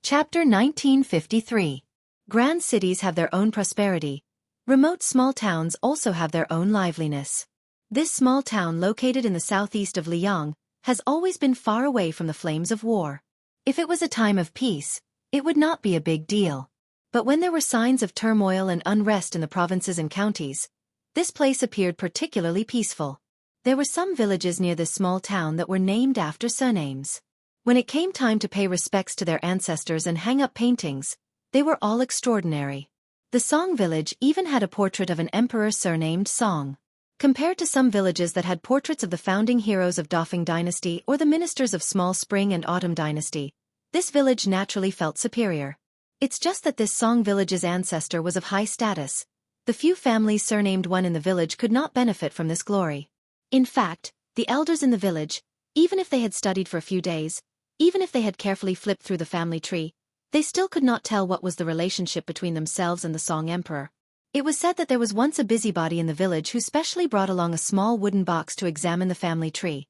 Chapter 1953. Grand cities have their own prosperity. Remote small towns also have their own liveliness. This small town located in the southeast of Liang has always been far away from the flames of war. If it was a time of peace, it would not be a big deal. But when there were signs of turmoil and unrest in the provinces and counties, this place appeared particularly peaceful. There were some villages near this small town that were named after surnames. When it came time to pay respects to their ancestors and hang up paintings, they were all extraordinary. The Song village even had a portrait of an emperor surnamed Song. Compared to some villages that had portraits of the founding heroes of Dafeng dynasty or the ministers of Small Spring and Autumn dynasty, this village naturally felt superior. It's just that this Song village's ancestor was of high status. The few families surnamed one in the village could not benefit from this glory. In fact, the elders in the village, even if they had studied for a few days, even if they had carefully flipped through the family tree, they still could not tell what was the relationship between themselves and the Song emperor. It was said that there was once a busybody in the village who specially brought along a small wooden box to examine the family tree.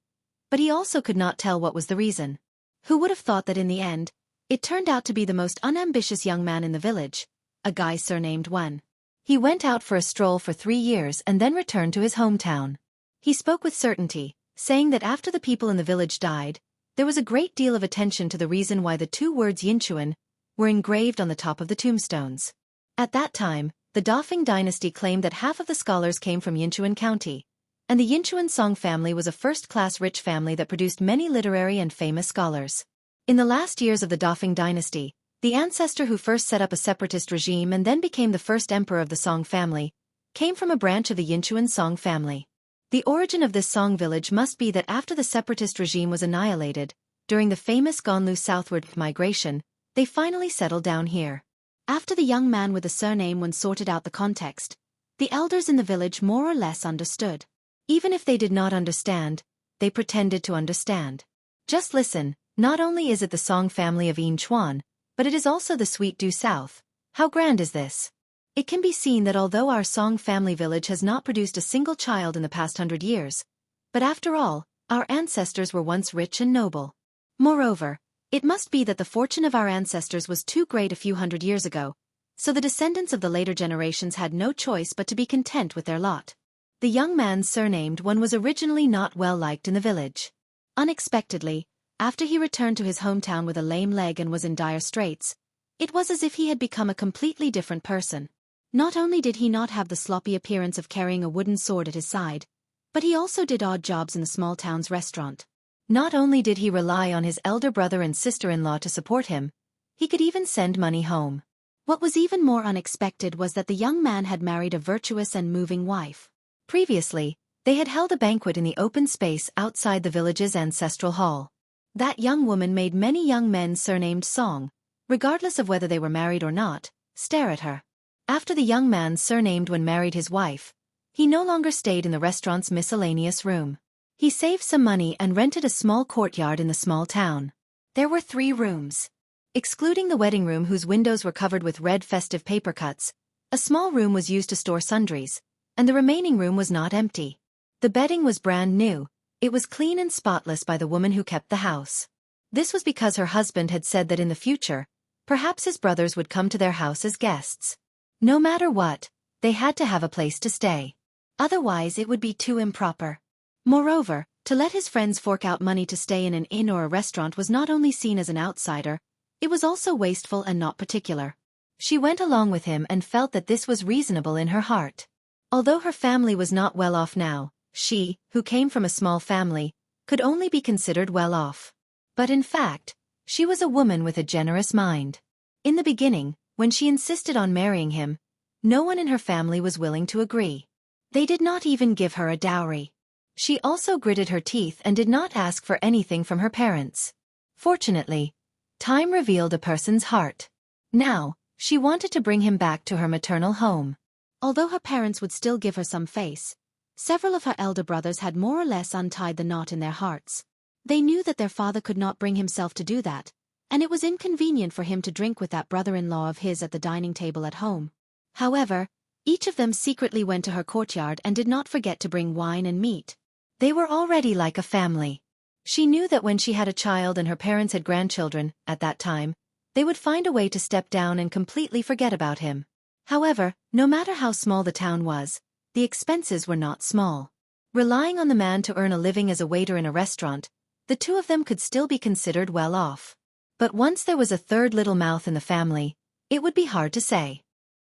But he also could not tell what was the reason. Who would have thought that in the end, it turned out to be the most unambitious young man in the village, a guy surnamed Wen. He went out for a stroll for 3 years and then returned to his hometown. He spoke with certainty, saying that after the people in the village died, there was a great deal of attention to the reason why the 2 words Yinchuan were engraved on the top of the tombstones. At that time, the Dafeng dynasty claimed that half of the scholars came from Yinchuan County, and the Yinchuan Song family was a first-class rich family that produced many literary and famous scholars. In the last years of the Dafeng dynasty, the ancestor who first set up a separatist regime and then became the first emperor of the Song family came from a branch of the Yinchuan Song family. The origin of this Song village must be that after the separatist regime was annihilated, during the famous Ganlu southward migration, they finally settled down here. After the young man with the surname Wen sorted out the context, the elders in the village more or less understood. Even if they did not understand, they pretended to understand. Just listen, not only is it the Song family of Yin Chuan, but it is also the Sweet Due South. How grand is this? It can be seen that although our Song family village has not produced a single child in the past 100 years, but after all, our ancestors were once rich and noble. Moreover, it must be that the fortune of our ancestors was too great a few hundred years ago, so the descendants of the later generations had no choice but to be content with their lot. The young man surnamed Wen was originally not well liked in the village. Unexpectedly, after he returned to his hometown with a lame leg and was in dire straits, it was as if he had become a completely different person. Not only did he not have the sloppy appearance of carrying a wooden sword at his side, but he also did odd jobs in the small town's restaurant. Not only did he rely on his elder brother and sister-in-law to support him, he could even send money home. What was even more unexpected was that the young man had married a virtuous and moving wife. Previously, they had held a banquet in the open space outside the village's ancestral hall. That young woman made many young men surnamed Song, regardless of whether they were married or not, stare at her. After the young man surnamed Wen married his wife, he no longer stayed in the restaurant's miscellaneous room. He saved some money and rented a small courtyard in the small town. There were 3 rooms. Excluding the wedding room whose windows were covered with red festive paper cuts, a small room was used to store sundries, and the remaining room was not empty. The bedding was brand new, it was clean and spotless by the woman who kept the house. This was because her husband had said that in the future, perhaps his brothers would come to their house as guests. No matter what, they had to have a place to stay. Otherwise it would be too improper. Moreover, to let his friends fork out money to stay in an inn or a restaurant was not only seen as an outsider, it was also wasteful and not particular. She went along with him and felt that this was reasonable in her heart. Although her family was not well off now, she, who came from a small family, could only be considered well off. But in fact, she was a woman with a generous mind. In the beginning, when she insisted on marrying him, no one in her family was willing to agree. They did not even give her a dowry. She also gritted her teeth and did not ask for anything from her parents. Fortunately, time revealed a person's heart. Now, she wanted to bring him back to her maternal home. Although her parents would still give her some face, several of her elder brothers had more or less untied the knot in their hearts. They knew that their father could not bring himself to do that, and it was inconvenient for him to drink with that brother-in-law of his at the dining table at home. However, each of them secretly went to her courtyard and did not forget to bring wine and meat. They were already like a family. She knew that when she had a child and her parents had grandchildren, at that time, they would find a way to step down and completely forget about him. However, no matter how small the town was, the expenses were not small. Relying on the man to earn a living as a waiter in a restaurant, the two of them could still be considered well off. But once there was a third little mouth in the family, it would be hard to say.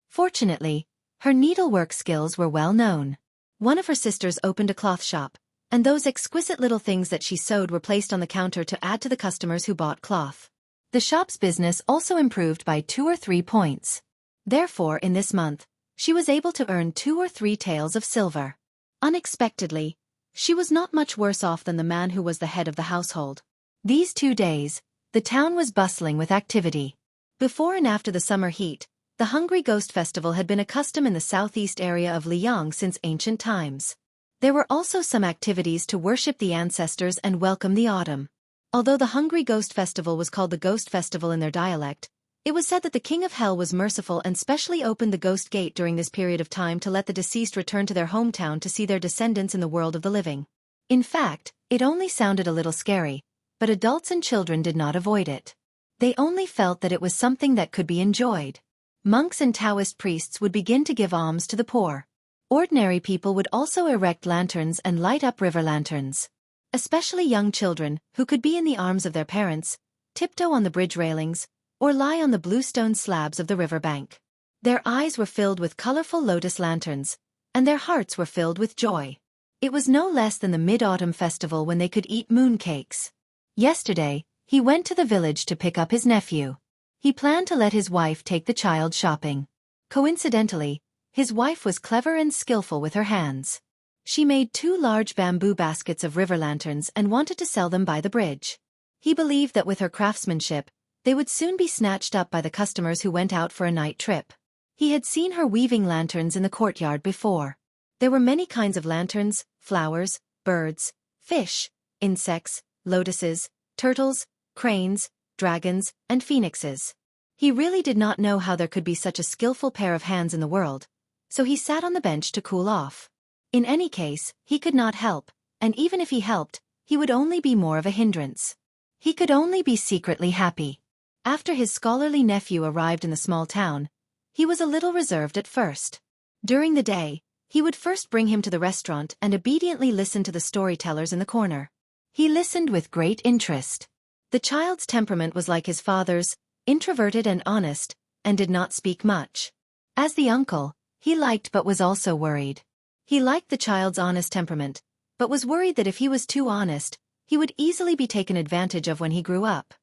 Fortunately, her needlework skills were well known. One of her sisters opened a cloth shop, and those exquisite little things that she sewed were placed on the counter to add to the customers who bought cloth. The shop's business also improved by 2 or 3 points. Therefore, in this month, she was able to earn 2 or 3 taels of silver. Unexpectedly, she was not much worse off than the man who was the head of the household. These 2 days, the town was bustling with activity. Before and after the summer heat, the Hungry Ghost Festival had been a custom in the southeast area of Liang since ancient times. There were also some activities to worship the ancestors and welcome the autumn. Although the Hungry Ghost Festival was called the Ghost Festival in their dialect, it was said that the King of Hell was merciful and specially opened the Ghost Gate during this period of time to let the deceased return to their hometown to see their descendants in the world of the living. In fact, it only sounded a little scary, but adults and children did not avoid it. They only felt that it was something that could be enjoyed. Monks and Taoist priests would begin to give alms to the poor. Ordinary people would also erect lanterns and light up river lanterns. Especially young children, who could be in the arms of their parents, tiptoe on the bridge railings, or lie on the blue stone slabs of the river bank. Their eyes were filled with colorful lotus lanterns, and their hearts were filled with joy. It was no less than the Mid-Autumn Festival when they could eat mooncakes. Yesterday, he went to the village to pick up his nephew. He planned to let his wife take the child shopping. Coincidentally, his wife was clever and skillful with her hands. She made 2 large bamboo baskets of river lanterns and wanted to sell them by the bridge. He believed that with her craftsmanship, they would soon be snatched up by the customers who went out for a night trip. He had seen her weaving lanterns in the courtyard before. There were many kinds of lanterns, flowers, birds, fish, insects, lotuses, turtles, cranes, dragons, and phoenixes. He really did not know how there could be such a skillful pair of hands in the world, so he sat on the bench to cool off. In any case, he could not help, and even if he helped, he would only be more of a hindrance. He could only be secretly happy. After his scholarly nephew arrived in the small town, he was a little reserved at first. During the day, he would first bring him to the restaurant and obediently listen to the storytellers in the corner. He listened with great interest. The child's temperament was like his father's, introverted and honest, and did not speak much. As the uncle, he liked but was also worried. He liked the child's honest temperament, but was worried that if he was too honest, he would easily be taken advantage of when he grew up.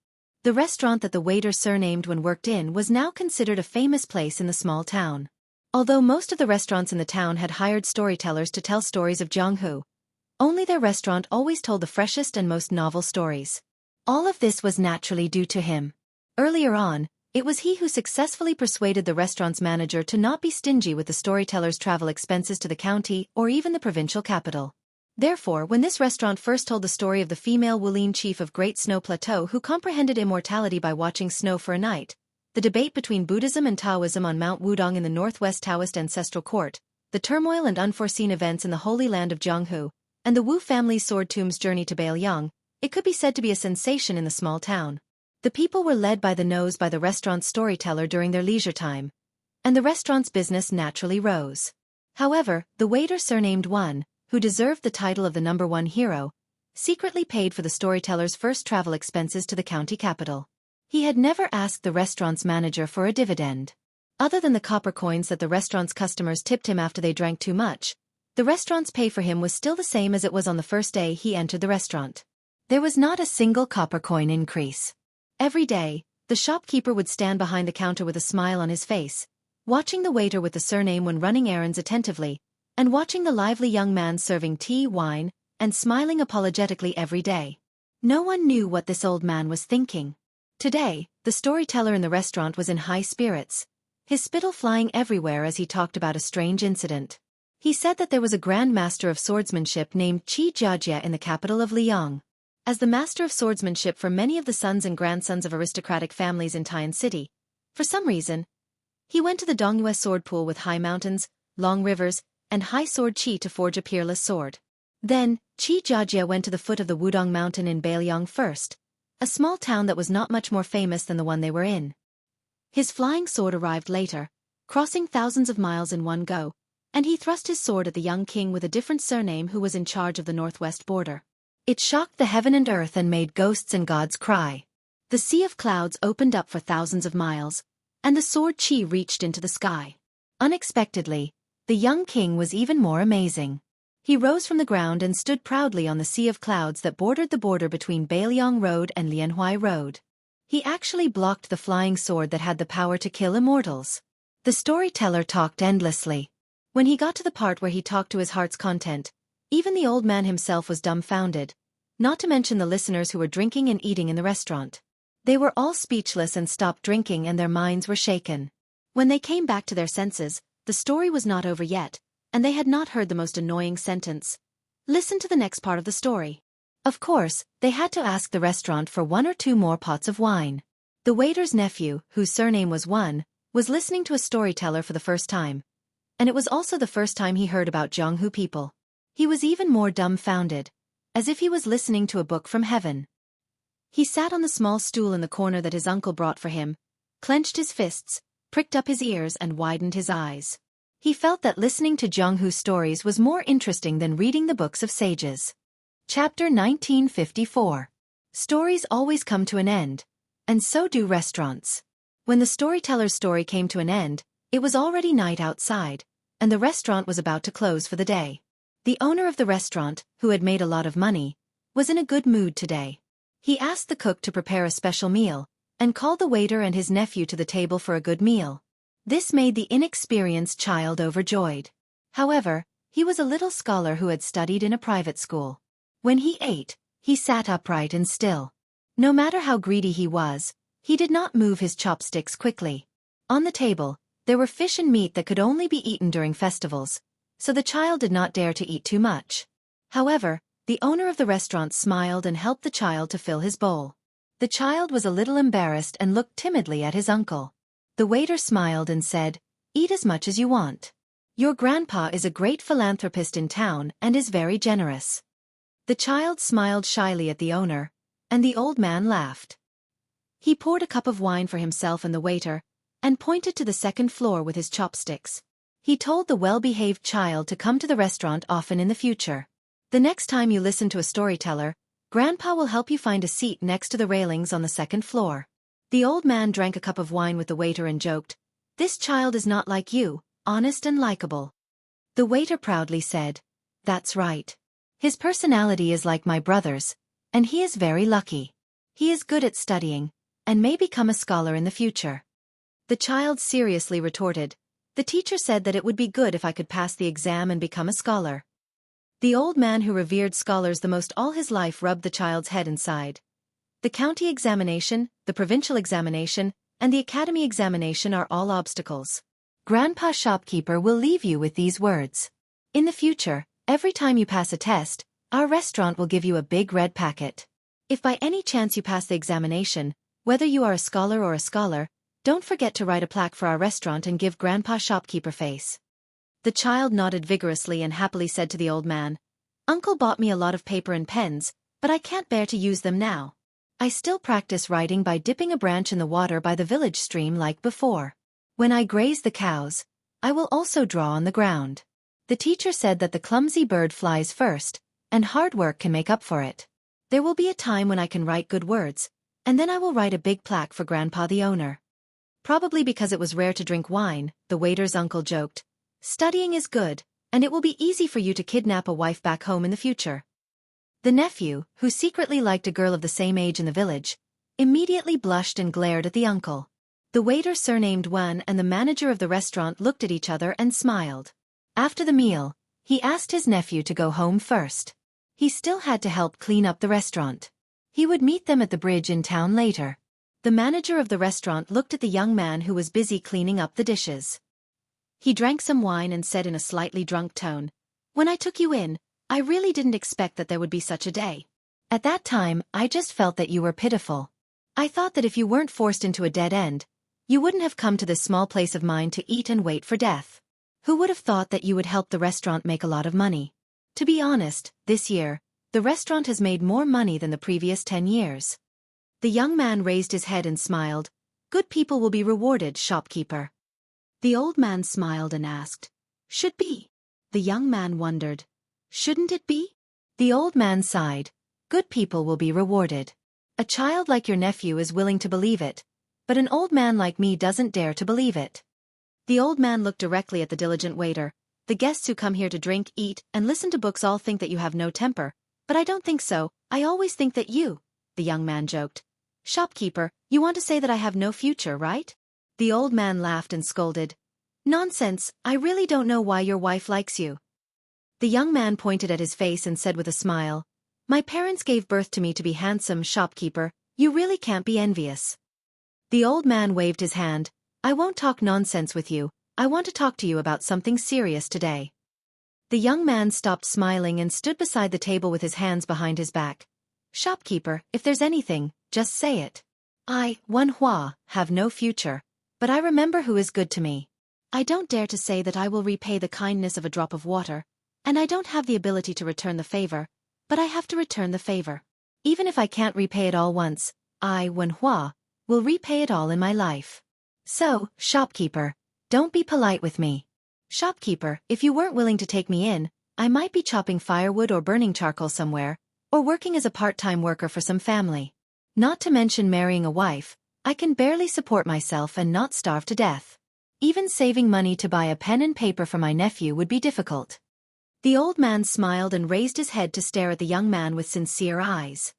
The restaurant that the waiter surnamed when worked in was now considered a famous place in the small town. Although most of the restaurants in the town had hired storytellers to tell stories of Jianghu, only their restaurant always told the freshest and most novel stories. All of this was naturally due to him. Earlier on, it was he who successfully persuaded the restaurant's manager to not be stingy with the storyteller's travel expenses to the county or even the provincial capital. Therefore, when this restaurant first told the story of the female Wulin chief of Great Snow Plateau who comprehended immortality by watching snow for a night, the debate between Buddhism and Taoism on Mount Wudong in the northwest Taoist ancestral court, the turmoil and unforeseen events in the holy land of Jianghu, and the Wu family's sword tomb's journey to Beiliang, it could be said to be a sensation in the small town. The people were led by the nose by the restaurant's storyteller during their leisure time, and the restaurant's business naturally rose. However, the waiter surnamed One, who deserved the title of the #1 hero, secretly paid for the storyteller's first travel expenses to the county capital. He had never asked the restaurant's manager for a dividend. Other than the copper coins that the restaurant's customers tipped him after they drank too much, the restaurant's pay for him was still the same as it was on the first day he entered the restaurant. There was not a single copper coin increase. Every day, the shopkeeper would stand behind the counter with a smile on his face, watching the waiter with the surname when running errands attentively, and watching the lively young man serving tea, wine, and smiling apologetically every day. No one knew what this old man was thinking. Today, the storyteller in the restaurant was in high spirits, his spittle flying everywhere as he talked about a strange incident. He said that there was a grand master of swordsmanship named Xianxia in the capital of Liang. As the master of swordsmanship for many of the sons and grandsons of aristocratic families in Tian City, for some reason, he went to the Dongyue sword pool with high mountains, long rivers, and high sword Qi to forge a peerless sword. Then, Xianxia went to the foot of the Wudong mountain in Beiliang first, a small town that was not much more famous than the one they were in. His flying sword arrived later, crossing thousands of miles in one go, and he thrust his sword at the young king with a different surname who was in charge of the northwest border. It shocked the heaven and earth and made ghosts and gods cry. The sea of clouds opened up for thousands of miles, and the sword chi reached into the sky. Unexpectedly, the young king was even more amazing. He rose from the ground and stood proudly on the sea of clouds that bordered the border between Beiliang Road and Lianhuai Road. He actually blocked the flying sword that had the power to kill immortals. The storyteller talked endlessly. When he got to the part where he talked to his heart's content, even the old man himself was dumbfounded, not to mention the listeners who were drinking and eating in the restaurant. They were all speechless and stopped drinking and their minds were shaken. When they came back to their senses, the story was not over yet, and they had not heard the most annoying sentence. Listen to the next part of the story. Of course, they had to ask the restaurant for 1 or 2 more pots of wine. The waiter's nephew, whose surname was Wan, was listening to a storyteller for the first time. And it was also the first time he heard about Jianghu people. He was even more dumbfounded, as if he was listening to a book from heaven. He sat on the small stool in the corner that his uncle brought for him, clenched his fists, pricked up his ears and widened his eyes. He felt that listening to Jianghu stories was more interesting than reading the books of sages. Chapter 1954. Stories always come to an end, and so do restaurants. When the storyteller's story came to an end, it was already night outside, and the restaurant was about to close for the day. The owner of the restaurant, who had made a lot of money, was in a good mood today. He asked the cook to prepare a special meal, and called the waiter and his nephew to the table for a good meal. This made the inexperienced child overjoyed. However, he was a little scholar who had studied in a private school. When he ate, he sat upright and still. No matter how greedy he was, he did not move his chopsticks quickly. On the table, there were fish and meat that could only be eaten during festivals, so the child did not dare to eat too much. However, the owner of the restaurant smiled and helped the child to fill his bowl. The child was a little embarrassed and looked timidly at his uncle. The waiter smiled and said, "Eat as much as you want. Your grandpa is a great philanthropist in town and is very generous." The child smiled shyly at the owner, and the old man laughed. He poured a cup of wine for himself and the waiter, and pointed to the second floor with his chopsticks. He told the well-behaved child to come to the restaurant often in the future. The next time you listen to a storyteller, Grandpa will help you find a seat next to the railings on the second floor. The old man drank a cup of wine with the waiter and joked, "This child is not like you, honest and likable." The waiter proudly said, "That's right. His personality is like my brother's, and he is very lucky. He is good at studying, and may become a scholar in the future." The child seriously retorted, "The teacher said that it would be good if I could pass the exam and become a scholar." The old man who revered scholars the most all his life rubbed the child's head and sighed. The county examination, the provincial examination, and the academy examination are all obstacles. Grandpa shopkeeper will leave you with these words. In the future, every time you pass a test, our restaurant will give you a big red packet. If by any chance you pass the examination, whether you are a scholar or a scholar, don't forget to write a plaque for our restaurant and give Grandpa shopkeeper face. The child nodded vigorously and happily said to the old man, "Uncle bought me a lot of paper and pens, but I can't bear to use them now. I still practice writing by dipping a branch in the water by the village stream like before. When I graze the cows, I will also draw on the ground. The teacher said that the clumsy bird flies first, and hard work can make up for it. There will be a time when I can write good words, and then I will write a big plaque for Grandpa the owner." Probably because it was rare to drink wine, the waiter's uncle joked, "Studying is good, and it will be easy for you to kidnap a wife back home in the future." The nephew, who secretly liked a girl of the same age in the village, immediately blushed and glared at the uncle. The waiter surnamed Wan and the manager of the restaurant looked at each other and smiled. After the meal, he asked his nephew to go home first. He still had to help clean up the restaurant. He would meet them at the bridge in town later. The manager of the restaurant looked at the young man who was busy cleaning up the dishes. He drank some wine and said in a slightly drunk tone, "When I took you in, I really didn't expect that there would be such a day. At that time, I just felt that you were pitiful. I thought that if you weren't forced into a dead end, you wouldn't have come to this small place of mine to eat and wait for death. Who would have thought that you would help the restaurant make a lot of money? To be honest, this year, the restaurant has made more money than the previous 10 years. The young man raised his head and smiled, Good people will be rewarded, shopkeeper. The old man smiled and asked, Should be? The young man wondered, Shouldn't it be? The old man sighed, Good people will be rewarded. A child like your nephew is willing to believe it, but an old man like me doesn't dare to believe it. The old man looked directly at the diligent waiter. The guests who come here to drink, eat, and listen to books all think that you have no temper, but I don't think so. I always think that you, the young man joked. Shopkeeper, you want to say that I have no future, right? The old man laughed and scolded. Nonsense, I really don't know why your wife likes you. The young man pointed at his face and said with a smile, My parents gave birth to me to be handsome, shopkeeper, you really can't be envious. The old man waved his hand, I won't talk nonsense with you, I want to talk to you about something serious today. The young man stopped smiling and stood beside the table with his hands behind his back. Shopkeeper, if there's anything, just say it. I, Wen Hua, have no future, but I remember who is good to me. I don't dare to say that I will repay the kindness of a drop of water, and I don't have the ability to return the favor, but I have to return the favor. Even if I can't repay it all once, I, Wen Hua, will repay it all in my life. So, shopkeeper, don't be polite with me. Shopkeeper, if you weren't willing to take me in, I might be chopping firewood or burning charcoal somewhere, or working as a part-time worker for some family. Not to mention marrying a wife, I can barely support myself and not starve to death. Even saving money to buy a pen and paper for my nephew would be difficult. The old man smiled and raised his head to stare at the young man with sincere eyes.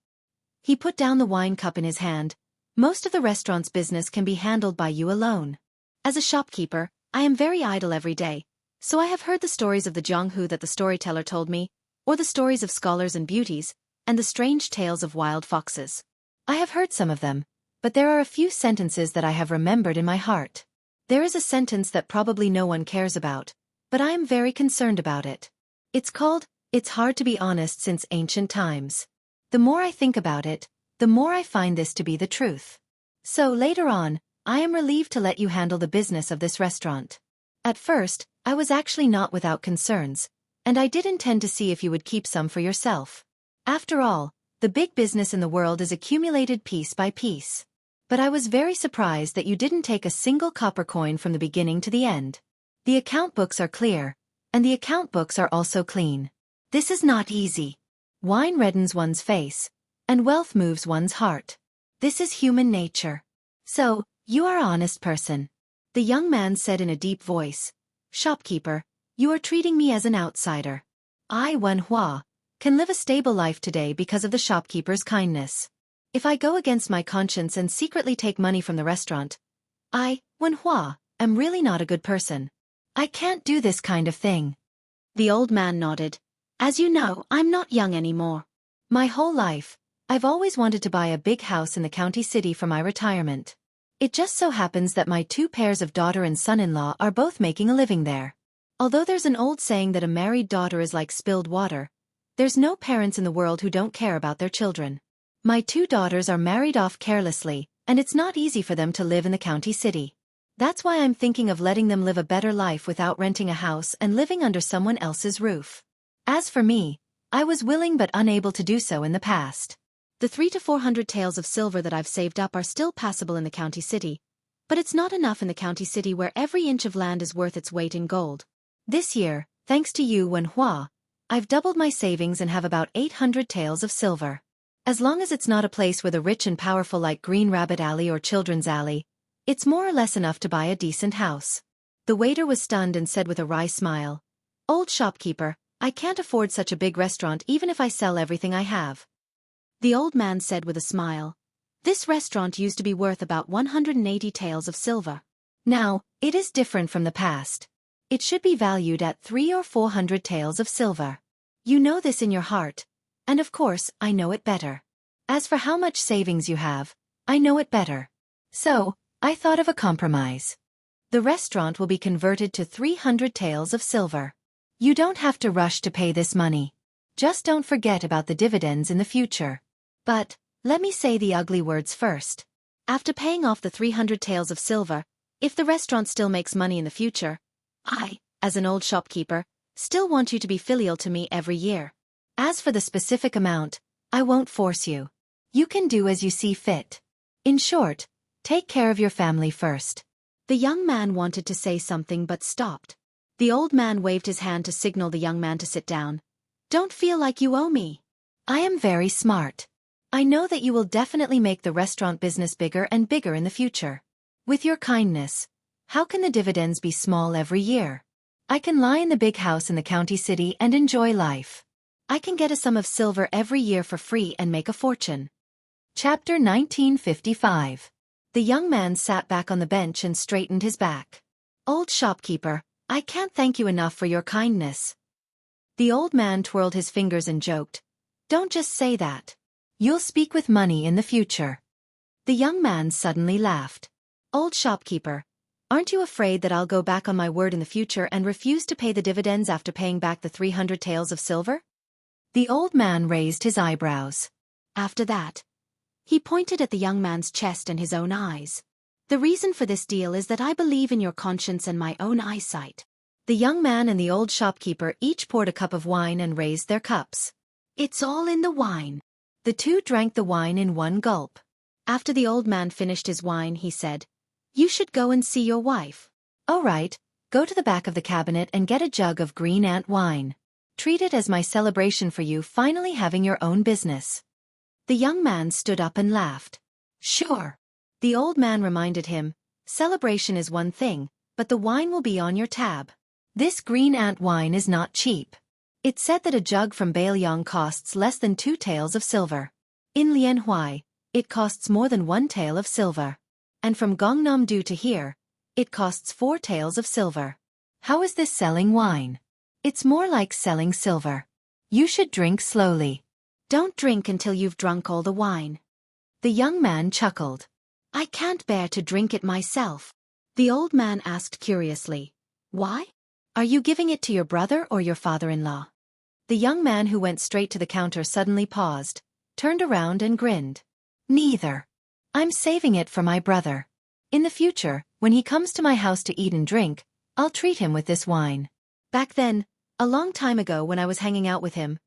He put down the wine cup in his hand. Most of the restaurant's business can be handled by you alone. As a shopkeeper, I am very idle every day, so I have heard the stories of the Jianghu that the storyteller told me, or the stories of scholars and beauties, and the strange tales of wild foxes. I have heard some of them, but there are a few sentences that I have remembered in my heart. There is a sentence that probably no one cares about, but I am very concerned about it. It's called, It's hard to be honest since ancient times. The more I think about it, the more I find this to be the truth. So later on, I am relieved to let you handle the business of this restaurant. At first, I was actually not without concerns, and I did intend to see if you would keep some for yourself. After all, the big business in the world is accumulated piece by piece. But I was very surprised that you didn't take a single copper coin from the beginning to the end. The account books are clear, and the account books are also clean. This is not easy. Wine reddens one's face, and wealth moves one's heart. This is human nature. So, you are an honest person. The young man said in a deep voice, Shopkeeper, you are treating me as an outsider. I, Wen Hua, can live a stable life today because of the shopkeeper's kindness. If I go against my conscience and secretly take money from the restaurant, I, Wen Hua, am really not a good person. I can't do this kind of thing. The old man nodded. As you know, I'm not young anymore. My whole life, I've always wanted to buy a big house in the county city for my retirement. It just so happens that my 2 pairs of daughter and son-in-law are both making a living there. Although there's an old saying that a married daughter is like spilled water, there's no parents in the world who don't care about their children. My 2 daughters are married off carelessly, and it's not easy for them to live in the county city. That's why I'm thinking of letting them live a better life without renting a house and living under someone else's roof. As for me, I was willing but unable to do so in the past. The 300 to 400 taels of silver that I've saved up are still passable in the county city, but it's not enough in the county city where every inch of land is worth its weight in gold. This year, thanks to you, Wen Hua, I've doubled my savings and have about 800 taels of silver. As long as it's not a place where the rich and powerful like Green Rabbit Alley or Children's Alley, it's more or less enough to buy a decent house. The waiter was stunned and said with a wry smile, Old shopkeeper, I can't afford such a big restaurant even if I sell everything I have. The old man said with a smile, This restaurant used to be worth about 180 taels of silver. Now, it is different from the past. It should be valued at 300 or 400 taels of silver. You know this in your heart, and of course, I know it better. As for how much savings you have, I know it better. So, I thought of a compromise. The restaurant will be converted to 300 taels of silver. You don't have to rush to pay this money. Just don't forget about the dividends in the future. But, let me say the ugly words first. After paying off the 300 taels of silver, if the restaurant still makes money in the future, I, as an old shopkeeper, still want you to be filial to me every year. As for the specific amount, I won't force you. You can do as you see fit. In short, Take care of your family first. The young man wanted to say something but stopped. The old man waved his hand to signal the young man to sit down. Don't feel like you owe me. I am very smart. I know that you will definitely make the restaurant business bigger and bigger in the future. With your kindness, how can the dividends be small every year? I can lie in the big house in the county city and enjoy life. I can get a sum of silver every year for free and make a fortune. Chapter 1955. The young man sat back on the bench and straightened his back. Old shopkeeper, I can't thank you enough for your kindness. The old man twirled his fingers and joked. Don't just say that. You'll speak with money in the future. The young man suddenly laughed. Old shopkeeper, aren't you afraid that I'll go back on my word in the future and refuse to pay the dividends after paying back the 300 taels of silver? The old man raised his eyebrows. After that, he pointed at the young man's chest and his own eyes. The reason for this deal is that I believe in your conscience and my own eyesight. The young man and the old shopkeeper each poured a cup of wine and raised their cups. It's all in the wine. The two drank the wine in one gulp. After the old man finished his wine, he said, You should go and see your wife. All right, go to the back of the cabinet and get a jug of green ant wine. Treat it as my celebration for you finally having your own business. The young man stood up and laughed. Sure. The old man reminded him, celebration is one thing, but the wine will be on your tab. This green ant wine is not cheap. It's said that a jug from Baiyang costs less than 2 taels of silver. In Lianhuai, it costs more than 1 tael of silver. And from Gongnam-do to here, it costs 4 taels of silver. How is this selling wine? It's more like selling silver. You should drink slowly. Don't drink until you've drunk all the wine. The young man chuckled. I can't bear to drink it myself. The old man asked curiously. Why? Are you giving it to your brother or your father-in-law? The young man who went straight to the counter suddenly paused, turned around and grinned. Neither. I'm saving it for my brother. In the future, when he comes to my house to eat and drink, I'll treat him with this wine. Back then, a long time ago when I was hanging out with him,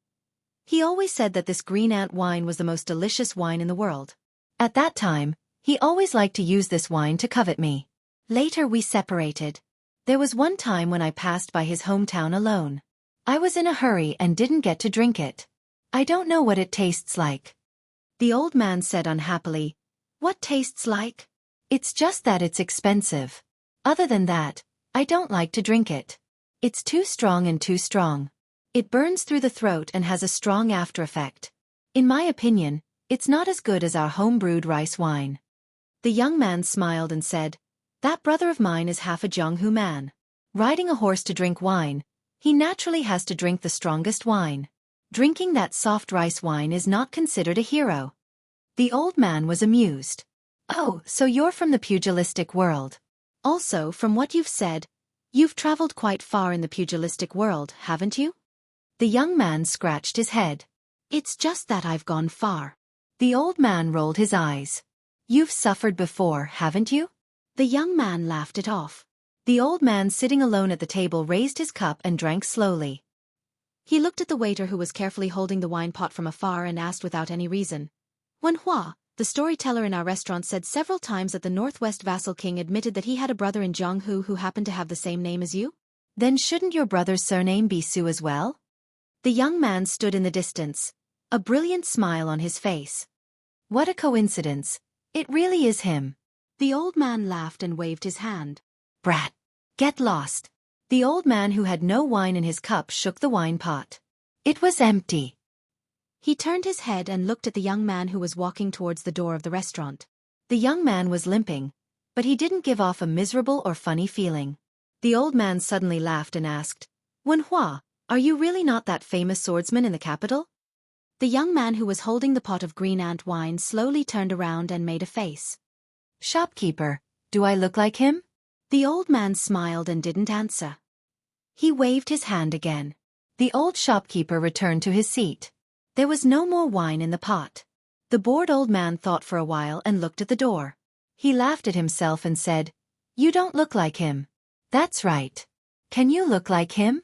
he always said that this green ant wine was the most delicious wine in the world. At that time, he always liked to use this wine to covet me. Later we separated. There was one time when I passed by his hometown alone. I was in a hurry and didn't get to drink it. I don't know what it tastes like. The old man said unhappily, What tastes like? It's just that it's expensive. Other than that, I don't like to drink it. It's too strong and too strong. It burns through the throat and has a strong after effect. In my opinion, it's not as good as our home-brewed rice wine. The young man smiled and said, That brother of mine is half a Jianghu man. Riding a horse to drink wine, he naturally has to drink the strongest wine. Drinking that soft rice wine is not considered a hero. The old man was amused. Oh, so you're from the pugilistic world. Also, from what you've said, you've traveled quite far in the pugilistic world, haven't you? The young man scratched his head. It's just that I've gone far. The old man rolled his eyes. You've suffered before, haven't you? The young man laughed it off. The old man sitting alone at the table raised his cup and drank slowly. He looked at the waiter who was carefully holding the wine pot from afar and asked without any reason. Wenhua, the storyteller in our restaurant, said several times that the Northwest vassal king admitted that he had a brother in Jianghu who happened to have the same name as you? Then shouldn't your brother's surname be Su as well? The young man stood in the distance, a brilliant smile on his face. What a coincidence. It really is him. The old man laughed and waved his hand. Brat. Get lost. The old man who had no wine in his cup shook the wine pot. It was empty. He turned his head and looked at the young man who was walking towards the door of the restaurant. The young man was limping, but he didn't give off a miserable or funny feeling. The old man suddenly laughed and asked, Wenhua, are you really not that famous swordsman in the capital? The young man who was holding the pot of green ant wine slowly turned around and made a face. Shopkeeper, do I look like him? The old man smiled and didn't answer. He waved his hand again. The old shopkeeper returned to his seat. There was no more wine in the pot. The bored old man thought for a while and looked at the door. He laughed at himself and said, You don't look like him. That's right. Can you look like him?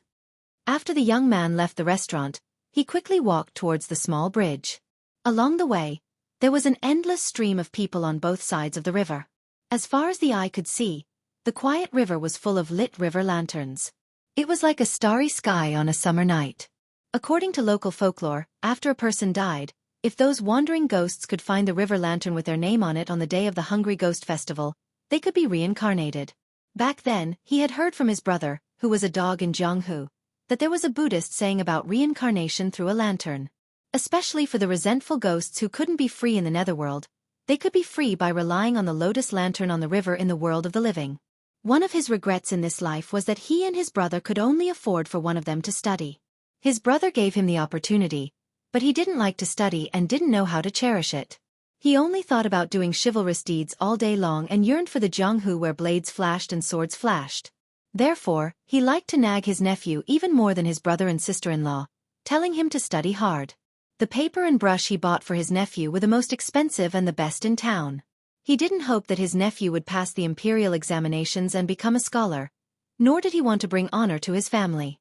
After the young man left the restaurant, he quickly walked towards the small bridge. Along the way, there was an endless stream of people on both sides of the river. As far as the eye could see, the quiet river was full of lit river lanterns. It was like a starry sky on a summer night. According to local folklore, after a person died, if those wandering ghosts could find the river lantern with their name on it on the day of the Hungry Ghost Festival, they could be reincarnated. Back then, he had heard from his brother, who was a dog in Jianghu, that there was a Buddhist saying about reincarnation through a lantern. Especially for the resentful ghosts who couldn't be free in the netherworld, they could be free by relying on the lotus lantern on the river in the world of the living. One of his regrets in this life was that he and his brother could only afford for one of them to study. His brother gave him the opportunity, but he didn't like to study and didn't know how to cherish it. He only thought about doing chivalrous deeds all day long and yearned for the Jianghu where blades flashed and swords flashed. Therefore, he liked to nag his nephew even more than his brother and sister-in-law, telling him to study hard. The paper and brush he bought for his nephew were the most expensive and the best in town. He didn't hope that his nephew would pass the imperial examinations and become a scholar, nor did he want to bring honor to his family.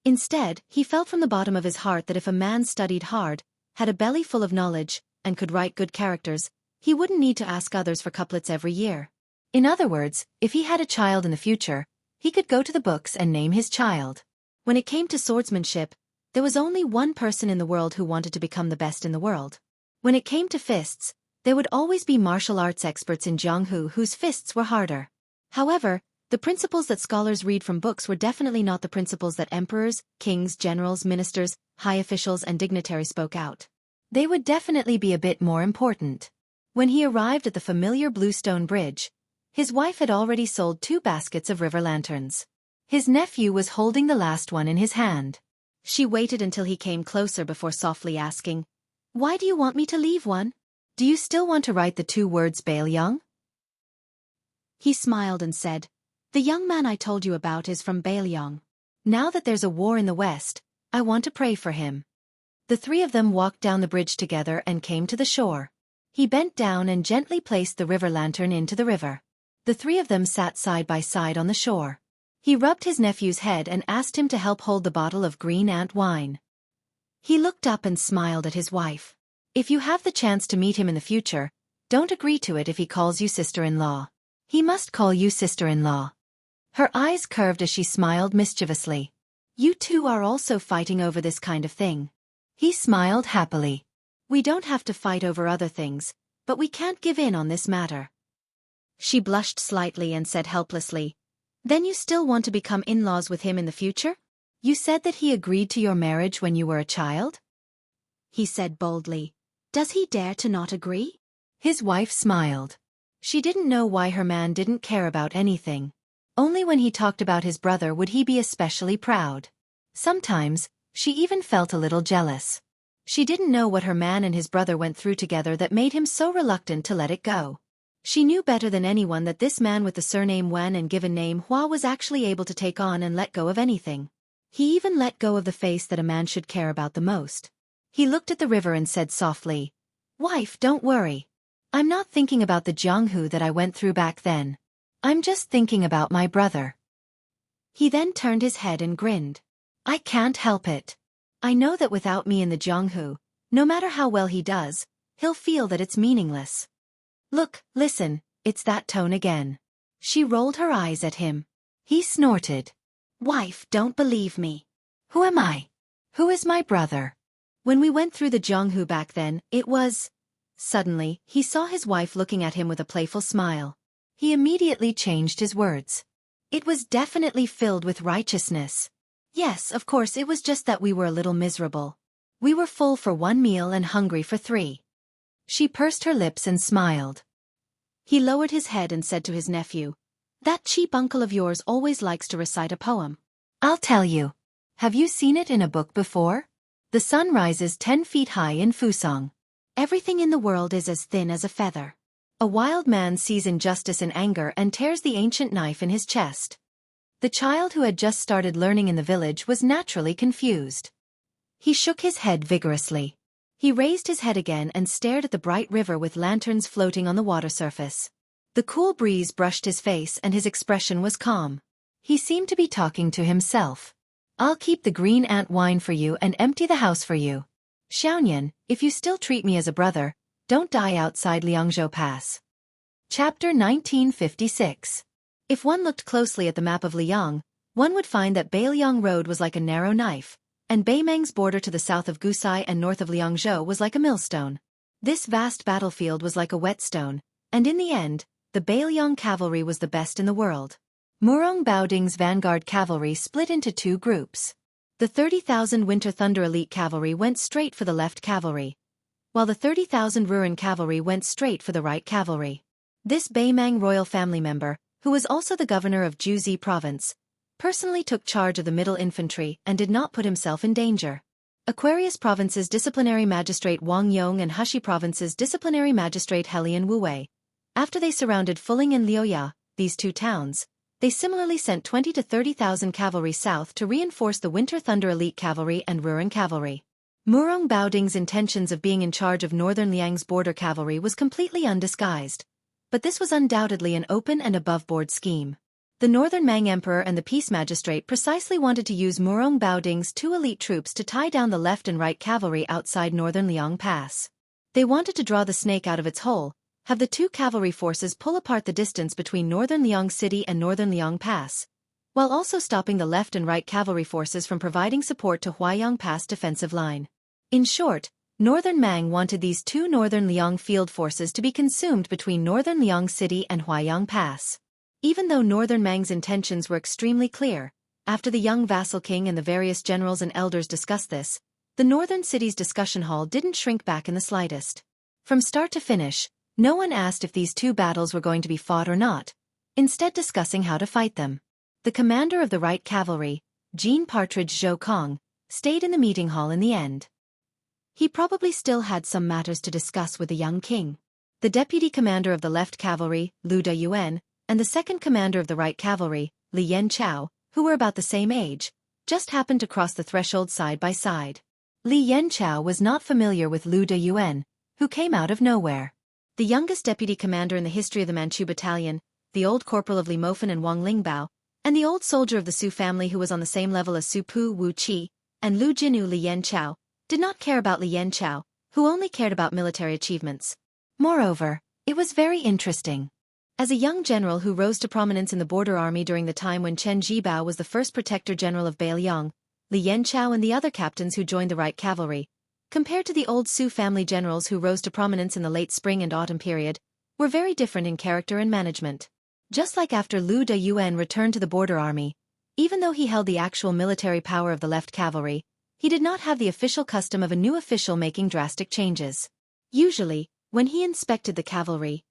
Instead, he felt from the bottom of his heart that if a man studied hard, had a belly full of knowledge, and could write good characters, he wouldn't need to ask others for couplets every year. In other words, if he had a child in the future, he could go to the books and name his child. When it came to swordsmanship, there was only one person in the world who wanted to become the best in the world. When it came to fists, there would always be martial arts experts in Jianghu whose fists were harder. However, the principles that scholars read from books were definitely not the principles that emperors, kings, generals, ministers, high officials and dignitaries spoke out. They would definitely be a bit more important. When he arrived at the familiar bluestone bridge, his wife had already sold 2 baskets of river lanterns. His nephew was holding the last one in his hand. She waited until he came closer before softly asking, "Why do you want me to leave one? Do you still want to write the 2 words Baelyang?" He smiled and said, "The young man I told you about is from Baelyang. Now that there's a war in the west, I want to pray for him." The 3 of them walked down the bridge together and came to the shore. He bent down and gently placed the river lantern into the river. The 3 of them sat side by side on the shore. He rubbed his nephew's head and asked him to help hold the bottle of green ant wine. He looked up and smiled at his wife. "If you have the chance to meet him in the future, don't agree to it if he calls you sister-in-law. He must call you sister-in-law." Her eyes curved as she smiled mischievously. "You 2 are also fighting over this kind of thing." He smiled happily. "We don't have to fight over other things, but we can't give in on this matter." She blushed slightly and said helplessly, "Then you still want to become in-laws with him in the future? You said that he agreed to your marriage when you were a child?" He said boldly, "Does he dare to not agree?" His wife smiled. She didn't know why her man didn't care about anything. Only when he talked about his brother would he be especially proud. Sometimes, she even felt a little jealous. She didn't know what her man and his brother went through together that made him so reluctant to let it go. She knew better than anyone that this man with the surname Wen and given name Hua was actually able to take on and let go of anything. He even let go of the face that a man should care about the most. He looked at the river and said softly, "Wife, don't worry. I'm not thinking about the Jianghu that I went through back then. I'm just thinking about my brother." He then turned his head and grinned. "I can't help it. I know that without me in the Jianghu, no matter how well he does, he'll feel that it's meaningless. Look, listen, it's that tone again." She rolled her eyes at him. He snorted. "Wife, don't believe me. Who am I? Who is my brother? When we went through the Jianghu back then, it was..." Suddenly, he saw his wife looking at him with a playful smile. He immediately changed his words. It was definitely filled with righteousness. "Yes, of course, it was just that we were a little miserable. We were full for 1 meal and hungry for 3. She pursed her lips and smiled. He lowered his head and said to his nephew, "That cheap uncle of yours always likes to recite a poem. I'll tell you. Have you seen it in a book before? The sun rises 10 feet high in Fusong. Everything in the world is as thin as a feather. A wild man sees injustice in anger and tears the ancient knife in his chest." The child who had just started learning in the village was naturally confused. He shook his head vigorously. He raised his head again and stared at the bright river with lanterns floating on the water surface. The cool breeze brushed his face and his expression was calm. He seemed to be talking to himself. "I'll keep the green ant wine for you and empty the house for you. Xianxia, if you still treat me as a brother, don't die outside Liangzhou Pass." Chapter 1956. If one looked closely at the map of Liang, one would find that Beiliang Road was like a narrow knife, and Beimang's border to the south of Gusai and north of Liangzhou was like a millstone. This vast battlefield was like a whetstone, and in the end, the Beiliang cavalry was the best in the world. Murong Baoding's vanguard cavalry split into two groups. The 30,000 Winter Thunder elite cavalry went straight for the left cavalry, while the 30,000 Ruren cavalry went straight for the right cavalry. This Beimang royal family member, who was also the governor of Jianghu province, personally took charge of the middle infantry and did not put himself in danger. Aquarius province's disciplinary magistrate Wang Yong and Hushi province's disciplinary magistrate Helian Wuwei. After they surrounded Fuling and Liuya, these two towns, they similarly sent 20 to 30,000 cavalry south to reinforce the Winter Thunder elite cavalry and Ruren cavalry. Murong Baoding's intentions of being in charge of northern Liang's border cavalry was completely undisguised. But this was undoubtedly an open and above-board scheme. The Northern Mang Emperor and the Peace Magistrate precisely wanted to use Murong Baoding's two elite troops to tie down the left and right cavalry outside northern Liang Pass. They wanted to draw the snake out of its hole, have the two cavalry forces pull apart the distance between northern Liang City and northern Liang Pass, while also stopping the left and right cavalry forces from providing support to Huaiyang Pass defensive line. In short, Northern Mang wanted these two northern Liang field forces to be consumed between northern Liang City and Huaiyang Pass. Even though Northern Mang's intentions were extremely clear, after the young vassal king and the various generals and elders discussed this, the northern city's discussion hall didn't shrink back in the slightest. From start to finish, no one asked if these two battles were going to be fought or not, instead discussing how to fight them. The commander of the right cavalry, Jean Partridge Zhou Kong, stayed in the meeting hall in the end. He probably still had some matters to discuss with the young king. The deputy commander of the left cavalry, Lu Dayuan, and the second commander of the right cavalry, Li Yanchao, who were about the same age, just happened to cross the threshold side by side. Li Yanchao was not familiar with Lu Dayuan, who came out of nowhere. The youngest deputy commander in the history of the Manchu battalion, the old corporal of Li Mofan and Wang Lingbao, and the old soldier of the Su family who was on the same level as Su Pu Wu Qi, and Lu Jinu Li Yanchao, did not care about Li Yanchao, who only cared about military achievements. Moreover, it was very interesting. As a young general who rose to prominence in the border army during the time when Chen Jibao was the first protector general of Beiliang, Li Yanchao and the other captains who joined the right cavalry, compared to the old Su family generals who rose to prominence in the late spring and autumn period, were very different in character and management. Just like after Lu Dayuan returned to the border army, even though he held the actual military power of the left cavalry, he did not have the official custom of a new official making drastic changes. Usually, when he inspected the cavalry,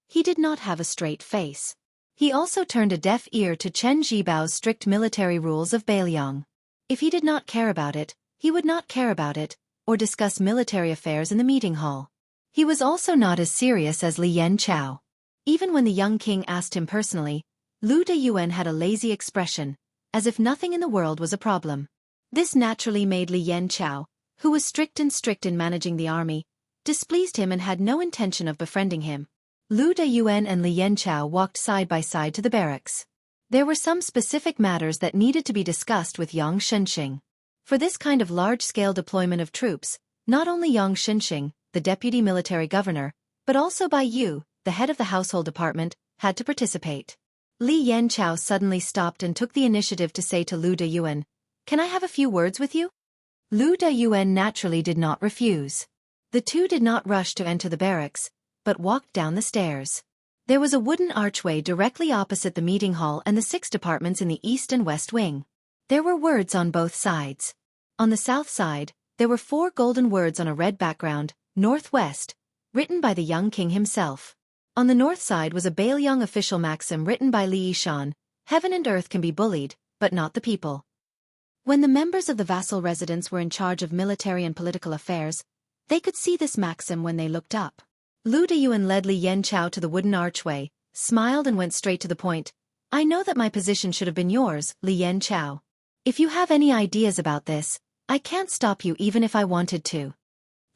he did not have a straight face. He also turned a deaf ear to Chen Jibao's strict military rules of Beiliang. If he did not care about it, he would not care about it, or discuss military affairs in the meeting hall. He was also not as serious as Li Yanchao. Even when the young king asked him personally, Lu Dayuan had a lazy expression, as if nothing in the world was a problem. This naturally made Li Yanchao, who was strict in managing the army, displeased him and had no intention of befriending him. Lu Dayuan and Li Yanchao walked side by side to the barracks. There were some specific matters that needed to be discussed with Yang Shenxing. For this kind of large-scale deployment of troops, not only Yang Shenxing, the deputy military governor, but also Bai Yu, the head of the household department, had to participate. Li Yanchao suddenly stopped and took the initiative to say to Lu Dayuan, "Can I have a few words with you?" Lu Dayuan naturally did not refuse. The two did not rush to enter the barracks, but walked down the stairs. There was a wooden archway directly opposite the meeting hall and the 6 departments in the east and west wing. There were words on both sides. On the south side, there were 4 golden words on a red background, Northwest, written by the young king himself. On the north side was a Beiliang official maxim written by Li Yishan, "Heaven and earth can be bullied, but not the people." When the members of the vassal residence were in charge of military and political affairs, they could see this maxim when they looked up. Lu Dayuan led Li Yanchao to the wooden archway, smiled and went straight to the point. "I know that my position should have been yours, Li Yanchao. If you have any ideas about this, I can't stop you even if I wanted to."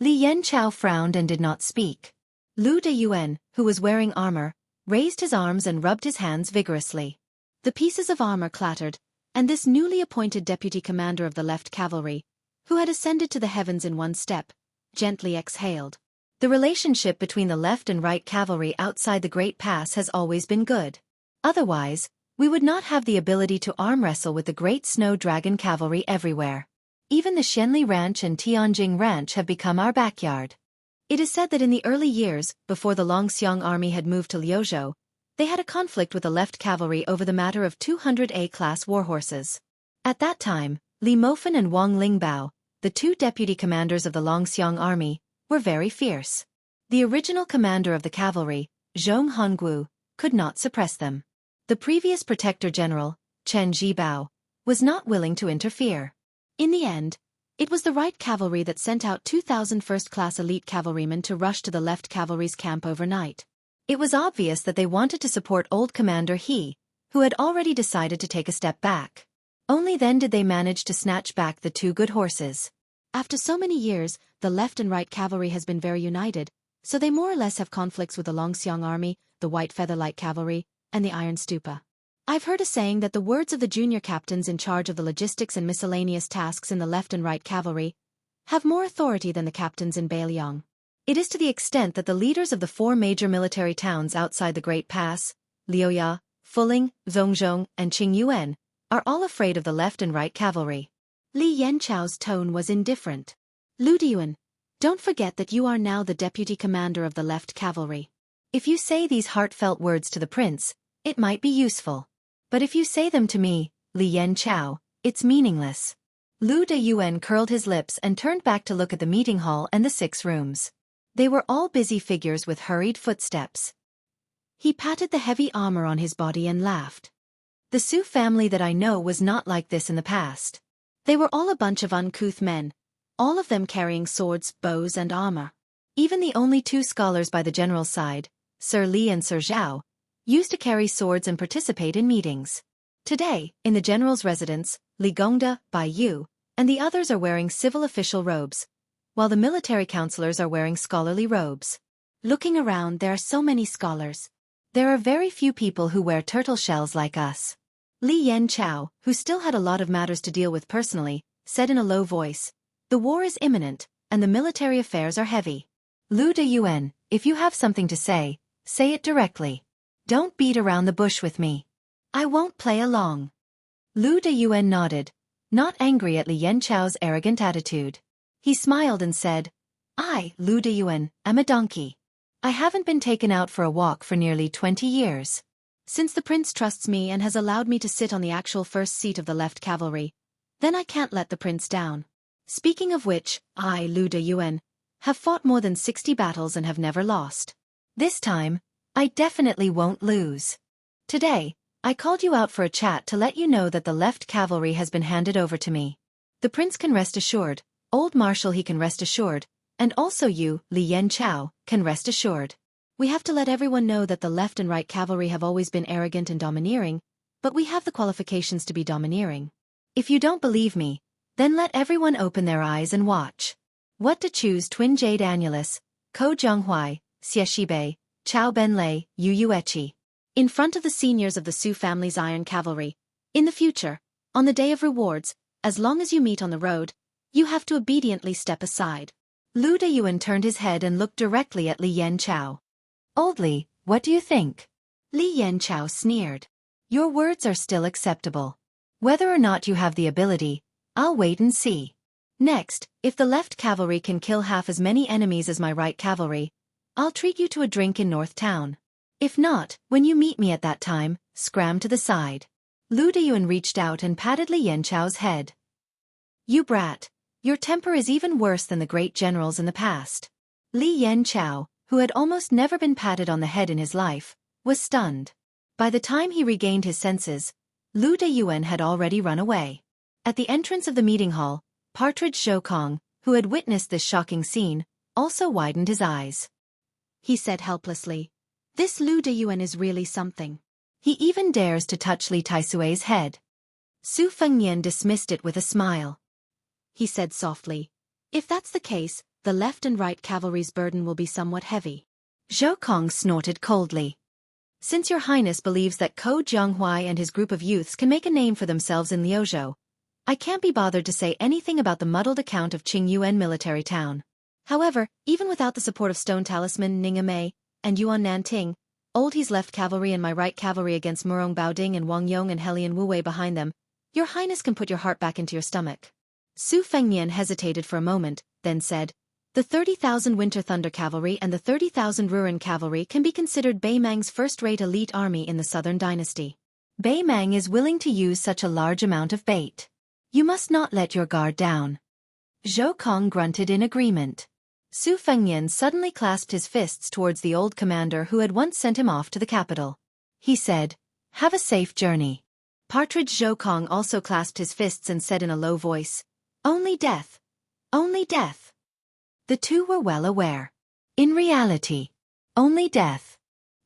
Li Yanchao frowned and did not speak. Lu Dayuan, who was wearing armor, raised his arms and rubbed his hands vigorously. The pieces of armor clattered, and this newly appointed deputy commander of the left cavalry, who had ascended to the heavens in one step, gently exhaled. The relationship between the left and right cavalry outside the Great Pass has always been good. Otherwise, we would not have the ability to arm wrestle with the Great Snow Dragon cavalry everywhere. Even the Xianli Ranch and Tianjing Ranch have become our backyard. It is said that in the early years, before the Longxiang army had moved to Liuzhou, they had a conflict with the left cavalry over the matter of 200 A-class warhorses. At that time, Li Mofen and Wang Lingbao, the two deputy commanders of the Longxiang army, were very fierce. The original commander of the cavalry, Zhong Honggu, could not suppress them. The previous protector general, Chen Zhibao, was not willing to interfere. In the end, it was the right cavalry that sent out 2,000 first-class elite cavalrymen to rush to the left cavalry's camp overnight. It was obvious that they wanted to support old Commander He, who had already decided to take a step back. Only then did they manage to snatch back the two good horses. After so many years, the left and right cavalry has been very united, so they more or less have conflicts with the Longxiang army, the White Feather Light Cavalry, and the Iron Stupa. I've heard a saying that the words of the junior captains in charge of the logistics and miscellaneous tasks in the left and right cavalry have more authority than the captains in Beiliang. It is to the extent that the leaders of the four major military towns outside the Great Pass, Liuya, Fuling, Zhongzhong, and Qingyuan, are all afraid of the left and right cavalry. Li Yanchao's tone was indifferent. Lu Diyuan, don't forget that you are now the deputy commander of the left cavalry. If you say these heartfelt words to the prince, it might be useful. But if you say them to me, Li Yanchao, it's meaningless. Lu Diyuan curled his lips and turned back to look at the meeting hall and the 6 rooms. They were all busy figures with hurried footsteps. He patted the heavy armor on his body and laughed. The Su family that I know was not like this in the past. They were all a bunch of uncouth men, all of them carrying swords, bows, and armor. Even the only 2 scholars by the general's side, Sir Li and Sir Zhao, used to carry swords and participate in meetings. Today, in the general's residence, Li Gongda, Bai Yu, and the others are wearing civil official robes, while the military counselors are wearing scholarly robes. Looking around, there are so many scholars. There are very few people who wear turtle shells like us. Li Yanchao, who still had a lot of matters to deal with personally, said in a low voice, "The war is imminent, and the military affairs are heavy. Lu Diyuan, if you have something to say it directly. Don't beat around the bush with me. I won't play along." Lu Diyuan nodded, not angry at Li Yanchao's arrogant attitude. He smiled and said, "I, Lu Diyuan, am a donkey. I haven't been taken out for a walk for nearly 20 years. Since the prince trusts me and has allowed me to sit on the actual first seat of the left cavalry, then I can't let the prince down. Speaking of which, I, Lu Diyuan, have fought more than 60 battles and have never lost. This time, I definitely won't lose. Today, I called you out for a chat to let you know that the left cavalry has been handed over to me. The prince can rest assured, old Marshal he can rest assured, and also you, Li Yanchao, can rest assured. We have to let everyone know that the left and right cavalry have always been arrogant and domineering, but we have the qualifications to be domineering. If you don't believe me, then let everyone open their eyes and watch. What to choose Twin Jade Annulus, Ko Jianghuai, Xie Shibei, Chao Benlei, Yu Yueqi. In front of the seniors of the Su family's iron cavalry. In the future, on the day of rewards, as long as you meet on the road, you have to obediently step aside. Lu Diyuan turned his head and looked directly at Li Yanchao. Old Li, what do you think? Li Yanchao sneered. Your words are still acceptable. Whether or not you have the ability, I'll wait and see. Next, if the left cavalry can kill half as many enemies as my right cavalry, I'll treat you to a drink in North Town. If not, when you meet me at that time, scram to the side. Lu Diyuan reached out and patted Li Yanchao's head. You brat, your temper is even worse than the great generals in the past. Li Yanchao, who had almost never been patted on the head in his life, was stunned. By the time he regained his senses, Lu Diyuan had already run away. At the entrance of the meeting hall, Partridge Zhoukong, who had witnessed this shocking scene, also widened his eyes. He said helplessly, "This Lu Diyuan is really something. He even dares to touch Li Taisui's head." Su Fengnian dismissed it with a smile. He said softly, "If that's the case, the left and right cavalry's burden will be somewhat heavy." Zhoukong snorted coldly. "Since your highness believes that Ko Jianghuai and his group of youths can make a name for themselves in Liuzhou, I can't be bothered to say anything about the muddled account of Qingyuan military town. However, even without the support of Stone Talisman Ning Mei and Yuan Nanting, Old He's left cavalry and my right cavalry against Murong Baoding and Wang Yong and Helian Wu Wei behind them, your highness can put your heart back into your stomach. Su Fengnian hesitated for a moment, then said, the 30,000 Winter Thunder Cavalry and the 30,000 Ruren Cavalry can be considered Bei Mang's first-rate elite army in the Southern Dynasty. Bei Mang is willing to use such a large amount of bait. You must not let your guard down. Zhou Kong grunted in agreement. Su Fengnian suddenly clasped his fists towards the old commander who had once sent him off to the capital. He said, have a safe journey. Partridge Zhou Kong also clasped his fists and said in a low voice, only death. Only death. The two were well aware. In reality, only death.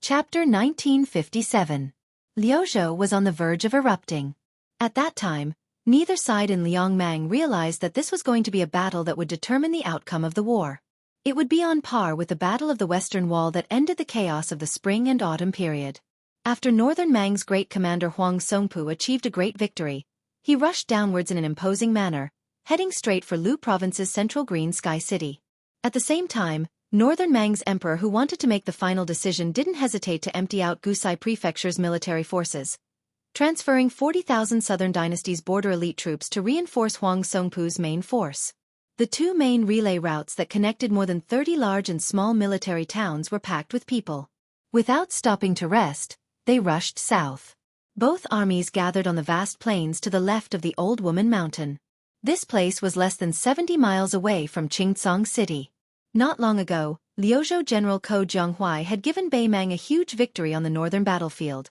Chapter 1957. Liuzhou was on the verge of erupting. At that time, neither side in Liangmang realized that this was going to be a battle that would determine the outcome of the war. It would be on par with the Battle of the Western Wall that ended the chaos of the spring and autumn period. After Northern Mang's great commander Huang Songpu achieved a great victory, he rushed downwards in an imposing manner, heading straight for Lu Province's central Green Sky City. At the same time, Northern Mang's emperor who wanted to make the final decision didn't hesitate to empty out Gusai Prefecture's military forces, transferring 40,000 Southern Dynasty's border elite troops to reinforce Huang Songpu's main force. The two main relay routes that connected more than 30 large and small military towns were packed with people. Without stopping to rest, they rushed south. Both armies gathered on the vast plains to the left of the Old Woman Mountain. This place was less than 70 miles away from Qingcang City. Not long ago, Liuzhou General Ko Jianghu had given Bei Mang a huge victory on the northern battlefield,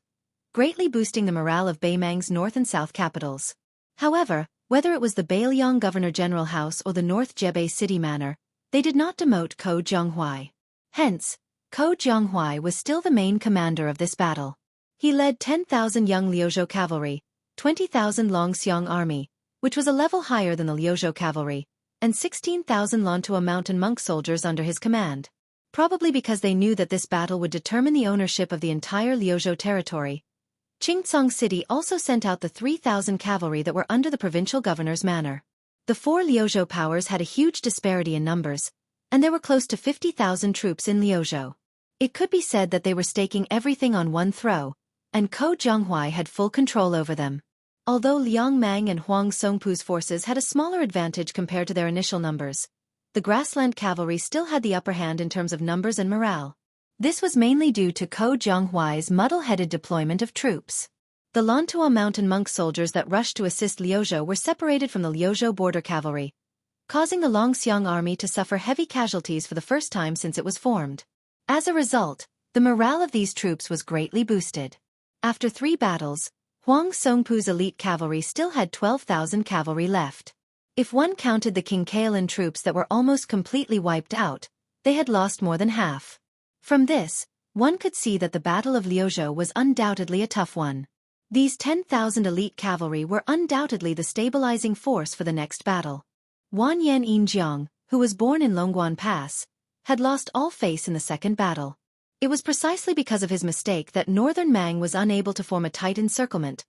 greatly boosting the morale of Bei Mang's north and south capitals. However, whether it was the Beiliang Governor-General House or the North Jebei City Manor, they did not demote Ko Jianghu. Hence, Ko Jianghu was still the main commander of this battle. He led 10,000 young Liuzhou cavalry, 20,000 Longxiang army, which was a level higher than the Liuzhou cavalry, and 16,000 Lantua mountain monk soldiers under his command. Probably because they knew that this battle would determine the ownership of the entire Liuzhou territory, Qingcang City also sent out the 3,000 cavalry that were under the provincial governor's manor. The four Liuzhou powers had a huge disparity in numbers, and there were close to 50,000 troops in Liuzhou. It could be said that they were staking everything on one throw, and Ko Jianghu had full control over them. Although Liang Mang and Huang Songpu's forces had a smaller advantage compared to their initial numbers, the grassland cavalry still had the upper hand in terms of numbers and morale. This was mainly due to Ko Jianghu's muddle-headed deployment of troops. The Lantua mountain monk soldiers that rushed to assist Liuzhou were separated from the Liuzhou border cavalry, causing the Longxiang army to suffer heavy casualties for the first time since it was formed. As a result, the morale of these troops was greatly boosted. After 3 battles, Huang Songpu's elite cavalry still had 12,000 cavalry left. If one counted the King Kaolin troops that were almost completely wiped out, they had lost more than half. From this, one could see that the Battle of Liuzhou was undoubtedly a tough one. These 10,000 elite cavalry were undoubtedly the stabilizing force for the next battle. Wanyan Yinjiang, who was born in Longguan Pass, had lost all face in the second battle. It was precisely because of his mistake that Northern Mang was unable to form a tight encirclement,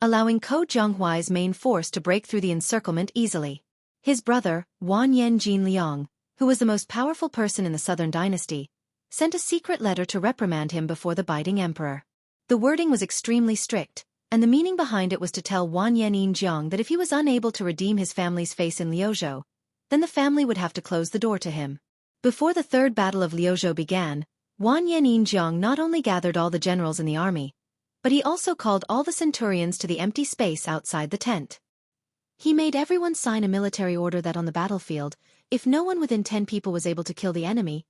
allowing Ko Jianghu's main force to break through the encirclement easily. His brother, Wanyan Jinliang, who was the most powerful person in the Southern Dynasty, sent a secret letter to reprimand him before the biting emperor. The wording was extremely strict, and the meaning behind it was to tell Wanyan Yinjiang that if he was unable to redeem his family's face in Liuzhou, then the family would have to close the door to him. Before the third battle of Liuzhou began, Wanyan Yinjiang not only gathered all the generals in the army, but he also called all the centurions to the empty space outside the tent. He made everyone sign a military order that on the battlefield, if no one within 10 people was able to kill the enemy,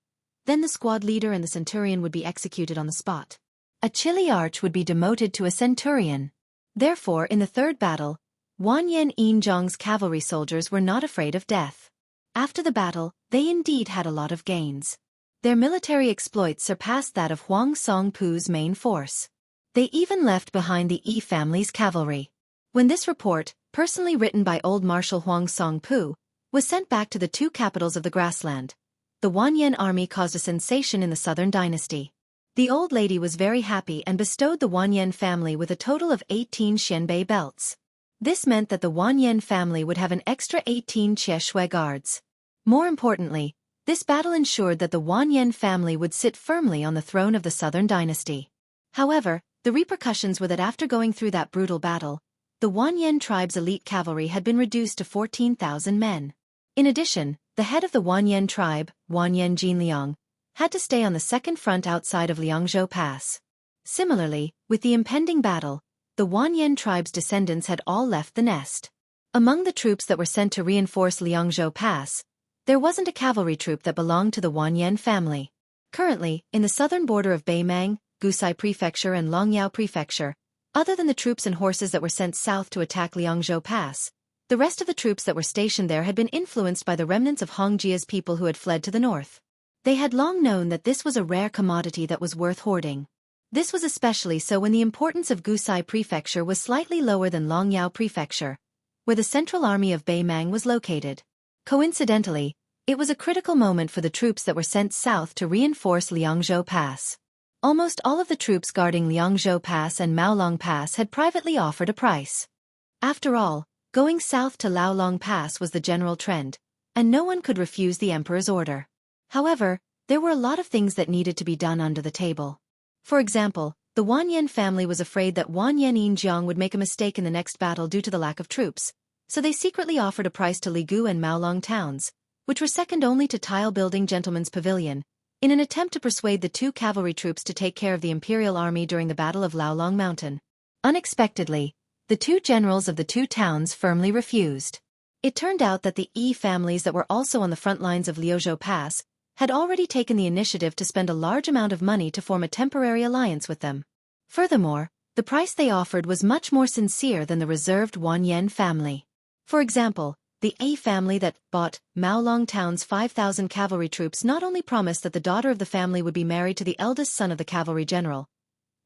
then the squad leader and the centurion would be executed on the spot. A chilly arch would be demoted to a centurion. Therefore, in the third battle, Wanyan Yinjiang's cavalry soldiers were not afraid of death. After the battle, they indeed had a lot of gains. Their military exploits surpassed that of Huang Songpu's main force. They even left behind the Yi family's cavalry. When this report, personally written by old Marshal Huang Songpu, was sent back to the 2 capitals of the grassland, the Wanyan army caused a sensation in the Southern Dynasty. The old lady was very happy and bestowed the Wanyan family with a total of 18 Xianbei belts. This meant that the Wanyan family would have an extra 18 Xie Shui guards. More importantly, This battle ensured that the Wanyan family would sit firmly on the throne of the Southern Dynasty. However, the repercussions were that after going through that brutal battle, the Wanyan tribe's elite cavalry had been reduced to 14,000 men. In addition, the head of the Wanyan tribe, Wanyan Jinliang, had to stay on the second front outside of Liangzhou Pass. Similarly, with the impending battle, the Wanyan tribe's descendants had all left the nest. Among the troops that were sent to reinforce Liangzhou Pass, there wasn't a cavalry troop that belonged to the Wanyan family. Currently, in the southern border of Beimang, Gusai Prefecture and Longyao Prefecture, other than the troops and horses that were sent south to attack Liangzhou Pass, the rest of the troops that were stationed there had been influenced by the remnants of Hongjia's people who had fled to the north. They had long known that this was a rare commodity that was worth hoarding. This was especially so when the importance of Gusai Prefecture was slightly lower than Longyao Prefecture, where the central army of Beimang was located. Coincidentally, it was a critical moment for the troops that were sent south to reinforce Liangzhou Pass. Almost all of the troops guarding Liangzhou Pass and Maolong Pass had privately offered a price. After all, going south to Laolong Pass was the general trend, and no one could refuse the emperor's order. However, there were a lot of things that needed to be done under the table. For example, the Wanyan family was afraid that Wanyan Yinjiang would make a mistake in the next battle due to the lack of troops, so they secretly offered a price to Ligu and Maolong towns, which were second only to tile-building Gentleman's Pavilion, in an attempt to persuade the two cavalry troops to take care of the imperial army during the Battle of Laolong Mountain. Unexpectedly, the two generals of the two towns firmly refused. It turned out that the Yi families that were also on the front lines of Liuzhou Pass had already taken the initiative to spend a large amount of money to form a temporary alliance with them. Furthermore, the price they offered was much more sincere than the reserved Wanyan family. For example, the A family that bought Maolong Town's 5,000 cavalry troops not only promised that the daughter of the family would be married to the eldest son of the cavalry general,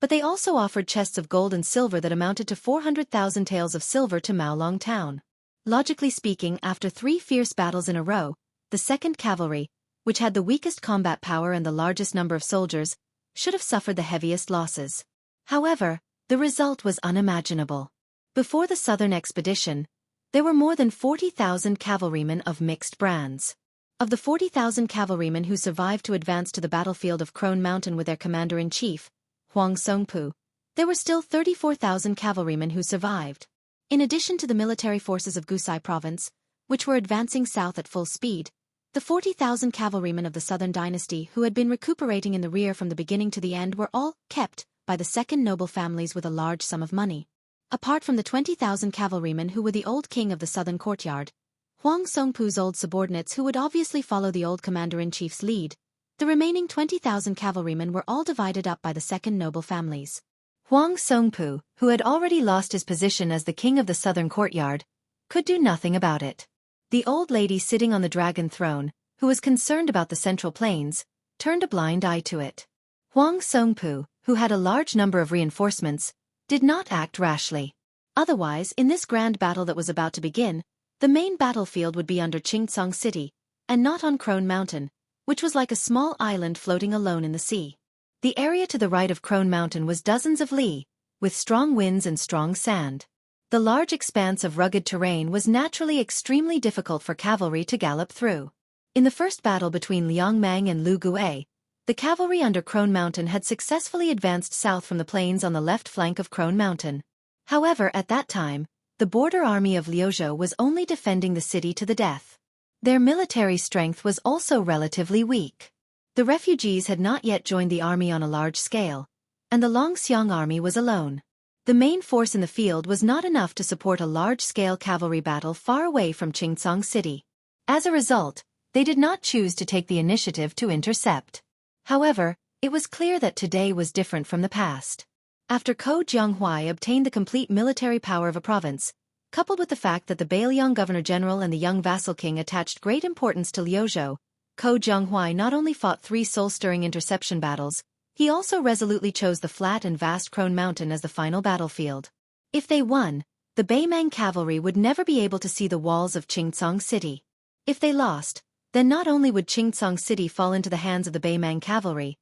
but they also offered chests of gold and silver that amounted to 400,000 taels of silver to Maolong Town. Logically speaking, after 3 fierce battles in a row, the 2nd Cavalry, which had the weakest combat power and the largest number of soldiers, should have suffered the heaviest losses. However, the result was unimaginable. Before the southern expedition, there were more than 40,000 cavalrymen of mixed brands. Of the 40,000 cavalrymen who survived to advance to the battlefield of Crone Mountain with their commander-in-chief, Huang Songpu, there were still 34,000 cavalrymen who survived. In addition to the military forces of Gusai province, which were advancing south at full speed, the 40,000 cavalrymen of the Southern Dynasty who had been recuperating in the rear from the beginning to the end were all kept by the second noble families with a large sum of money. Apart from the 20,000 cavalrymen who were the old king of the southern courtyard, Huang Songpu's old subordinates who would obviously follow the old commander-in-chief's lead, the remaining 20,000 cavalrymen were all divided up by the second noble families. Huang Songpu, who had already lost his position as the king of the southern courtyard, could do nothing about it. The old lady sitting on the dragon throne, who was concerned about the central plains, turned a blind eye to it. Huang Songpu, who had a large number of reinforcements, did not act rashly. Otherwise, in this grand battle that was about to begin, the main battlefield would be under Qingcang City, and not on Crone Mountain, which was like a small island floating alone in the sea. The area to the right of Crone Mountain was dozens of li, with strong winds and strong sand. The large expanse of rugged terrain was naturally extremely difficult for cavalry to gallop through. In the first battle between Liang Mang and Lu Guo, the cavalry under Crone Mountain had successfully advanced south from the plains on the left flank of Crone Mountain. However, at that time, the border army of Liuzhou was only defending the city to the death. Their military strength was also relatively weak. The refugees had not yet joined the army on a large scale, and the Longxiang army was alone. The main force in the field was not enough to support a large-scale cavalry battle far away from Qingcang City. As a result, they did not choose to take the initiative to intercept. However, it was clear that today was different from the past. After Ko Jianghu obtained the complete military power of a province, coupled with the fact that the Bailiang governor-general and the young vassal king attached great importance to Liuzhou, Ko Jianghu not only fought 3 soul-stirring interception battles, he also resolutely chose the flat and vast Crone Mountain as the final battlefield. If they won, the Beimang cavalry would never be able to see the walls of Qingcang City. If they lost, then not only would Qingcang City fall into the hands of the Beimang cavalry,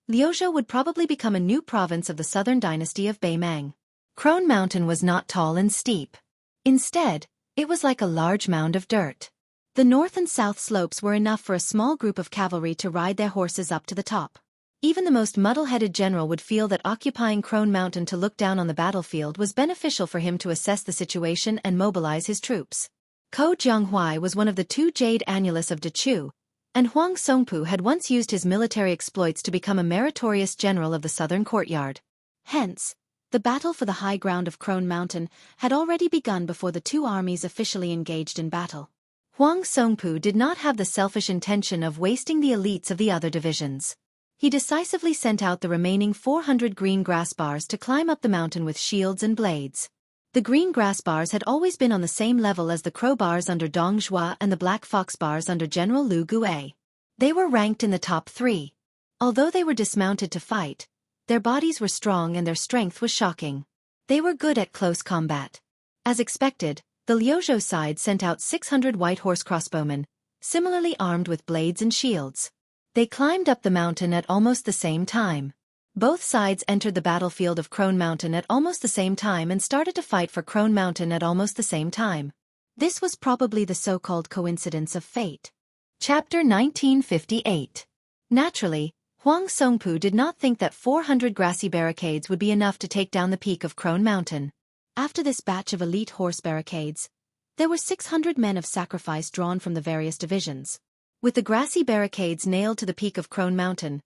Liuzhou would probably become a new province of the southern dynasty of Beimang. Crone Mountain was not tall and steep. Instead, it was like a large mound of dirt. The north and south slopes were enough for a small group of cavalry to ride their horses up to the top. Even the most muddle-headed general would feel that occupying Crone Mountain to look down on the battlefield was beneficial for him to assess the situation and mobilize his troops. Ko Jianghu was one of the 2 Jade Annulus of Dechu, and Huang Songpu had once used his military exploits to become a meritorious general of the southern courtyard. Hence, the battle for the high ground of Crone Mountain had already begun before the 2 armies officially engaged in battle. Huang Songpu did not have the selfish intention of wasting the elites of the other divisions. He decisively sent out the remaining 400 green grass bars to climb up the mountain with shields and blades. The green grass bars had always been on the same level as the crow bars under Dong Zhuo and the black fox bars under General Lu Gue. They were ranked in the top 3. Although they were dismounted to fight, their bodies were strong and their strength was shocking. They were good at close combat. As expected, the Liuzhou side sent out 600 white horse crossbowmen, similarly armed with blades and shields. They climbed up the mountain at almost the same time. Both sides entered the battlefield of Crone Mountain at almost the same time and started to fight for Crone Mountain at almost the same time. This was probably the so-called coincidence of fate. Chapter 1958. Naturally, Huang Songpu did not think that 400 grassy barricades would be enough to take down the peak of Crone Mountain. After this batch of elite horse barricades, there were 600 men of sacrifice drawn from the various divisions. With the grassy barricades nailed to the peak of Crone Mountain,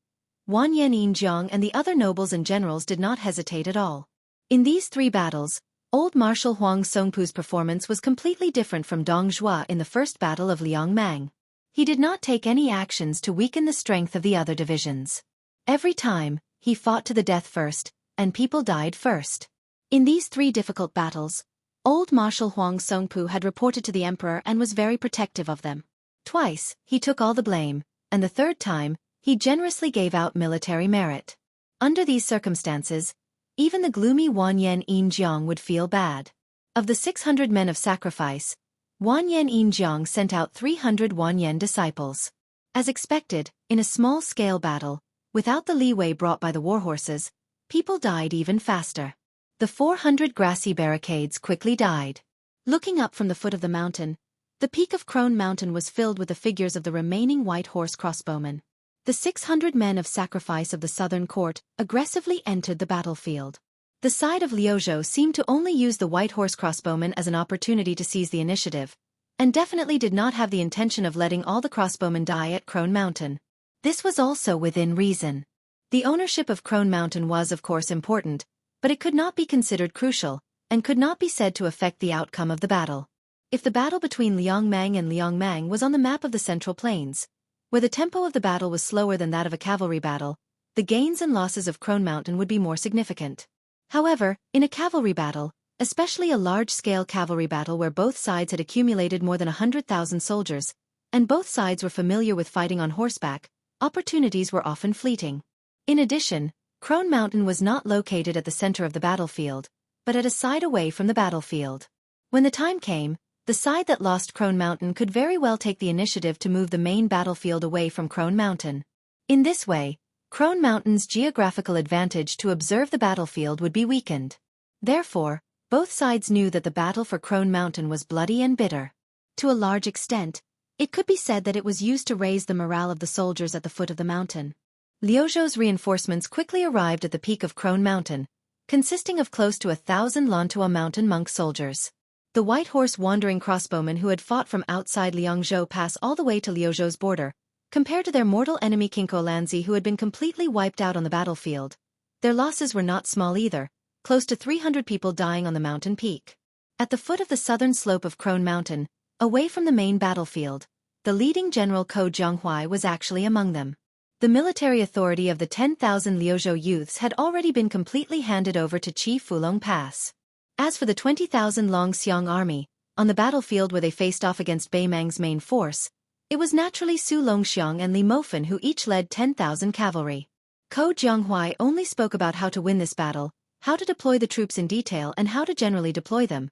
Wanyan Yinjiang and the other nobles and generals did not hesitate at all. In these 3 battles, Old Marshal Huang Songpu's performance was completely different from Dong Zhuo in the first battle of Liangmang. He did not take any actions to weaken the strength of the other divisions. Every time, he fought to the death first, and people died first. In these 3 difficult battles, Old Marshal Huang Songpu had reported to the emperor and was very protective of them. Twice, he took all the blame, and the 3rd time, he generously gave out military merit. Under these circumstances, even the gloomy Wanyan Yinjiang would feel bad. Of the 600 men of sacrifice, Wanyan Yinjiang sent out 300 Wanyan disciples. As expected, in a small-scale battle, without the leeway brought by the warhorses, people died even faster. The 400 grassy barricades quickly died. Looking up from the foot of the mountain, the peak of Crone Mountain was filled with the figures of the remaining white horse crossbowmen. The 600 men of sacrifice of the southern court aggressively entered the battlefield. The side of Liuzhou seemed to only use the white horse crossbowmen as an opportunity to seize the initiative, and definitely did not have the intention of letting all the crossbowmen die at Crone Mountain. This was also within reason. The ownership of Crone Mountain was of course important, but it could not be considered crucial, and could not be said to affect the outcome of the battle. If the battle between Liangmang and Liangmang was on the map of the Central Plains, where the tempo of the battle was slower than that of a cavalry battle, the gains and losses of Crone Mountain would be more significant. However, in a cavalry battle, especially a large-scale cavalry battle where both sides had accumulated more than 100,000 soldiers, and both sides were familiar with fighting on horseback, opportunities were often fleeting. In addition, Crone Mountain was not located at the center of the battlefield, but at a side away from the battlefield. When the time came, the side that lost Crone Mountain could very well take the initiative to move the main battlefield away from Crone Mountain. In this way, Crone Mountain's geographical advantage to observe the battlefield would be weakened. Therefore, both sides knew that the battle for Crone Mountain was bloody and bitter. To a large extent, it could be said that it was used to raise the morale of the soldiers at the foot of the mountain. Liuzhou's reinforcements quickly arrived at the peak of Crone Mountain, consisting of close to 1,000 Lantua mountain monk soldiers. The white horse wandering crossbowmen who had fought from outside Liangzhou Pass all the way to Liuzhou's border, compared to their mortal enemy Kinko Lanzi who had been completely wiped out on the battlefield, their losses were not small either, close to 300 people dying on the mountain peak. At the foot of the southern slope of Crone Mountain, away from the main battlefield, the leading general Ko Jianghu was actually among them. The military authority of the 10,000 Liuzhou youths had already been completely handed over to Chief Fulong Pass. As for the 20,000 Longxiang army, on the battlefield where they faced off against Beimang's main force, it was naturally Su Longxiang and Li Mofen who each led 10,000 cavalry. Ko Jianghu only spoke about how to win this battle, how to deploy the troops in detail and how to generally deploy them.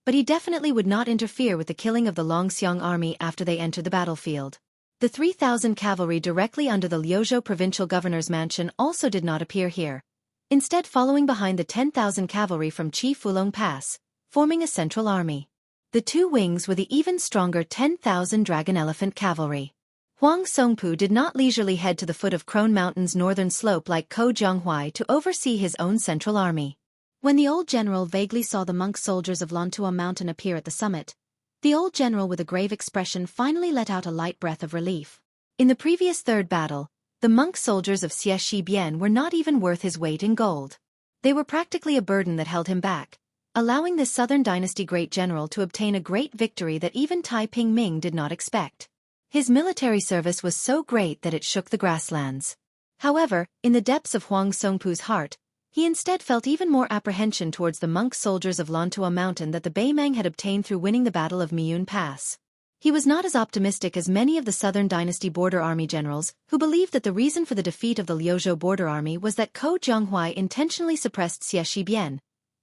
But he definitely would not interfere with the killing of the Longxiang army after they entered the battlefield. The 3,000 cavalry directly under the Liuzhou provincial governor's mansion also did not appear here, instead following behind the 10,000 cavalry from Chief Fulong Pass, forming a central army. The two wings were the even stronger 10,000 dragon elephant cavalry. Huang Songpu did not leisurely head to the foot of Crone Mountain's northern slope like Ko Jianghu to oversee his own central army. When the old general vaguely saw the monk soldiers of Lantua Mountain appear at the summit, the old general with a grave expression finally let out a light breath of relief. In the previous third battle, the monk soldiers of Xie were not even worth his weight in gold. They were practically a burden that held him back, allowing this Southern Dynasty great general to obtain a great victory that even Tai Ping-ming did not expect. His military service was so great that it shook the grasslands. However, in the depths of Huang Songpu's heart, he instead felt even more apprehension towards the monk soldiers of Lantua Mountain that the Beimang had obtained through winning the Battle of Miyun Pass. He was not as optimistic as many of the Southern Dynasty border army generals who believed that the reason for the defeat of the Liuzhou border army was that Ko Jianghu intentionally suppressed Xie,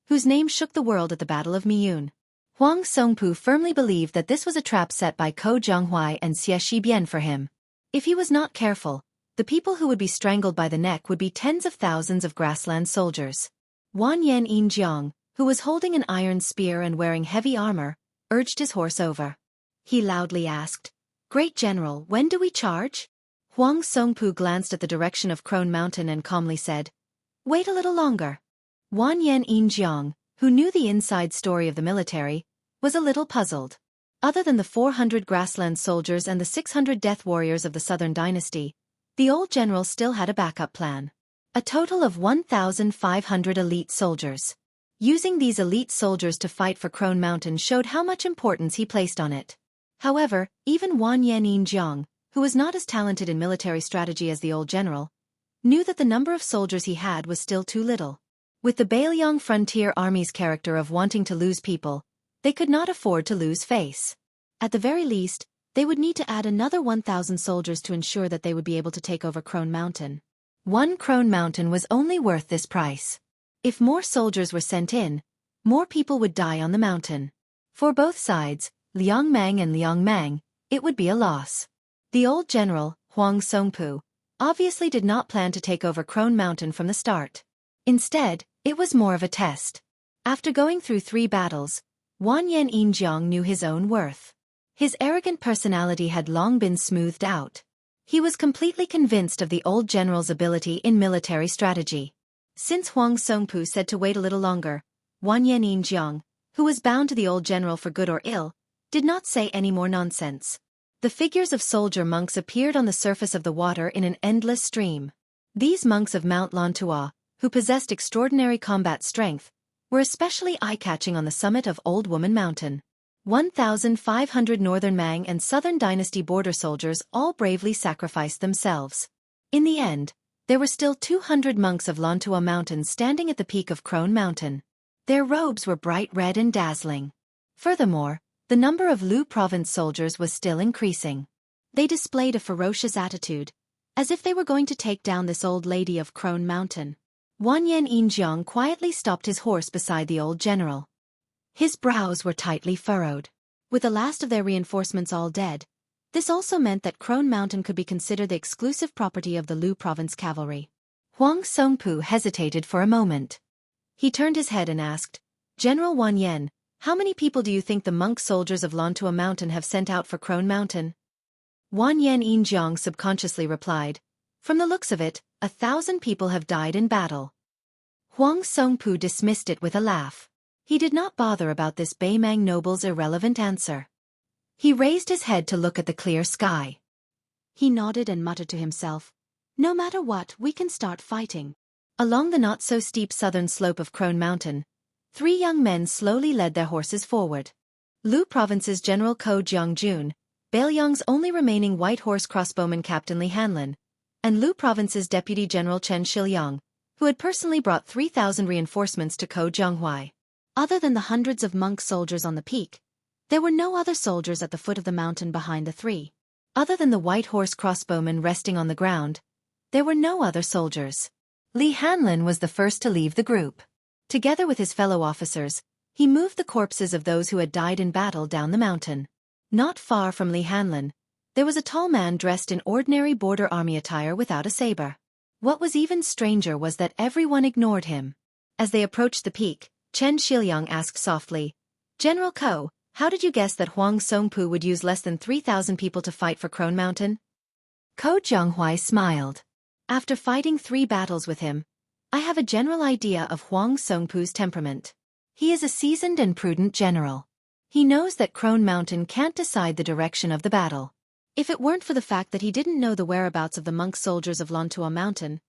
whose name shook the world at the Battle of Miyun. Huang Songpu firmly believed that this was a trap set by Ko Jianghu and Xie for him. If he was not careful, the people who would be strangled by the neck would be tens of thousands of grassland soldiers. Wanyan Jiang, who was holding an iron spear and wearing heavy armor, urged his horse over. He loudly asked, "Great General, when do we charge?" Huang Songpu glanced at the direction of Crone Mountain and calmly said, "Wait a little longer." Wanyan Jiang, who knew the inside story of the military, was a little puzzled. Other than the 400 grassland soldiers and the 600 death warriors of the Southern Dynasty, the old general still had a backup plan. A total of 1,500 elite soldiers. Using these elite soldiers to fight for Crone Mountain showed how much importance he placed on it. However, even Wanyan Jiang, who was not as talented in military strategy as the old general, knew that the number of soldiers he had was still too little. With the Beiliang Frontier Army's character of wanting to lose people, they could not afford to lose face. At the very least, they would need to add another 1,000 soldiers to ensure that they would be able to take over Crone Mountain. One Crone Mountain was only worth this price. If more soldiers were sent in, more people would die on the mountain. For both sides, Liang Mang and Liang Mang, it would be a loss. The old general, Huang Songpu, obviously did not plan to take over Crone Mountain from the start. Instead, it was more of a test. After going through 3 battles, Wanyan Jiang knew his own worth. His arrogant personality had long been smoothed out. He was completely convinced of the old general's ability in military strategy. Since Huang Songpu said to wait a little longer, Wanyan Jiang, who was bound to the old general for good or ill, did not say any more nonsense. The figures of soldier monks appeared on the surface of the water in an endless stream. These monks of Mount Lantua, who possessed extraordinary combat strength, were especially eye-catching on the summit of Old Woman Mountain. 1,500 Northern Mang and Southern Dynasty border soldiers all bravely sacrificed themselves. In the end, there were still 200 monks of Lantua Mountain standing at the peak of Crone Mountain. Their robes were bright red and dazzling. Furthermore, the number of Lu Province soldiers was still increasing. They displayed a ferocious attitude, as if they were going to take down this old lady of Crone Mountain. Wanyan Jiang quietly stopped his horse beside the old general. His brows were tightly furrowed. With the last of their reinforcements all dead, this also meant that Crone Mountain could be considered the exclusive property of the Lu Province cavalry. Huang Songpu hesitated for a moment. He turned his head and asked, "General Wanyan, how many people do you think the monk soldiers of Lantua Mountain have sent out for Crone Mountain?" Wanyan Jiang subconsciously replied, "From the looks of it, 1,000 people have died in battle." Huang Songpu dismissed it with a laugh. He did not bother about this Beimang noble's irrelevant answer. He raised his head to look at the clear sky. He nodded and muttered to himself, "No matter what, we can start fighting." Along the not-so-steep southern slope of Crone Mountain, 3 young men slowly led their horses forward. Lu Province's General Ko Jiangjun, Beiliang's only remaining white horse crossbowman Captain Li Hanlin, and Lu Province's Deputy General Chen Shiliang, who had personally brought 3,000 reinforcements to Ko Jianghu. Other than the hundreds of monk soldiers on the peak, there were no other soldiers at the foot of the mountain behind the 3. Other than the white horse crossbowmen resting on the ground, there were no other soldiers. Li Hanlin was the first to leave the group. Together with his fellow officers, he moved the corpses of those who had died in battle down the mountain. Not far from Li Hanlin, there was a tall man dressed in ordinary border army attire without a saber. What was even stranger was that everyone ignored him. As they approached the peak, Chen Shiliang asked softly, "General Ko, How did you guess that Huang Songpu would use less than 3,000 people to fight for Crone Mountain? Ko Jianghu smiled. After fighting 3 battles with him, I have a general idea of Huang Songpu's temperament. He is a seasoned and prudent general. He knows that Crone Mountain can't decide the direction of the battle. If it weren't for the fact that he didn't know the whereabouts of the monk soldiers of Lantua Mountain,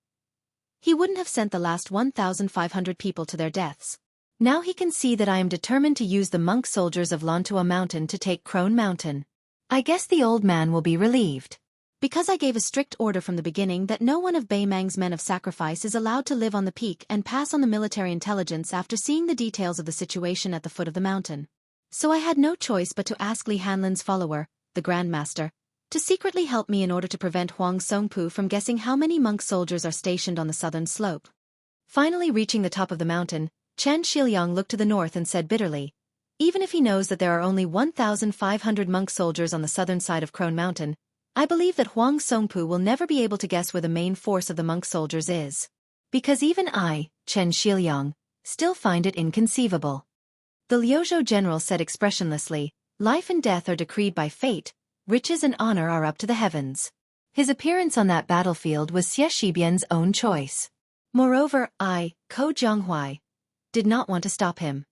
he wouldn't have sent the last 1,500 people to their deaths. Now he can see that I am determined to use the monk soldiers of Lantua Mountain to take Crone Mountain. I guess the old man will be relieved. Because I gave a strict order from the beginning that no one of Beimang's men of sacrifice is allowed to live on the peak and pass on the military intelligence after seeing the details of the situation at the foot of the mountain. So I had no choice but to ask Li Hanlin's follower, the Grand Master, to secretly help me in order to prevent Huang Songpu from guessing how many monk soldiers are stationed on the southern slope. Finally reaching the top of the mountain, Chen Shiliang looked to the north and said bitterly, even if he knows that there are only 1,500 monk soldiers on the southern side of Crone Mountain, I believe that Huang Songpu will never be able to guess where the main force of the monk soldiers is. Because even I, Chen Shiliang, still find it inconceivable. The Liuzhou general said expressionlessly, life and death are decreed by fate, riches and honor are up to the heavens. His appearance on that battlefield was Xie Shibian's own choice. Moreover, I, Ko Jianghu, did not want to stop him.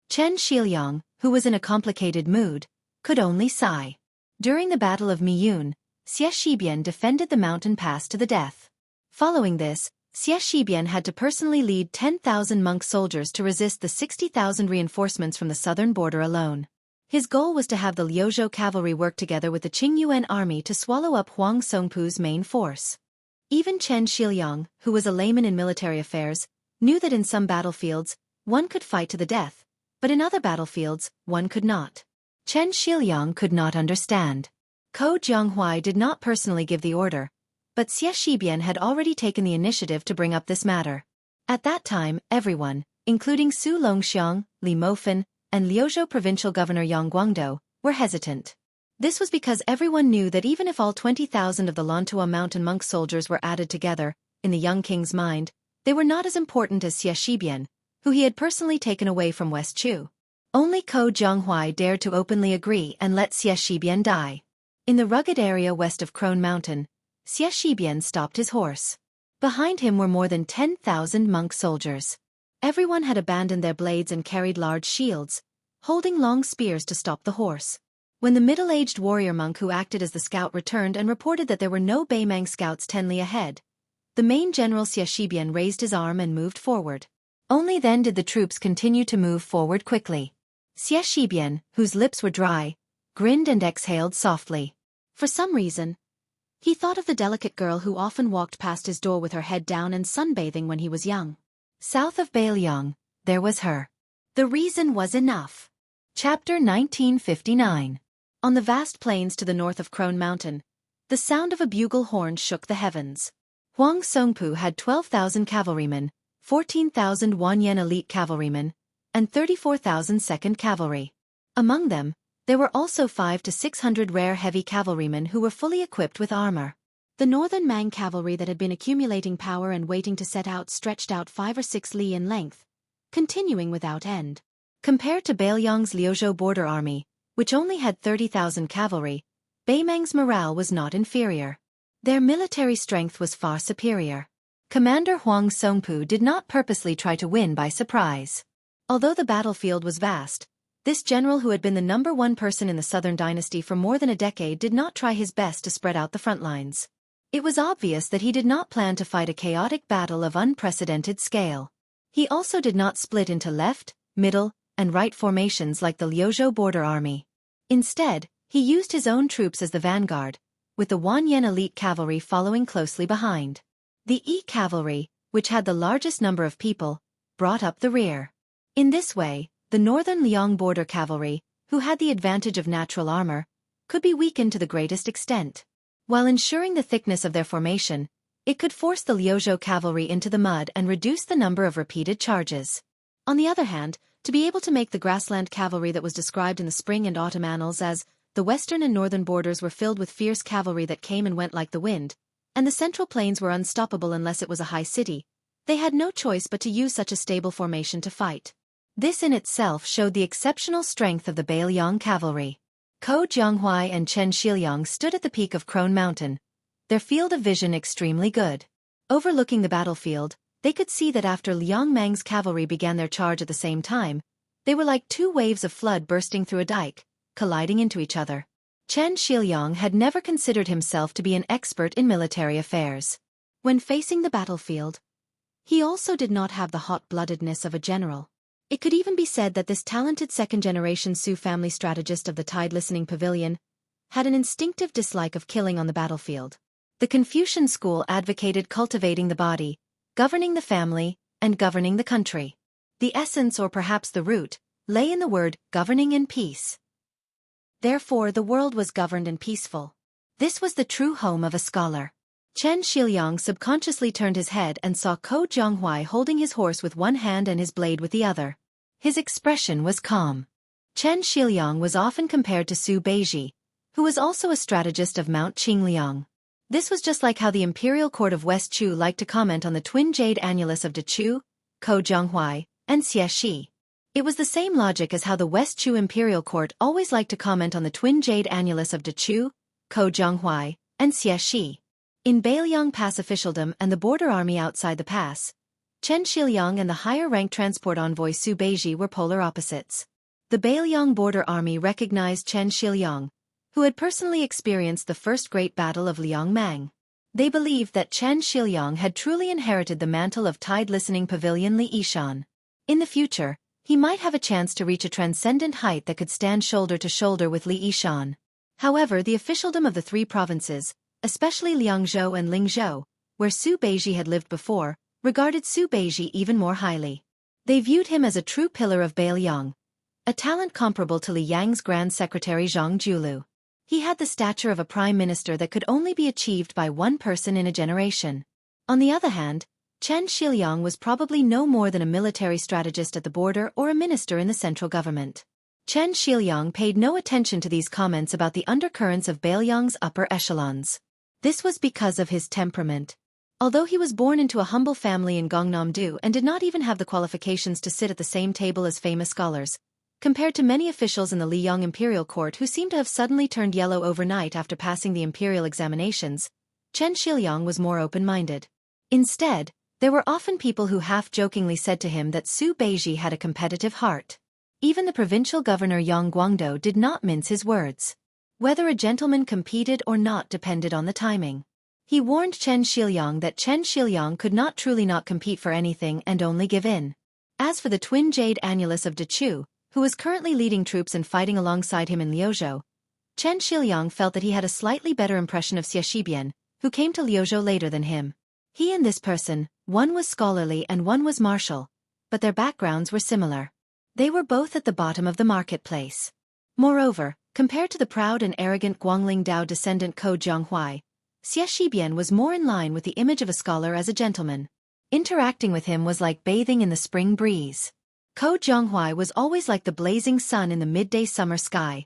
Chen Shiliang, who was in a complicated mood, could only sigh. During the Battle of Miyun, Xie Shibian defended the mountain pass to the death. Following this, Xie Shibian had to personally lead 10,000 monk soldiers to resist the 60,000 reinforcements from the southern border alone. His goal was to have the Liuzhou cavalry work together with the Qingyuan army to swallow up Huang Songpu's main force. Even Chen Shiliang, who was a layman in military affairs, knew that in some battlefields, one could fight to the death, but in other battlefields, one could not. Chen Shiliang could not understand. Ko Jianghu did not personally give the order, but Xie Shibian had already taken the initiative to bring up this matter. At that time, everyone, including Su Longxiang, Li Mofan, and Liuzhou provincial governor Yang Guangdou, were hesitant. This was because everyone knew that even if all 20,000 of the Lantua mountain monk soldiers were added together, in the young king's mind, they were not as important as Xie Shibian, who he had personally taken away from West Chu. Only Ko Jianghu dared to openly agree and let Xie Shibian die. In the rugged area west of Crone Mountain, Xie Shibian stopped his horse. Behind him were more than 10,000 monk soldiers. Everyone had abandoned their blades and carried large shields, holding long spears to stop the horse. When the middle-aged warrior monk who acted as the scout returned and reported that there were no Beimang scouts 10 li ahead, the main general Xie Shibian raised his arm and moved forward. Only then did the troops continue to move forward quickly. Xie Shibian, whose lips were dry, grinned and exhaled softly. For some reason, he thought of the delicate girl who often walked past his door with her head down and sunbathing when he was young. South of Beiliang, there was her. The reason was enough. Chapter 1959. On the vast plains to the north of Crone Mountain, the sound of a bugle horn shook the heavens. Huang Songpu had 12,000 cavalrymen, 14,000 Wanyan elite cavalrymen, and 34,000 second cavalry. Among them, there were also 500 to 600 rare heavy cavalrymen who were fully equipped with armor. The northern Mang cavalry that had been accumulating power and waiting to set out stretched out 5 or 6 li in length, continuing without end. Compared to Beiliang's Liuzhou border army, which only had 30,000 cavalry, Beimang's morale was not inferior. Their military strength was far superior. Commander Huang Songpu did not purposely try to win by surprise. Although the battlefield was vast, this general who had been the #1 person in the Southern Dynasty for more than a decade did not try his best to spread out the front lines. It was obvious that he did not plan to fight a chaotic battle of unprecedented scale. He also did not split into left, middle, and right formations like the Liuzhou border army. Instead, he used his own troops as the vanguard, with the Wanyan elite cavalry following closely behind. The E cavalry, which had the largest number of people, brought up the rear. In this way, the northern Liang border cavalry, who had the advantage of natural armor, could be weakened to the greatest extent. While ensuring the thickness of their formation, it could force the Liuzhou cavalry into the mud and reduce the number of repeated charges. On the other hand, to be able to make the grassland cavalry that was described in the spring and autumn annals as the western and northern borders were filled with fierce cavalry that came and went like the wind, and the central plains were unstoppable unless it was a high city, they had no choice but to use such a stable formation to fight. This in itself showed the exceptional strength of the Beiliang cavalry. Ko Jianghu and Chen Shiliang stood at the peak of Crone Mountain, their field of vision extremely good. Overlooking the battlefield, they could see that after Liang Mang's cavalry began their charge at the same time, they were like two waves of flood bursting through a dike, colliding into each other. Chen Shiliang had never considered himself to be an expert in military affairs. When facing the battlefield, he also did not have the hot-bloodedness of a general. It could even be said that this talented second-generation Su family strategist of the Tide Listening Pavilion had an instinctive dislike of killing on the battlefield. The Confucian school advocated cultivating the body, governing the family, and governing the country. The essence, or perhaps the root, lay in the word governing in peace. Therefore the world was governed and peaceful. This was the true home of a scholar. Chen Shiliang subconsciously turned his head and saw Ko Jianghu holding his horse with one hand and his blade with the other. His expression was calm. Chen Shiliang was often compared to Su Beiji, who was also a strategist of Mount Qingliang. This was just like how the imperial court of West Chu liked to comment on the twin jade annulus of De Chu, Ko Jianghu, and Xie. It was the same logic as how the West Chu imperial court always liked to comment on the twin jade annulus of De Chu, Ko Jianghu, and Xie. In Beiliang Pass officialdom and the border army outside the pass, Chen Shiliang and the higher-ranked transport envoy Su Beiji were polar opposites. The Beiliang border army recognized Chen Shiliang, who had personally experienced the first great battle of Liang Mang. They believed that Chen Shiliang had truly inherited the mantle of Tide Listening Pavilion Li Yishan. In the future, he might have a chance to reach a transcendent height that could stand shoulder to shoulder with Li Yishan. However, the officialdom of the three provinces, especially Liangzhou and Lingzhou, where Su Beiji had lived before, regarded Su Beiji even more highly. They viewed him as a true pillar of Beiliang, a talent comparable to Li Yang's Grand Secretary Zhang Julu. He had the stature of a prime minister that could only be achieved by one person in a generation. On the other hand, Chen Shiliang was probably no more than a military strategist at the border or a minister in the central government. Chen Shiliang paid no attention to these comments about the undercurrents of Beiliang's upper echelons. This was because of his temperament. Although he was born into a humble family in Gangnam-do and did not even have the qualifications to sit at the same table as famous scholars, compared to many officials in the Liang imperial court who seemed to have suddenly turned yellow overnight after passing the imperial examinations, Chen Shiliang was more open-minded. Instead, there were often people who half-jokingly said to him that Su Beiji had a competitive heart. Even the provincial governor Yang Guangdo did not mince his words. Whether a gentleman competed or not depended on the timing. He warned Chen Shiliang that Chen Shiliang could not truly not compete for anything and only give in. As for the twin jade annulus of De Chu, who was currently leading troops and fighting alongside him in Liuzhou, Chen Shiliang felt that he had a slightly better impression of Xie, who came to Liuzhou later than him. He and this person, one was scholarly and one was martial, but their backgrounds were similar. They were both at the bottom of the marketplace. Moreover, compared to the proud and arrogant Guangling Dao descendant Ko Jianghu, Xie was more in line with the image of a scholar as a gentleman. Interacting with him was like bathing in the spring breeze. Ko Jianghu was always like the blazing sun in the midday summer sky,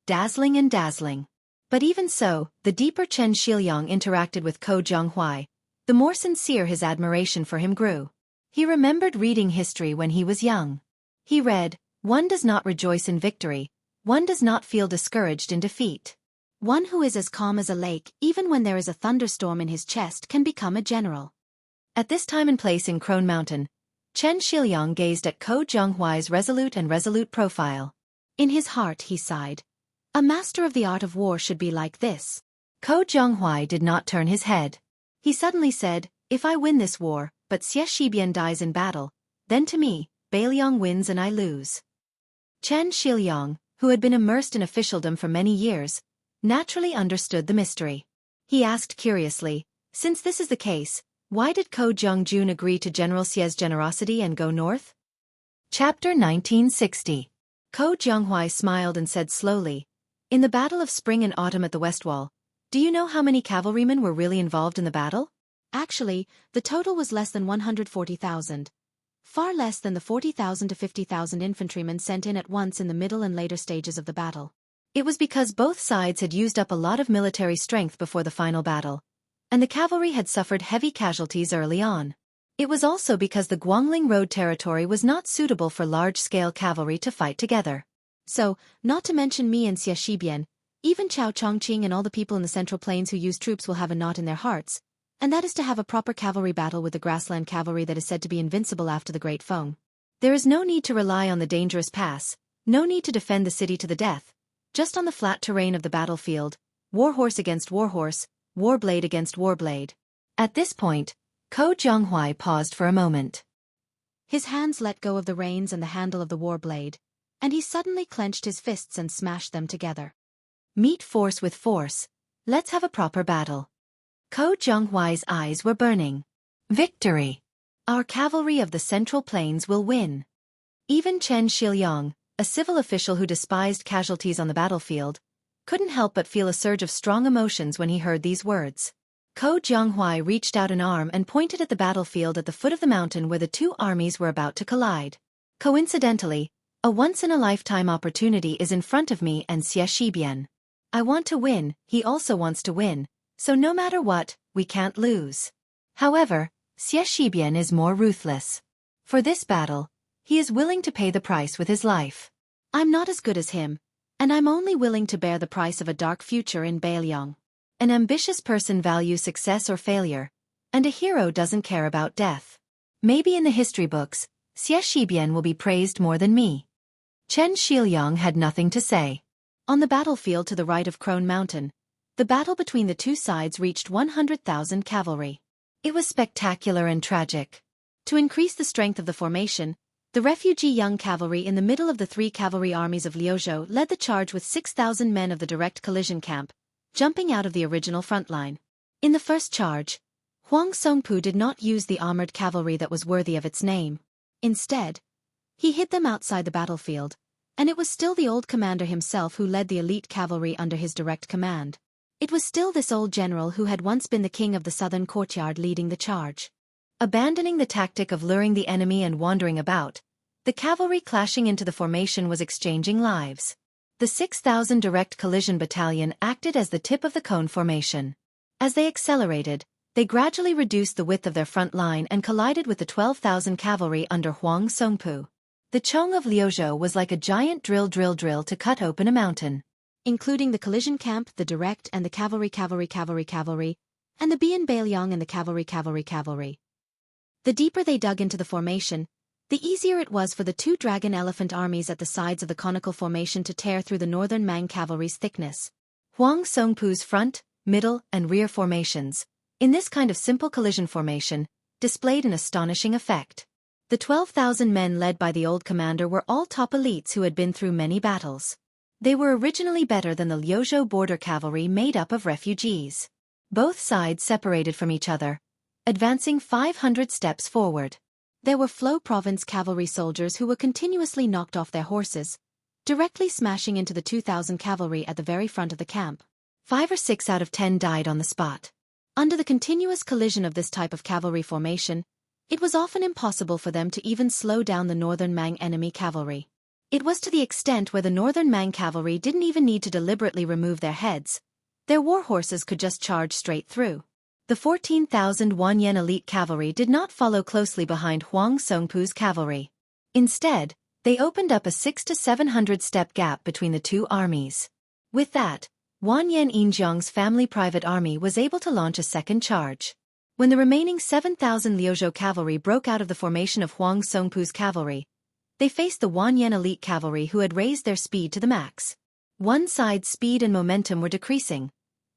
dazzling and dazzling. But even so, the deeper Chen Shiliang interacted with Ko Jianghu, the more sincere his admiration for him grew. He remembered reading history when he was young. He read, "One does not rejoice in victory, one does not feel discouraged in defeat. One who is as calm as a lake even when there is a thunderstorm in his chest can become a general." At this time and place in Crone Mountain, Chen Shiliang gazed at Ko Jianghu's resolute profile. In his heart he sighed. A master of the art of war should be like this. Ko Jianghu did not turn his head. He suddenly said, "If I win this war, but Xie dies in battle, then to me, Beiliang wins and I lose." Chen Shiliang, who had been immersed in officialdom for many years, naturally understood the mystery. He asked curiously, "Since this is the case, why did Ko Jiangjun agree to General Xie's generosity and go north?" Chapter 1960. Ko Jianghu smiled and said slowly, "In the battle of spring and autumn at the West Wall, do you know how many cavalrymen were really involved in the battle? Actually, the total was less than 140,000. Far less than the 40,000 to 50,000 infantrymen sent in at once in the middle and later stages of the battle. It was because both sides had used up a lot of military strength before the final battle, and the cavalry had suffered heavy casualties early on. It was also because the Guangling Road territory was not suitable for large-scale cavalry to fight together. So, not to mention me and Xie Shibian, even Chao Chongqing and all the people in the Central Plains who use troops will have a knot in their hearts, and that is to have a proper cavalry battle with the grassland cavalry that is said to be invincible after the Great Feng. There is no need to rely on the dangerous pass, no need to defend the city to the death, just on the flat terrain of the battlefield, warhorse against warhorse, warblade against warblade. At this point, Ko Jianghu paused for a moment. His hands let go of the reins and the handle of the warblade, and he suddenly clenched his fists and smashed them together. Meet force with force, let's have a proper battle. Ko Jianghui's eyes were burning. Victory! Our cavalry of the Central Plains will win. Even Chen Shiliang, a civil official who despised casualties on the battlefield, couldn't help but feel a surge of strong emotions when he heard these words. Ko Jianghu reached out an arm and pointed at the battlefield at the foot of the mountain where the two armies were about to collide. Coincidentally, a once-in-a-lifetime opportunity is in front of me and Xie Shibian. I want to win, he also wants to win, so no matter what, we can't lose. However, Xie Shibian is more ruthless. For this battle, he is willing to pay the price with his life. I'm not as good as him, and I'm only willing to bear the price of a dark future in Beiliang. An ambitious person values success or failure, and a hero doesn't care about death. Maybe in the history books, Xie Shibian will be praised more than me. Chen Shiliang had nothing to say. On the battlefield to the right of Crone Mountain, the battle between the two sides reached 100,000 cavalry. It was spectacular and tragic. To increase the strength of the formation, the refugee young cavalry in the middle of the three cavalry armies of Liuzhou led the charge with 6,000 men of the direct collision camp, jumping out of the original front line. In the first charge, Huang Songpu did not use the armored cavalry that was worthy of its name. Instead, he hid them outside the battlefield, and it was still the old commander himself who led the elite cavalry under his direct command. It was still this old general who had once been the king of the southern courtyard leading the charge. Abandoning the tactic of luring the enemy and wandering about, the cavalry clashing into the formation was exchanging lives. The 6,000 direct collision battalion acted as the tip of the cone formation. As they accelerated, they gradually reduced the width of their front line and collided with the 12,000 cavalry under Huang Songpu. The Chong of Liuzhou was like a giant drill to cut open a mountain. Including the collision camp, the direct and the cavalry, and the Bian Beiliang and the cavalry. The deeper they dug into the formation, the easier it was for the two dragon elephant armies at the sides of the conical formation to tear through the northern Mang cavalry's thickness. Huang Songpu's front, middle, and rear formations, in this kind of simple collision formation, displayed an astonishing effect. The 12,000 men led by the old commander were all top elites who had been through many battles. They were originally better than the Liuzhou border cavalry made up of refugees. Both sides separated from each other, advancing 500 steps forward. There were Flo province cavalry soldiers who were continuously knocked off their horses, directly smashing into the 2,000 cavalry at the very front of the camp. 5 or 6 out of 10 died on the spot. Under the continuous collision of this type of cavalry formation, it was often impossible for them to even slow down the northern Mang enemy cavalry. It was to the extent where the northern Mang cavalry didn't even need to deliberately remove their heads. Their war horses could just charge straight through. The 14,000 Wanyan elite cavalry did not follow closely behind Huang Songpu's cavalry. Instead, they opened up a 600 to 700 step gap between the two armies. With that, Wanyan Yinjiang's family private army was able to launch a second charge. When the remaining 7,000 Liuzhou cavalry broke out of the formation of Huang Songpu's cavalry, they faced the Wanyan elite cavalry who had raised their speed to the max. One side's speed and momentum were decreasing,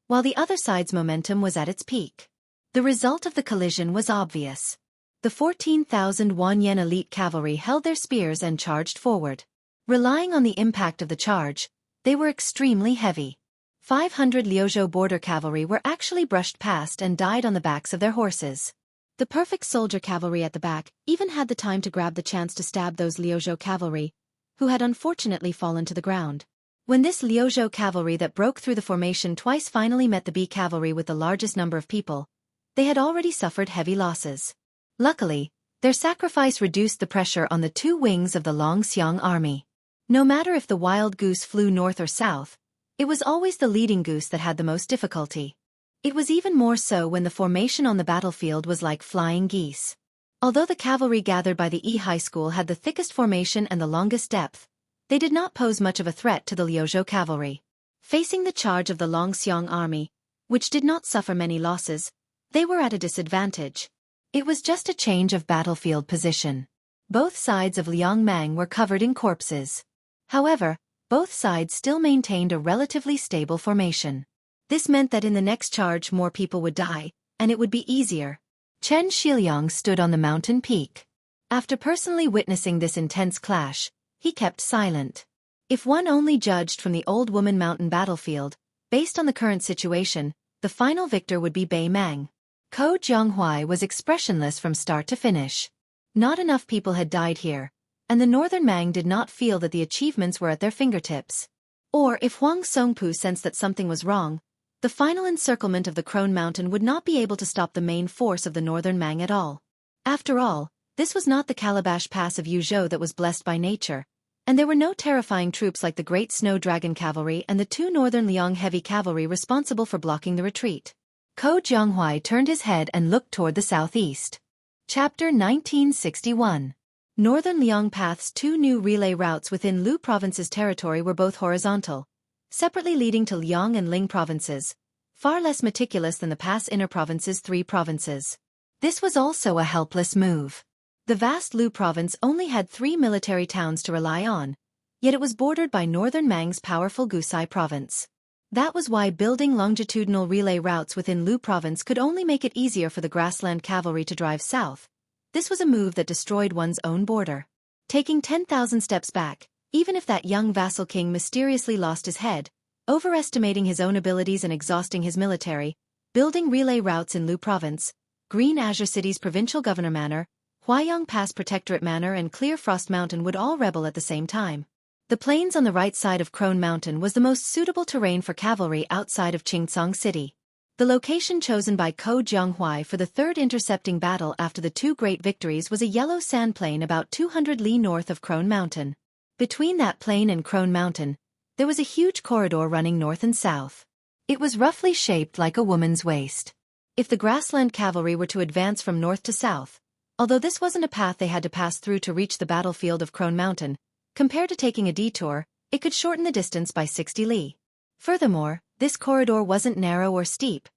while the other side's momentum was at its peak. The result of the collision was obvious. The 14,000 Wanyan elite cavalry held their spears and charged forward. Relying on the impact of the charge, they were extremely heavy. 500 Liuzhou border cavalry were actually brushed past and died on the backs of their horses. The perfect soldier cavalry at the back even had the time to grab the chance to stab those Liuzhou cavalry, who had unfortunately fallen to the ground. When this Liuzhou cavalry that broke through the formation twice finally met the B cavalry with the largest number of people, they had already suffered heavy losses. Luckily, their sacrifice reduced the pressure on the two wings of the Longxiang army. No matter if the wild goose flew north or south, it was always the leading goose that had the most difficulty. It was even more so when the formation on the battlefield was like flying geese. Although the cavalry gathered by the Yi High School had the thickest formation and the longest depth, they did not pose much of a threat to the Liuzhou cavalry. Facing the charge of the Longxiang army, which did not suffer many losses, they were at a disadvantage. It was just a change of battlefield position. Both sides of Liangmang were covered in corpses. However, both sides still maintained a relatively stable formation. This meant that in the next charge more people would die, and it would be easier. Chen Shiliang stood on the mountain peak. After personally witnessing this intense clash, he kept silent. If one only judged from the Old Woman Mountain battlefield, based on the current situation, the final victor would be Bei Mang. Ko Jianghu was expressionless from start to finish. Not enough people had died here, and the northern Mang did not feel that the achievements were at their fingertips. Or if Huang Songpu sensed that something was wrong, the final encirclement of the Crone Mountain would not be able to stop the main force of the northern Mang at all. After all, this was not the Calabash Pass of Yuzhou that was blessed by nature, and there were no terrifying troops like the Great Snow Dragon Cavalry and the two northern Liang Heavy Cavalry responsible for blocking the retreat. Ko Jianghu turned his head and looked toward the southeast. Chapter 1961. Northern Liang Path's two new relay routes within Lu Province's territory were both horizontal, separately leading to Liang and Ling provinces, far less meticulous than the Pass Inner Province's 3 provinces. This was also a helpless move. The vast Lu province only had 3 military towns to rely on, yet it was bordered by northern Mang's powerful Gusai province. That was why building longitudinal relay routes within Lu province could only make it easier for the grassland cavalry to drive south. This was a move that destroyed one's own border. Taking 10,000 steps back, even if that young vassal king mysteriously lost his head, overestimating his own abilities and exhausting his military, building relay routes in Lu province, Green Azure City's provincial governor manor, Huayang Pass Protectorate Manor and Clear Frost Mountain would all rebel at the same time. The plains on the right side of Crone Mountain was the most suitable terrain for cavalry outside of Qingcang City. The location chosen by Ko Jianghu for the third intercepting battle after the 2 great victories was a yellow sand plain about 200 li north of Crone Mountain. Between that plain and Crone Mountain, there was a huge corridor running north and south. It was roughly shaped like a woman's waist. If the grassland cavalry were to advance from north to south, although this wasn't a path they had to pass through to reach the battlefield of Crone Mountain, compared to taking a detour, it could shorten the distance by 60 li. Furthermore, this corridor wasn't narrow or steep,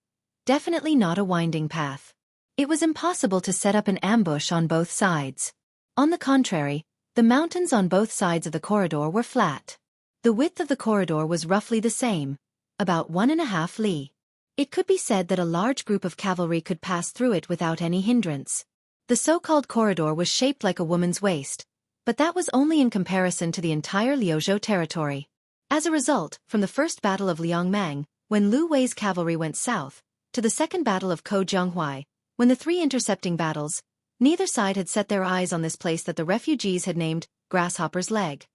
definitely not a winding path. It was impossible to set up an ambush on both sides. On the contrary, the mountains on both sides of the corridor were flat. The width of the corridor was roughly the same, about 1.5 li. It could be said that a large group of cavalry could pass through it without any hindrance. The so-called corridor was shaped like a woman's waist, but that was only in comparison to the entire Liuzhou territory. As a result, from the first battle of Liangmang, when Lu Wei's cavalry went south, to the second battle of Ko Jianghu, when the 3 intercepting battles, neither side had set their eyes on this place that the refugees had named Grasshopper's Leg.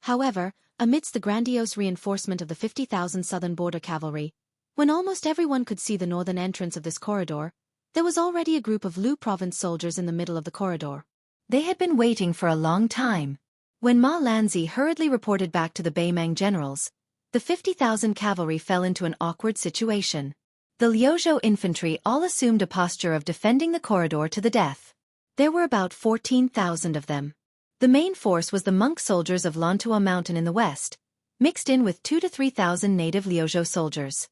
However, amidst the grandiose reinforcement of the 50,000 southern border cavalry, when almost everyone could see the northern entrance of this corridor, there was already a group of Lu province soldiers in the middle of the corridor. They had been waiting for a long time. When Ma Lanzi hurriedly reported back to the Beimang generals, the 50,000 cavalry fell into an awkward situation. The Liuzhou infantry all assumed a posture of defending the corridor to the death. There were about 14,000 of them. The main force was the monk soldiers of Lantua Mountain in the west, mixed in with 2,000 to 3,000 native Liuzhou soldiers.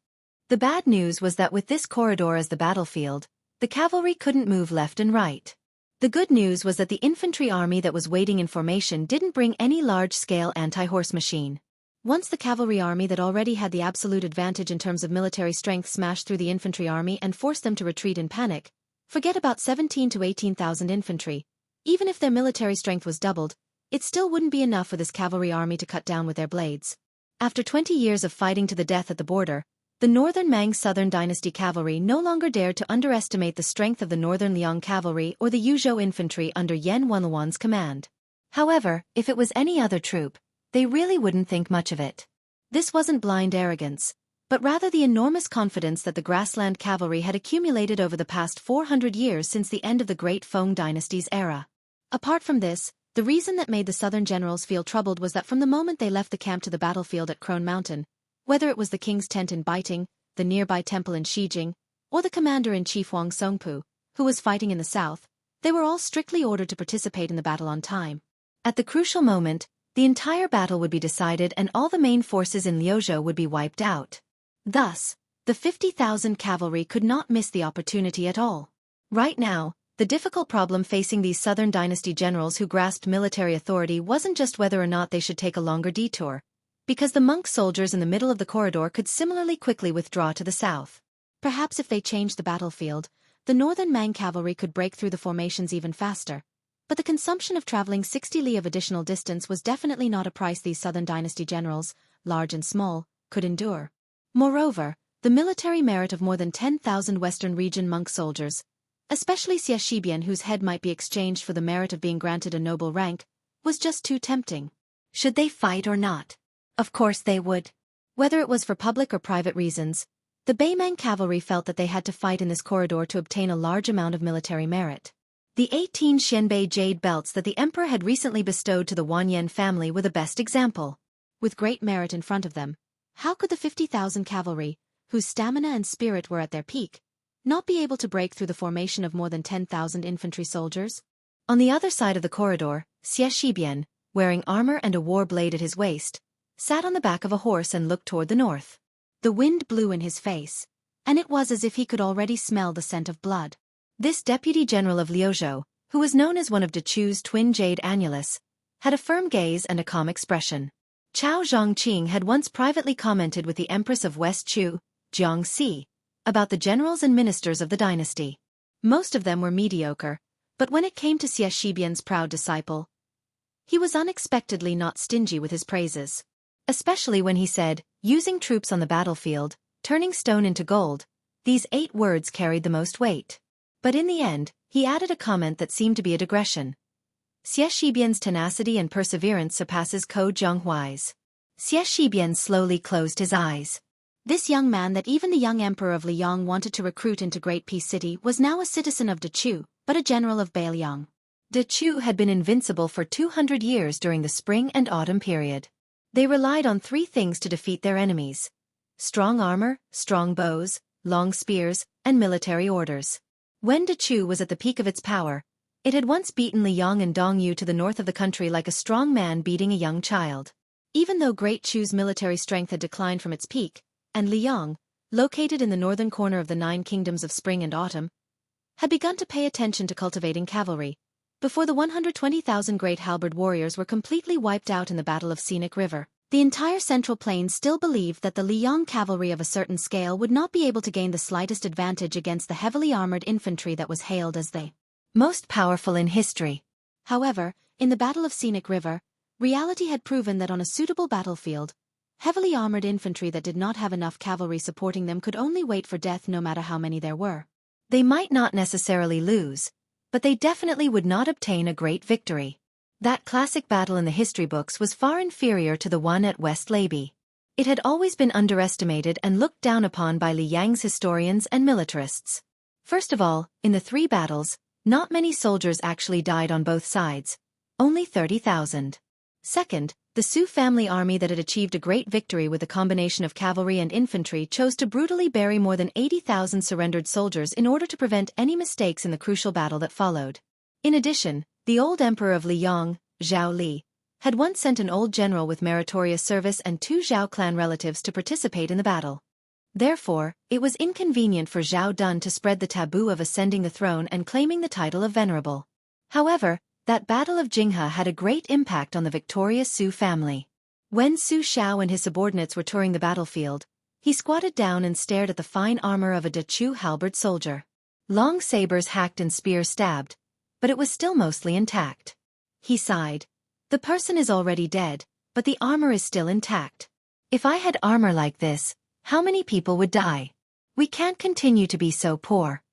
The bad news was that with this corridor as the battlefield, the cavalry couldn't move left and right. The good news was that the infantry army that was waiting in formation didn't bring any large-scale anti-horse machine. Once the cavalry army that already had the absolute advantage in terms of military strength smashed through the infantry army and forced them to retreat in panic, forget about 17,000 to 18,000 infantry. Even if their military strength was doubled, it still wouldn't be enough for this cavalry army to cut down with their blades. After 20 years of fighting to the death at the border, the northern Mang Southern Dynasty cavalry no longer dared to underestimate the strength of the northern Liang cavalry or the Yuzhou infantry under Yan Wenluan's command. However, if it was any other troop, they really wouldn't think much of it. This wasn't blind arrogance, but rather the enormous confidence that the grassland cavalry had accumulated over the past 400 years since the end of the Great Feng Dynasty's era. Apart from this, the reason that made the southern generals feel troubled was that from the moment they left the camp to the battlefield at Crone Mountain, whether it was the king's tent in Baiting, the nearby temple in Shijing, or the commander-in-chief Huang Songpu, who was fighting in the south, They were all strictly ordered to participate in the battle on time. At the crucial moment, the entire battle would be decided and all the main forces in Liuzhou would be wiped out. Thus, the 50,000 cavalry could not miss the opportunity at all. Right now, the difficult problem facing these Southern Dynasty generals who grasped military authority wasn't just whether or not they should take a longer detour, because the monk soldiers in the middle of the corridor could similarly quickly withdraw to the south. Perhaps if they changed the battlefield, the northern Mang cavalry could break through the formations even faster. But the consumption of traveling 60 li of additional distance was definitely not a price these Southern Dynasty generals, large and small, could endure. Moreover, the military merit of more than 10,000 Western region monk soldiers, especially Xianxia, whose head might be exchanged for the merit of being granted a noble rank, was just too tempting. Should they fight or not? Of course they would. Whether it was for public or private reasons, the Beimang cavalry felt that they had to fight in this corridor to obtain a large amount of military merit. The 18 Xianbei jade belts that the emperor had recently bestowed to the Wanyan family were the best example. With great merit in front of them, how could the 50,000 cavalry, whose stamina and spirit were at their peak, not be able to break through the formation of more than 10,000 infantry soldiers? On the other side of the corridor, Xianxia, wearing armor and a war blade at his waist, sat on the back of a horse and looked toward the north. The wind blew in his face, and it was as if he could already smell the scent of blood. This deputy general of Liuzhou, who was known as one of Dechu's twin jade annulus, had a firm gaze and a calm expression. Chao Zhongqing had once privately commented with the Empress of West Chu, Jianghu, about the generals and ministers of the dynasty. Most of them were mediocre, but when it came to Xianxia's proud disciple, he was unexpectedly not stingy with his praises. Especially when he said, using troops on the battlefield, turning stone into gold, these 8 words carried the most weight. But in the end, he added a comment that seemed to be a digression. Xianxia's tenacity and perseverance surpasses Ko Zhonghuai's. Xianxia slowly closed his eyes. This young man that even the young emperor of Liang wanted to recruit into Great Peace City was now a citizen of Dechu, but a general of Beiliang. Dechu had been invincible for 200 years during the spring and autumn period. They relied on 3 things to defeat their enemies: strong armor, strong bows, long spears, and military orders. When Dechu was at the peak of its power, it had once beaten Liang and Dongyu to the north of the country like a strong man beating a young child. Even though Great Chu's military strength had declined from its peak, and Liang, located in the northern corner of the 9 kingdoms of spring and autumn, had begun to pay attention to cultivating cavalry, before the 120,000 great halberd warriors were completely wiped out in the Battle of Scenic River, the entire Central Plain still believed that the Liang cavalry of a certain scale would not be able to gain the slightest advantage against the heavily armored infantry that was hailed as the most powerful in history. However, in the Battle of Scenic River, reality had proven that on a suitable battlefield, heavily armored infantry that did not have enough cavalry supporting them could only wait for death no matter how many there were. They might not necessarily lose, but they definitely would not obtain a great victory. That classic battle in the history books was far inferior to the one at West Leby. It had always been underestimated and looked down upon by Liang's historians and militarists. First of all, in the 3 battles, not many soldiers actually died on both sides, only 30,000. Second, the Su family army that had achieved a great victory with a combination of cavalry and infantry chose to brutally bury more than 80,000 surrendered soldiers in order to prevent any mistakes in the crucial battle that followed. In addition, the old emperor of Liang, Zhao Li, had once sent an old general with meritorious service and 2 Zhao clan relatives to participate in the battle. Therefore, it was inconvenient for Zhao Dun to spread the taboo of ascending the throne and claiming the title of venerable. However, that battle of Jianghu had a great impact on the victorious Su family. When Su Shao and his subordinates were touring the battlefield, he squatted down and stared at the fine armor of a Dechu halberd soldier. Long sabers hacked and spears stabbed, but it was still mostly intact. He sighed. The person is already dead, but the armor is still intact. If I had armor like this, how many people would die? We can't continue to be so poor.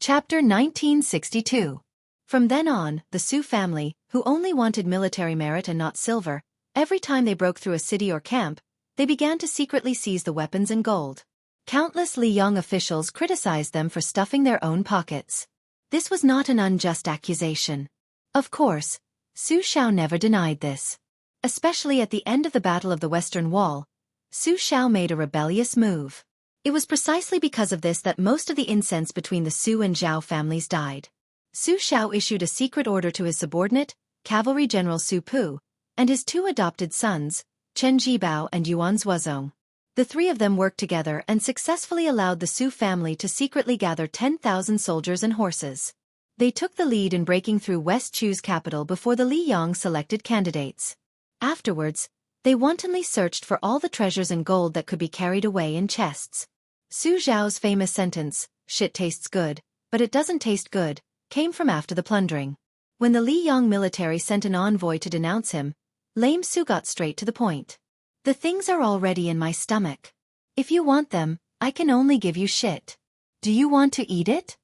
Chapter 1962. From then on, the Su family, who only wanted military merit and not silver, every time they broke through a city or camp, they began to secretly seize the weapons and gold. Countless Liang officials criticized them for stuffing their own pockets. This was not an unjust accusation. Of course, Su Shao never denied this. Especially at the end of the Battle of the Western Wall, Su Shao made a rebellious move. It was precisely because of this that most of the incense between the Su and Zhao families died. Su Shao issued a secret order to his subordinate, Cavalry General Su Pu, and his two adopted sons, Chen Jibao and Yuan Zuozong. The three of them worked together and successfully allowed the Su family to secretly gather 10,000 soldiers and horses. They took the lead in breaking through West Chu's capital before the Li Yong selected candidates. Afterwards, they wantonly searched for all the treasures and gold that could be carried away in chests. Su Zhao's famous sentence, "Shit tastes good, but it doesn't taste good," came from after the plundering. When the Li Yong military sent an envoy to denounce him, Lame Su got straight to the point. "The things are already in my stomach. If you want them, I can only give you shit. Do you want to eat it?"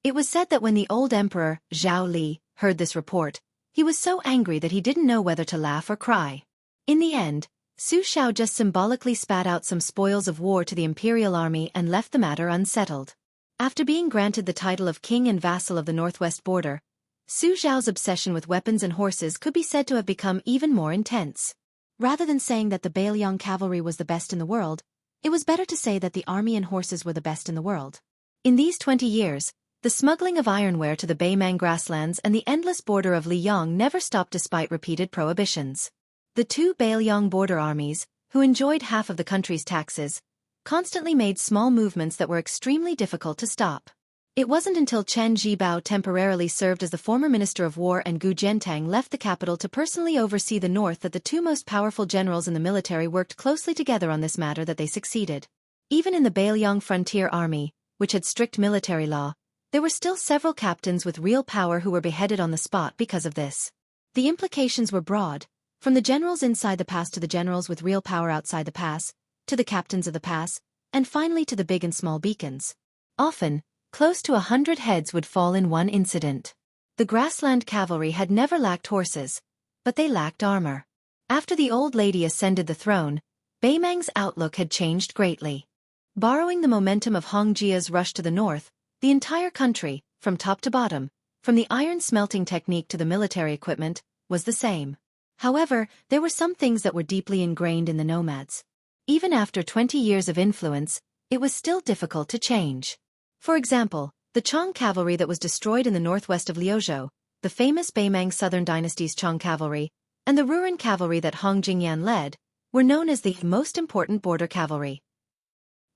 It was said that when the old emperor, Zhao Li, heard this report, he was so angry that he didn't know whether to laugh or cry. In the end, Su Shao just symbolically spat out some spoils of war to the imperial army and left the matter unsettled. After being granted the title of king and vassal of the northwest border, Su Zhao's obsession with weapons and horses could be said to have become even more intense. Rather than saying that the Beiliang cavalry was the best in the world, it was better to say that the army and horses were the best in the world. In these 20 years, the smuggling of ironware to the Beimang grasslands and the endless border of Liyang never stopped despite repeated prohibitions. The two Beiliang border armies, who enjoyed half of the country's taxes, constantly made small movements that were extremely difficult to stop. It wasn't until Chen Jibao temporarily served as the former Minister of War and Gu Jiantang left the capital to personally oversee the north that the two most powerful generals in the military worked closely together on this matter that they succeeded. Even in the Beiliang Frontier Army, which had strict military law, there were still several captains with real power who were beheaded on the spot because of this. The implications were broad, from the generals inside the pass to the generals with real power outside the pass, to the captains of the pass, and finally to the big and small beacons. Often, close to 100 heads would fall in one incident. The grassland cavalry had never lacked horses, but they lacked armor. After the old lady ascended the throne, Beimang's outlook had changed greatly. Borrowing the momentum of Hongjia's rush to the north, the entire country, from top to bottom, from the iron smelting technique to the military equipment, was the same. However, there were some things that were deeply ingrained in the nomads. Even after 20 years of influence, it was still difficult to change. For example, the Chong cavalry that was destroyed in the northwest of Liuzhou, the famous Beimang Southern Dynasty's Chong cavalry, and the Ruren cavalry that Hong Jingyan led, were known as the most important border cavalry.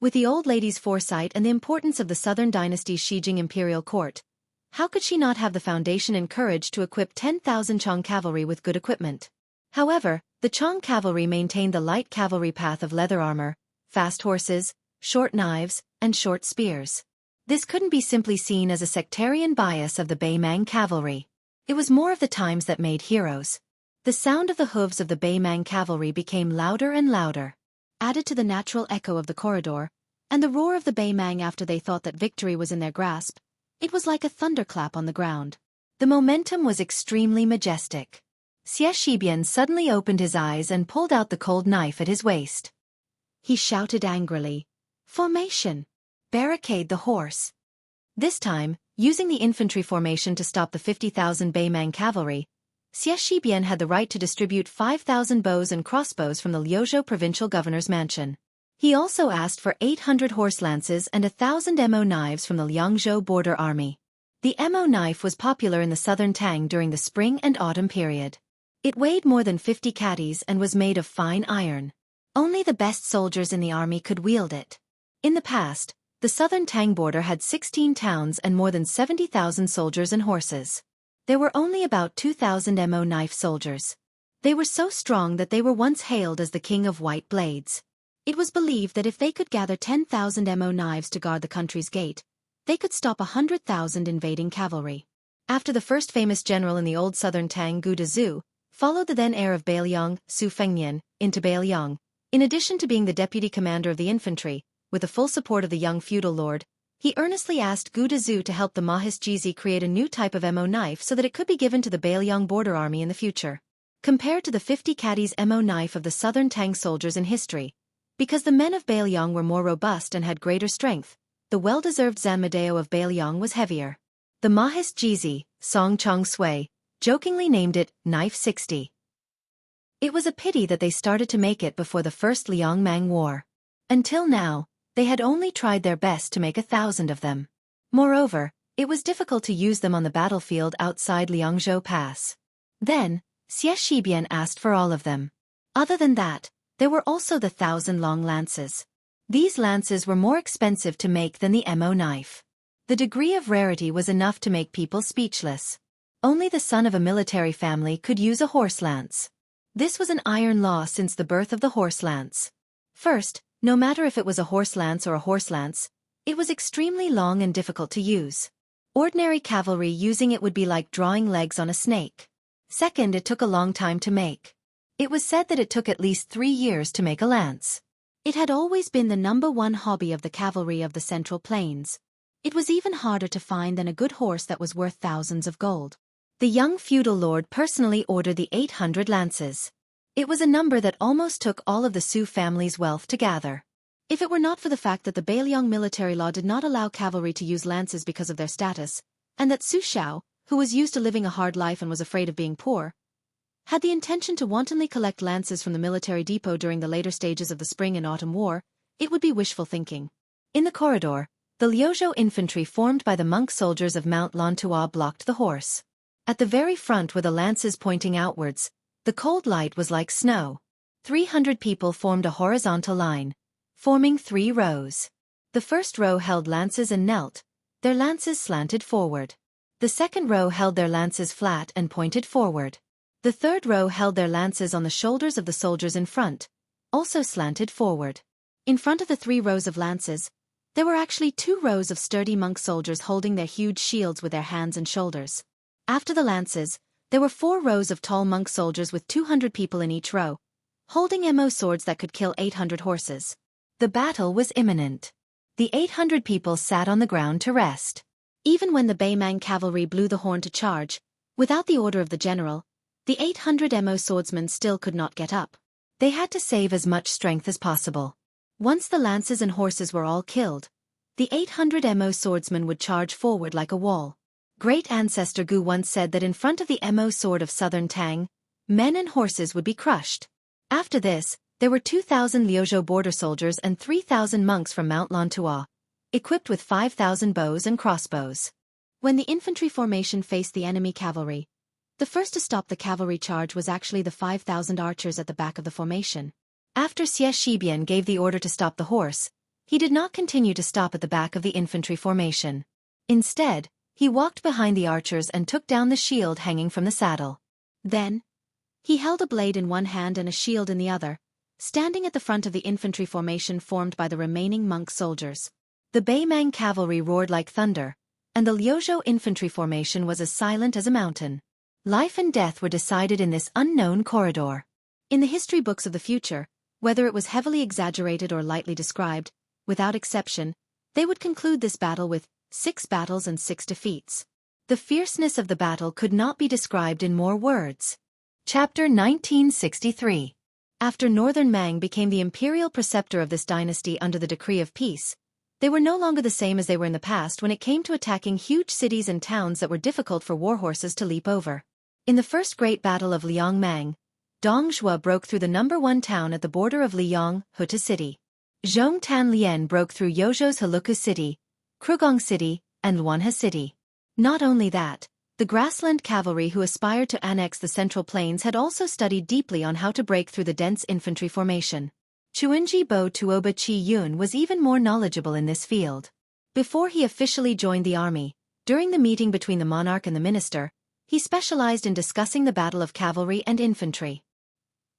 With the old lady's foresight and the importance of the Southern Dynasty's Shijing imperial court, how could she not have the foundation and courage to equip 10,000 Chong cavalry with good equipment? However, the Chong cavalry maintained the light cavalry path of leather armor, fast horses, short knives, and short spears. This couldn't be simply seen as a sectarian bias of the Beimang cavalry. It was more of the times that made heroes. The sound of the hooves of the Beimang cavalry became louder and louder. Added to the natural echo of the corridor, and the roar of the Beimang after they thought that victory was in their grasp, it was like a thunderclap on the ground. The momentum was extremely majestic. Xie Shibian suddenly opened his eyes and pulled out the cold knife at his waist. He shouted angrily, "Formation! Barricade the horse!" This time, using the infantry formation to stop the 50,000 Beimang cavalry, Xie Shibian had the right to distribute 5,000 bows and crossbows from the Liuzhou provincial governor's mansion. He also asked for 800 horse lances and 1,000 mo knives from the Liangzhou border army. The mo knife was popular in the southern Tang during the spring and autumn period. It weighed more than 50 catties and was made of fine iron. Only the best soldiers in the army could wield it. In the past, the southern Tang border had 16 towns and more than 70,000 soldiers and horses. There were only about 2,000 mo knife soldiers. They were so strong that they were once hailed as the king of white blades. It was believed that if they could gather 10,000 mo knives to guard the country's gate, they could stop 100,000 invading cavalry. After the first famous general in the old southern Tang, Gu Dezhu, followed the then heir of Beiliang, Su Fengnian, into Beiliang, in addition to being the deputy commander of the infantry, with the full support of the young feudal lord, he earnestly asked Gu Dezhu to help the Mahis Jizi create a new type of mo knife so that it could be given to the Beiliang border army in the future. Compared to the 50 catties mo knife of the southern Tang soldiers in history, because the men of Beiliang were more robust and had greater strength, the well-deserved Zanmadeo of Beiliang was heavier. The Mahis Jizi, Song Chong Sui, jokingly named it Knife 60. It was a pity that they started to make it before the First Liangmang War. Until now, they had only tried their best to make 1,000 of them. Moreover, It was difficult to use them on the battlefield outside Liangzhou Pass. Then, Xiaxibian asked for all of them. Other than that, there were also the 1,000-long lances. These lances were more expensive to make than the mo knife. The degree of rarity was enough to make people speechless. Only the son of a military family could use a horse lance. This was an iron law since the birth of the horse lance. First, no matter if it was a horse lance or a horse lance, it was extremely long and difficult to use. Ordinary cavalry using it would be like drawing legs on a snake. Second, it took a long time to make. It was said that it took at least 3 years to make a lance. It had always been the #1 hobby of the cavalry of the Central Plains. It was even harder to find than a good horse that was worth thousands of gold. The young feudal lord personally ordered the 800 lances. It was a number that almost took all of the Su family's wealth to gather. If it were not for the fact that the Beiliang military law did not allow cavalry to use lances because of their status, and that Su Xiao, who was used to living a hard life and was afraid of being poor, had the intention to wantonly collect lances from the military depot during the later stages of the Spring and Autumn War, it would be wishful thinking. In the corridor, the Liuzhou infantry formed by the monk soldiers of Mount Lantua blocked the horse. At the very front were the lances pointing outwards. The cold light was like snow. 300 people formed a horizontal line, forming 3 rows. The first row held lances and knelt, their lances slanted forward. The second row held their lances flat and pointed forward. The third row held their lances on the shoulders of the soldiers in front, also slanted forward. In front of the 3 rows of lances, there were actually 2 rows of sturdy monk soldiers holding their huge shields with their hands and shoulders. After the lances, there were 4 rows of tall monk soldiers with 200 people in each row, holding mo swords that could kill 800 horses. The battle was imminent. The 800 people sat on the ground to rest. Even when the Beimang cavalry blew the horn to charge, without the order of the general, the 800 mo swordsmen still could not get up. They had to save as much strength as possible. Once the lances and horses were all killed, the 800 mo swordsmen would charge forward like a wall. Great ancestor Gu once said that in front of the mo sword of southern Tang, men and horses would be crushed. After this, there were 2,000 Liuzhou border soldiers and 3,000 monks from Mount Lantua, equipped with 5,000 bows and crossbows. When the infantry formation faced the enemy cavalry, the first to stop the cavalry charge was actually the 5,000 archers at the back of the formation. After Xie Shibian gave the order to stop the horse, he did not continue to stop at the back of the infantry formation. Instead, he walked behind the archers and took down the shield hanging from the saddle. Then, he held a blade in one hand and a shield in the other, standing at the front of the infantry formation formed by the remaining monk soldiers. The Beimang cavalry roared like thunder, and the Liuzhou infantry formation was as silent as a mountain. Life and death were decided in this unknown corridor. In the history books of the future, whether it was heavily exaggerated or lightly described, without exception, they would conclude this battle with 6 battles and 6 defeats. The fierceness of the battle could not be described in more words. Chapter 1963. After Northern Mang became the imperial preceptor of this dynasty under the decree of peace, they were no longer the same as they were in the past when it came to attacking huge cities and towns that were difficult for warhorses to leap over. In the first great battle of Liang Mang, Dong Zhuo broke through the #1 town at the border of Liang, Huta City. Zhong Tan Lien broke through Yozhou's Heluku City, Krugong City, and Luanhe City. Not only that, the grassland cavalry who aspired to annex the Central Plains had also studied deeply on how to break through the dense infantry formation. Chuanji Bo Tuoba Chi Yun was even more knowledgeable in this field. Before he officially joined the army, during the meeting between the monarch and the minister, he specialized in discussing the battle of cavalry and infantry.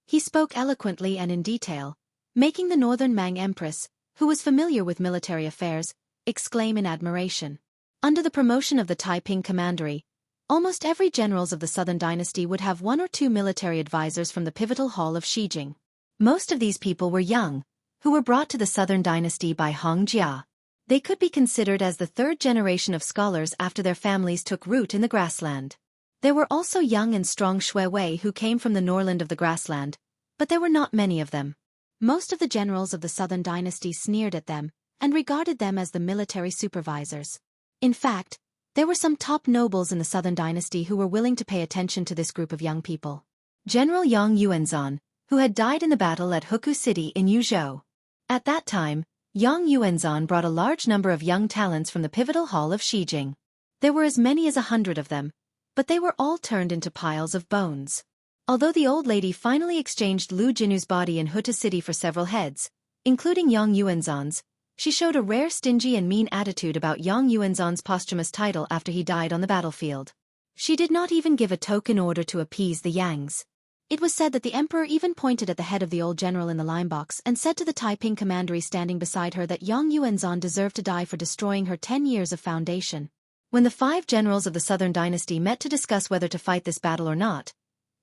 He spoke eloquently and in detail, making the Northern Mang Empress, who was familiar with military affairs, exclaim in admiration. Under the promotion of the Taiping Commandery, almost every generals of the Southern Dynasty would have 1 or 2 military advisors from the pivotal hall of Xijing. Most of these people were young, who were brought to the Southern Dynasty by Hong Jia. They could be considered as the 3rd generation of scholars after their families took root in the grassland. There were also young and strong Shui Wei who came from the Norland of the grassland, but there were not many of them. Most of the generals of the Southern Dynasty sneered at them and regarded them as the military supervisors. In fact, there were some top nobles in the Southern Dynasty who were willing to pay attention to this group of young people. General Yang Yuanzhan, who had died in the battle at Huku City in Yuzhou. At that time, Yang Yuanzhan brought a large number of young talents from the pivotal hall of Xijing. There were as many as 100 of them, but they were all turned into piles of bones. Although the old lady finally exchanged Lu Jinu's body in Huta City for several heads, including Yang Yuanzhan's, she showed a rare stingy and mean attitude about Yang Yuanzhan's posthumous title after he died on the battlefield. She did not even give a token order to appease the Yangs. It was said that the emperor even pointed at the head of the old general in the line box and said to the Taiping commandery standing beside her that Yang Yuanzhan deserved to die for destroying her 10 years of foundation. When the 5 generals of the Southern Dynasty met to discuss whether to fight this battle or not,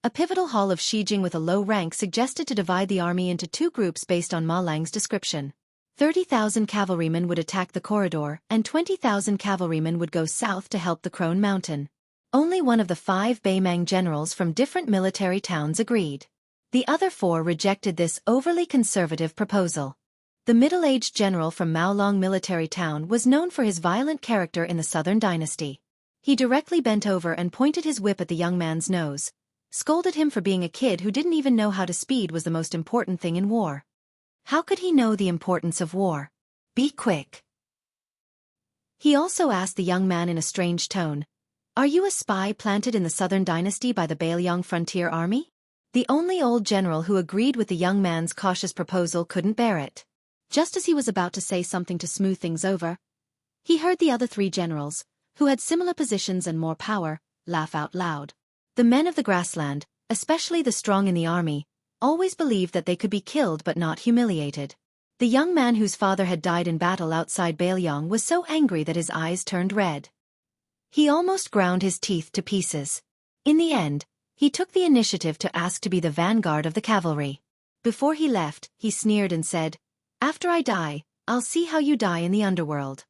a pivotal hall of Shijing with a low rank suggested to divide the army into 2 groups based on Ma Lang's description. 30,000 cavalrymen would attack the corridor, and 20,000 cavalrymen would go south to help the Crone Mountain. Only one of the 5 Beimang generals from different military towns agreed. The other 4 rejected this overly conservative proposal. The middle-aged general from Maolong military town was known for his violent character in the Southern Dynasty. He directly bent over and pointed his whip at the young man's nose, scolded him for being a kid who didn't even know how to speed was the most important thing in war. How could he know the importance of war? Be quick. He also asked the young man in a strange tone, "Are you a spy planted in the Southern Dynasty by the Bailiang Frontier Army?" The only old general who agreed with the young man's cautious proposal couldn't bear it. Just as he was about to say something to smooth things over, he heard the other 3 generals, who had similar positions and more power, laugh out loud. The men of the grassland, especially the strong in the army, always believed that they could be killed but not humiliated. The young man whose father had died in battle outside Bailiang was so angry that his eyes turned red. He almost ground his teeth to pieces. In the end, he took the initiative to ask to be the vanguard of the cavalry. Before he left, he sneered and said, "After I die, I'll see how you die in the underworld."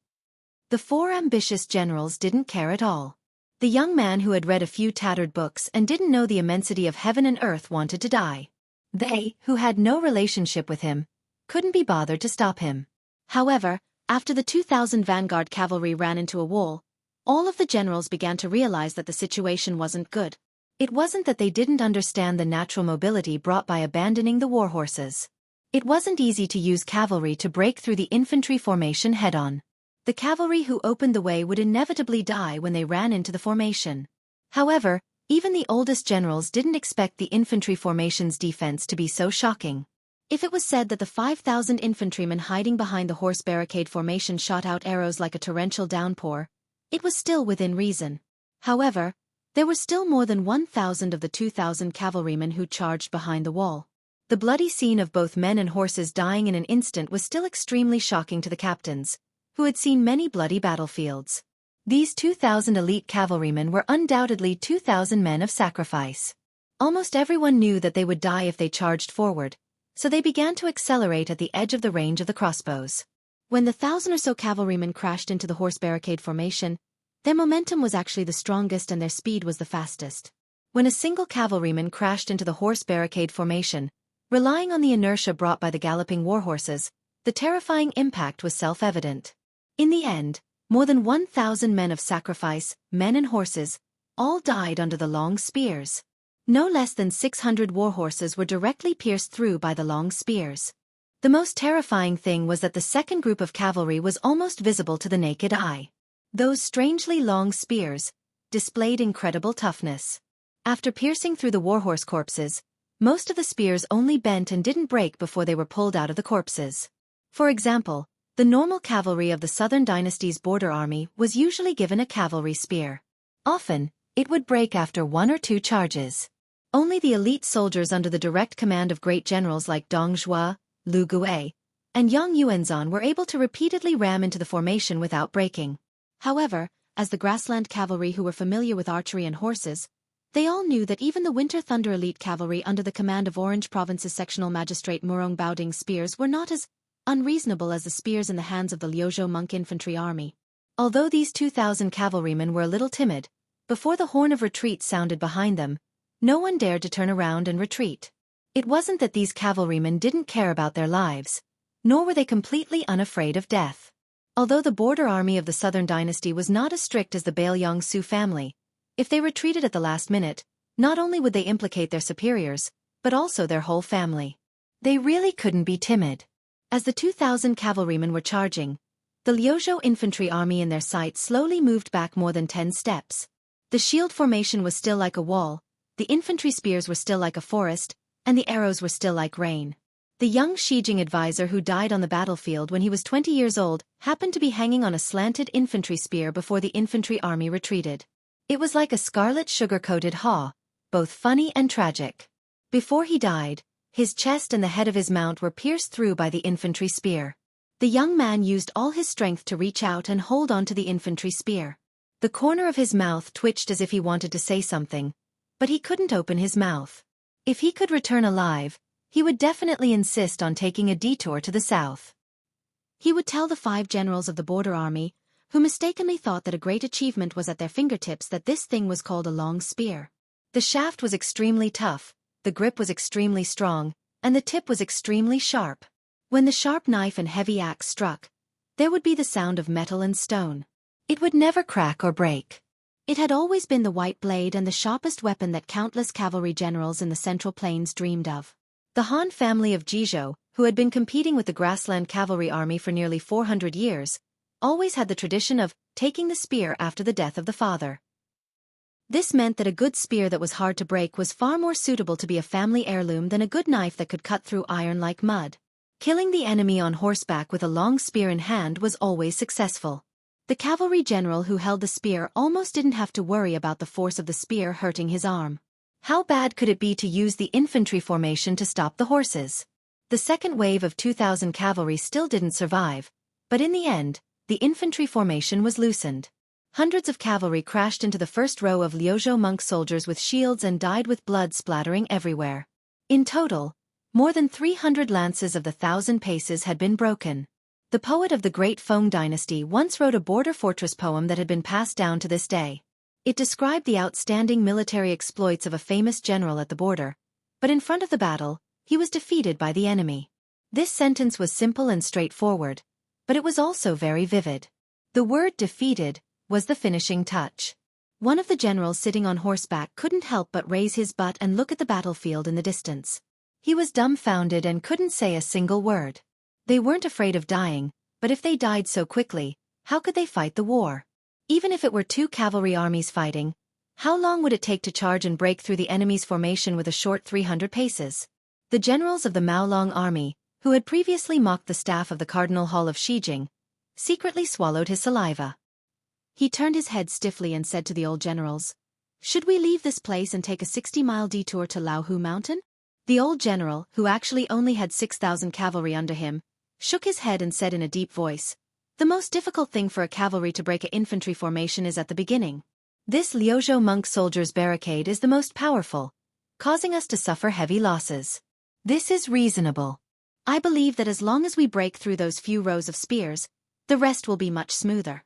The 4 ambitious generals didn't care at all. The young man who had read a few tattered books and didn't know the immensity of heaven and earth wanted to die. They, who had no relationship with him, couldn't be bothered to stop him. However, after the 2,000 vanguard cavalry ran into a wall, all of the generals began to realize that the situation wasn't good. It wasn't that they didn't understand the natural mobility brought by abandoning the war horses. It wasn't easy to use cavalry to break through the infantry formation head-on. The cavalry who opened the way would inevitably die when they ran into the formation. However, even the oldest generals didn't expect the infantry formation's defense to be so shocking. If it was said that the 5,000 infantrymen hiding behind the horse barricade formation shot out arrows like a torrential downpour, it was still within reason. However, there were still more than 1,000 of the 2,000 cavalrymen who charged behind the wall. The bloody scene of both men and horses dying in an instant was still extremely shocking to the captains, who had seen many bloody battlefields. These 2,000 elite cavalrymen were undoubtedly 2,000 men of sacrifice. Almost everyone knew that they would die if they charged forward, so they began to accelerate at the edge of the range of the crossbows. When the 1,000 or so cavalrymen crashed into the horse barricade formation, their momentum was actually the strongest and their speed was the fastest. When a single cavalryman crashed into the horse barricade formation, relying on the inertia brought by the galloping war horses, the terrifying impact was self-evident. In the end, more than 1,000 men of sacrifice, men and horses, all died under the long spears. No less than 600 war horses were directly pierced through by the long spears. The most terrifying thing was that the second group of cavalry was almost visible to the naked eye. Those strangely long spears displayed incredible toughness. After piercing through the warhorse corpses, most of the spears only bent and didn't break before they were pulled out of the corpses. For example, the normal cavalry of the Southern Dynasty's border army was usually given a cavalry spear. Often, it would break after 1 or 2 charges. Only the elite soldiers under the direct command of great generals like Dong Zhuo, Lu Gui, and Yang Yuanzhan were able to repeatedly ram into the formation without breaking. However, as the grassland cavalry who were familiar with archery and horses, they all knew that even the Winter Thunder elite cavalry under the command of Orange Province's sectional magistrate Murong Baoding's spears were not as unreasonable as the spears in the hands of the Liuzhou monk infantry army. Although these 2,000 cavalrymen were a little timid, before the horn of retreat sounded behind them, no one dared to turn around and retreat. It wasn't that these cavalrymen didn't care about their lives, nor were they completely unafraid of death. Although the border army of the Southern Dynasty was not as strict as the Bailiang Su family, if they retreated at the last minute, not only would they implicate their superiors, but also their whole family. They really couldn't be timid. As the 2,000 cavalrymen were charging, The Liuzhou infantry army in their sight slowly moved back more than 10 steps. The shield formation was still like a wall, the infantry spears were still like a forest, and the arrows were still like rain. The young Xijing advisor who died on the battlefield when he was 20 years old happened to be hanging on a slanted infantry spear before the infantry army retreated. It was like a scarlet sugar-coated haw, both funny and tragic. Before he died, his chest and the head of his mount were pierced through by the infantry spear. The young man used all his strength to reach out and hold on to the infantry spear. The corner of his mouth twitched as if he wanted to say something, but he couldn't open his mouth. If he could return alive, he would definitely insist on taking a detour to the south. He would tell the 5 generals of the border army, who mistakenly thought that a great achievement was at their fingertips, that this thing was called a long spear. The shaft was extremely tough, the grip was extremely strong, and the tip was extremely sharp. When the sharp knife and heavy axe struck, there would be the sound of metal and stone. It would never crack or break. It had always been the white blade and the sharpest weapon that countless cavalry generals in the Central Plains dreamed of. The Han family of Jianghu, who had been competing with the grassland cavalry army for nearly 400 years, always had the tradition of taking the spear after the death of the father. This meant that a good spear that was hard to break was far more suitable to be a family heirloom than a good knife that could cut through iron like mud. Killing the enemy on horseback with a long spear in hand was always successful. The cavalry general who held the spear almost didn't have to worry about the force of the spear hurting his arm. How bad could it be to use the infantry formation to stop the horses? The second wave of 2,000 cavalry still didn't survive, but in the end, the infantry formation was loosened. Hundreds of cavalry crashed into the first row of Liuzhou monk soldiers with shields and died with blood splattering everywhere. In total, more than 300 lances of the 1,000 paces had been broken. The poet of the Great Feng dynasty once wrote a border fortress poem that had been passed down to this day. It described the outstanding military exploits of a famous general at the border, but in front of the battle, he was defeated by the enemy. This sentence was simple and straightforward, but it was also very vivid. The word defeated was the finishing touch. One of the generals sitting on horseback couldn't help but raise his butt and look at the battlefield in the distance. He was dumbfounded and couldn't say a single word. They weren't afraid of dying, but if they died so quickly, how could they fight the war? Even if it were 2 cavalry armies fighting, how long would it take to charge and break through the enemy's formation with a short 300 paces? The generals of the Maolong army, who had previously mocked the staff of the Cardinal Hall of Xijing, secretly swallowed his saliva. He turned his head stiffly and said to the old generals, "Should we leave this place and take a 60-mile detour to Laohu Mountain?" The old general, who actually only had 6,000 cavalry under him, shook his head and said in a deep voice, "The most difficult thing for a cavalry to break an infantry formation is at the beginning. This Liuzhou monk soldiers' barricade is the most powerful, causing us to suffer heavy losses. This is reasonable. I believe that as long as we break through those few rows of spears, the rest will be much smoother."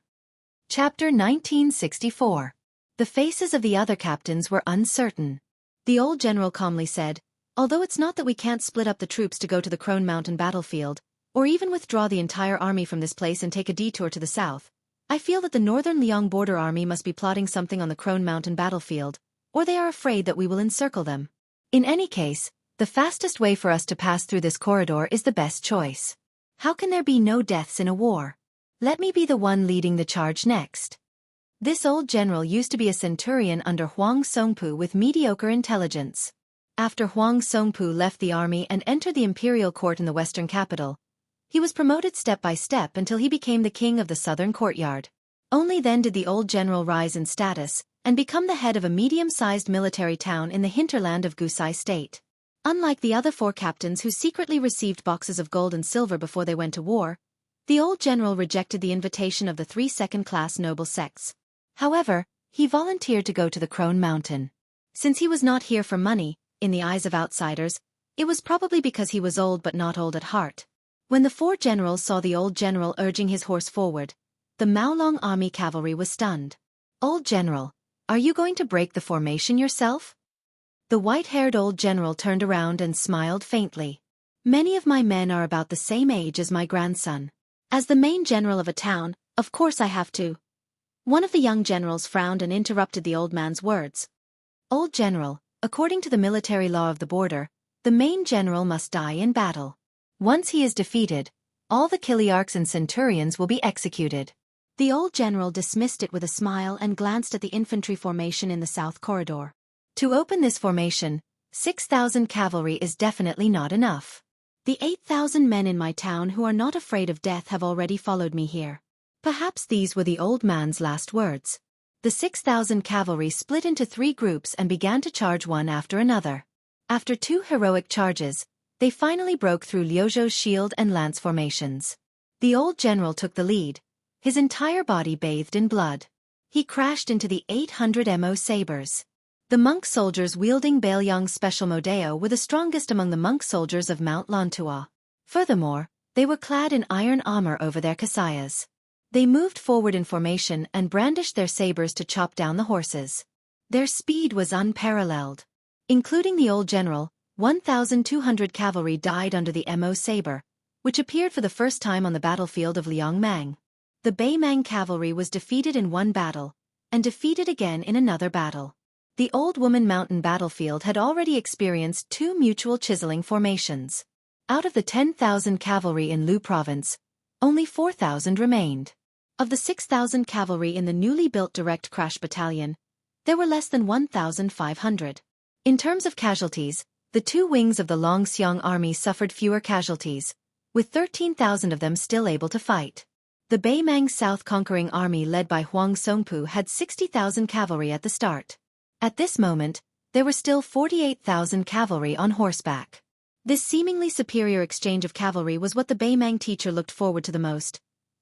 Chapter 1964. The faces of the other captains were uncertain. The old general calmly said, "Although it's not that we can't split up the troops to go to the Crone Mountain battlefield, or even withdraw the entire army from this place and take a detour to the south, I feel that the northern Liang border army must be plotting something on the Crone Mountain battlefield, or they are afraid that we will encircle them. In any case, the fastest way for us to pass through this corridor is the best choice. How can there be no deaths in a war? Let me be the one leading the charge next." This old general used to be a centurion under Huang Songpu with mediocre intelligence. After Huang Songpu left the army and entered the imperial court in the western capital, he was promoted step by step until he became the king of the southern courtyard. Only then did the old general rise in status and become the head of a medium-sized military town in the hinterland of Gusai state. Unlike the other 4 captains who secretly received boxes of gold and silver before they went to war, the old general rejected the invitation of the 3 second-class noble sects. However, he volunteered to go to the Crone Mountain. Since he was not here for money, in the eyes of outsiders, it was probably because he was old but not old at heart. When the 4 generals saw the old general urging his horse forward, the Maolong army cavalry was stunned. "Old general, are you going to break the formation yourself?" The white-haired old general turned around and smiled faintly. "Many of my men are about the same age as my grandson. As the main general of a town, of course I have to." One of the young generals frowned and interrupted the old man's words. "Old general, according to the military law of the border, the main general must die in battle. Once he is defeated, All the Kiliarchs and centurions will be executed. The old general dismissed it with a smile and glanced at the infantry formation in the south corridor. To open this formation, 6,000 cavalry is definitely not enough. The 8,000 men in my town who are not afraid of death have already followed me here. Perhaps these were the old man's last words. The 6,000 cavalry split into 3 groups and began to charge one after another. After 2 heroic charges, they finally broke through Liuzhou's shield and lance formations. The old general took the lead, his entire body bathed in blood. He crashed into the 800 mo sabers. The monk soldiers wielding Bailiang's special modeo were the strongest among the monk soldiers of Mount Lantua. Furthermore, they were clad in iron armor over their kasayas. They moved forward in formation and brandished their sabers to chop down the horses. Their speed was unparalleled. Including the old general, 1,200 cavalry died under the Mo saber, which appeared for the first time on the battlefield of Liangmang. The Beimang cavalry was defeated in one battle, and defeated again in another battle. The Old Woman Mountain battlefield had already experienced 2 mutual chiseling formations. Out of the 10,000 cavalry in Lu province, only 4,000 remained. Of the 6,000 cavalry in the newly built direct crash battalion, there were less than 1,500. In terms of casualties, the 2 wings of the Longxiang army suffered fewer casualties, with 13,000 of them still able to fight. The Beimang South conquering army led by Huang Songpu had 60,000 cavalry at the start. At this moment, there were still 48,000 cavalry on horseback. This seemingly superior exchange of cavalry was what the Beimang teacher looked forward to the most.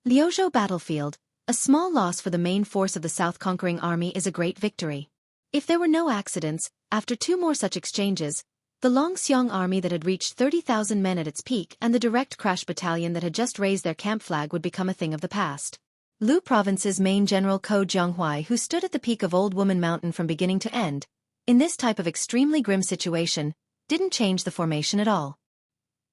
Liuzhou battlefield, a small loss for the main force of the South conquering army is a great victory. If there were no accidents, after 2 more such exchanges, the Longxiang army that had reached 30,000 men at its peak and the direct crash battalion that had just raised their camp flag would become a thing of the past. Lu province's main general Ko Jianghu, who stood at the peak of Old Woman Mountain from beginning to end, in this type of extremely grim situation, didn't change the formation at all.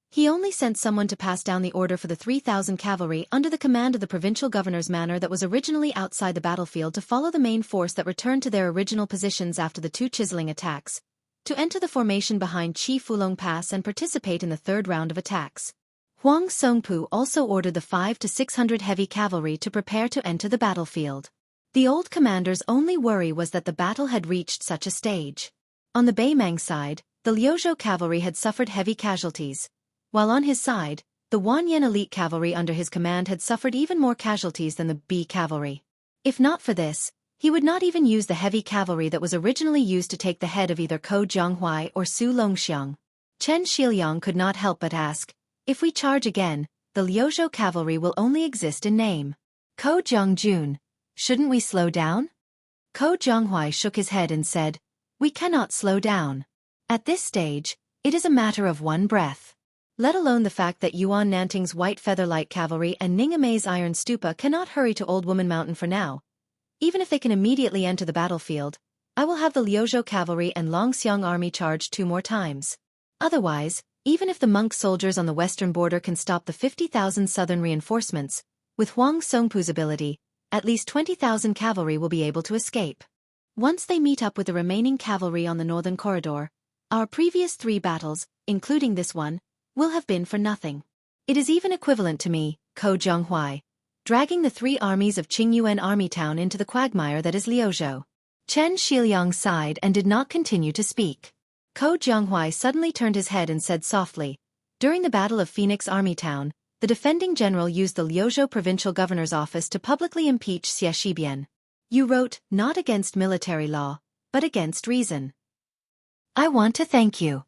He only sent someone to pass down the order for the 3,000 cavalry under the command of the provincial governor's manor that was originally outside the battlefield to follow the main force that returned to their original positions after the 2 chiseling attacks, to enter the formation behind Chi Fulong Pass and participate in the 3rd round of attacks. Huang Songpu also ordered the 500 to 600 heavy cavalry to prepare to enter the battlefield. The old commander's only worry was that the battle had reached such a stage. On the Beimang side, the Liuzhou cavalry had suffered heavy casualties, while on his side, the Wanyan elite cavalry under his command had suffered even more casualties than the B cavalry. If not for this, he would not even use the heavy cavalry that was originally used to take the head of either Ko Jianghu or Su Longxiang. Chen Shiliang could not help but ask, if we charge again, the Liuzhou cavalry will only exist in name. Ko Jiangjun, shouldn't we slow down? Ko Jianghu shook his head and said, we cannot slow down. At this stage, it is a matter of one breath. Let alone the fact that Yuan Nanting's white feather light cavalry and Ningamei's iron stupa cannot hurry to Old Woman Mountain for now. Even if they can immediately enter the battlefield, I will have the Liuzhou cavalry and Longxiang army charged 2 more times. Otherwise, even if the monk soldiers on the western border can stop the 50,000 southern reinforcements, with Huang Songpu's ability, at least 20,000 cavalry will be able to escape. Once they meet up with the remaining cavalry on the northern corridor, our previous 3 battles, including this one, will have been for nothing. It is even equivalent to me, Ko Jianghu, dragging the 3 armies of Qingyuan army town into the quagmire that is Liuzhou. Chen Shiliang sighed and did not continue to speak. Ko Jianghu suddenly turned his head and said softly, during the Battle of Phoenix Army Town, the defending general used the Liuzhou provincial governor's office to publicly impeach Xie Shibian. You wrote, not against military law, but against reason. I want to thank you.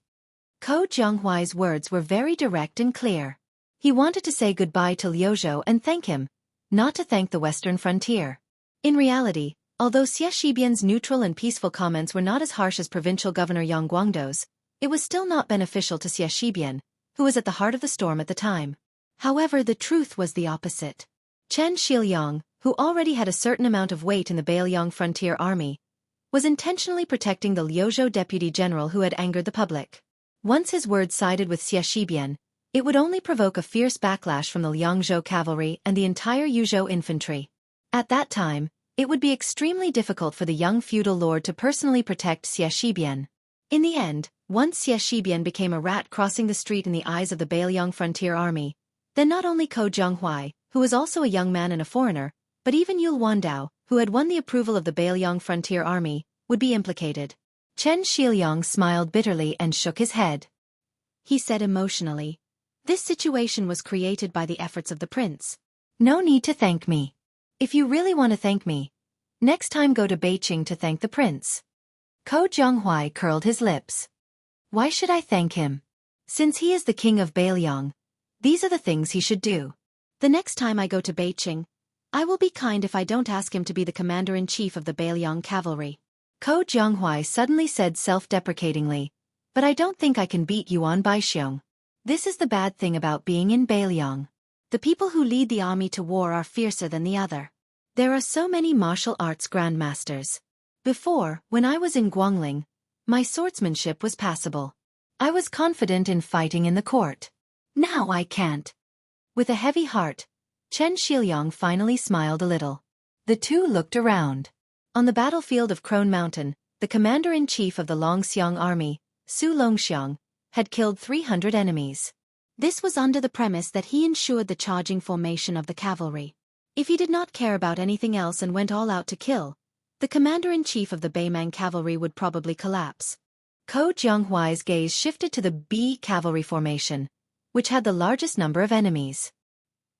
Ko Jianghu's words were very direct and clear. He wanted to say goodbye to Liuzhou and thank him, not to thank the western frontier. In reality, although Xie Shibian's neutral and peaceful comments were not as harsh as provincial governor Yang Guangdou's, it was still not beneficial to Xie Shibian, who was at the heart of the storm at the time. However, the truth was the opposite. Chen Shiliang, who already had a certain amount of weight in the Bailiang frontier army, was intentionally protecting the Liuzhou deputy general who had angered the public. Once his words sided with Xie Shibian, it would only provoke a fierce backlash from the Liangzhou cavalry and the entire Yuzhou infantry. At that time, it would be extremely difficult for the young feudal lord to personally protect Xie Shibian. In the end, once Xie Shibian became a rat crossing the street in the eyes of the Bailiang frontier army, Then not only Ko Jianghu, who was also a young man and a foreigner, but even Yul Wandao, who had won the approval of the Bailiang frontier army, would be implicated. Chen Shiliang smiled bitterly and shook his head. He said emotionally, "This situation was created by the efforts of the prince. No need to thank me. If you really want to thank me, next time go to Beijing to thank the prince." Ko Jianghu curled his lips. Why should I thank him? Since he is the king of Bailiang, these are the things he should do. The next time I go to Beijing, I will be kind if I don't ask him to be the commander-in-chief of the Bailiang cavalry. Ko Jianghu suddenly said self-deprecatingly, "But I don't think I can beat Yuan Baixiong. This is the bad thing about being in Bailiang. The people who lead the army to war are fiercer than the other. There are so many martial arts grandmasters. Before, when I was in Guangling, my swordsmanship was passable. I was confident in fighting in the court. Now I can't." With a heavy heart, Chen Shiliang finally smiled a little. The two looked around. On the battlefield of Crone Mountain, the commander-in-chief of the Longxiang army, Su Longxiang, had killed 300 enemies. This was under the premise that he ensured the charging formation of the cavalry. If he did not care about anything else and went all out to kill, the commander-in-chief of the Beimang cavalry would probably collapse. Ko Jianghui's gaze shifted to the B cavalry formation, which had the largest number of enemies.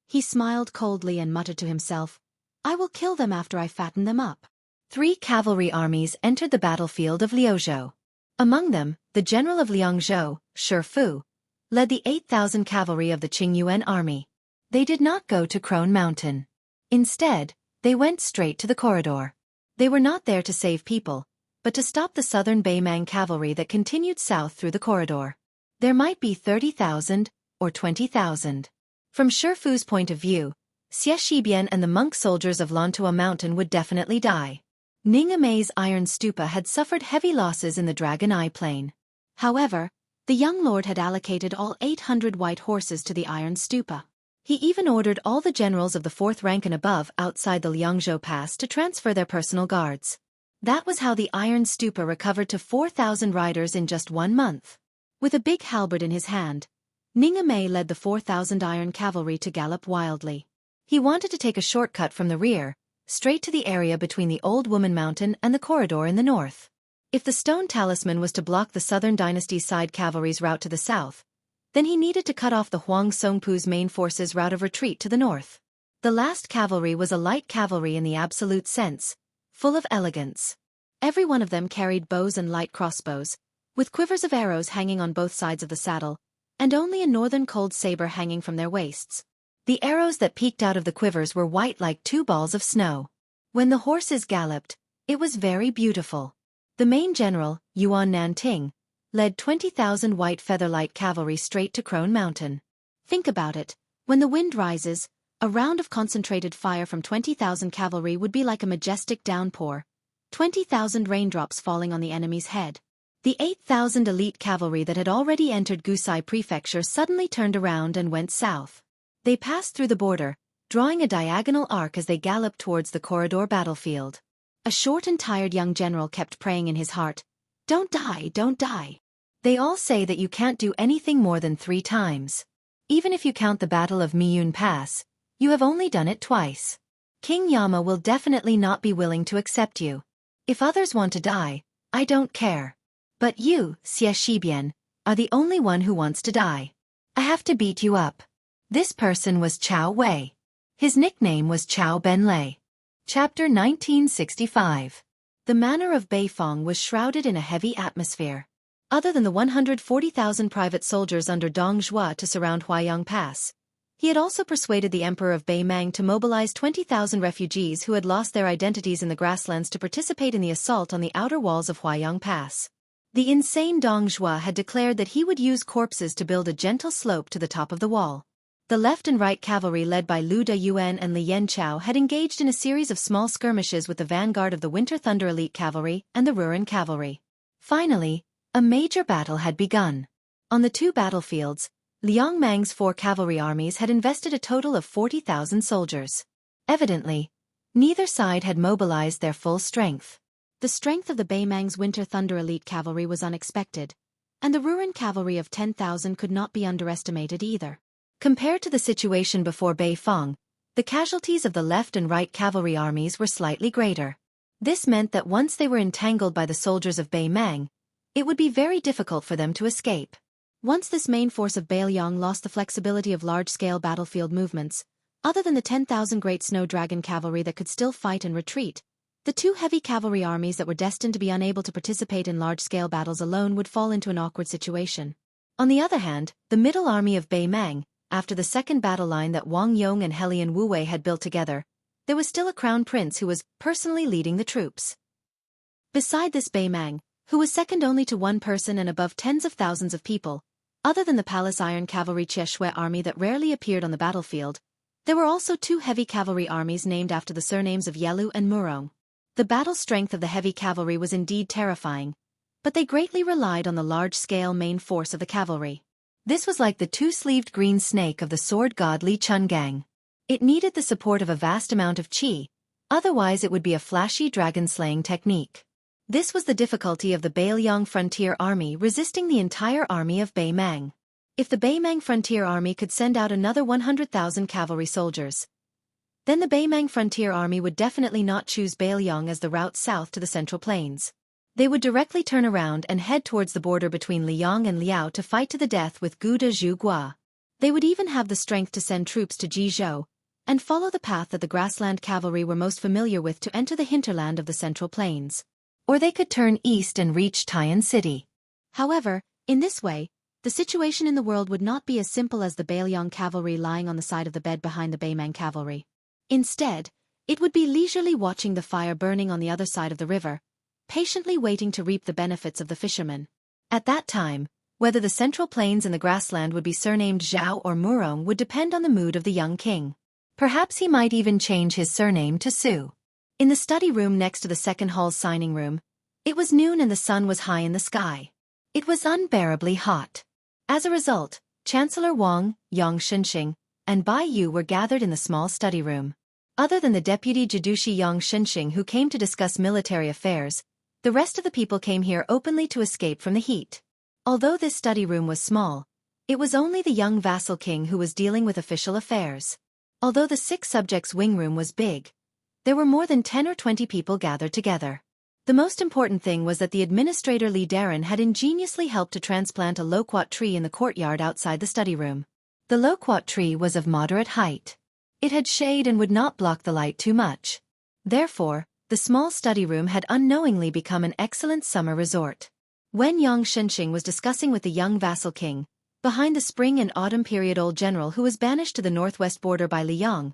He smiled coldly and muttered to himself, "I will kill them after I fatten them up." 3 cavalry armies entered the battlefield of Liuzhou. Among them, the general of Liangzhou, Shi Fu, led the 8,000 cavalry of the Qingyuan army. They did not go to Crone Mountain. Instead, they went straight to the corridor. They were not there to save people, but to stop the southern Beimang cavalry that continued south through the corridor. There might be 30,000 or 20,000. From Shi Fu's point of view, Xie Shibian and the monk soldiers of Lantua Mountain would definitely die. Ningmei's iron stupa had suffered heavy losses in the Dragon Eye Plain. However, the young lord had allocated all 800 white horses to the iron stupa. He even ordered all the generals of the 4th rank and above outside the Liangzhou Pass to transfer their personal guards. That was how the iron stupa recovered to 4,000 riders in just 1 month. With a big halberd in his hand, Ningmei led the 4,000 iron cavalry to gallop wildly. He wanted to take a shortcut from the rear, straight to the area between the Old Woman Mountain and the corridor in the north. If the stone talisman was to block the Southern Dynasty's side cavalry's route to the south, then he needed to cut off the Huang Songpu's main forces' route of retreat to the north. The last cavalry was a light cavalry in the absolute sense, full of elegance. Every one of them carried bows and light crossbows, with quivers of arrows hanging on both sides of the saddle, and only a northern cold saber hanging from their waists. The arrows that peeked out of the quivers were white like 2 balls of snow. When the horses galloped, it was very beautiful. The main general, Yuan Nanting, led 20,000 white feather-light cavalry straight to Crone Mountain. Think about it, when the wind rises, a round of concentrated fire from 20,000 cavalry would be like a majestic downpour, 20,000 raindrops falling on the enemy's head. The 8,000 elite cavalry that had already entered Gusai Prefecture suddenly turned around and went south. They passed through the border, drawing a diagonal arc as they galloped towards the corridor battlefield. A short and tired young general kept praying in his heart, "Don't die, don't die." They all say that you can't do anything more than 3 times. Even if you count the Battle of Miyun Pass, you have only done it twice. King Yama will definitely not be willing to accept you. If others want to die, I don't care. But you, Xie Shibian, are the only one who wants to die. I have to beat you up. This person was Chao Wei. His nickname was Chao Benlei. Chapter 1965. The manor of Beifong was shrouded in a heavy atmosphere. Other than the 140,000 private soldiers under Dong Zhuo to surround Huayang Pass, he had also persuaded the Emperor of Beimang to mobilize 20,000 refugees who had lost their identities in the grasslands to participate in the assault on the outer walls of Huayang Pass. The insane Dong Zhuo had declared that he would use corpses to build a gentle slope to the top of the wall. The left and right cavalry led by Lu Dayuan and Li Yanchao had engaged in a series of small skirmishes with the vanguard of the Winter Thunder Elite Cavalry and the Ruren Cavalry. Finally, a major battle had begun. On the 2 battlefields, Liang Mang's 4 cavalry armies had invested a total of 40,000 soldiers. Evidently, neither side had mobilized their full strength. The strength of the Beimang's Winter Thunder Elite Cavalry was unexpected, and the Ruren Cavalry of 10,000 could not be underestimated either. Compared to the situation before Beifong, the casualties of the left and right cavalry armies were slightly greater. This meant that once they were entangled by the soldiers of Bei Mang, it would be very difficult for them to escape. Once this main force of Beiliang lost the flexibility of large-scale battlefield movements, other than the 10,000 Great Snow Dragon cavalry that could still fight and retreat, the two heavy cavalry armies that were destined to be unable to participate in large-scale battles alone would fall into an awkward situation. On the other hand, the middle army of Bei Mang, after the second battle line that Wang Yong and Helian Wuwei had built together, there was still a crown prince who was personally leading the troops. Beside this Bei Mang, who was second only to one person and above tens of thousands of people, other than the Palace Iron Cavalry Chieshui army that rarely appeared on the battlefield, there were also two heavy cavalry armies named after the surnames of Yelu and Murong. The battle strength of the heavy cavalry was indeed terrifying, but they greatly relied on the large-scale main force of the cavalry. This was like the two-sleeved green snake of the sword god Li Chungang. It needed the support of a vast amount of qi, otherwise it would be a flashy dragon-slaying technique. This was the difficulty of the Beiliang frontier army resisting the entire army of Bei Mang. If the Bei Mang frontier army could send out another 100,000 cavalry soldiers, then the Bei Mang frontier army would definitely not choose Beiliang as the route south to the Central Plains. They would directly turn around and head towards the border between Liang and Liao to fight to the death with Gu de Zhu Gua. They would even have the strength to send troops to Jizhou and follow the path that the grassland cavalry were most familiar with to enter the hinterland of the Central Plains. Or they could turn east and reach Taiyan City. However, in this way, the situation in the world would not be as simple as the Beiliang cavalry lying on the side of the bed behind the Bei Mang cavalry. Instead, it would be leisurely watching the fire burning on the other side of the river, patiently waiting to reap the benefits of the fishermen. At that time, whether the Central Plains and the grassland would be surnamed Zhao or Murong would depend on the mood of the young king. Perhaps he might even change his surname to Su. In the study room next to the second hall's signing room, it was noon and the sun was high in the sky. It was unbearably hot. As a result, Chancellor Wang, Yang Shenxing, and Bai Yu were gathered in the small study room. Other than the deputy Jidushi Yang Shenxing who came to discuss military affairs, the rest of the people came here openly to escape from the heat. Although this study room was small, it was only the young vassal king who was dealing with official affairs. Although the 6 subjects' wing room was big, there were more than 10 or 20 people gathered together. The most important thing was that the administrator Li Darren had ingeniously helped to transplant a loquat tree in the courtyard outside the study room. The loquat tree was of moderate height. It had shade and would not block the light too much. Therefore, the small study room had unknowingly become an excellent summer resort. When Yang Shenxing was discussing with the young vassal king, behind the spring and autumn period old general who was banished to the northwest border by Liang,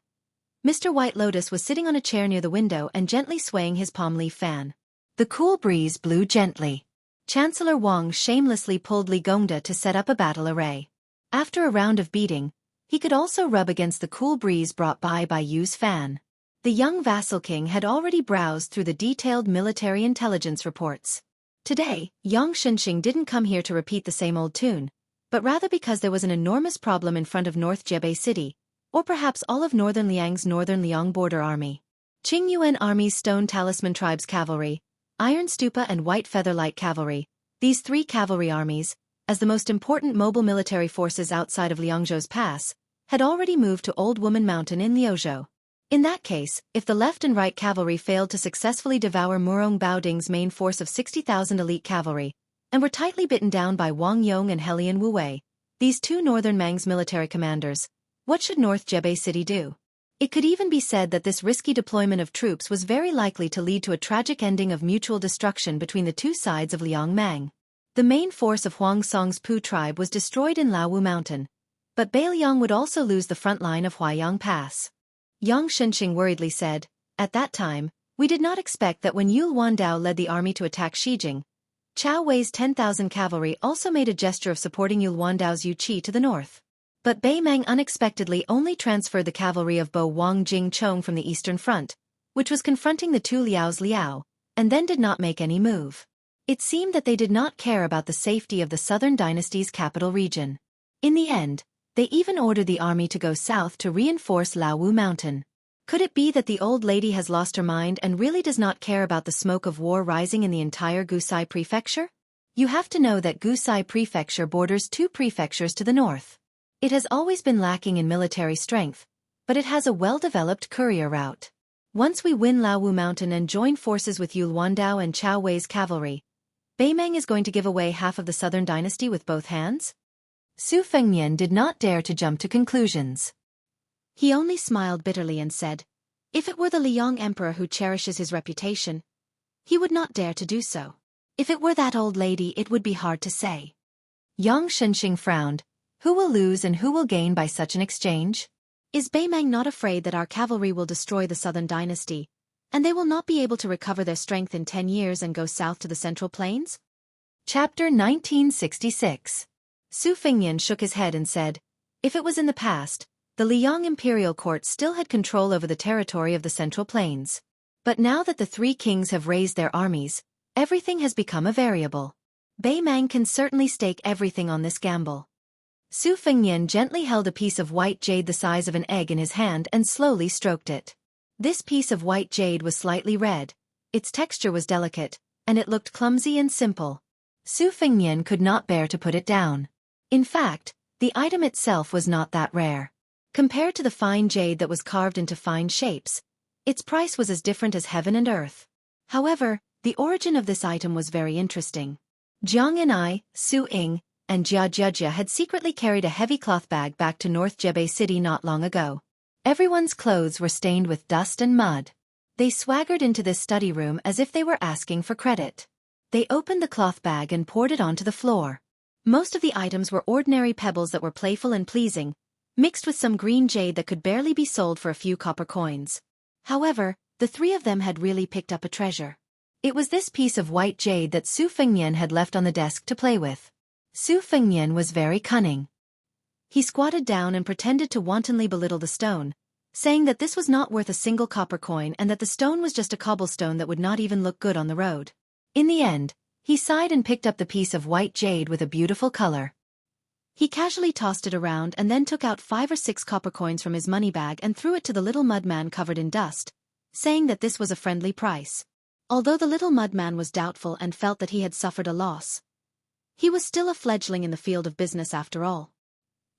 Mr. White Lotus was sitting on a chair near the window and gently swaying his palm leaf fan. The cool breeze blew gently. Chancellor Wang shamelessly pulled Li Gongda to set up a battle array. After a round of beating, he could also rub against the cool breeze brought by Yu's fan. The young vassal king had already browsed through the detailed military intelligence reports. Today, Yang Shenxing didn't come here to repeat the same old tune, but rather because there was an enormous problem in front of North Jebei City, or perhaps all of Northern Liang's Northern Liang border army. Qingyuan Army's Stone Talisman Tribes Cavalry, Iron Stupa and White Feather Light Cavalry, these 3 cavalry armies, as the most important mobile military forces outside of Liangzhou's pass, had already moved to Old Woman Mountain in Liuzhou. In that case, if the left and right cavalry failed to successfully devour Murong Baoding's main force of 60,000 elite cavalry, and were tightly bitten down by Wang Yong and Helian Wuwei, these 2 Northern Mang's military commanders, what should North Jebei City do? It could even be said that this risky deployment of troops was very likely to lead to a tragic ending of mutual destruction between the 2 sides of Liang Mang. The main force of Huang Song's Pu tribe was destroyed in Laowu Mountain, but Beiliang would also lose the front line of Huaiyang Pass. Yang Shenxing worriedly said, "At that time, we did not expect that when Yul Wandao led the army to attack Xijing, Chao Wei's 10,000 cavalry also made a gesture of supporting Yul Wandao's Yu Qi to the north. But Bei Mang unexpectedly only transferred the cavalry of Bo Wang Jing Chong from the eastern front, which was confronting the 2 Liao's Liao, and then did not make any move. It seemed that they did not care about the safety of the southern dynasty's capital region. In the end, they even ordered the army to go south to reinforce Laowu Mountain. Could it be that the old lady has lost her mind and really does not care about the smoke of war rising in the entire Gusai prefecture? You have to know that Gusai prefecture borders 2 prefectures to the north. It has always been lacking in military strength, but it has a well-developed courier route. Once we win Laowu Mountain and join forces with Yuluandao and Chao Wei's cavalry, Beimeng is going to give away half of the southern dynasty with both hands? Su Fengnian did not dare to jump to conclusions. He only smiled bitterly and said, if it were the Liang emperor who cherishes his reputation, he would not dare to do so. If it were that old lady, it would be hard to say. Yang Shenxing frowned. Who will lose and who will gain by such an exchange? Is Beimeng not afraid that our cavalry will destroy the southern dynasty, and they will not be able to recover their strength in 10 years and go south to the Central Plains? Chapter 1966. Su Fengnian shook his head and said, if it was in the past, the Liang imperial court still had control over the territory of the Central Plains. But now that the three kings have raised their armies, everything has become a variable. Beimeng can certainly stake everything on this gamble. Su Fengnian gently held a piece of white jade the size of an egg in his hand and slowly stroked it. This piece of white jade was slightly red, its texture was delicate, and it looked clumsy and simple. Su Fengnian could not bear to put it down. In fact, the item itself was not that rare. Compared to the fine jade that was carved into fine shapes, its price was as different as heaven and earth. However, the origin of this item was very interesting. Jiang and I, Su Ying, and Jia had secretly carried a heavy cloth bag back to North Jebei City not long ago. Everyone's clothes were stained with dust and mud. They swaggered into this study room as if they were asking for credit. They opened the cloth bag and poured it onto the floor. Most of the items were ordinary pebbles that were playful and pleasing, mixed with some green jade that could barely be sold for a few copper coins. However, the three of them had really picked up a treasure. It was this piece of white jade that Su Fengnian had left on the desk to play with. Su Fengnian was very cunning. He squatted down and pretended to wantonly belittle the stone, saying that this was not worth a single copper coin and that the stone was just a cobblestone that would not even look good on the road. In the end, he sighed and picked up the piece of white jade with a beautiful color. He casually tossed it around and then took out 5 or 6 copper coins from his money bag and threw it to the little mudman covered in dust, saying that this was a friendly price. Although the little mudman was doubtful and felt that he had suffered a loss, he was still a fledgling in the field of business after all.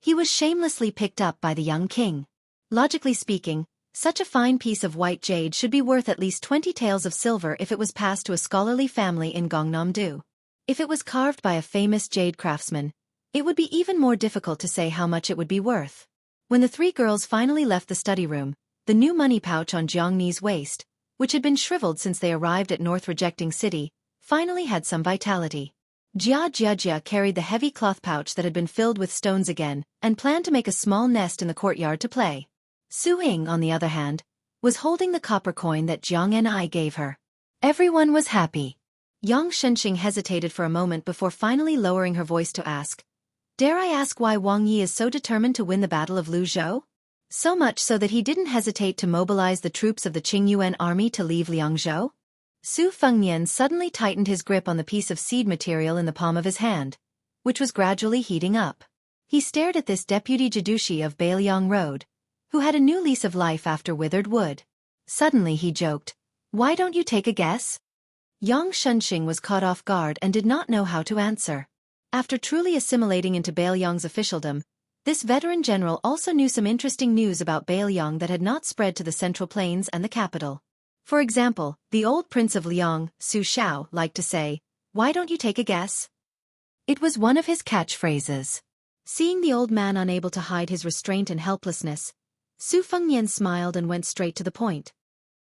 He was shamelessly picked up by the young king. Logically speaking, such a fine piece of white jade should be worth at least 20 taels of silver if it was passed to a scholarly family in Gangnam-do. If it was carved by a famous jade craftsman, it would be even more difficult to say how much it would be worth. When the three girls finally left the study room, the new money pouch on Jianghu's waist, which had been shriveled since they arrived at North Rejecting City, finally had some vitality. Jia carried the heavy cloth pouch that had been filled with stones again, and planned to make a small nest in the courtyard to play. Su Ying, on the other hand, was holding the copper coin that Jiang and I gave her. Everyone was happy. Yang Shenxing hesitated for a moment before finally lowering her voice to ask, "Dare I ask why Wang Yi is so determined to win the Battle of Luzhou? So much so that he didn't hesitate to mobilize the troops of the Qingyuan army to leave Liangzhou?" Su Fengnian suddenly tightened his grip on the piece of seed material in the palm of his hand, which was gradually heating up. He stared at this deputy Jidushi of Beiliang Road, who had a new lease of life after withered wood. Suddenly he joked, "Why don't you take a guess?" Yang Shenxing was caught off guard and did not know how to answer. After truly assimilating into Beiliang's officialdom, this veteran general also knew some interesting news about Beiliang that had not spread to the Central Plains and the capital. For example, the old prince of Liang, Su Xiao, liked to say, "Why don't you take a guess?" It was one of his catchphrases. Seeing the old man unable to hide his restraint and helplessness, Su Fengnian smiled and went straight to the point.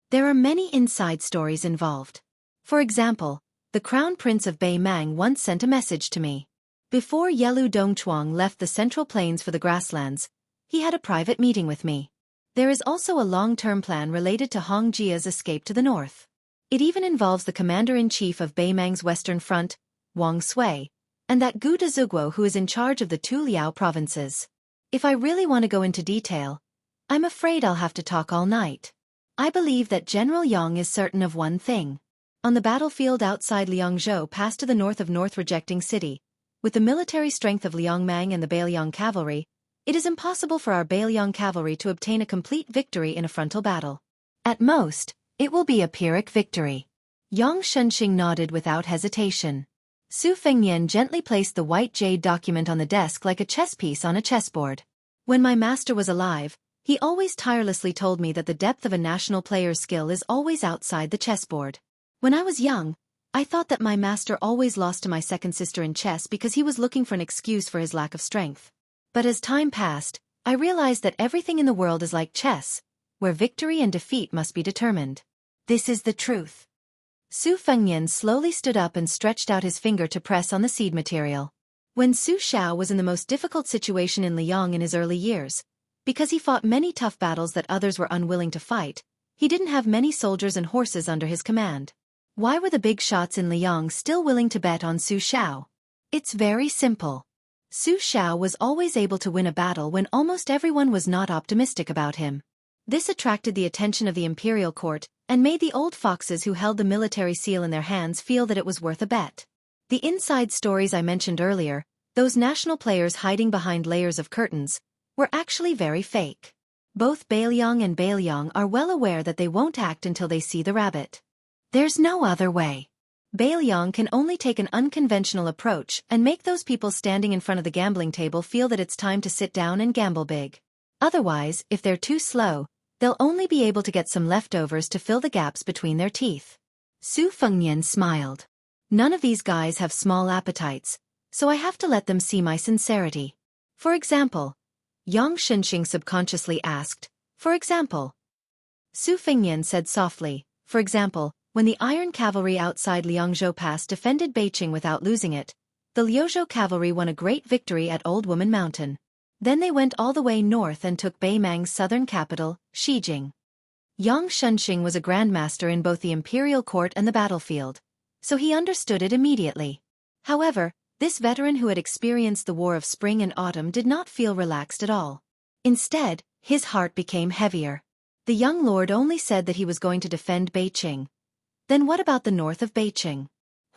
There are many inside stories involved. For example, the crown prince of Beimeng once sent a message to me. Before Yelu Dongchuang left the Central Plains for the grasslands, he had a private meeting with me. There is also a long-term plan related to Hong Jia's escape to the north. It even involves the commander-in-chief of Beimeng's western front, Wang Sui, and that Gu Dezhuguo who is in charge of the two Liao provinces. If I really want to go into detail, I'm afraid I'll have to talk all night. I believe that General Yang is certain of one thing. On the battlefield outside Liangzhou past to the north of North Rejecting City, with the military strength of Liangmang and the Beiliang cavalry, it is impossible for our Beiliang cavalry to obtain a complete victory in a frontal battle. At most, it will be a Pyrrhic victory. Yang Shenxing nodded without hesitation. Su Fengnian gently placed the white jade document on the desk like a chess piece on a chessboard. When my master was alive, he always tirelessly told me that the depth of a national player's skill is always outside the chessboard. When I was young, I thought that my master always lost to my second sister in chess because he was looking for an excuse for his lack of strength. But as time passed, I realized that everything in the world is like chess, where victory and defeat must be determined. This is the truth. Su Fengnian slowly stood up and stretched out his finger to press on the seed material. When Su Xiao was in the most difficult situation in Liang in his early years, because he fought many tough battles that others were unwilling to fight, he didn't have many soldiers and horses under his command. Why were the big shots in Liang still willing to bet on Su Xiao? It's very simple. Su Xiao was always able to win a battle when almost everyone was not optimistic about him. This attracted the attention of the imperial court and made the old foxes who held the military seal in their hands feel that it was worth a bet. The inside stories I mentioned earlier, those national players hiding behind layers of curtains, were actually very fake. Both Beiliang and Beiliang are well aware that they won't act until they see the rabbit. There's no other way. Beiliang can only take an unconventional approach and make those people standing in front of the gambling table feel that it's time to sit down and gamble big. Otherwise, if they're too slow, they'll only be able to get some leftovers to fill the gaps between their teeth. Su Fengnian smiled. None of these guys have small appetites, so I have to let them see my sincerity. For example, Yang Xianxia subconsciously asked, for example. Su Fengnian said softly, for example, when the Iron Cavalry outside Liangzhou Pass defended Beiqing without losing it, the Liuzhou Cavalry won a great victory at Old Woman Mountain. Then they went all the way north and took Beimang's southern capital, Xijing. Yang Xianxia was a grandmaster in both the imperial court and the battlefield, so he understood it immediately. However, this veteran who had experienced the War of Spring and Autumn did not feel relaxed at all. Instead, his heart became heavier. The young lord only said that he was going to defend Beiqing. Then what about the north of Beiqing?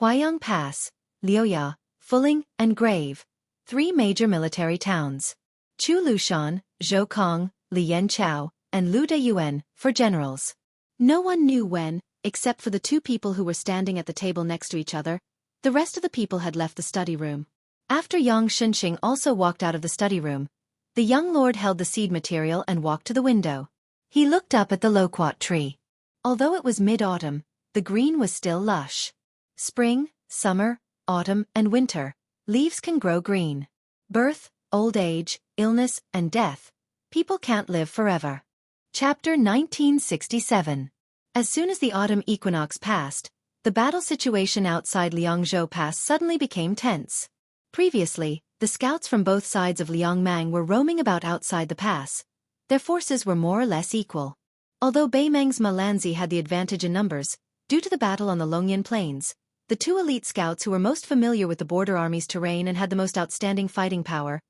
Huaiyang Pass, Liuya, Fuling, and Grave, 3 major military towns. Chu Lushan, Zhou Kong, Li Yanchao, and Lu Deyuan, for generals. No one knew when, except for the 2 people who were standing at the table next to each other. The rest of the people had left the study room. After Yang Xianxia also walked out of the study room, the young lord held the seed material and walked to the window. He looked up at the loquat tree. Although it was mid-autumn, the green was still lush. Spring, summer, autumn, and winter, leaves can grow green. Birth, old age, illness, and death, people can't live forever. Chapter 1967. As soon as the autumn equinox passed, the battle situation outside Liangzhou Pass suddenly became tense. Previously, the scouts from both sides of Liangmang were roaming about outside the pass. Their forces were more or less equal. Although Beimang's Malanzi had the advantage in numbers, due to the battle on the Longyan Plains, the 2 elite scouts who were most familiar with the border army's terrain and had the most outstanding fighting power,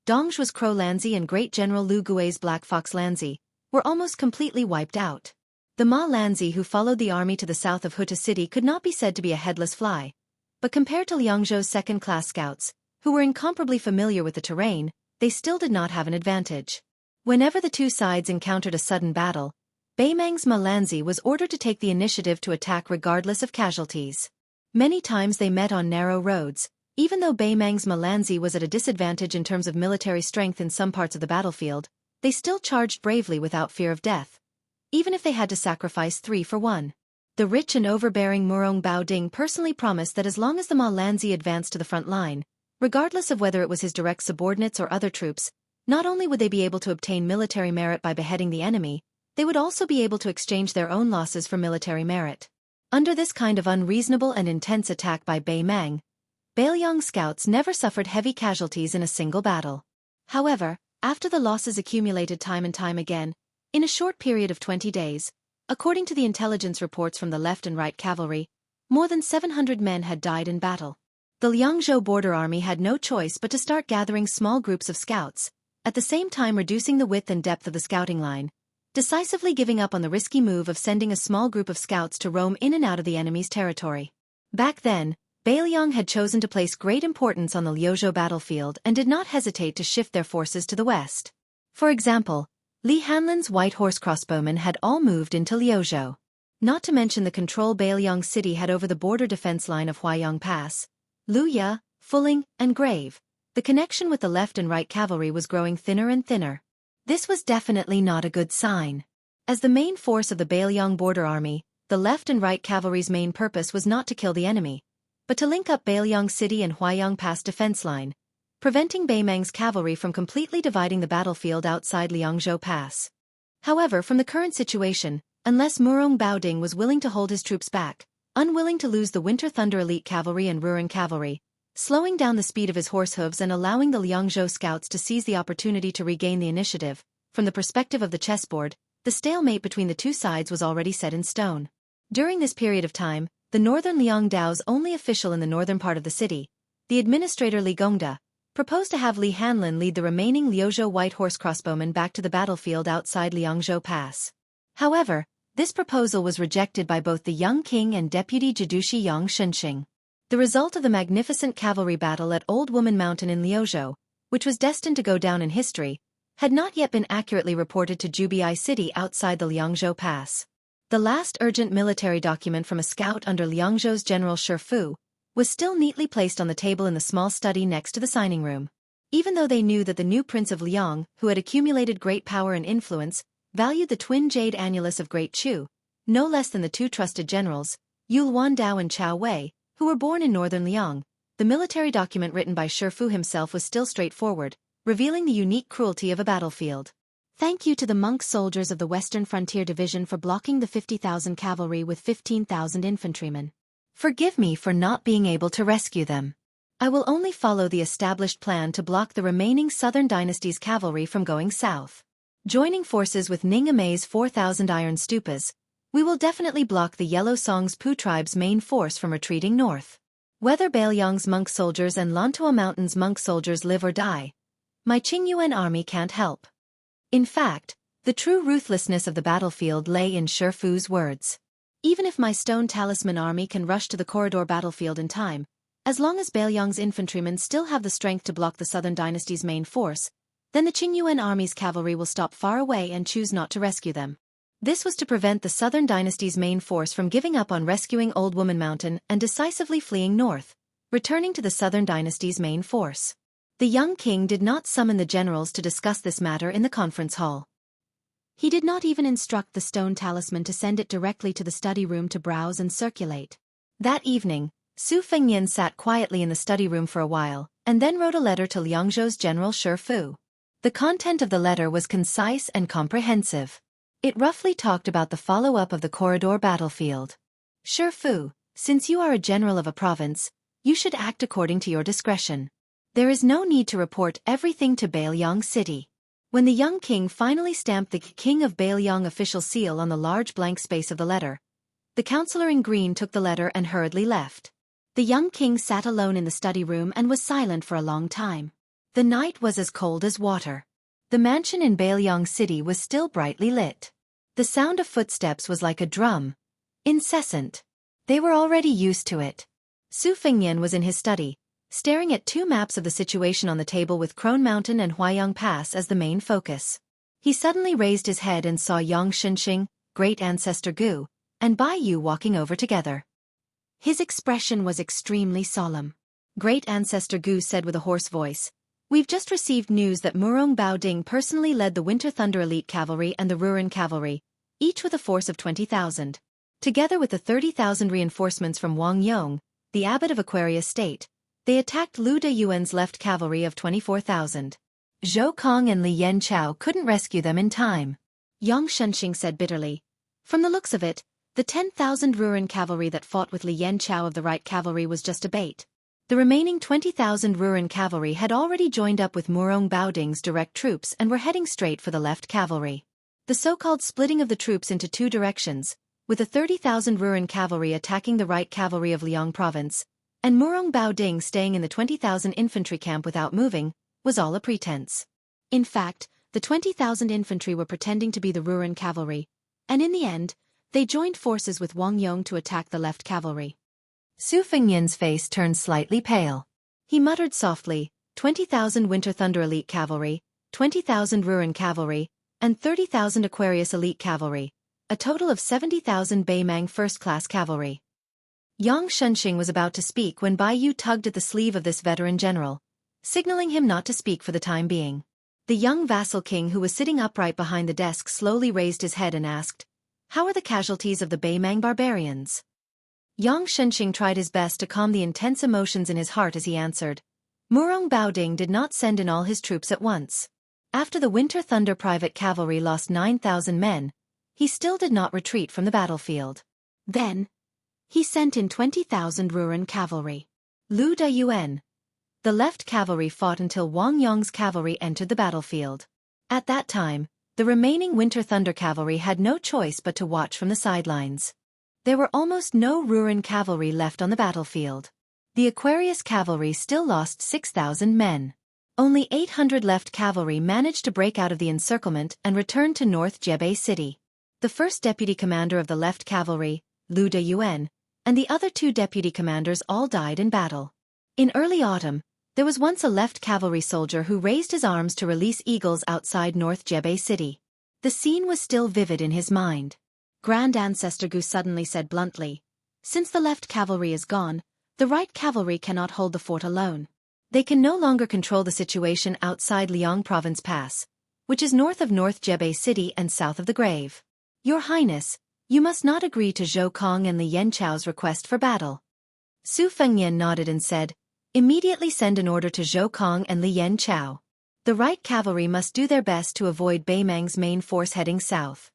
Dongzhu's Crow Lanzi and Great General Lu Gui's Black Fox Lanzi, were almost completely wiped out. The Ma Lanzi who followed the army to the south of Huta City could not be said to be a headless fly, but compared to Liangzhou's second-class scouts, who were incomparably familiar with the terrain, they still did not have an advantage. Whenever the 2 sides encountered a sudden battle, Beimang's Malanzi was ordered to take the initiative to attack regardless of casualties. Many times they met on narrow roads. Even though Beimang's Malanzi was at a disadvantage in terms of military strength in some parts of the battlefield, they still charged bravely without fear of death, even if they had to sacrifice 3 for 1. The rich and overbearing Murong Baoding personally promised that as long as the Malanzi advanced to the front line, regardless of whether it was his direct subordinates or other troops, not only would they be able to obtain military merit by beheading the enemy, they would also be able to exchange their own losses for military merit. Under this kind of unreasonable and intense attack by Beimang, Beiliang scouts never suffered heavy casualties in a single battle. However, after the losses accumulated time and time again, in a short period of 20 days, according to the intelligence reports from the left and right cavalry, more than 700 men had died in battle. The Liangzhou border army had no choice but to start gathering small groups of scouts, at the same time reducing the width and depth of the scouting line, decisively giving up on the risky move of sending a small group of scouts to roam in and out of the enemy's territory. Back then, Beiliang had chosen to place great importance on the Liuzhou battlefield and did not hesitate to shift their forces to the west. For example, Li Hanlin's white horse crossbowmen had all moved into Liuzhou. Not to mention the control Beiliang city had over the border defense line of Huaiyang Pass, Luya, Fuling, and Grave. The The connection with the left and right cavalry was growing thinner and thinner. This was definitely not a good sign. As the main force of the Beiliang border army, the left and right cavalry's main purpose was not to kill the enemy, but to link up Beiliang City and Huaiyang Pass defense line, preventing Beimang's cavalry from completely dividing the battlefield outside Liangzhou Pass. However, from the current situation, unless Murong Baoding was willing to hold his troops back, unwilling to lose the Winter Thunder Elite Cavalry and Ruren Cavalry, slowing down the speed of his horse hooves and allowing the Liangzhou scouts to seize the opportunity to regain the initiative, from the perspective of the chessboard, the stalemate between the two sides was already set in stone. During this period of time, the northern Liangdao's only official in the northern part of the city, the administrator Li Gongda, proposed to have Li Hanlin lead the remaining Liuzhou white horse crossbowmen back to the battlefield outside Liangzhou Pass. However, this proposal was rejected by both the young king and deputy Jidushi Yang Shunxing. The result of the magnificent cavalry battle at Old Woman Mountain in Liuzhou, which was destined to go down in history, had not yet been accurately reported to Jubii City outside the Liangzhou Pass. The last urgent military document from a scout under Liangzhou's General Shifu was still neatly placed on the table in the small study next to the signing room. Even though they knew that the new Prince of Liang, who had accumulated great power and influence, valued the twin jade annulus of Great Chu, no less than the two trusted generals, Yulwan Dao and Chao Wei, who were born in northern Liang, the military document written by Shifu himself was still straightforward, revealing the unique cruelty of a battlefield. Thank you to the monk soldiers of the Western Frontier Division for blocking the 50,000 cavalry with 15,000 infantrymen. Forgive me for not being able to rescue them. I will only follow the established plan to block the remaining Southern Dynasty's cavalry from going south. Joining forces with Ning Amei's 4,000 iron stupas, we will definitely block the Yellow Song's Pu tribe's main force from retreating north. Whether Beiliang's monk soldiers and Lantua Mountain's monk soldiers live or die, my Qingyuan army can't help. In fact, the true ruthlessness of the battlefield lay in Shifu's words. Even if my stone talisman army can rush to the corridor battlefield in time, as long as Beiliang's infantrymen still have the strength to block the Southern Dynasty's main force, then the Qingyuan army's cavalry will stop far away and choose not to rescue them. This was to prevent the Southern Dynasty's main force from giving up on rescuing Old Woman Mountain and decisively fleeing north, returning to the Southern Dynasty's main force. The young king did not summon the generals to discuss this matter in the conference hall. He did not even instruct the stone talisman to send it directly to the study room to browse and circulate. That evening, Su Fengnian sat quietly in the study room for a while, and then wrote a letter to Liangzhou's General Shifu. The content of the letter was concise and comprehensive. It roughly talked about the follow-up of the corridor battlefield. Shifu, since you are a general of a province, you should act according to your discretion. There is no need to report everything to Beiliang City. When the young king finally stamped the King of Beiliang official seal on the large blank space of the letter, the counselor in green took the letter and hurriedly left. The young king sat alone in the study room and was silent for a long time. The night was as cold as water. The mansion in Beiliang City was still brightly lit. The sound of footsteps was like a drum, incessant. They were already used to it. Su Fengnian was in his study, staring at two maps of the situation on the table with Crone Mountain and Huaiyang Pass as the main focus. He suddenly raised his head and saw Yang Shunxing, Great Ancestor Gu, and Bai Yu walking over together. His expression was extremely solemn. Great Ancestor Gu said with a hoarse voice, "We've just received news that Murong Baoding personally led the Winter Thunder Elite Cavalry and the Ruren Cavalry, each with a force of 20,000. Together with the 30,000 reinforcements from Wang Yong, the abbot of Aquarius State, they attacked Lu Deyuan's left cavalry of 24,000. Zhou Kong and Li Yanchao couldn't rescue them in time." Yang Shunxing said bitterly. From the looks of it, the 10,000 Ruren cavalry that fought with Li Yanchao of the right cavalry was just a bait. The remaining 20,000 Ruren cavalry had already joined up with Murong Baoding's direct troops and were heading straight for the left cavalry. The so-called splitting of the troops into two directions, with the 30,000 Ruren cavalry attacking the right cavalry of Liang province, and Murong Baoding staying in the 20,000 infantry camp without moving, was all a pretense. In fact, the 20,000 infantry were pretending to be the Ruren cavalry, and in the end, they joined forces with Wang Yong to attack the left cavalry. Su Fengnian's face turned slightly pale. He muttered softly, 20,000 Winter Thunder Elite Cavalry, 20,000 Ruren Cavalry, and 30,000 Aquarius Elite Cavalry, a total of 70,000 Beimang First-Class Cavalry. Yang Shunxing was about to speak when Bai Yu tugged at the sleeve of this veteran general, signaling him not to speak for the time being. The young vassal king who was sitting upright behind the desk slowly raised his head and asked, "How are the casualties of the Beimang barbarians?" Yang Shenxing tried his best to calm the intense emotions in his heart as he answered, "Murong Baoding did not send in all his troops at once. After the Winter Thunder Private Cavalry lost 9,000 men, he still did not retreat from the battlefield. Then, he sent in 20,000 Ruren cavalry. Lu Dayuan. The left cavalry fought until Wang Yong's cavalry entered the battlefield. At that time, the remaining Winter Thunder Cavalry had no choice but to watch from the sidelines. There were almost no Ruren cavalry left on the battlefield. The Aquarius cavalry still lost 6,000 men. Only 800 left cavalry managed to break out of the encirclement and return to North Jebei City. The first deputy commander of the left cavalry, Lu Dayuan, and the other two deputy commanders all died in battle. In early autumn, there was once a left cavalry soldier who raised his arms to release eagles outside North Jebei City. The scene was still vivid in his mind. Grand Ancestor Gu suddenly said bluntly, "Since the left cavalry is gone, the right cavalry cannot hold the fort alone. They can no longer control the situation outside Liang Province Pass, which is north of North Jebei City and south of the grave. Your Highness, you must not agree to Zhou Kong and Li Yanchao's request for battle." Su Fengnian nodded and said, "Immediately send an order to Zhou Kong and Li Yanchao. The right cavalry must do their best to avoid Beimang's main force heading south."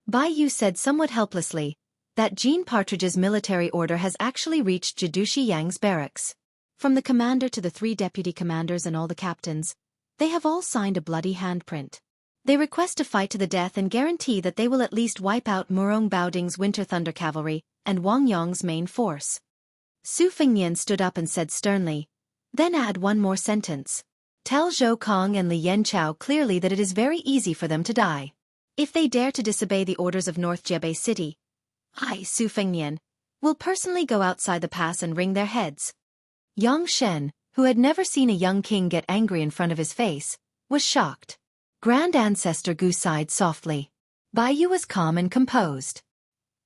Bai Yu said somewhat helplessly, that Jean Partridge's military order has actually reached Jidushi Yang's barracks. From the commander to the 3 deputy commanders and all the captains, they have all signed a bloody handprint. They request to fight to the death and guarantee that they will at least wipe out Murong Baoding's Winter Thunder Cavalry and Wang Yong's main force. Su Fengnian stood up and said sternly, "Then add one more sentence. Tell Zhou Kong and Li Yanchao clearly that it is very easy for them to die. If they dare to disobey the orders of North Jebei City, I, Su Fengnian, will personally go outside the pass and wring their heads." Yang Shen, who had never seen a young king get angry in front of his face, was shocked. Grand Ancestor Gu sighed softly. Bai Yu was calm and composed.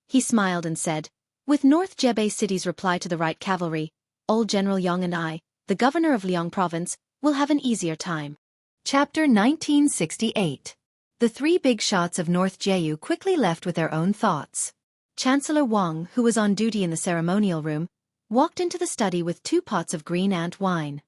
He smiled and said, "With North Jebei City's reply to the right cavalry, old General Yang and I, the governor of Liang Province, will have an easier time." Chapter 1968. The 3 big shots of North Jeju quickly left with their own thoughts. Chancellor Wang, who was on duty in the ceremonial room, walked into the study with 2 pots of green ant wine.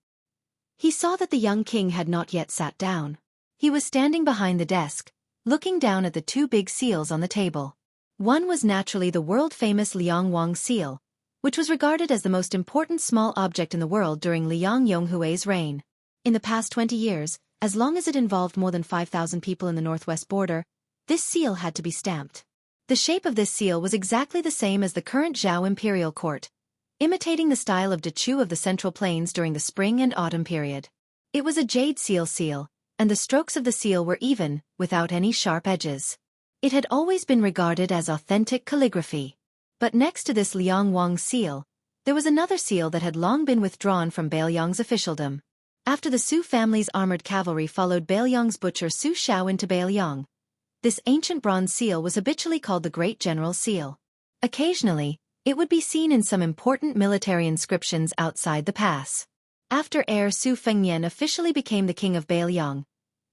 He saw that the young king had not yet sat down. He was standing behind the desk, looking down at the 2 big seals on the table. One was naturally the world-famous Liang Wang seal, which was regarded as the most important small object in the world during Liang Yonghui's reign. In the past 20 years, as long as it involved more than 5,000 people in the northwest border, this seal had to be stamped. The shape of this seal was exactly the same as the current Zhao imperial court, imitating the style of Dechu of the Central Plains during the spring and autumn period. It was a jade seal, and the strokes of the seal were even, without any sharp edges. It had always been regarded as authentic calligraphy. But next to this Liang Wang seal, there was another seal that had long been withdrawn from Bailiang's officialdom. After the Su family's armored cavalry followed Bailiang's butcher Su Shao into Bailiang, this ancient bronze seal was habitually called the Great General Seal. Occasionally, it would be seen in some important military inscriptions outside the pass. After heir Su Fengnian officially became the king of Bailiang,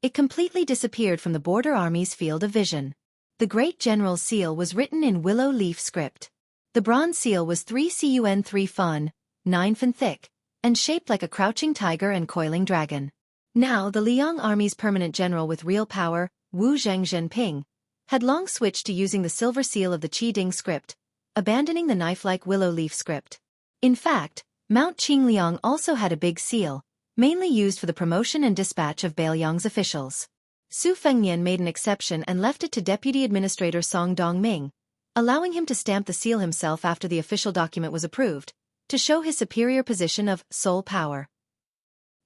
it completely disappeared from the border army's field of vision. The Great General Seal was written in willow leaf script. The bronze seal was 3 cun 3 fun, 9 fin thick, and shaped like a crouching tiger and coiling dragon. Now the Liang army's permanent general with real power, Wu Zhengzhenping, had long switched to using the silver seal of the Qiding script, abandoning the knife-like willow leaf script. In fact, Mount Qingliang also had a big seal, mainly used for the promotion and dispatch of Bailiang's officials. Su Fengnian made an exception and left it to Deputy Administrator Song Dongming, allowing him to stamp the seal himself after the official document was approved, to show his superior position of sole power.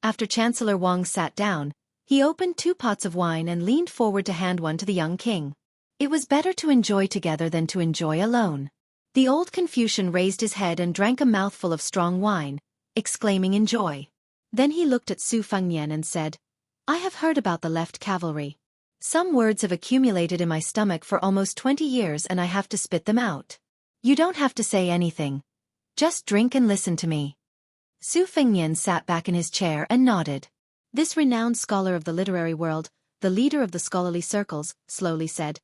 After Chancellor Wang sat down, he opened 2 pots of wine and leaned forward to hand one to the young king. It was better to enjoy together than to enjoy alone. The old Confucian raised his head and drank a mouthful of strong wine, exclaiming in joy. Then he looked at Su Fengnian and said, "I have heard about the left cavalry. Some words have accumulated in my stomach for almost 20 years and I have to spit them out. You don't have to say anything. Just drink and listen to me." Su Fengnian sat back in his chair and nodded. This renowned scholar of the literary world, the leader of the scholarly circles, slowly said,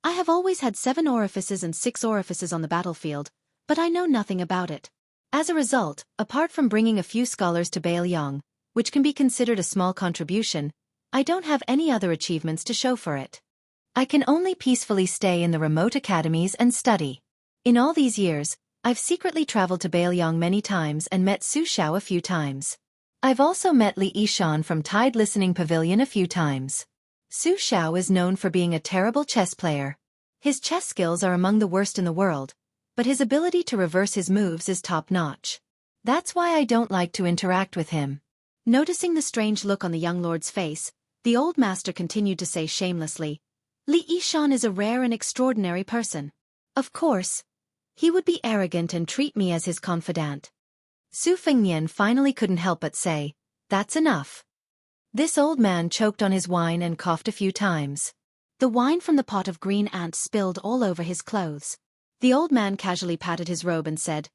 I have always had 7 orifices and 6 orifices on the battlefield, but I know nothing about it. As a result, apart from bringing a few scholars to Beiliang, which can be considered a small contribution, I don't have any other achievements to show for it. I can only peacefully stay in the remote academies and study. In all these years, I've secretly traveled to Beiliang many times and met Su Xiao a few times. I've also met Li Yishan from Tide Listening Pavilion a few times. Su Xiao is known for being a terrible chess player. His chess skills are among the worst in the world, but his ability to reverse his moves is top-notch. That's why I don't like to interact with him. Noticing the strange look on the young lord's face, the old master continued to say shamelessly, Li Yishan is a rare and extraordinary person. Of course, he would be arrogant and treat me as his confidant. Su Fengnian finally couldn't help but say, that's enough. This old man choked on his wine and coughed a few times. The wine from the pot of green ants spilled all over his clothes. The old man casually patted his robe and said,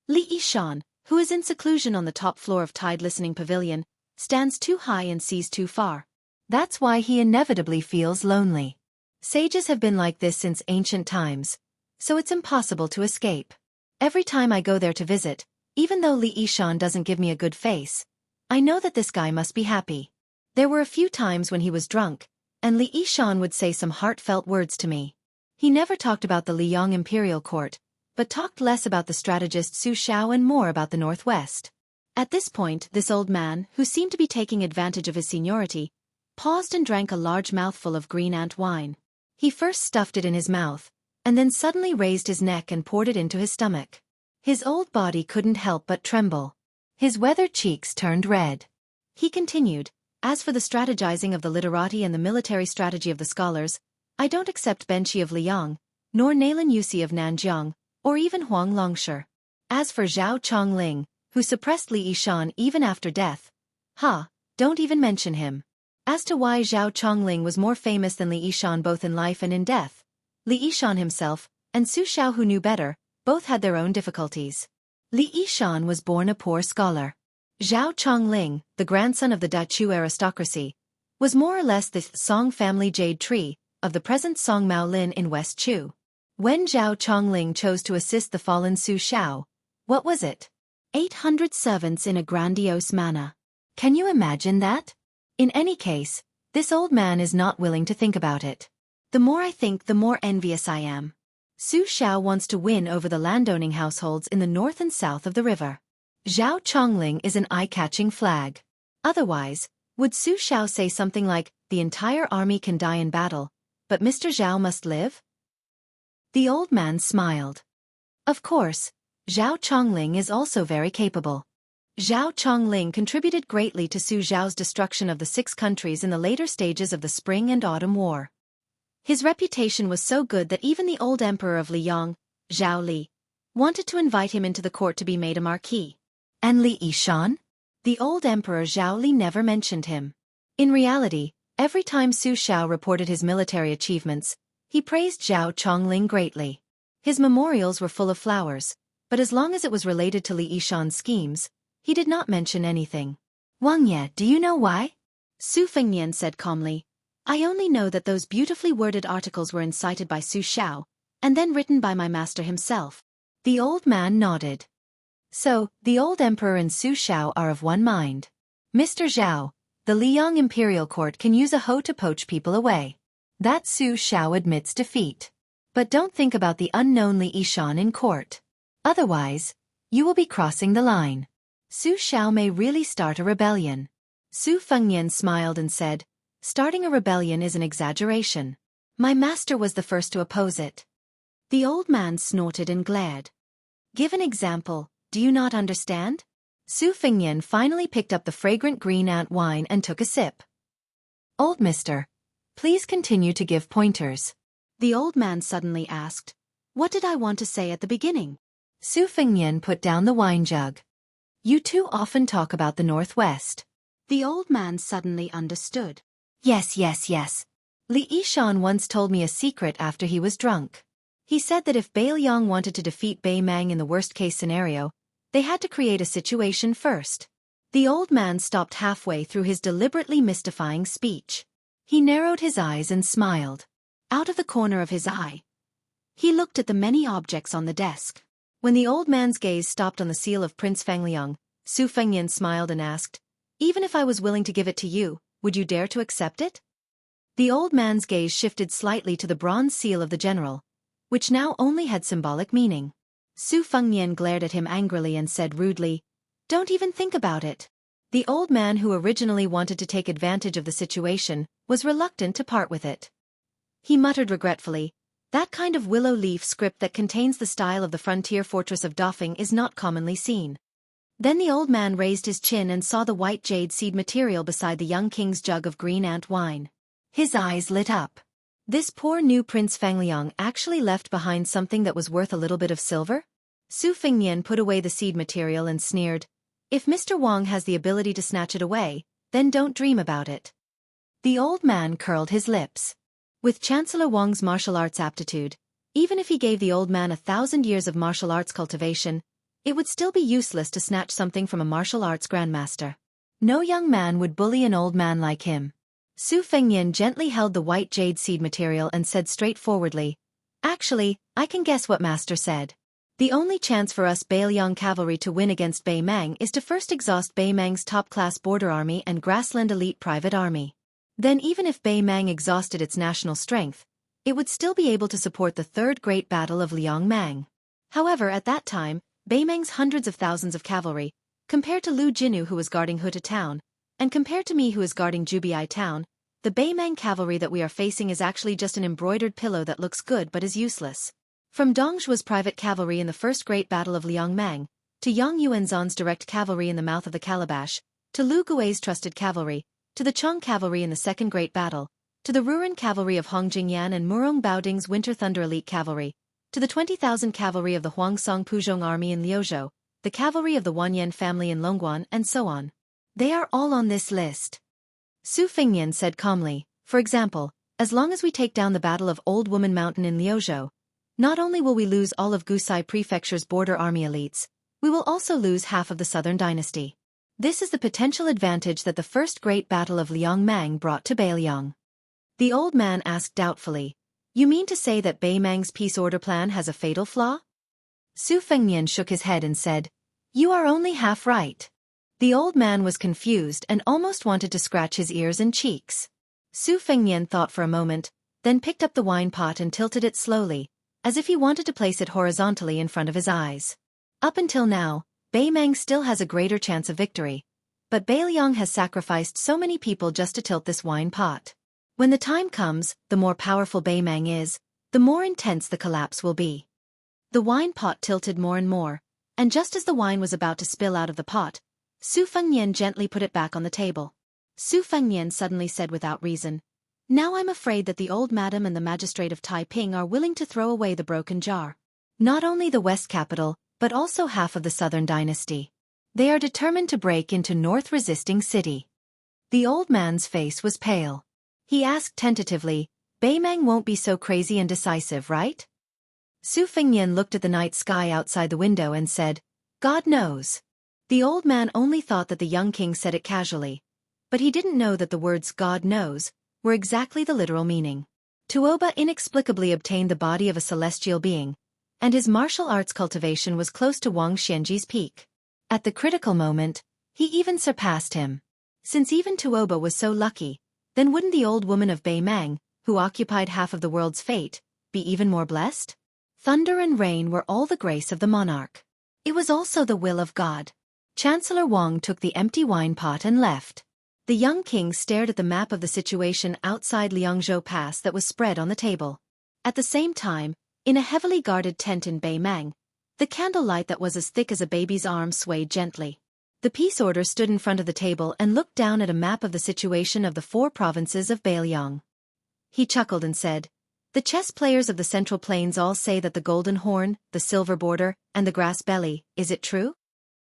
Li Yishan, who is in seclusion on the top floor of Tide Listening Pavilion, stands too high and sees too far. That's why he inevitably feels lonely. Sages have been like this since ancient times, so it's impossible to escape. Every time I go there to visit, even though Li Yishan doesn't give me a good face, I know that this guy must be happy. There were a few times when he was drunk, and Li Yishan would say some heartfelt words to me. He never talked about the Liang imperial court, but talked less about the strategist Su Xiao and more about the northwest. At this point, this old man, who seemed to be taking advantage of his seniority, paused and drank a large mouthful of green ant wine. He first stuffed it in his mouth, and then suddenly raised his neck and poured it into his stomach. His old body couldn't help but tremble. His weathered cheeks turned red. He continued, as for the strategizing of the literati and the military strategy of the scholars, I don't accept Benqi of Liang, nor Nailan Yusi of Nanjiang, or even Huang Longsher. As for Zhao Chongling, who suppressed Li Yishan even after death, don't even mention him. As to why Zhao Chongling was more famous than Li Yishan both in life and in death, Li Yishan himself, and Su Xiao who knew better, both had their own difficulties. Li Yishan was born a poor scholar. Zhao Chongling, the grandson of the Dachu aristocracy, was more or less the Song family jade tree of the present Song Maolin in West Chu. When Zhao Chongling chose to assist the fallen Su Xiao, what was it? 800 servants in a grandiose manner. Can you imagine that? In any case, this old man is not willing to think about it. The more I think, the more envious I am. Su Xiao wants to win over the landowning households in the north and south of the river. Zhao Chongling is an eye-catching flag. Otherwise, would Su Xiao say something like, the entire army can die in battle, but Mr. Zhao must live? The old man smiled. Of course, Zhao Chongling is also very capable. Zhao Chongling contributed greatly to Su Xiao's destruction of the 6 countries in the later stages of the Spring and Autumn War. His reputation was so good that even the old emperor of Liang, Zhao Li, wanted to invite him into the court to be made a marquis. And Li Yishan? The old emperor Zhao Li never mentioned him. In reality, every time Su Xiao reported his military achievements, he praised Zhao Chongling greatly. His memorials were full of flowers, but as long as it was related to Li Yishan's schemes, he did not mention anything. Wang Ye, do you know why? Su Fengnian said calmly, I only know that those beautifully worded articles were incited by Su Xiao, and then written by my master himself. The old man nodded. So, the old emperor and Su Xiao are of one mind. Mr. Zhao, the Liang imperial court can use a hoe to poach people away. That Su Xiao admits defeat. But don't think about the unknown Li Yishan in court. Otherwise, you will be crossing the line. Su Xiao may really start a rebellion. Su Fengnian smiled and said, starting a rebellion is an exaggeration. My master was the first to oppose it. The old man snorted and glared. Give an example, do you not understand? Su Fengnian finally picked up the fragrant green ant wine and took a sip. Old mister, please continue to give pointers. The old man suddenly asked, what did I want to say at the beginning? Su Fengnian put down the wine jug. You too often talk about the Northwest. The old man suddenly understood. Yes. Li Yishan once told me a secret after he was drunk. He said that if Beiliang wanted to defeat Bei Mang in the worst-case scenario, They had to create a situation first. The old man stopped halfway through his deliberately mystifying speech. He narrowed his eyes and smiled. Out of the corner of his eye, he looked at the many objects on the desk. When the old man's gaze stopped on the seal of Prince Fangliang, Su Fengnian smiled and asked, "Even if I was willing to give it to you, would you dare to accept it?" The old man's gaze shifted slightly to the bronze seal of the general, which now only had symbolic meaning. Su Fengnian glared at him angrily and said rudely, "Don't even think about it." The old man, who originally wanted to take advantage of the situation, was reluctant to part with it. He muttered regretfully, "That kind of willow leaf script that contains the style of the frontier fortress of Dofeng is not commonly seen." Then the old man raised his chin and saw the white jade seed material beside the young king's jug of green ant wine. His eyes lit up. This poor new Prince Fangliang actually left behind something that was worth a little bit of silver? Su Fengnian put away the seed material and sneered, "If Mr. Wang has the ability to snatch it away, then don't dream about it." The old man curled his lips. With Chancellor Wang's martial arts aptitude, even if he gave the old man 1,000 years of martial arts cultivation, it would still be useless to snatch something from a martial arts grandmaster. No young man would bully an old man like him. Su Fengnian gently held the white jade seed material and said straightforwardly, "Actually, I can guess what Master said. The only chance for us Beiliang cavalry to win against Bei Mang is to first exhaust Bei Mang's top-class border army and grassland elite private army. Then even if Bei Mang exhausted its national strength, it would still be able to support the Third Great Battle of Liangmang. However, at that time, Bei Mang's hundreds of thousands of cavalry, compared to Lu Jinu who was guarding Huta town, and compared to me who is guarding Jubiai town, the Bei Mang cavalry that we are facing is actually just an embroidered pillow that looks good but is useless. From Dongzhuo's private cavalry in the First Great Battle of Liangmang, to Yang Yuanzhan's direct cavalry in the mouth of the calabash, to Lu Gui's trusted cavalry, to the Cheng cavalry in the Second Great Battle, to the Ruren cavalry of Hong Jingyan and Murong Baoding's Winter Thunder elite cavalry, to the 20,000 cavalry of the Huangsong Puzhong army in Liuzhou, the cavalry of the Wanyan family in Longguan, and so on. They are all on this list. Su Fengnian said calmly, "For example, as long as we take down the Battle of Old Woman Mountain in Liuzhou, not only will we lose all of Gusai Prefecture's border army elites, we will also lose half of the southern dynasty. This is the potential advantage that the First Great Battle of Liangmang brought to Beiliang." The old man asked doubtfully, "You mean to say that Bei Mang's peace order plan has a fatal flaw?" Su Fengnian shook his head and said, "You are only half right." The old man was confused and almost wanted to scratch his ears and cheeks. Su Fengnian thought for a moment, then picked up the wine pot and tilted it slowly, as if he wanted to place it horizontally in front of his eyes. Up until now, Bei Mang still has a greater chance of victory, but Beiliang has sacrificed so many people just to tilt this wine pot. When the time comes, the more powerful Bei Mang is, the more intense the collapse will be. The wine pot tilted more and more, and just as the wine was about to spill out of the pot, Su Fengnian gently put it back on the table. Su Fengnian suddenly said without reason, "Now I'm afraid that the old madam and the magistrate of Taiping are willing to throw away the broken jar. Not only the west capital, but also half of the southern dynasty. They are determined to break into north-resisting city." The old man's face was pale. He asked tentatively, "Bei Mang won't be so crazy and decisive, right?" Su Fengnian looked at the night sky outside the window and said, "God knows." The old man only thought that the young king said it casually, but he didn't know that the words "God knows" were exactly the literal meaning. Tuoba inexplicably obtained the body of a celestial being, and his martial arts cultivation was close to Wang Xianji's peak. At the critical moment, he even surpassed him. Since even Tuoba was so lucky, then wouldn't the old woman of Bei Mang, who occupied half of the world's fate, be even more blessed? Thunder and rain were all the grace of the monarch. It was also the will of God. Chancellor Wang took the empty wine pot and left. The young king stared at the map of the situation outside Liangzhou Pass that was spread on the table. At the same time, in a heavily guarded tent in Bei Mang, the candlelight that was as thick as a baby's arm swayed gently. The peace order stood in front of the table and looked down at a map of the situation of the 4 provinces of Beiliang. He chuckled and said, "The chess players of the Central Plains all say that the golden horn, the silver border, and the grass belly, is it true?"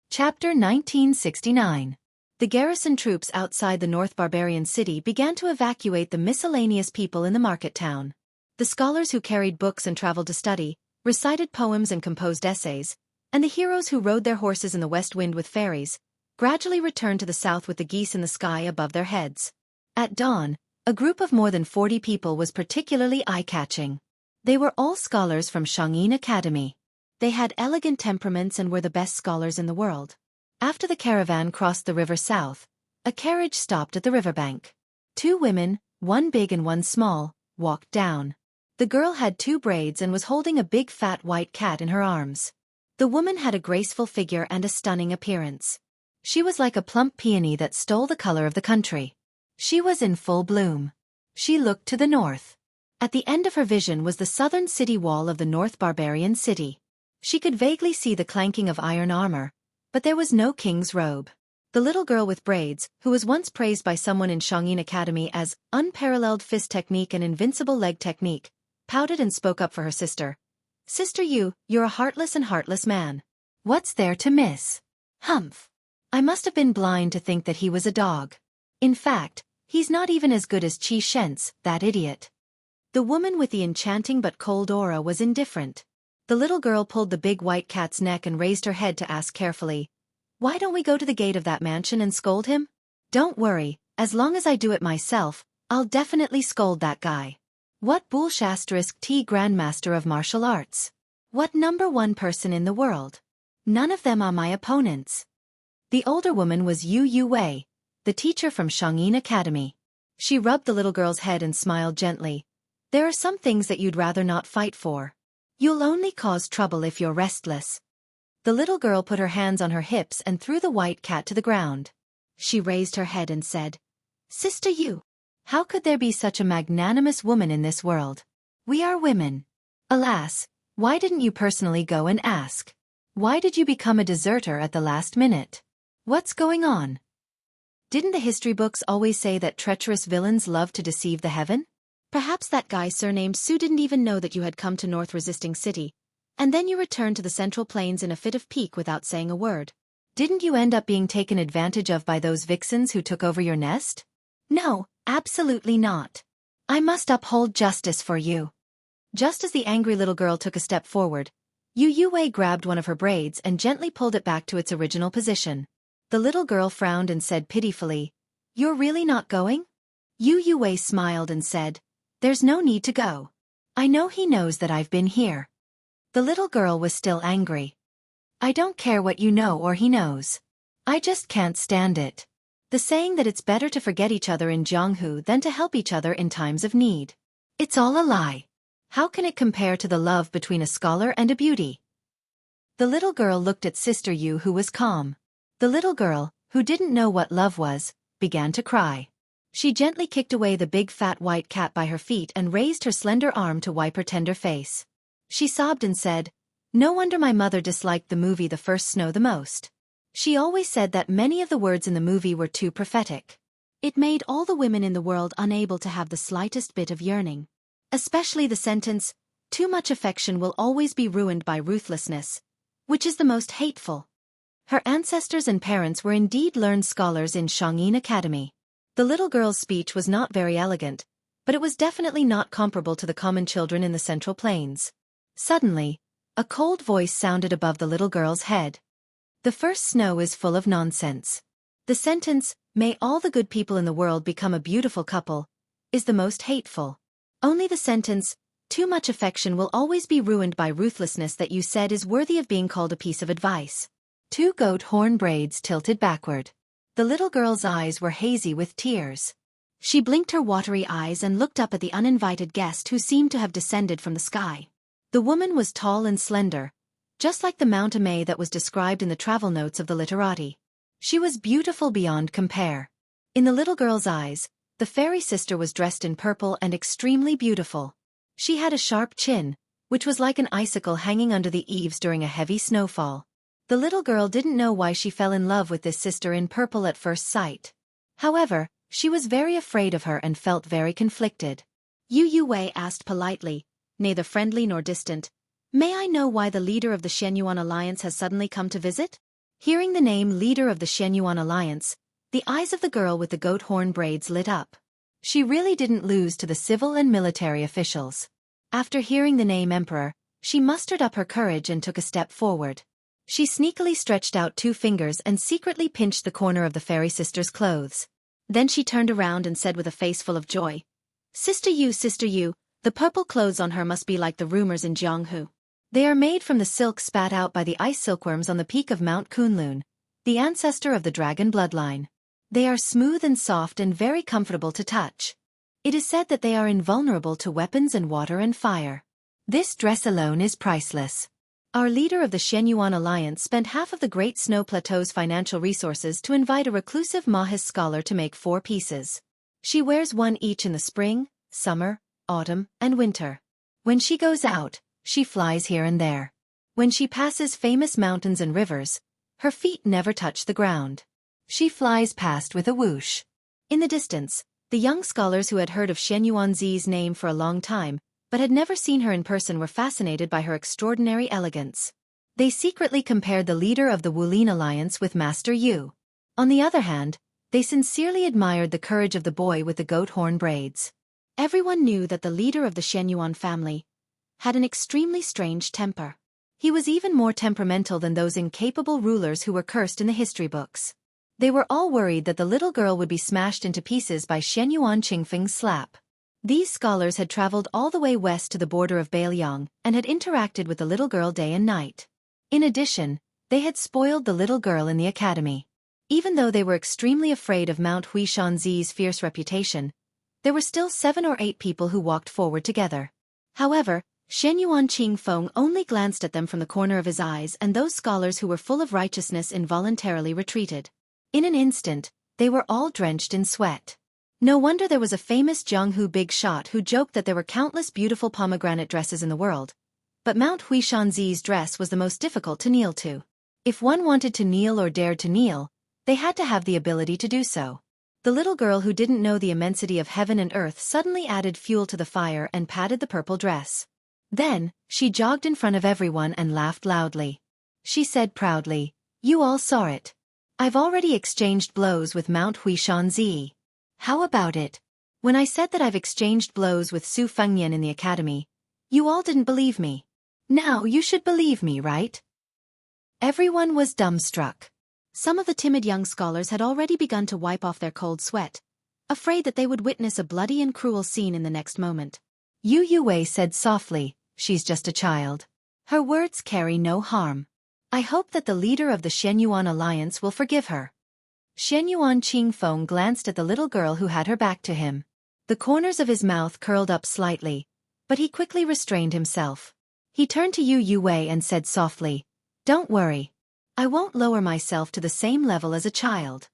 Chapter 1969. The garrison troops outside the North Barbarian city began to evacuate the miscellaneous people in the market town. The scholars who carried books and traveled to study, recited poems and composed essays, and the heroes who rode their horses in the west wind with fairies gradually returned to the south with the geese in the sky above their heads. At dawn, a group of more than 40 people was particularly eye-catching. They were all scholars from Xianxia Academy. They had elegant temperaments and were the best scholars in the world. After the caravan crossed the river south, a carriage stopped at the riverbank. 2 women, one big and one small, walked down. The girl had 2 braids and was holding a big fat white cat in her arms. The woman had a graceful figure and a stunning appearance. She was like a plump peony that stole the color of the country. She was in full bloom. She looked to the north. At the end of her vision was the southern city wall of the North Barbarian city. She could vaguely see the clanking of iron armor, but there was no king's robe. The little girl with braids, who was once praised by someone in Xianxia Academy as unparalleled fist technique and invincible leg technique, pouted and spoke up for her sister. Sister you're a heartless man. What's there to miss? Humph. I must have been blind to think that he was a dog. In fact, he's not even as good as Xianxia, that idiot. The woman with the enchanting but cold aura was indifferent. The little girl pulled the big white cat's neck and raised her head to ask carefully, "Why don't we go to the gate of that mansion and scold him?" "Don't worry, as long as I do it myself, I'll definitely scold that guy." What *T Grandmaster of Martial Arts? What #1 person in the world? None of them are my opponents. The older woman was Yu Wei, the teacher from Xianxia Academy. She rubbed the little girl's head and smiled gently. "There are some things that you'd rather not fight for. You'll only cause trouble if you're restless." The little girl put her hands on her hips and threw the white cat to the ground. She raised her head and said, "Sister Yu, how could there be such a magnanimous woman in this world? We are women. Alas, why didn't you personally go and ask? Why did you become a deserter at the last minute? What's going on? Didn't the history books always say that treacherous villains love to deceive the heaven? Perhaps that guy surnamed Su didn't even know that you had come to North Resisting City, and then you returned to the Central Plains in a fit of pique without saying a word. Didn't you end up being taken advantage of by those vixens who took over your nest? No, absolutely not. I must uphold justice for you." Just as the angry little girl took a step forward, Yu Wei grabbed one of her braids and gently pulled it back to its original position. The little girl frowned and said pitifully, "You're really not going?" Yu Wei smiled and said, "There's no need to go. I know he knows that I've been here." The little girl was still angry. "I don't care what you know or he knows. I just can't stand it. The saying that it's better to forget each other in Jianghu than to help each other in times of need. It's all a lie. How can it compare to the love between a scholar and a beauty?" The little girl looked at Sister Yu, who was calm. The little girl, who didn't know what love was, began to cry. She gently kicked away the big fat white cat by her feet and raised her slender arm to wipe her tender face. She sobbed and said, "No wonder my mother disliked the movie The First Snow the most. She always said that many of the words in the movie were too prophetic. It made all the women in the world unable to have the slightest bit of yearning. Especially the sentence, 'Too much affection will always be ruined by ruthlessness,' which is the most hateful." Her ancestors and parents were indeed learned scholars in Xianxia Academy. The little girl's speech was not very elegant, but it was definitely not comparable to the common children in the Central Plains. Suddenly, a cold voice sounded above the little girl's head. "The first snow is full of nonsense. The sentence, 'May all the good people in the world become a beautiful couple,' is the most hateful. Only the sentence, 'Too much affection will always be ruined by ruthlessness,' that you said is worthy of being called a piece of advice." 2 goat horn braids tilted backward. The little girl's eyes were hazy with tears. She blinked her watery eyes and looked up at the uninvited guest who seemed to have descended from the sky. The woman was tall and slender, just like the Mount Amei that was described in the travel notes of the literati. She was beautiful beyond compare. In the little girl's eyes, the fairy sister was dressed in purple and extremely beautiful. She had a sharp chin, which was like an icicle hanging under the eaves during a heavy snowfall. The little girl didn't know why she fell in love with this sister in purple at first sight. However, she was very afraid of her and felt very conflicted. Yu Wei asked politely, neither friendly nor distant, "May I know why the leader of the Xianyuan Alliance has suddenly come to visit?" Hearing the name leader of the Xianyuan Alliance, the eyes of the girl with the goat horn braids lit up. She really didn't lose to the civil and military officials. After hearing the name emperor, she mustered up her courage and took a step forward. She sneakily stretched out 2 fingers and secretly pinched the corner of the fairy sister's clothes. Then she turned around and said with a face full of joy, Sister Yu, the purple clothes on her must be like the rumors in Jianghu. They are made from the silk spat out by the ice silkworms on the peak of Mount Kunlun, the ancestor of the dragon bloodline. They are smooth and soft and very comfortable to touch. It is said that they are invulnerable to weapons and water and fire. This dress alone is priceless. Our leader of the Shenyuan Alliance spent half of the Great Snow Plateau's financial resources to invite a reclusive Mahis scholar to make 4 pieces. She wears one each in the spring, summer, autumn, and winter. When she goes out, she flies here and there. When she passes famous mountains and rivers, her feet never touch the ground. She flies past with a whoosh. In the distance, the young scholars who had heard of Shenyuanzi's name for a long time, but had never seen her in person, were fascinated by her extraordinary elegance. They secretly compared the leader of the Wulin Alliance with Master Yu. On the other hand, they sincerely admired the courage of the boy with the goat horn braids. Everyone knew that the leader of the Shenyuan family had an extremely strange temper. He was even more temperamental than those incapable rulers who were cursed in the history books. They were all worried that the little girl would be smashed into pieces by Shenyuan Qingfeng's slap. These scholars had traveled all the way west to the border of Beiliang and had interacted with the little girl day and night. In addition, they had spoiled the little girl in the academy. Even though they were extremely afraid of Mount Huishanzi's fierce reputation, there were still 7 or 8 people who walked forward together. However, Shenyuan Qingfeng only glanced at them from the corner of his eyes, and those scholars who were full of righteousness involuntarily retreated. In an instant, they were all drenched in sweat. No wonder there was a famous Jianghu big shot who joked that there were countless beautiful pomegranate dresses in the world, but Mount Huishanzi's dress was the most difficult to kneel to. If one wanted to kneel or dared to kneel, they had to have the ability to do so. The little girl who didn't know the immensity of heaven and earth suddenly added fuel to the fire and patted the purple dress. Then, she jogged in front of everyone and laughed loudly. She said proudly, "You all saw it. I've already exchanged blows with Mount Huishanzi. How about it? When I said that I've exchanged blows with Su Fengnian in the academy, you all didn't believe me. Now you should believe me, right?" Everyone was dumbstruck. Some of the timid young scholars had already begun to wipe off their cold sweat, afraid that they would witness a bloody and cruel scene in the next moment. Yu Yue said softly, "She's just a child. Her words carry no harm. I hope that the leader of the Shenyuan Alliance will forgive her." Shenyuan Qingfeng glanced at the little girl who had her back to him. The corners of his mouth curled up slightly, but he quickly restrained himself. He turned to Yu Yue and said softly, "Don't worry. I won't lower myself to the same level as a child."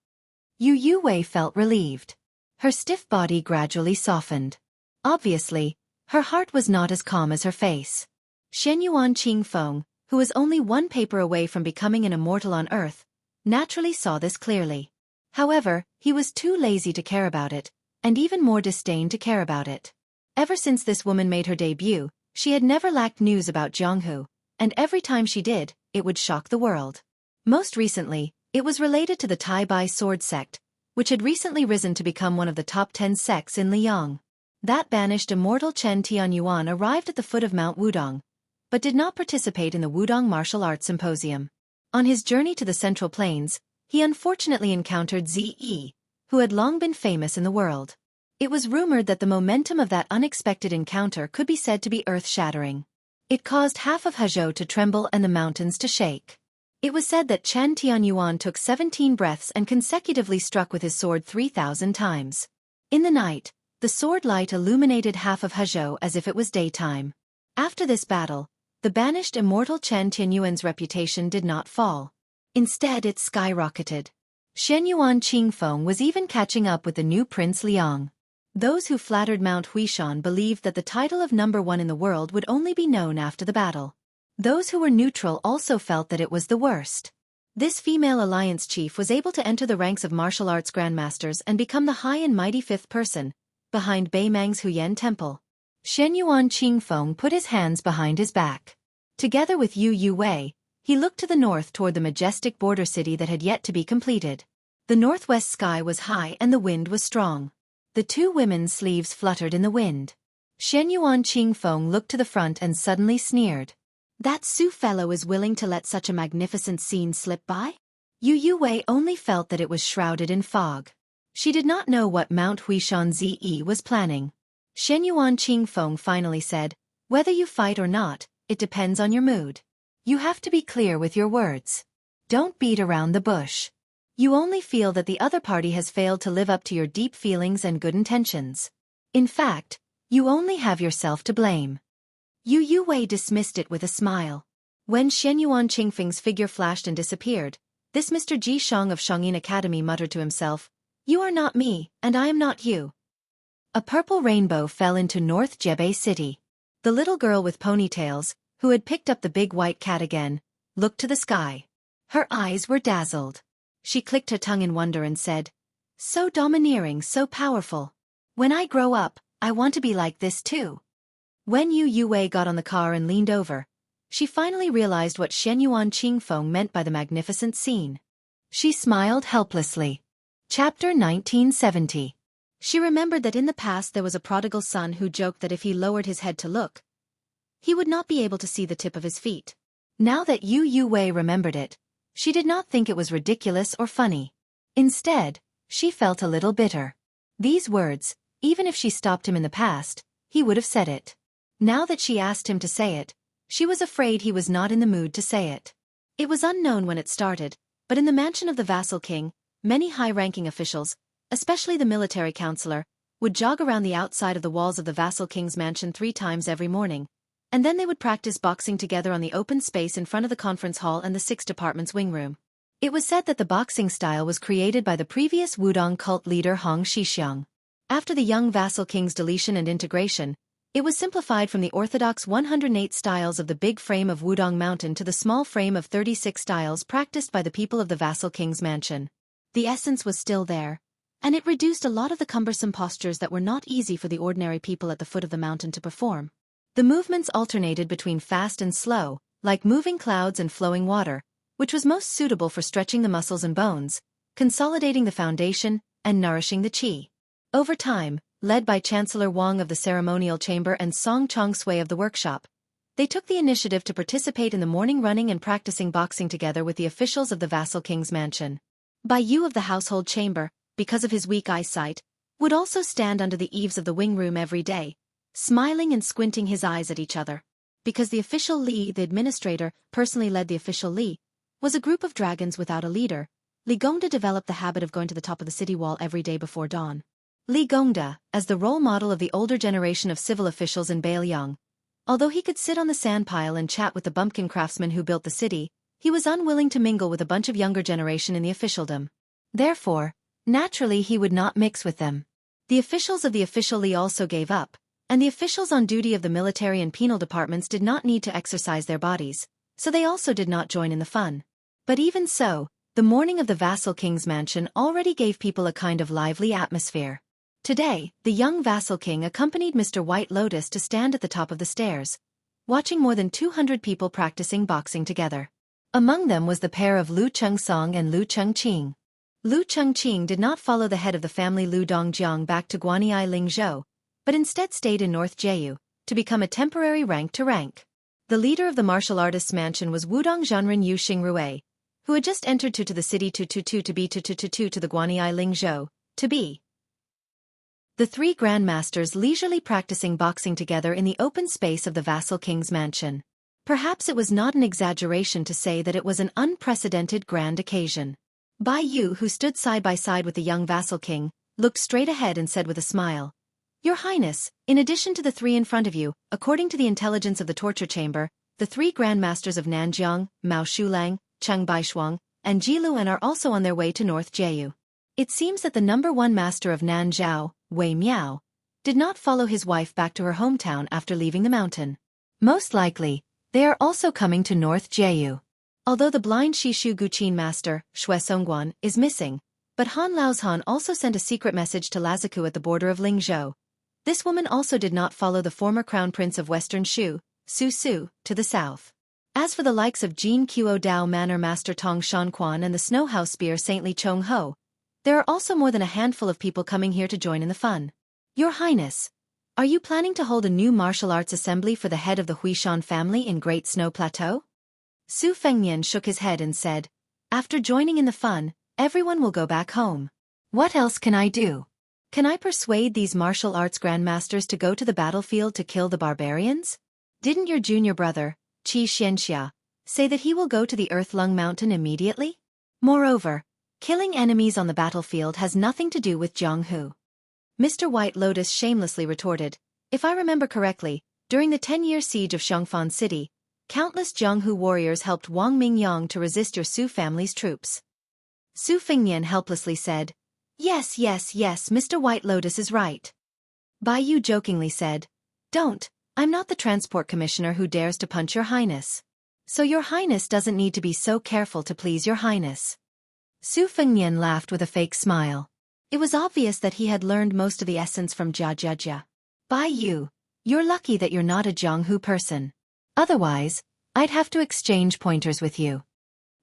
Yu Yue felt relieved. Her stiff body gradually softened. Obviously, her heart was not as calm as her face. Shenyuan Qingfeng, who was only 1 paper away from becoming an immortal on Earth, naturally saw this clearly. However, he was too lazy to care about it, and even more disdain to care about it. Ever since this woman made her debut, she had never lacked news about Jianghu, and every time she did, it would shock the world. Most recently, it was related to the Tai Bai sword sect, which had recently risen to become one of the top 10 sects in Liang. That banished immortal Chen Tianyuan arrived at the foot of Mount Wudong, but did not participate in the Wudong Martial Arts Symposium. On his journey to the Central Plains, he unfortunately encountered Zi, who had long been famous in the world. It was rumored that the momentum of that unexpected encounter could be said to be earth-shattering. It caused half of Hezhou to tremble and the mountains to shake. It was said that Chen Tianyuan took 17 breaths and consecutively struck with his sword 3,000 times. In the night, the sword light illuminated half of Hezhou as if it was daytime. After this battle, the banished immortal Chen Tianyuan's reputation did not fall. Instead, it skyrocketed. Shenyuan Qingfeng was even catching up with the new Prince Liang. Those who flattered Mount Huishan believed that the title of number 1 in the world would only be known after the battle. Those who were neutral also felt that it was the worst. This female alliance chief was able to enter the ranks of martial arts grandmasters and become the high and mighty 5th person, behind Beimang's Huyen Temple. Shenyuan Qingfeng put his hands behind his back. Together with Yu Yue, he looked to the north toward the majestic border city that had yet to be completed. The northwest sky was high and the wind was strong. The 2 women's sleeves fluttered in the wind. Shenyuan Qingfeng looked to the front and suddenly sneered. That Su fellow is willing to let such a magnificent scene slip by? Yu Wei only felt that it was shrouded in fog. She did not know what Mount Huishan Zi was planning. Shenyuan Qingfeng finally said, "Whether you fight or not, it depends on your mood. You have to be clear with your words. Don't beat around the bush. You only feel that the other party has failed to live up to your deep feelings and good intentions. In fact, you only have yourself to blame." Yu Wei dismissed it with a smile. When Shenyuan Qingfeng's figure flashed and disappeared, this Mr. Ji Shang of Shangyin Academy muttered to himself, "You are not me, and I am not you." A purple rainbow fell into North Jebei City. The little girl with ponytails, who had picked up the big white cat again, looked to the sky. Her eyes were dazzled. She clicked her tongue in wonder and said, "So domineering, so powerful. When I grow up, I want to be like this too." When Yu Wei got on the car and leaned over, she finally realized what Shenyuan Qingfeng meant by the magnificent scene. She smiled helplessly. Chapter 1970. She remembered that in the past there was a prodigal son who joked that if he lowered his head to look, he would not be able to see the tip of his feet. Now that Yu Wei remembered it, she did not think it was ridiculous or funny. Instead, she felt a little bitter. These words, even if she stopped him in the past, he would have said it. Now that she asked him to say it, she was afraid he was not in the mood to say it. It was unknown when it started, but in the mansion of the vassal king, many high-ranking officials, especially the military counselor, would jog around the outside of the walls of the vassal king's mansion 3 times every morning, and then they would practice boxing together on the open space in front of the conference hall and the 6th department's wing room. It was said that the boxing style was created by the previous Wudong cult leader Hong Shixiang. After the young vassal king's deletion and integration, it was simplified from the orthodox 108 styles of the big frame of Wudong Mountain to the small frame of 36 styles practiced by the people of the vassal king's mansion. The essence was still there, and it reduced a lot of the cumbersome postures that were not easy for the ordinary people at the foot of the mountain to perform. The movements alternated between fast and slow, like moving clouds and flowing water, which was most suitable for stretching the muscles and bones, consolidating the foundation, and nourishing the qi. Over time, led by Chancellor Wang of the ceremonial chamber and Song Chong Sui of the workshop, they took the initiative to participate in the morning running and practicing boxing together with the officials of the vassal king's mansion. Bai Yu of the household chamber, because of his weak eyesight, would also stand under the eaves of the wing room every day, smiling and squinting his eyes at each other. Because the official Li, the administrator, personally led the official Li, was a group of dragons without a leader, Li Gongda developed the habit of going to the top of the city wall every day before dawn. Li Gongda, as the role model of the older generation of civil officials in Bailiang, although he could sit on the sand pile and chat with the bumpkin craftsmen who built the city, he was unwilling to mingle with a bunch of younger generation in the officialdom. Therefore, naturally he would not mix with them. The officials of the official Li also gave up, and the officials on duty of the military and penal departments did not need to exercise their bodies, so they also did not join in the fun. But even so, the morning of the vassal king's mansion already gave people a kind of lively atmosphere. Today, the young vassal king accompanied Mr. White Lotus to stand at the top of the stairs, watching more than 200 people practicing boxing together. Among them was the pair of Lu Chengsong and Lu Chengqing. Lu Chengqing did not follow the head of the family Lu Dongjiang back to Guanyi Lingzhou, but instead stayed in North Jeju, to become a temporary rank-to-rank. The leader of the martial artists' mansion was Wudong Zhenren Yu Xingrui, who had just entered to the city to be to the Guanyi Lingzhou, to be. The 3 grandmasters leisurely practicing boxing together in the open space of the vassal king's mansion. Perhaps it was not an exaggeration to say that it was an unprecedented grand occasion. Bai Yu, who stood side by side with the young vassal king, looked straight ahead and said with a smile, "Your Highness, in addition to the 3 in front of you, according to the intelligence of the torture chamber, the 3 grandmasters of Nanjiang, Mao Shulang, Cheng Baishuang, and Jiluan are also on their way to North Jeju. It seems that the number 1 master of Nanzhao, Wei Miao, did not follow his wife back to her hometown after leaving the mountain. Most likely, they are also coming to North Jeju. Although the blind Shishu Guqin master, Shui Songguan, is missing, but Han Laozhan also sent a secret message to Lazaku at the border of Lingzhou. This woman also did not follow the former crown prince of Western Shu, Su Su, to the south. As for the likes of Jin Qiu Dao Manor Master Tong Shanquan and the Snow House Spear Saint Li Chong Ho, there are also more than a handful of people coming here to join in the fun. Your Highness, Are you planning to hold a new martial arts assembly for the head of the Huishan family in Great Snow Plateau? Su Fengnian shook his head and said, after joining in the fun, everyone will go back home. What else can I do? Can I persuade these martial arts grandmasters to go to the battlefield to kill the barbarians? Didn't your junior brother, Xianxia, say that he will go to the Earth-Lung Mountain immediately? Moreover, killing enemies on the battlefield has nothing to do with Jianghu. Mr. White Lotus shamelessly retorted, if I remember correctly, during the 10-year siege of Xianxia City, countless Jianghu warriors helped Wang Mingyang to resist your Su family's troops. Su Fengnian helplessly said, yes, Mr. White Lotus is right. Bai Yu jokingly said, don't, I'm not the transport commissioner who dares to punch your highness. So your highness doesn't need to be so careful to please your highness. Su Fengnian laughed with a fake smile. It was obvious that he had learned most of the essence from Jia. Bai Yu, you're lucky that you're not a Jianghu person. Otherwise, I'd have to exchange pointers with you.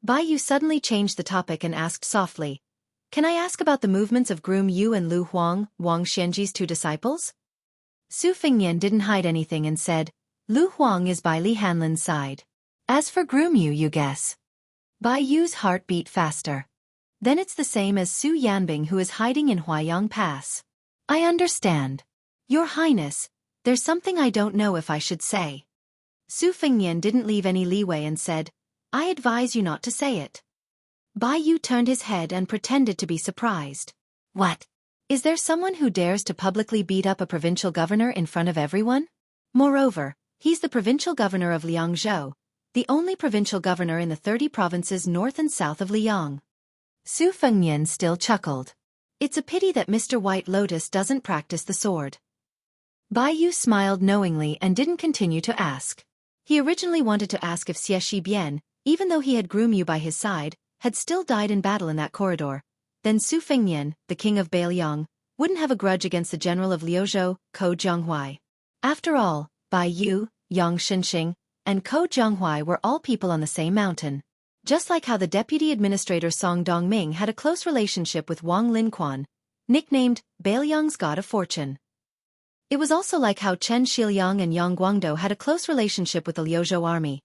Bai Yu suddenly changed the topic and asked softly, can I ask about the movements of Groom Yu and Lu Huang, Wang Xianji's 2 disciples? Su Fengnian didn't hide anything and said, Lu Huang is by Li Hanlin's side. As for Groom Yu, you guess. Bai Yu's heart beat faster. Then it's the same as Su Yanbing who is hiding in Huayang Pass. I understand. Your Highness, there's something I don't know if I should say. Su Fengnian didn't leave any leeway and said, I advise you not to say it. Bai Yu turned his head and pretended to be surprised. What? Is there someone who dares to publicly beat up a provincial governor in front of everyone? Moreover, he's the provincial governor of Liangzhou, the only provincial governor in the 30 provinces north and south of Liang. Su Fengnian still chuckled. It's a pity that Mr. White Lotus doesn't practice the sword. Bai Yu smiled knowingly and didn't continue to ask. He originally wanted to ask if Xie Shibian, even though he had Groom Yu by his side, had still died in battle in that corridor. Then Su Fengnian, the king of Beiliang, wouldn't have a grudge against the general of Liuzhou, Ko Jianghuai. After all, Bai Yu, Yang Xinxing, and Ko Jianghuai were all people on the same mountain. Just like how the deputy administrator Song Dongming had a close relationship with Wang Linquan, nicknamed Beiliang's god of fortune. It was also like how Chen Shiliang and Yang Guangdou had a close relationship with the Liuzhou army,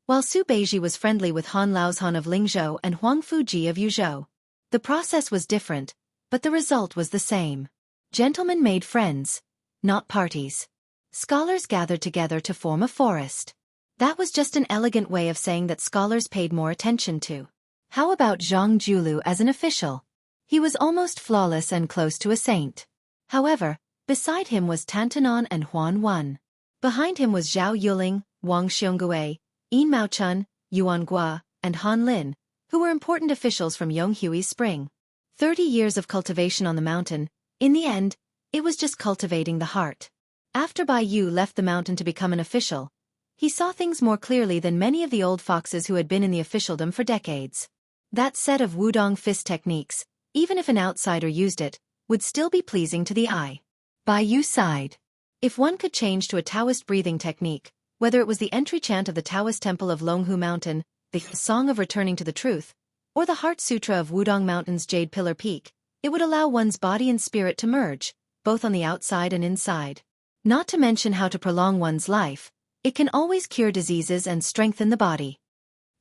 while Su Beiji was friendly with Han Laozhan of Lingzhou and Huang Fuji of Yuzhou. The process was different, but the result was the same. Gentlemen made friends, not parties. Scholars gathered together to form a forest. That was just an elegant way of saying that scholars paid more attention to. How about Zhang Julu as an official? He was almost flawless and close to a saint. However, beside him was Tantanon and Huan Wan. Behind him was Zhao Yuling, Wang Xiongui, Yin Maochun, Yuan Gua, and Han Lin, who were important officials from Yonghui's spring. 30 years of cultivation on the mountain, in the end, it was just cultivating the heart. After Bai Yu left the mountain to become an official, he saw things more clearly than many of the old foxes who had been in the officialdom for decades. That set of Wudong fist techniques, even if an outsider used it, would still be pleasing to the eye. Bai Yu sighed. If one could change to a Taoist breathing technique, whether it was the entry chant of the Taoist temple of Longhu Mountain, the Song of Returning to the Truth, or the Heart Sutra of Wudong Mountain's Jade Pillar Peak, it would allow one's body and spirit to merge, both on the outside and inside. Not to mention how to prolong one's life, it can always cure diseases and strengthen the body.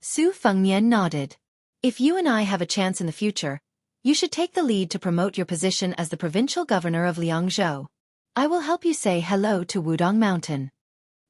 Su Fengnian nodded. If you and I have a chance in the future, you should take the lead to promote your position as the provincial governor of Liangzhou. I will help you say hello to Wudong Mountain.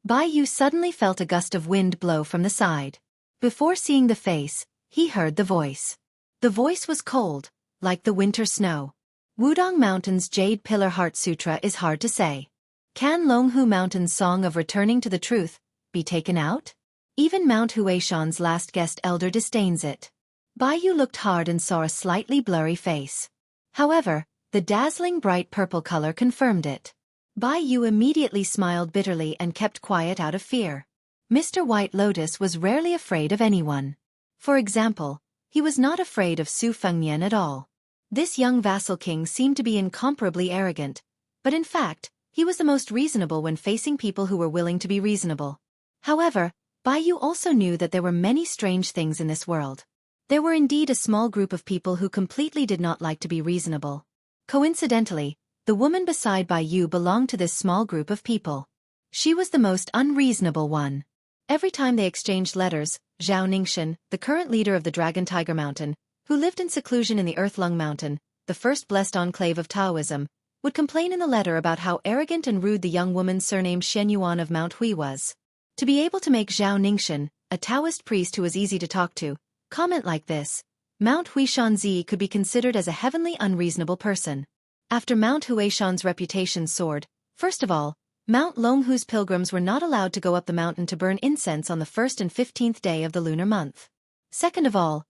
Bai Yu suddenly felt a gust of wind blow from the side. Before seeing the face, he heard the voice. The voice was cold, like the winter snow. Wudong Mountain's Jade Pillar Heart Sutra is hard to say. Can Longhu Mountain's Song of Returning to the Truth be taken out? Even Mount Huaishan's last guest elder disdains it. Bai Yu looked hard and saw a slightly blurry face. However, the dazzling bright purple color confirmed it. Bai Yu immediately smiled bitterly and kept quiet out of fear. Mr. White Lotus was rarely afraid of anyone. For example, he was not afraid of Su Fengnian at all. This young vassal king seemed to be incomparably arrogant, but in fact, he was the most reasonable when facing people who were willing to be reasonable. However, Bai Yu also knew that there were many strange things in this world. There were indeed a small group of people who completely did not like to be reasonable. Coincidentally, The woman beside Bai Yu belonged to this small group of people. She was the most unreasonable one. Every time they exchanged letters, Zhao Ningxian, the current leader of the Dragon Tiger Mountain, who lived in seclusion in the Earthlung Mountain, the first blessed enclave of Taoism, would complain in the letter about how arrogant and rude the young woman surnamed Xianyuan of Mount Hui was. To be able to make Zhao Ningxian, a Taoist priest who was easy to talk to, comment like this, Mount Huishanzi could be considered as a heavenly unreasonable person. After Mount Huishan's reputation soared, first of all, Mount Longhu's pilgrims were not allowed to go up the mountain to burn incense on the 1st and 15th day of the lunar month. Second of all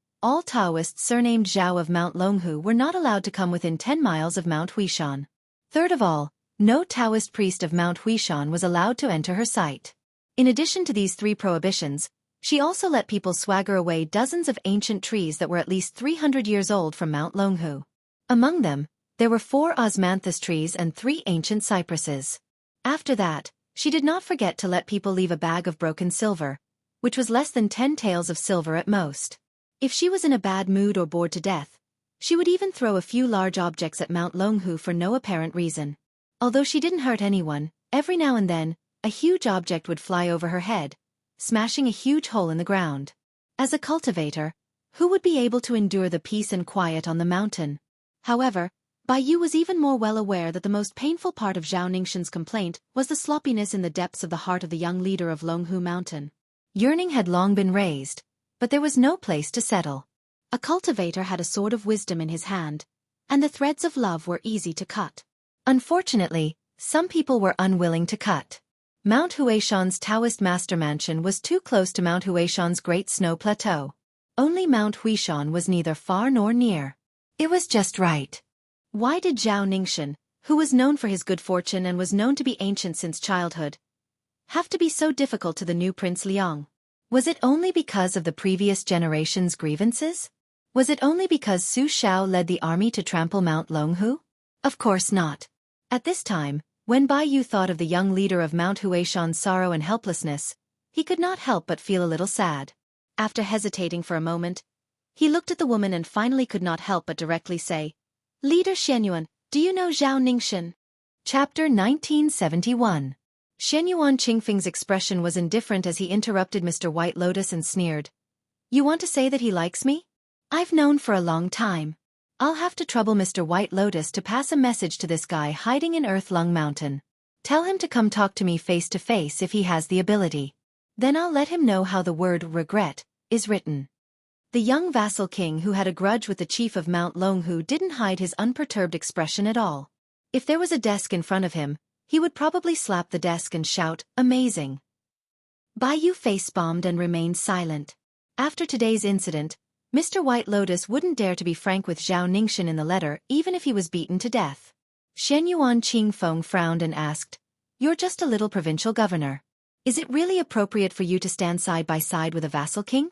Taoists surnamed Zhao of Mount Longhu were not allowed to come within 10 miles of Mount Huishan. Third of all, no Taoist priest of Mount Huishan was allowed to enter her site. In addition to these 3 prohibitions, she also let people swagger away dozens of ancient trees that were at least 300 years old from Mount Longhu. Among them, there were 4 osmanthus trees and 3 ancient cypresses. After that, she did not forget to let people leave a bag of broken silver, which was less than 10 taels of silver at most. If she was in a bad mood or bored to death, she would even throw a few large objects at Mount Longhu for no apparent reason. Although she didn't hurt anyone, every now and then, a huge object would fly over her head, smashing a huge hole in the ground. As a cultivator, who would be able to endure the peace and quiet on the mountain? However, Bai Yu was even more well aware that the most painful part of Zhao Ningxian's complaint was the sloppiness in the depths of the heart of the young leader of Longhu Mountain. Yearning had long been raised, but there was no place to settle. A cultivator had a sword of wisdom in his hand, and the threads of love were easy to cut. Unfortunately, some people were unwilling to cut. Mount Huishan's Taoist master mansion was too close to Mount Huishan's Great Snow Plateau. Only Mount Huishan was neither far nor near. It was just right. Why did Zhao Ningxian, who was known for his good fortune and was known to be ancient since childhood, have to be so difficult to the new Prince Liang? Was it only because of the previous generation's grievances? Was it only because Su Shao led the army to trample Mount Longhu? Of course not. At this time, when Bai Yu thought of the young leader of Mount Huishan's sorrow and helplessness, he could not help but feel a little sad. After hesitating for a moment, he looked at the woman and finally could not help but directly say, Leader Xianyuan, do you know Zhao Ningxian? Chapter 1971. Xianyuan Qingfeng's expression was indifferent as he interrupted Mr. White Lotus and sneered. You want to say that he likes me? I've known for a long time. I'll have to trouble Mr. White Lotus to pass a message to this guy hiding in Earthlung Mountain. Tell him to come talk to me face to face if he has the ability. Then I'll let him know how the word regret is written. The young vassal king who had a grudge with the chief of Mount Longhu didn't hide his unperturbed expression at all. If there was a desk in front of him, he would probably slap the desk and shout, amazing. Bai Yu face-bombed and remained silent. After today's incident, Mr. White Lotus wouldn't dare to be frank with Zhao Ningxian in the letter even if he was beaten to death. Xianyuan Qingfeng frowned and asked, You're just a little provincial governor. Is it really appropriate for you to stand side by side with a vassal king?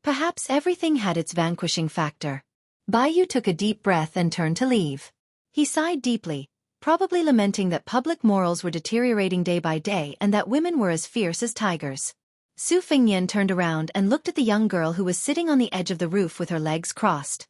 Perhaps everything had its vanquishing factor. Bai Yu took a deep breath and turned to leave. He sighed deeply, probably lamenting that public morals were deteriorating day by day and that women were as fierce as tigers. Su Fengnian turned around and looked at the young girl who was sitting on the edge of the roof with her legs crossed.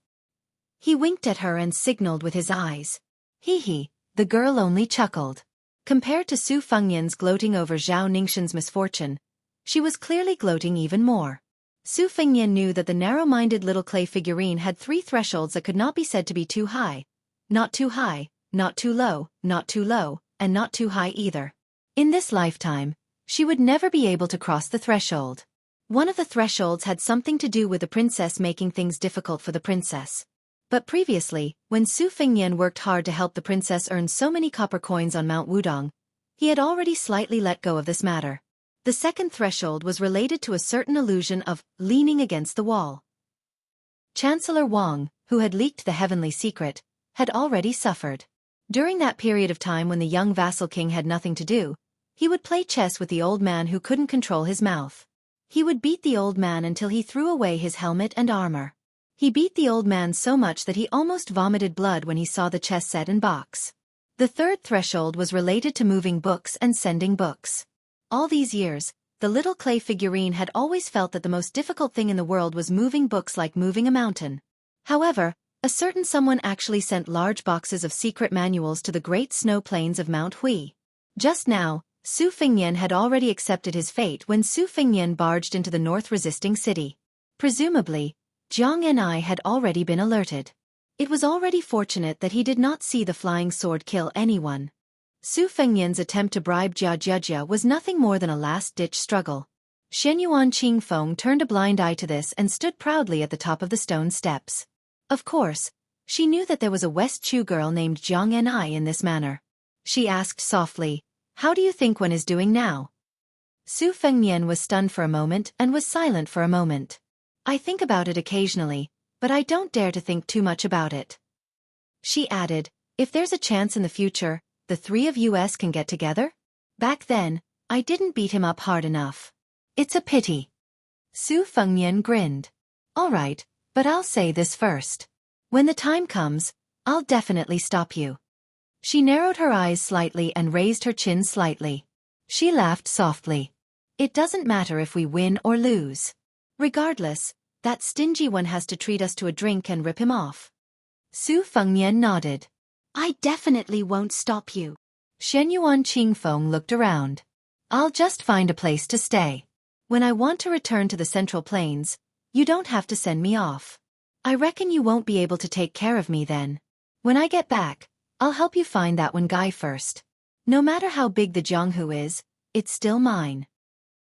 He winked at her and signaled with his eyes. Hee, the girl only chuckled. Compared to Su Fengnian's gloating over Zhao Ningxian's misfortune, she was clearly gloating even more. Su Fengnian knew that the narrow-minded little clay figurine had 3 thresholds that could not be said to be too high, not too low, not too low, and not too high either. In this lifetime, she would never be able to cross the threshold. One of the thresholds had something to do with the princess making things difficult for the princess. But previously, when Su Fengnian worked hard to help the princess earn so many copper coins on Mount Wudong, he had already slightly let go of this matter. The second threshold was related to a certain illusion of leaning against the wall. Chancellor Wang, who had leaked the heavenly secret, had already suffered. During that period of time when the young vassal king had nothing to do, he would play chess with the old man who couldn't control his mouth. He would beat the old man until he threw away his helmet and armor. He beat the old man so much that he almost vomited blood when he saw the chess set and box. The third threshold was related to moving books and sending books. All these years, the little clay figurine had always felt that the most difficult thing in the world was moving books like moving a mountain. However, A certain someone actually sent large boxes of secret manuals to the great snow plains of Mount Hui. Just now, Su Fengnian had already accepted his fate when Su Fengnian barged into the north-resisting city. Presumably, Jianghu had already been alerted. It was already fortunate that he did not see the flying sword kill anyone. Su Fengnian's attempt to bribe Jianghu was nothing more than a last-ditch struggle. Shenyuan Qingfeng turned a blind eye to this and stood proudly at the top of the stone steps. Of course, she knew that there was a West Chu girl named Jianghu in this manner. She asked softly, "How do you think one is doing now?" Su Fengnian was stunned for a moment and was silent for a moment. "I think about it occasionally, but I don't dare to think too much about it." She added, "If there's a chance in the future, the three of us can get together? Back then, I didn't beat him up hard enough. It's a pity." Su Fengnian grinned. "All right, but I'll say this first. When the time comes, I'll definitely stop you." She narrowed her eyes slightly and raised her chin slightly. She laughed softly. "It doesn't matter if we win or lose. Regardless, that stingy one has to treat us to a drink and rip him off." Su Fengnian nodded. "I definitely won't stop you." Shenyuan Qingfeng looked around. "I'll just find a place to stay. When I want to return to the Central Plains, you don't have to send me off. I reckon you won't be able to take care of me then. When I get back, I'll help you find that one guy first. No matter how big the Jianghu is, it's still mine."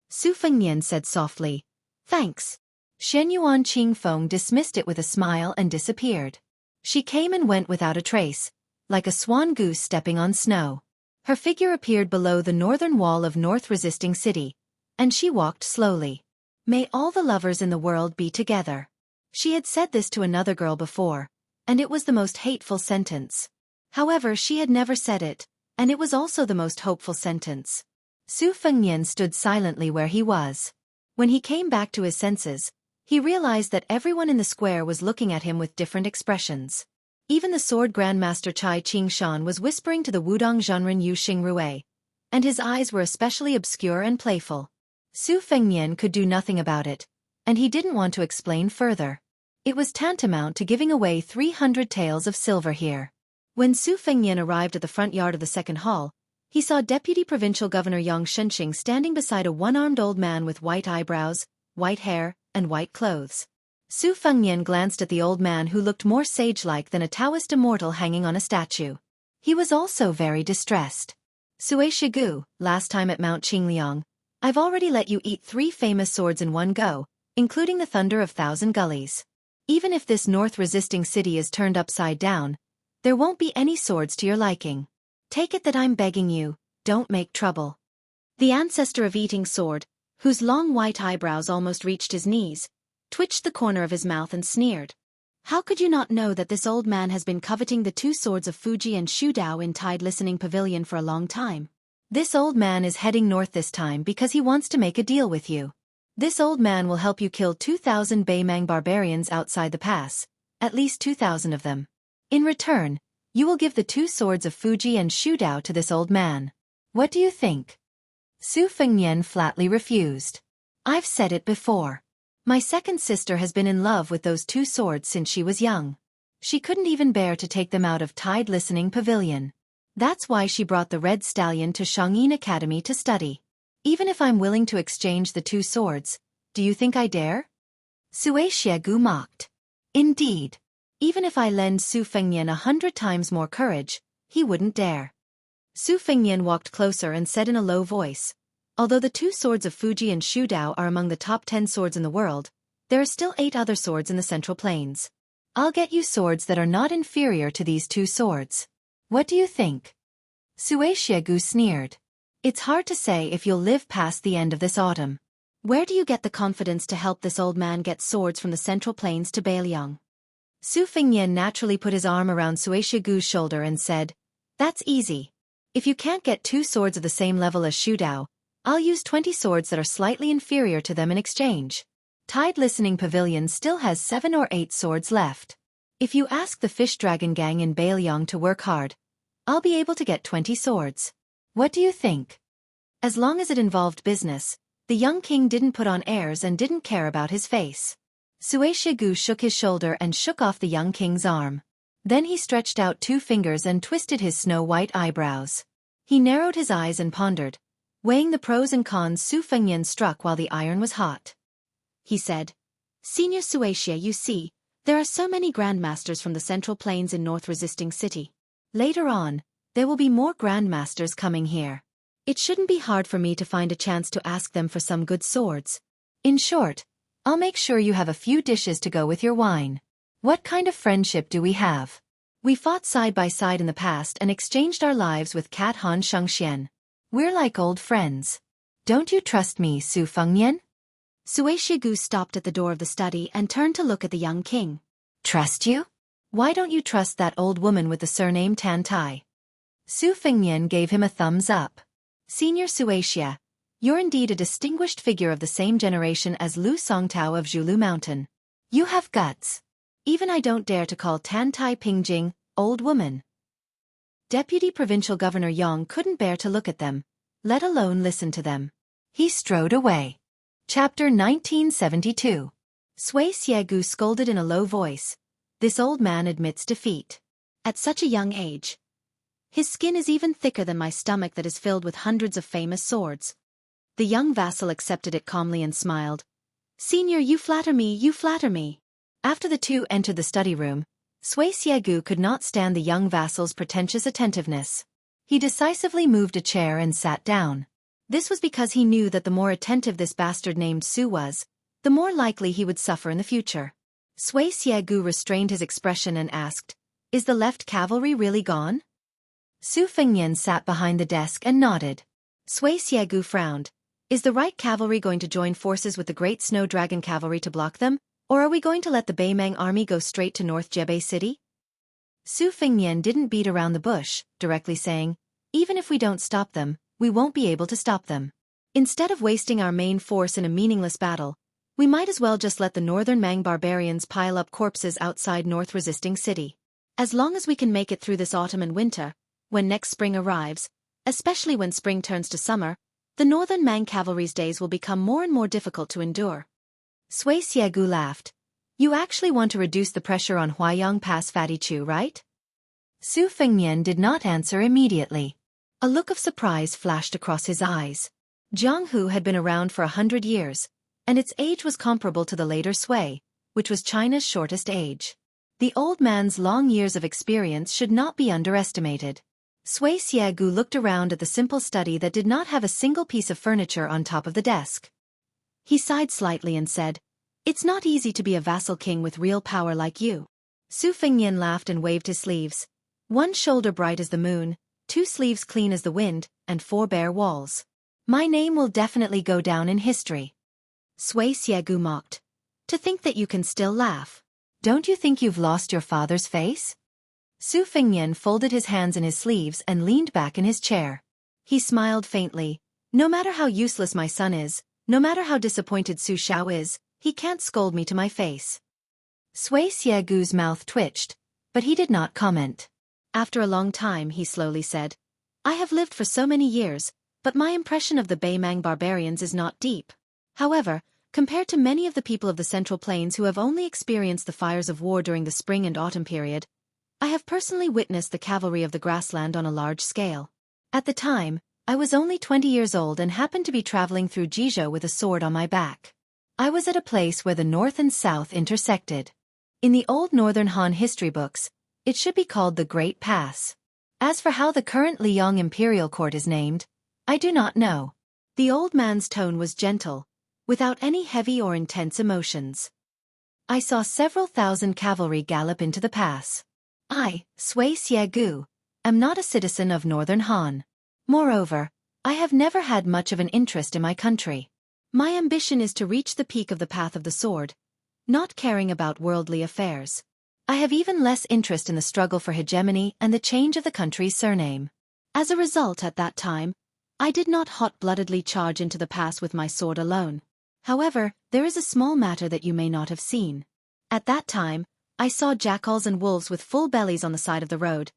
Su Fengnian said softly, "Thanks." Shenyuan Qingfeng dismissed it with a smile and disappeared. She came and went without a trace, like a swan goose stepping on snow. Her figure appeared below the northern wall of north-resisting city, and she walked slowly. "May all the lovers in the world be together." She had said this to another girl before, and it was the most hateful sentence. However, she had never said it, and it was also the most hopeful sentence. Su Fengnian stood silently where he was. When he came back to his senses, he realized that everyone in the square was looking at him with different expressions. Even the sword grandmaster Chai Qingshan was whispering to the Wudong Zhenren Yu Xingrui, and his eyes were especially obscure and playful. Su Fengnian could do nothing about it, and he didn't want to explain further. It was tantamount to giving away 300 taels of silver here. When Su Fengnian arrived at the front yard of the second hall, he saw Deputy Provincial Governor Yang Shenxing standing beside a one-armed old man with white eyebrows, white hair, and white clothes. Su Fengnian glanced at the old man who looked more sage-like than a Taoist immortal hanging on a statue. He was also very distressed. "Sui Shigu, last time at Mount Qingliang, I've already let you eat 3 famous swords in one go, including the Thunder of Thousand Gullies. Even if this north-resisting city is turned upside down, there won't be any swords to your liking. Take it that I'm begging you, don't make trouble." The ancestor of Eating Sword, whose long white eyebrows almost reached his knees, twitched the corner of his mouth and sneered. "How could you not know that this old man has been coveting the 2 swords of Fuji and Shudao in Tide Listening Pavilion for a long time? This old man is heading north this time because he wants to make a deal with you. This old man will help you kill 2,000 Beimang barbarians outside the pass, at least 2,000 of them. In return, you will give the 2 swords of Fuji and Shudao to this old man. What do you think?" Su Fengnian flatly refused. "I've said it before. My second sister has been in love with those 2 swords since she was young. She couldn't even bear to take them out of Tide Listening Pavilion. That's why she brought the Red Stallion to Shangyin Academy to study. Even if I'm willing to exchange the 2 swords, do you think I dare?" Xianxia mocked. "Indeed. Even if I lend Su Fengnian 100 times more courage, he wouldn't dare." Su Fengnian walked closer and said in a low voice, "Although the 2 swords of Fuji and Shudao are among the top 10 swords in the world, there are still 8 other swords in the Central Plains. I'll get you swords that are not inferior to these 2 swords. What do you think?" Xianxia sneered. "It's hard to say if you'll live past the end of this autumn. Where do you get the confidence to help this old man get swords from the Central Plains to Beiliang?" Su Fengnian naturally put his arm around Xianxia's shoulder and said, "That's easy. If you can't get 2 swords of the same level as Shudao, I'll use 20 swords that are slightly inferior to them in exchange. Tide Listening Pavilion still has 7 or 8 swords left. If you ask the Fish Dragon Gang in Beiliang to work hard, I'll be able to get 20 swords. What do you think?" As long as it involved business, the young king didn't put on airs and didn't care about his face. Xianxia shook his shoulder and shook off the young king's arm. Then he stretched out 2 fingers and twisted his snow-white eyebrows. He narrowed his eyes and pondered, weighing the pros and cons Su Fengnian struck while the iron was hot. He said, "Senior Xianxia, you see, there are so many grandmasters from the Central Plains in North Resisting City. Later on, there will be more grandmasters coming here. It shouldn't be hard for me to find a chance to ask them for some good swords. In short, I'll make sure you have a few dishes to go with your wine. What kind of friendship do we have? We fought side by side in the past and exchanged our lives with Cat Han Xiangxian. We're like old friends. Don't you trust me, Su Fengnian?" Xianxia stopped at the door of the study and turned to look at the young king. "Trust you? Why don't you trust that old woman with the surname Tan Tai?" Su Fengnian gave him a thumbs up. "Senior Xianxia, you're indeed a distinguished figure of the same generation as Lu Songtao of Zhulu Mountain. You have guts. Even I don't dare to call Tan Tai Pingjing, old woman." Deputy Provincial Governor Yang couldn't bear to look at them, let alone listen to them. He strode away. Chapter 1972. Xianxia scolded in a low voice. This old man admits defeat. At such a young age. His skin is even thicker than my stomach that is filled with hundreds of famous swords. The young vassal accepted it calmly and smiled. "Senior, you flatter me, you flatter me." After the two entered the study room, Xianxia could not stand the young vassal's pretentious attentiveness. He decisively moved a chair and sat down. This was because he knew that the more attentive this bastard named Su was, the more likely he would suffer in the future. Xianxia restrained his expression and asked, "Is the left cavalry really gone?" Su Fengnian sat behind the desk and nodded. Xianxia frowned. "Is the right cavalry going to join forces with the Great Snow Dragon cavalry to block them, or are we going to let the Beimang army go straight to North Jebei City?" Su Fengnian didn't beat around the bush, directly saying, "Even if we don't stop them, we won't be able to stop them. Instead of wasting our main force in a meaningless battle, we might as well just let the northern Mang barbarians pile up corpses outside North Resisting City. As long as we can make it through this autumn and winter, when next spring arrives, especially when spring turns to summer, the northern Mang cavalry's days will become more and more difficult to endure." Xianxia laughed. "You actually want to reduce the pressure on Huayang Pass Fatty Chu, right?" Su Fengnian did not answer immediately. A look of surprise flashed across his eyes. Jianghu had been around for 100 years, and its age was comparable to the later Sui, which was China's shortest age. The old man's long years of experience should not be underestimated. Xianxia looked around at the simple study that did not have a single piece of furniture on top of the desk. He sighed slightly and said, "It's not easy to be a vassal king with real power like you." Su Fengnian laughed and waved his sleeves. "One shoulder bright as the moon, 2 sleeves clean as the wind, and 4 bare walls. My name will definitely go down in history." Xianxia mocked. "To think that you can still laugh. Don't you think you've lost your father's face?" Su Fengnian folded his hands in his sleeves and leaned back in his chair. He smiled faintly. "No matter how useless my son is, no matter how disappointed Su Shao is, he can't scold me to my face." Xianxia's mouth twitched, but he did not comment. After a long time he slowly said, "I have lived for so many years, but my impression of the Beimang barbarians is not deep. However, compared to many of the people of the Central Plains who have only experienced the fires of war during the spring and autumn period, I have personally witnessed the cavalry of the grassland on a large scale. At the time, I was only 20 years old and happened to be traveling through Jizhou with a sword on my back. I was at a place where the north and south intersected. In the old Northern Han history books, it should be called the Great Pass. As for how the current Liang Imperial Court is named, I do not know." The old man's tone was gentle, without any heavy or intense emotions. "I saw several thousand cavalry gallop into the pass. I, Xianxia am not a citizen of Northern Han. Moreover, I have never had much of an interest in my country. My ambition is to reach the peak of the path of the sword, not caring about worldly affairs. I have even less interest in the struggle for hegemony and the change of the country's surname. As a result, at that time, I did not hot-bloodedly charge into the pass with my sword alone. However, there is a small matter that you may not have seen. At that time, I saw jackals and wolves with full bellies on the side of the road,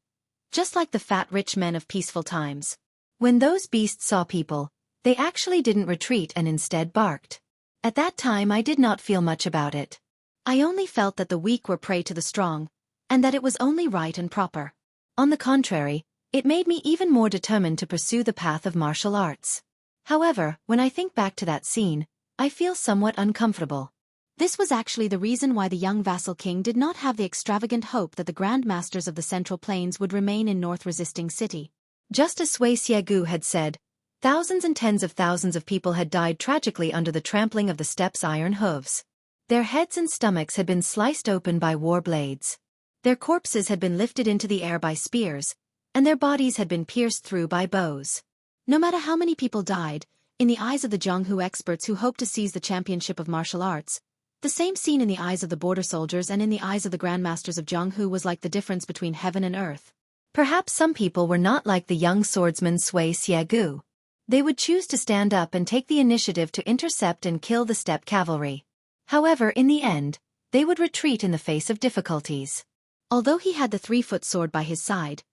just like the fat rich men of peaceful times. When those beasts saw people, they actually didn't retreat and instead barked. At that time I did not feel much about it. I only felt that the weak were prey to the strong, and that it was only right and proper. On the contrary, it made me even more determined to pursue the path of martial arts. However, when I think back to that scene, I feel somewhat uncomfortable. This was actually the reason why the young vassal king did not have the extravagant hope that the Grand Masters of the Central Plains would remain in North Resisting City. Just as Xianxia had said, thousands and tens of thousands of people had died tragically under the trampling of the steppes' iron hooves. Their heads and stomachs had been sliced open by war blades. Their corpses had been lifted into the air by spears, and their bodies had been pierced through by bows. No matter how many people died, in the eyes of the Jianghu experts who hoped to seize the championship of martial arts, the same scene in the eyes of the border soldiers and in the eyes of the grandmasters of Jianghu was like the difference between heaven and earth. Perhaps some people were not like the young swordsman Xianxia. They would choose to stand up and take the initiative to intercept and kill the steppe cavalry. However, in the end, they would retreat in the face of difficulties. Although he had the 3-foot sword by his side,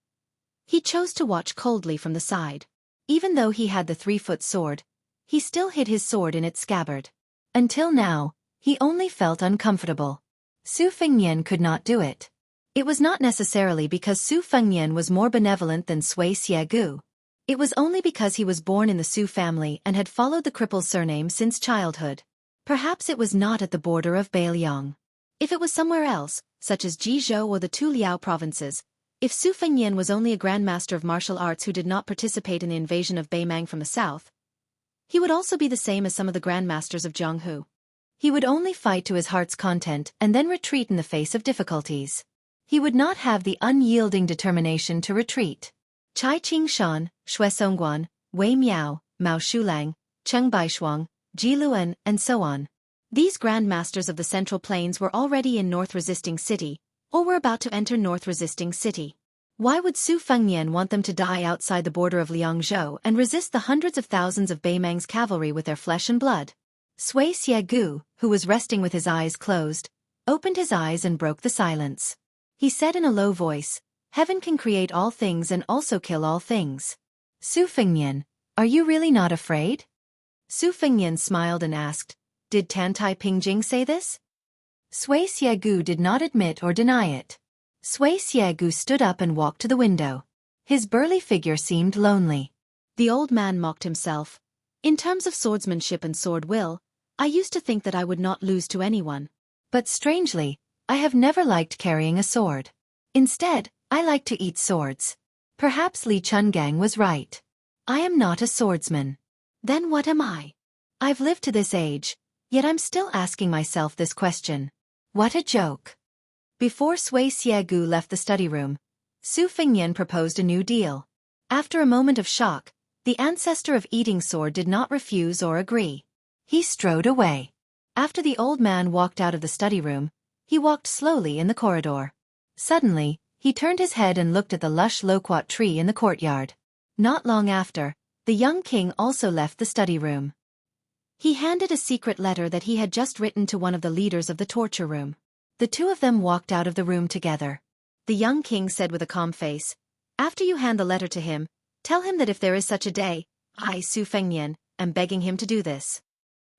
he chose to watch coldly from the side. Even though he had the 3-foot sword, he still hid his sword in its scabbard. Until now, he only felt uncomfortable. Su Fengnian could not do it. It was not necessarily because Su Fengnian was more benevolent than Sui Xiegu. It was only because he was born in the Su family and had followed the cripple's surname since childhood. Perhaps it was not at the border of Beiliang. If it was somewhere else, such as Jizhou or the two Liao provinces, if Su Fengnian was only a grandmaster of martial arts who did not participate in the invasion of Beimang from the south, he would also be the same as some of the grandmasters of Jianghu. He would only fight to his heart's content and then retreat in the face of difficulties. He would not have the unyielding determination to retreat. Chai Qingshan, Xue Songguan, Wei Miao, Mao Shulang, Cheng Baishuang, Ji Luan, and so on. These grandmasters of the Central Plains were already in North Resisting City, or were about to enter North Resisting City. Why would Su Fengnian want them to die outside the border of Liangzhou and resist the hundreds of thousands of Beimang's cavalry with their flesh and blood? Sui Xiegu, who was resting with his eyes closed, opened his eyes and broke the silence. He said in a low voice, "Heaven can create all things and also kill all things." Su Fengnian, are you really not afraid? Su Fengnian smiled and asked, "Did Tantai Pingjing say this?" Sui Xiegu did not admit or deny it. Sui Xiegu stood up and walked to the window. His burly figure seemed lonely. The old man mocked himself. In terms of swordsmanship and sword will, I used to think that I would not lose to anyone. But strangely, I have never liked carrying a sword. Instead, I like to eat swords. Perhaps Li Chungang was right. I am not a swordsman. Then what am I? I've lived to this age, yet I'm still asking myself this question. What a joke. Before Sui Xiegu left the study room, Su Fengnian proposed a new deal. After a moment of shock, the ancestor of Eating Sword did not refuse or agree. He strode away. After the old man walked out of the study room, he walked slowly in the corridor. Suddenly, he turned his head and looked at the lush loquat tree in the courtyard. Not long after, the young king also left the study room. He handed a secret letter that he had just written to one of the leaders of the torture room. The two of them walked out of the room together. The young king said with a calm face, "After you hand the letter to him, tell him that if there is such a day, I, Su Fengnian, am begging him to do this."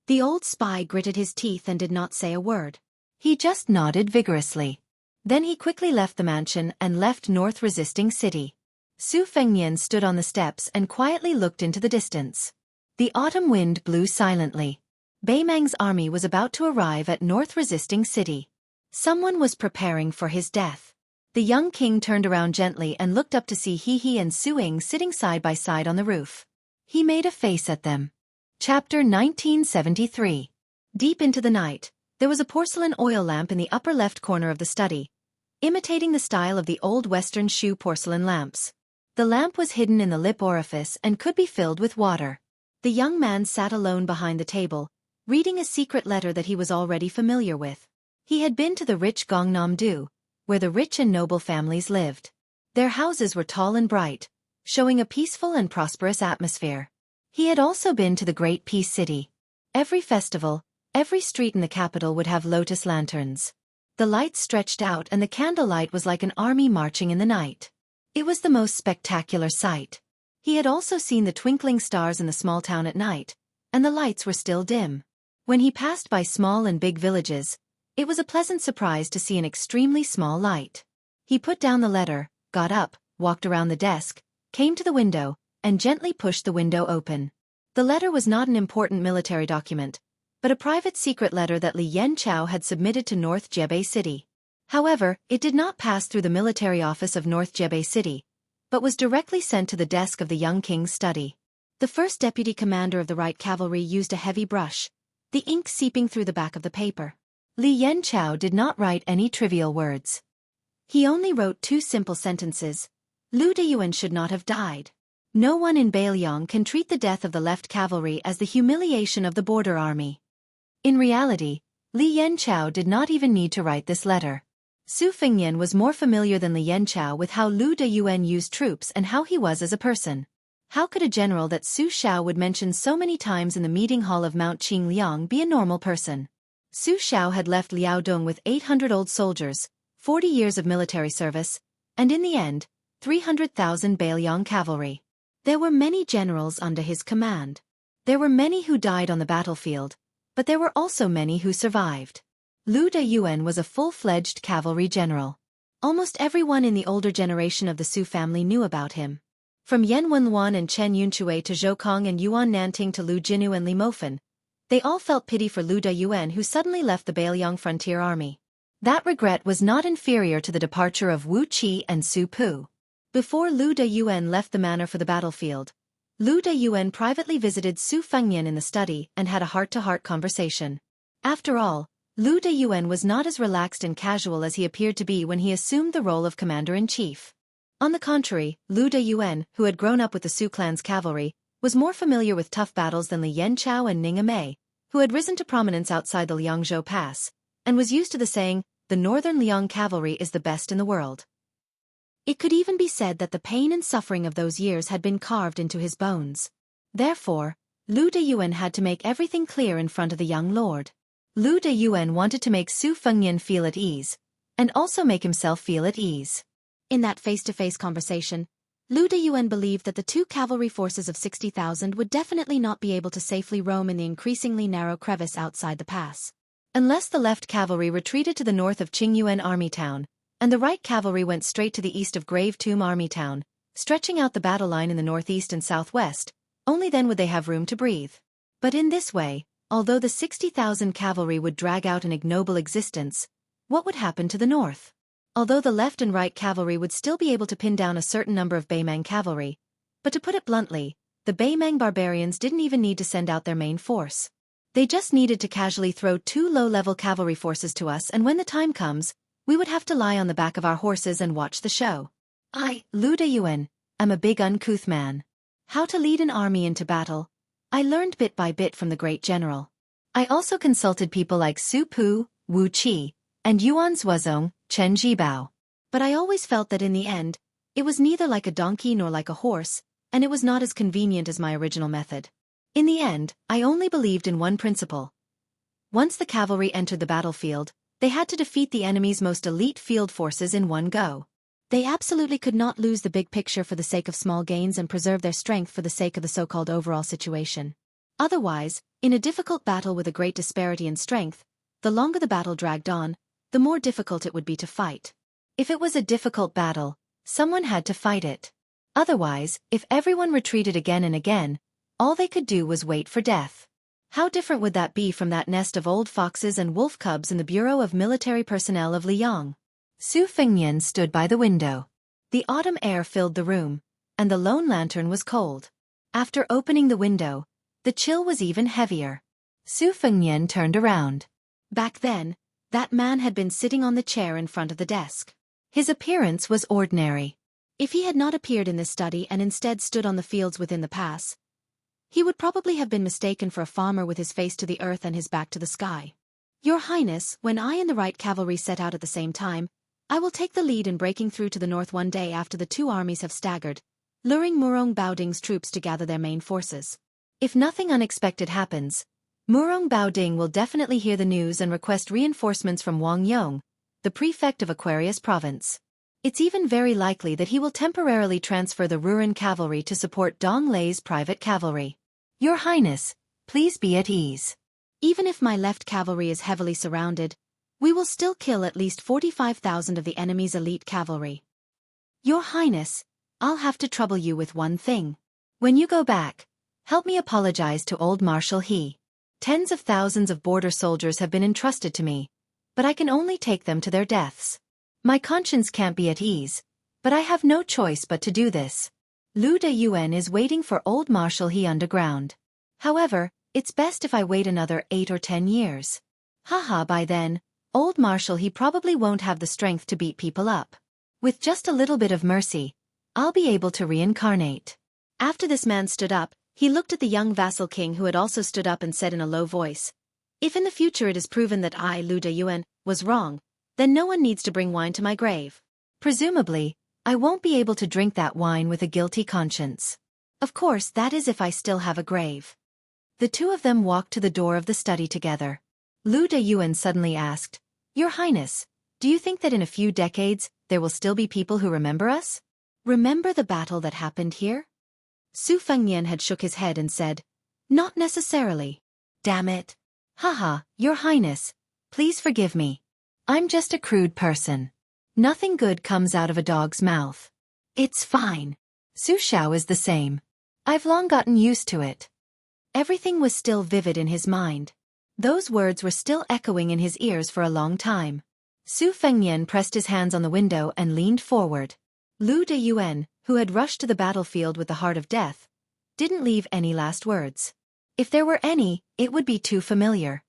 The old spy gritted his teeth and did not say a word. He just nodded vigorously. Then he quickly left the mansion and left North Resisting City. Su Fengnian stood on the steps and quietly looked into the distance. The autumn wind blew silently. Beimang's army was about to arrive at North Resisting City. Someone was preparing for his death. The young king turned around gently and looked up to see He and Su Ying sitting side by side on the roof. He made a face at them. Chapter 1973. Deep into the night, there was a porcelain oil lamp in the upper left corner of the study, imitating the style of the old Western shoe porcelain lamps. The lamp was hidden in the lip orifice and could be filled with water. The young man sat alone behind the table, reading a secret letter that he was already familiar with. He had been to the rich Gangnam-do, where the rich and noble families lived. Their houses were tall and bright, showing a peaceful and prosperous atmosphere. He had also been to the Great Peace City. Every festival, every street in the capital would have lotus lanterns. The lights stretched out and the candlelight was like an army marching in the night. It was the most spectacular sight. He had also seen the twinkling stars in the small town at night, and the lights were still dim. When he passed by small and big villages, It was a pleasant surprise to see an extremely small light. He put down the letter, got up, walked around the desk, came to the window, and gently pushed the window open. The letter was not an important military document, but a private secret letter that Li Yanchao had submitted to North Jebei City. However, it did not pass through the military office of North Jebei City, but was directly sent to the desk of the young king's study. The first deputy commander of the Right Cavalry used a heavy brush, the ink seeping through the back of the paper. Li Yanchao did not write any trivial words. He only wrote 2 simple sentences. Lu Deyuan should not have died. No one in Bailiang can treat the death of the left cavalry as the humiliation of the border army. In reality, Li Yanchao did not even need to write this letter. Su Fengnian was more familiar than Li Yanchao with how Lu Deyuan used troops and how he was as a person. How could a general that Su Xiao would mention so many times in the meeting hall of Mount Qingliang be a normal person? Su Xiao had left Liaodong with 800 old soldiers, 40 years of military service, and in the end, 300,000 Bailiang cavalry. There were many generals under his command. There were many who died on the battlefield, but there were also many who survived. Lu Deyuan was a full-fledged cavalry general. Almost everyone in the older generation of the Su family knew about him. From Yan Wenluan and Chen Yunchui to Zhou Kong and Yuan Nanting to Lu Jinu and Li Mofen, they all felt pity for Lu Deyuan who suddenly left the Bailiang frontier army. That regret was not inferior to the departure of Wu Qi and Su Pu. Before Lu Deyuan left the manor for the battlefield, Lu Deyuan privately visited Su Fengnian in the study and had a heart-to-heart conversation. After all, Lu Deyuan was not as relaxed and casual as he appeared to be when he assumed the role of commander-in-chief. On the contrary, Lu Deyuan, who had grown up with the Su clan's cavalry, was more familiar with tough battles than Li Yanchao and Ning Amei, who had risen to prominence outside the Liangzhou Pass, and was used to the saying, "The northern Liang cavalry is the best in the world." It could even be said that the pain and suffering of those years had been carved into his bones. Therefore, Lu Deyuan had to make everything clear in front of the young lord. Lu Deyuan wanted to make Su Fengnian feel at ease, and also make himself feel at ease. In that face-to-face conversation, Lu Deyuan believed that the 2 cavalry forces of 60,000 would definitely not be able to safely roam in the increasingly narrow crevice outside the pass. Unless the left cavalry retreated to the north of Qingyuan Army Town, and the right cavalry went straight to the east of Grave Tomb Army Town, stretching out the battle line in the northeast and southwest, only then would they have room to breathe. But in this way, although the 60,000 cavalry would drag out an ignoble existence, what would happen to the north? Although the left and right cavalry would still be able to pin down a certain number of Beimang cavalry, but to put it bluntly, the Beimang barbarians didn't even need to send out their main force. They just needed to casually throw 2 low-level cavalry forces to us, and when the time comes, we would have to lie on the back of our horses and watch the show. I, Lu Deyuan, am a big uncouth man. How to lead an army into battle, I learned bit by bit from the great general. I also consulted people like Su Pu, Wu Qi, and Yuan Zuozong, Chen Jibao. But I always felt that in the end, it was neither like a donkey nor like a horse, and it was not as convenient as my original method. In the end, I only believed in one principle. Once the cavalry entered the battlefield, they had to defeat the enemy's most elite field forces in one go. They absolutely could not lose the big picture for the sake of small gains and preserve their strength for the sake of the so-called overall situation. Otherwise, in a difficult battle with a great disparity in strength, the longer the battle dragged on, the more difficult it would be to fight. If it was a difficult battle, someone had to fight it. Otherwise, if everyone retreated again and again, all they could do was wait for death. How different would that be from that nest of old foxes and wolf cubs in the Bureau of Military Personnel of Liang? Su Fengnian stood by the window. The autumn air filled the room, and the lone lantern was cold. After opening the window, the chill was even heavier. Su Fengnian turned around. Back then, that man had been sitting on the chair in front of the desk. His appearance was ordinary. If he had not appeared in this study and instead stood on the fields within the pass, he would probably have been mistaken for a farmer with his face to the earth and his back to the sky. Your Highness, when I and the right cavalry set out at the same time, I will take the lead in breaking through to the north one day after the 2 armies have staggered, luring Murong Baoding's troops to gather their main forces. If nothing unexpected happens, Murong Baoding will definitely hear the news and request reinforcements from Wang Yong, the prefect of Aquarius Province. It's even very likely that he will temporarily transfer the Ruran cavalry to support Dong Lei's private cavalry. Your Highness, please be at ease. Even if my left cavalry is heavily surrounded, We will still kill at least 45,000 of the enemy's elite cavalry. Your Highness, I'll have to trouble you with one thing. When you go back, help me apologize to old Marshal He. Tens of thousands of border soldiers have been entrusted to me, but I can only take them to their deaths. My conscience can't be at ease, but I have no choice but to do this. Lu Deyuan is waiting for old Marshal He underground. However, it's best if I wait another 8 or 10 years. Haha, by then, old Marshal He probably won't have the strength to beat people up. With just a little bit of mercy, I'll be able to reincarnate. After this man stood up, he looked at the young vassal king who had also stood up and said in a low voice, "If in the future it is proven that I, Lu Deyuan, was wrong, then no one needs to bring wine to my grave. Presumably, I won't be able to drink that wine with a guilty conscience. Of course, that is if I still have a grave." The two of them walked to the door of the study together. Lu Deyuan suddenly asked, "Your Highness, do you think that in a few decades, there will still be people who remember us? Remember the battle that happened here?" Su Fengnian had shook his head and said, "Not necessarily. Damn it. Haha, Your Highness, please forgive me. I'm just a crude person. Nothing good comes out of a dog's mouth. It's fine. Su Xiao is the same. I've long gotten used to it." Everything was still vivid in his mind. Those words were still echoing in his ears for a long time. Su Fengnian pressed his hands on the window and leaned forward. Lu Deyuan, who had rushed to the battlefield with the heart of death, didn't leave any last words. If there were any, it would be too familiar.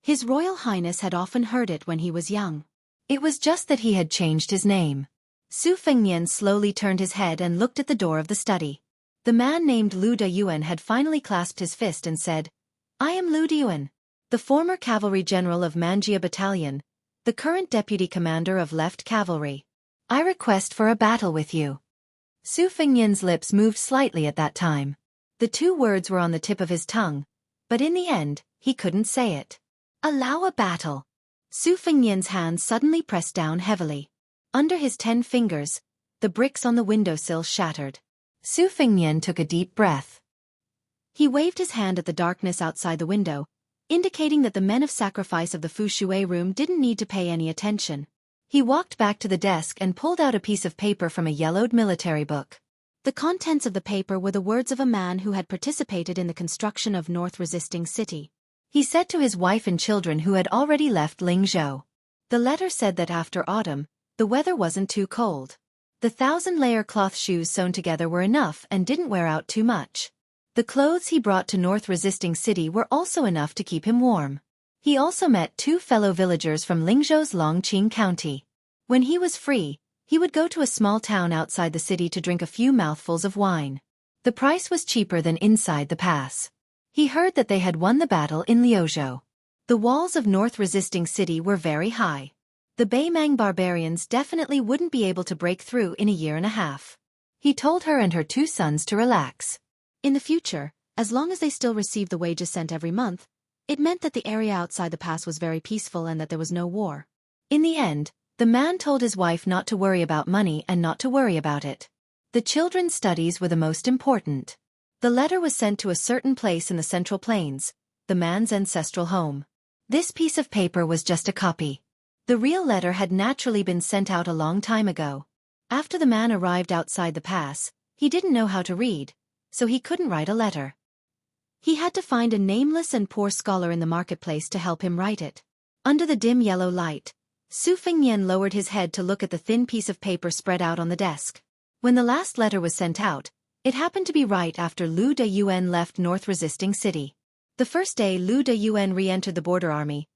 His Royal Highness had often heard it when he was young. It was just that he had changed his name. Su Fengnian slowly turned his head and looked at the door of the study. The man named Lu Deyuan had finally clasped his fist and said, "I am Lu Deyuan, the former cavalry general of Manjia Battalion, the current deputy commander of Left Cavalry. I request for a battle with you." Su Fengnian's lips moved slightly at that time. The two words were on the tip of his tongue, but in the end, he couldn't say it. "Allow a battle." Su Fengnian's hand suddenly pressed down heavily. Under his 10 fingers, the bricks on the windowsill shattered. Su Fengnian took a deep breath. He waved his hand at the darkness outside the window, indicating that the men of sacrifice of the Fu Shui room didn't need to pay any attention. He walked back to the desk and pulled out a piece of paper from a yellowed military book. The contents of the paper were the words of a man who had participated in the construction of North Resisting City. He said to his wife and children who had already left Lingzhou. The letter said that after autumn, the weather wasn't too cold. The 1,000-layer cloth shoes sewn together were enough and didn't wear out too much. The clothes he brought to North Resisting City were also enough to keep him warm. He also met 2 fellow villagers from Lingzhou's Longqing County. When he was free, he would go to a small town outside the city to drink a few mouthfuls of wine. The price was cheaper than inside the pass. He heard that they had won the battle in Liuzhou. The walls of North Resisting City were very high. The Beimang barbarians definitely wouldn't be able to break through in a year and a half. He told her and her 2 sons to relax. In the future, as long as they still received the wages sent every month, it meant that the area outside the pass was very peaceful and that there was no war. In the end, the man told his wife not to worry about money and not to worry about it. The children's studies were the most important. The letter was sent to a certain place in the Central Plains, the man's ancestral home. This piece of paper was just a copy. The real letter had naturally been sent out a long time ago. After the man arrived outside the pass, he didn't know how to read, so he couldn't write a letter. He had to find a nameless and poor scholar in the marketplace to help him write it. Under the dim yellow light, Su Fengnian lowered his head to look at the thin piece of paper spread out on the desk. When the last letter was sent out, it happened to be right after Lu Deyuan left North Resisting City. The first day Lu Deyuan re-entered the border army,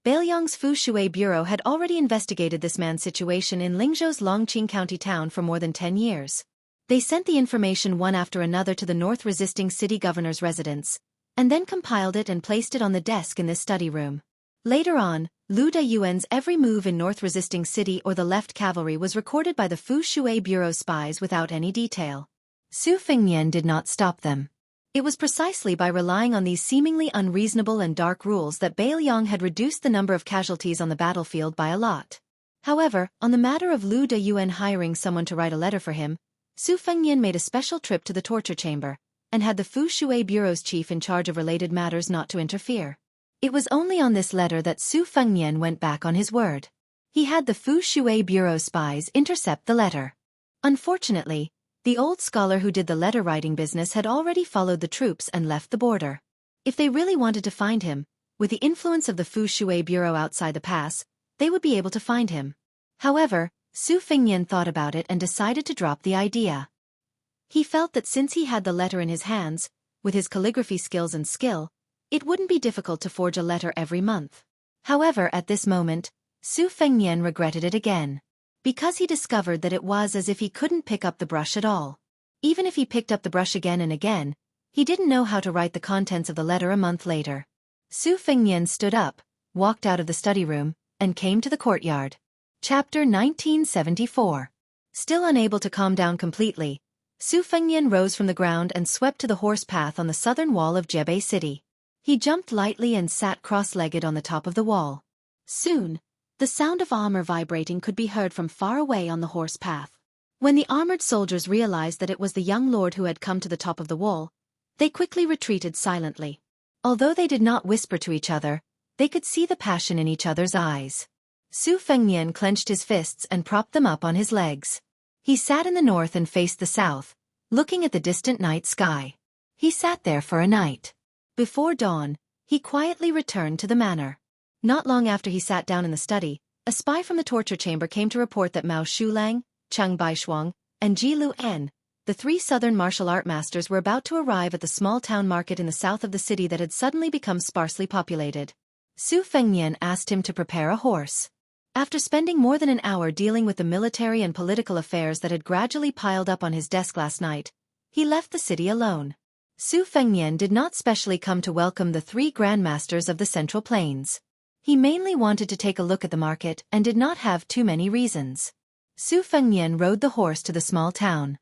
Bailiang's Fu Shui Bureau had already investigated this man's situation in Lingzhou's Longqing County town for more than 10 years. They sent the information one after another to the North Resisting City governor's residence, and then compiled it and placed it on the desk in this study room. Later on, Lu Deyuan's every move in North Resisting City or the Left Cavalry was recorded by the Fu Shui Bureau spies without any detail. Su Fengnian did not stop them. It was precisely by relying on these seemingly unreasonable and dark rules that Bailiang had reduced the number of casualties on the battlefield by a lot. However, on the matter of Lu Deyuan hiring someone to write a letter for him, Su Fengnian made a special trip to the torture chamber, and had the Fu Shui Bureau's chief in charge of related matters not to interfere. It was only on this letter that Su Fengnian went back on his word. He had the Fu Shui Bureau spies intercept the letter. Unfortunately, the old scholar who did the letter-writing business had already followed the troops and left the border. If they really wanted to find him, with the influence of the Fu Shui Bureau outside the pass, they would be able to find him. However, Su Fengnian thought about it and decided to drop the idea. He felt that since he had the letter in his hands, with his calligraphy skills and skill, it wouldn't be difficult to forge a letter every month. However, at this moment, Su Fengnian regretted it again. Because he discovered that it was as if he couldn't pick up the brush at all. Even if he picked up the brush again and again, he didn't know how to write the contents of the letter a month later. Su Fengnian stood up, walked out of the study room, and came to the courtyard. Chapter 1974. Still unable to calm down completely, Su Fengnian rose from the ground and swept to the horse path on the southern wall of Jebei City. He jumped lightly and sat cross-legged on the top of the wall. Soon, the sound of armor vibrating could be heard from far away on the horse path. When the armored soldiers realized that it was the young lord who had come to the top of the wall, they quickly retreated silently. Although they did not whisper to each other, they could see the passion in each other's eyes. Su Fengnian clenched his fists and propped them up on his legs. He sat in the north and faced the south, looking at the distant night sky. He sat there for a night. Before dawn, he quietly returned to the manor. Not long after he sat down in the study, a spy from the torture chamber came to report that Mao Shulang, Chang Baishuang, and Ji Luan, the three southern martial art masters, were about to arrive at the small town market in the south of the city that had suddenly become sparsely populated. Su Fengnian asked him to prepare a horse. After spending more than an hour dealing with the military and political affairs that had gradually piled up on his desk last night, he left the city alone. Su Fengnian did not specially come to welcome the three grandmasters of the Central Plains. He mainly wanted to take a look at the market and did not have too many reasons. Su Fengnian rode the horse to the small town.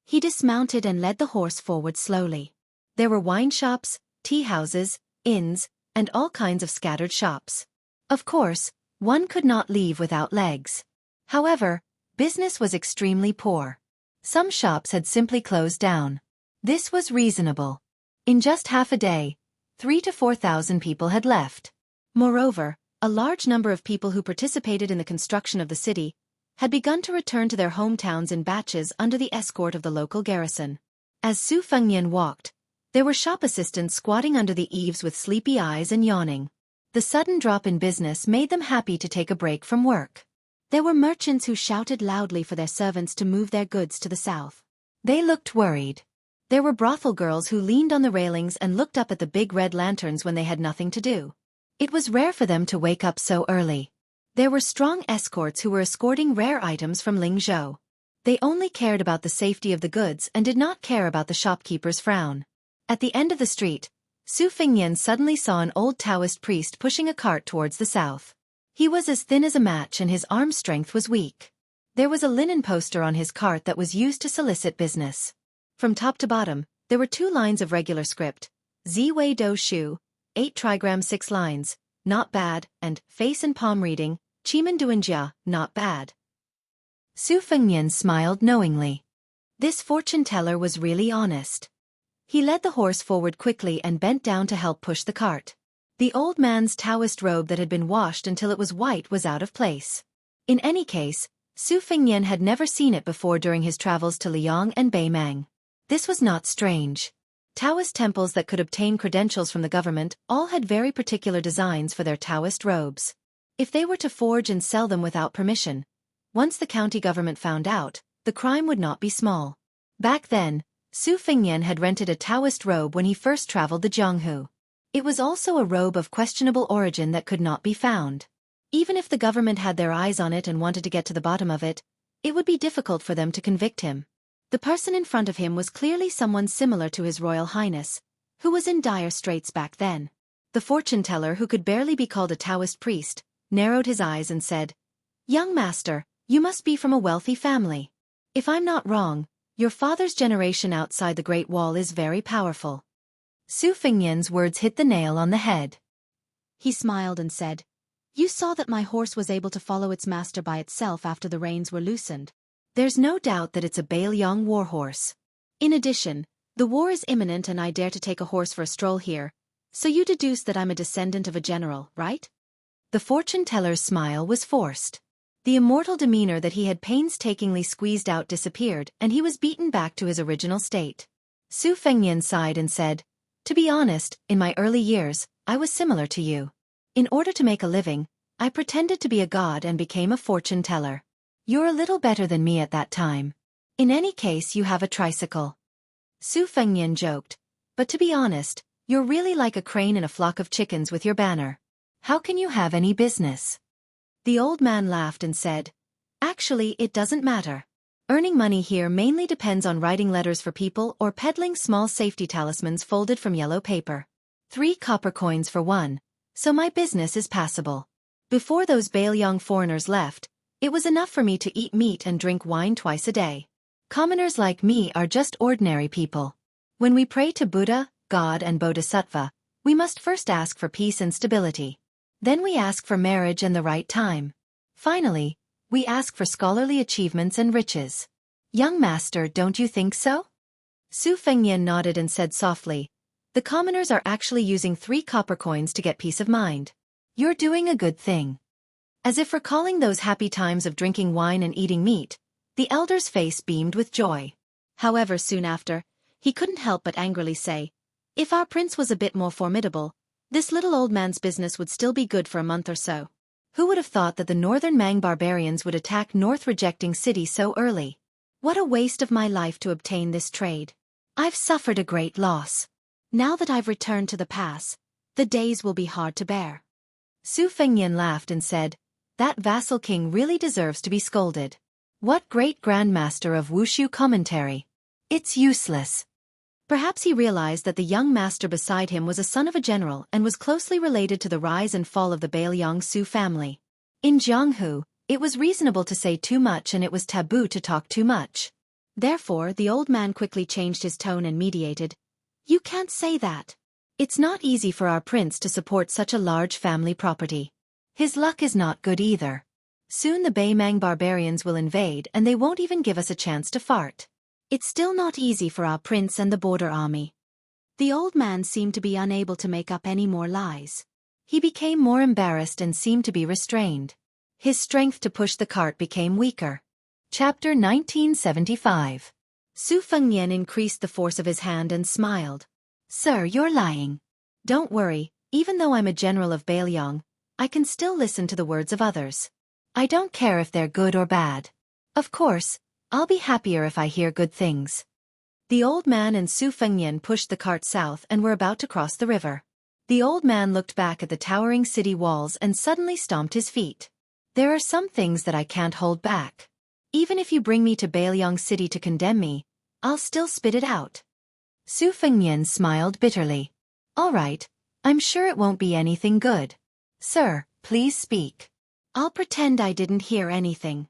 He dismounted and led the horse forward slowly. There were wine shops, tea houses, inns, and all kinds of scattered shops. Of course, one could not leave without legs. However, business was extremely poor. Some shops had simply closed down. This was reasonable. In just half a day, 3,000 to 4,000 people had left. Moreover, a large number of people who participated in the construction of the city had begun to return to their hometowns in batches under the escort of the local garrison. As Su Fengnian walked, there were shop assistants squatting under the eaves with sleepy eyes and yawning. The sudden drop in business made them happy to take a break from work. There were merchants who shouted loudly for their servants to move their goods to the south. They looked worried. There were brothel girls who leaned on the railings and looked up at the big red lanterns when they had nothing to do. It was rare for them to wake up so early. There were strong escorts who were escorting rare items from Lingzhou. They only cared about the safety of the goods and did not care about the shopkeeper's frown. At the end of the street, Su Fengnian suddenly saw an old Taoist priest pushing a cart towards the south. He was as thin as a match and his arm strength was weak. There was a linen poster on his cart that was used to solicit business. From top to bottom, there were 2 lines of regular script, Ziwei Do Shu, 8 trigram 6 lines, not bad, and face and palm reading, Chimen Duanjia, not bad. Su Fengnian smiled knowingly. This fortune teller was really honest. He led the horse forward quickly and bent down to help push the cart. The old man's Taoist robe that had been washed until it was white was out of place. In any case, Su Fengnian had never seen it before during his travels to Liang and Beimang. This was not strange. Taoist temples that could obtain credentials from the government all had very particular designs for their Taoist robes. If they were to forge and sell them without permission, once the county government found out, the crime would not be small. Back then, Su Fengnian had rented a Taoist robe when he first traveled the Jianghu. It was also a robe of questionable origin that could not be found. Even if the government had their eyes on it and wanted to get to the bottom of it, it would be difficult for them to convict him. The person in front of him was clearly someone similar to His Royal Highness, who was in dire straits back then. The fortune teller, who could barely be called a Taoist priest, narrowed his eyes and said, "Young master, you must be from a wealthy family. If I'm not wrong, your father's generation outside the Great Wall is very powerful." Su Fengnian's words hit the nail on the head. He smiled and said, "You saw that my horse was able to follow its master by itself after the reins were loosened. There's no doubt that it's a Bailiang war horse. In addition, the war is imminent and I dare to take a horse for a stroll here, So you deduce that I'm a descendant of a general, right? The fortune-teller's smile was forced. The immortal demeanor that he had painstakingly squeezed out disappeared, and he was beaten back to his original state. Su Fengnian sighed and said, "To be honest, in my early years, I was similar to you. In order to make a living, I pretended to be a god and became a fortune-teller. You're a little better than me at that time. In any case, you have a tricycle." Su Fengnian joked, "But to be honest, you're really like a crane in a flock of chickens with your banner. How can you have any business?" The old man laughed and said, "Actually, it doesn't matter. Earning money here mainly depends on writing letters for people or peddling small safety talismans folded from yellow paper. 3 copper coins for one, so my business is passable. Before those Baelyang foreigners left, it was enough for me to eat meat and drink wine twice a day. Commoners like me are just ordinary people. When we pray to Buddha, God and Bodhisattva, we must first ask for peace and stability. Then we ask for marriage and the right time. Finally, we ask for scholarly achievements and riches. Young master, don't you think so?" Su Fengnian nodded and said softly, "The commoners are actually using 3 copper coins to get peace of mind. You're doing a good thing." As if recalling those happy times of drinking wine and eating meat, the elder's face beamed with joy. However, soon after, he couldn't help but angrily say, "If our prince was a bit more formidable, this little old man's business would still be good for a month or so. Who would have thought that the northern Mang barbarians would attack north-rejecting city so early? What a waste of my life to obtain this trade. I've suffered a great loss. Now that I've returned to the pass, the days will be hard to bear." Su Fengnian laughed and said, "That vassal king really deserves to be scolded. What great grandmaster of Wushu commentary. It's useless." Perhaps he realized that the young master beside him was a son of a general and was closely related to the rise and fall of the Baelyang Su family. In Jianghu, it was reasonable to say too much and it was taboo to talk too much. Therefore, the old man quickly changed his tone and mediated, "You can't say that. It's not easy for our prince to support such a large family property. His luck is not good either. Soon the Baymang barbarians will invade and they won't even give us a chance to fart. It's still not easy for our prince and the border army." The old man seemed to be unable to make up any more lies. He became more embarrassed and seemed to be restrained. His strength to push the cart became weaker. Chapter 1975. Su Fengnian increased the force of his hand and smiled. "Sir, you're lying. Don't worry, even though I'm a general of Baelyang, I can still listen to the words of others. I don't care if they're good or bad. Of course, I'll be happier if I hear good things." The old man and Su Fengnian pushed the cart south and were about to cross the river. The old man looked back at the towering city walls and suddenly stomped his feet. "There are some things that I can't hold back. Even if you bring me to Baelyang City to condemn me, I'll still spit it out." Su Fengnian smiled bitterly. "All right, I'm sure it won't be anything good. Sir, please speak. I'll pretend I didn't hear anything."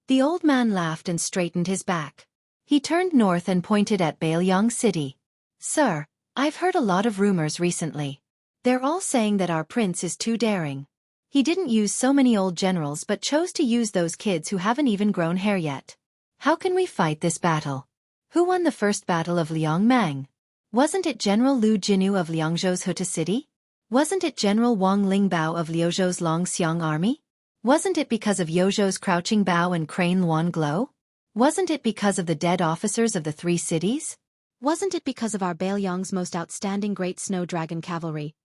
The old man laughed and straightened his back. He turned north and pointed at Baelyang City. "Sir, I've heard a lot of rumors recently. They're all saying that our prince is too daring. He didn't use so many old generals but chose to use those kids who haven't even grown hair yet. How can we fight this battle? Who won the first battle of Liangmang? Wasn't it General Lu Jinu of Liangzhou's Huta City? Wasn't it General Wang Lingbao of Liuzhou's Longxiang army? Wasn't it because of Yozhou's Crouching Bao and Crane Luan Glow? Wasn't it because of the dead officers of the 3 cities? Wasn't it because of our Baelyang's most outstanding Great Snow Dragon cavalry?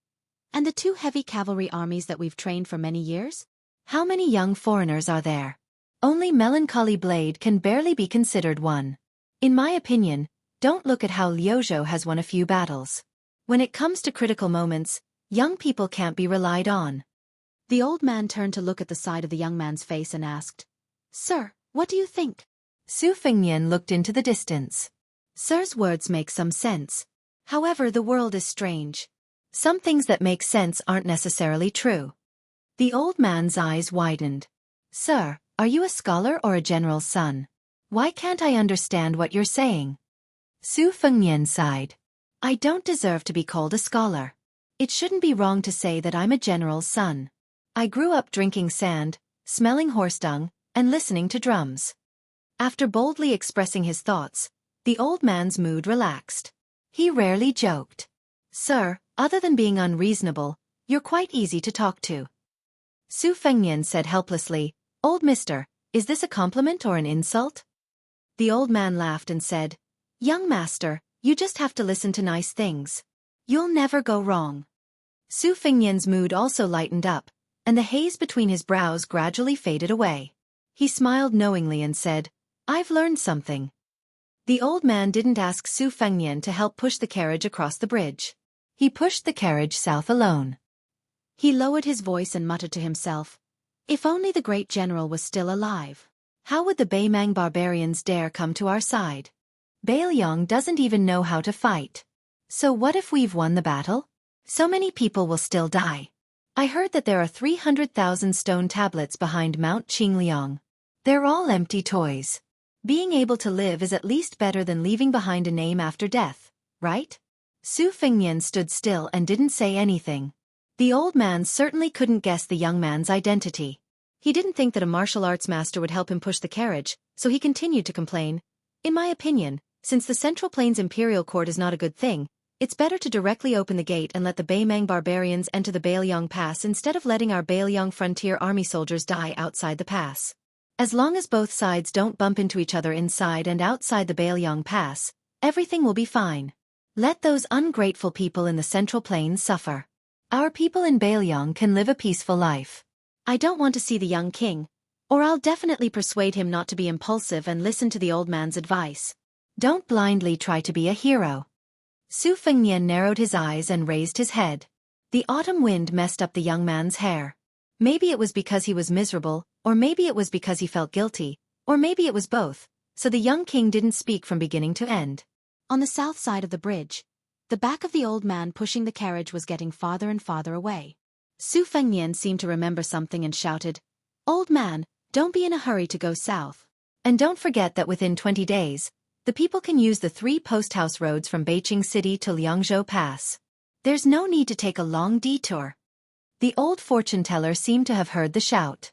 And the 2 heavy cavalry armies that we've trained for many years? How many young foreigners are there? Only Melancholy Blade can barely be considered one. In my opinion, don't look at how Liuzhou has won a few battles. When it comes to critical moments, young people can't be relied on." The old man turned to look at the side of the young man's face and asked, "Sir, what do you think?" Su Fengnian looked into the distance. "Sir's words make some sense. However, the world is strange. Some things that make sense aren't necessarily true." The old man's eyes widened. "Sir, are you a scholar or a general's son? Why can't I understand what you're saying?" Su Fengnian sighed. "I don't deserve to be called a scholar. It shouldn't be wrong to say that I'm a general's son. I grew up drinking sand, smelling horse dung, and listening to drums." After boldly expressing his thoughts, the old man's mood relaxed. He rarely joked. Sir, other than being unreasonable, you're quite easy to talk to. Su Fengnian said helplessly, Old mister, is this a compliment or an insult? The old man laughed and said, Young master, you just have to listen to nice things. You'll never go wrong. Su Fengnian's mood also lightened up, and the haze between his brows gradually faded away. He smiled knowingly and said, I've learned something. The old man didn't ask Su Fengnian to help push the carriage across the bridge. He pushed the carriage south alone. He lowered his voice and muttered to himself, If only the great general was still alive. How would the Beimang barbarians dare come to our side? Beiliang doesn't even know how to fight. So what if we've won the battle? So many people will still die. I heard that there are 300,000 stone tablets behind Mount Qingliang. They're all empty toys. Being able to live is at least better than leaving behind a name after death, right? Su Fengnian stood still and didn't say anything. The old man certainly couldn't guess the young man's identity. He didn't think that a martial arts master would help him push the carriage, so he continued to complain. In my opinion, since the Central Plains Imperial Court is not a good thing, it's better to directly open the gate and let the Beimang barbarians enter the Beiliang Pass instead of letting our Beiliang frontier army soldiers die outside the pass. As long as both sides don't bump into each other inside and outside the Beiliang Pass, everything will be fine. Let those ungrateful people in the Central Plains suffer. Our people in Beiliang can live a peaceful life. I don't want to see the young king, or I'll definitely persuade him not to be impulsive and listen to the old man's advice. Don't blindly try to be a hero. Su Fengnian narrowed his eyes and raised his head. The autumn wind messed up the young man's hair. Maybe it was because he was miserable, or maybe it was because he felt guilty, or maybe it was both, so the young king didn't speak from beginning to end. On the south side of the bridge, the back of the old man pushing the carriage was getting farther and farther away. Su Fengnian seemed to remember something and shouted, Old man, don't be in a hurry to go south. And don't forget that within 20 days, the people can use the 3 post-house roads from Beijing City to Liangzhou Pass. There's no need to take a long detour. The old fortune-teller seemed to have heard the shout.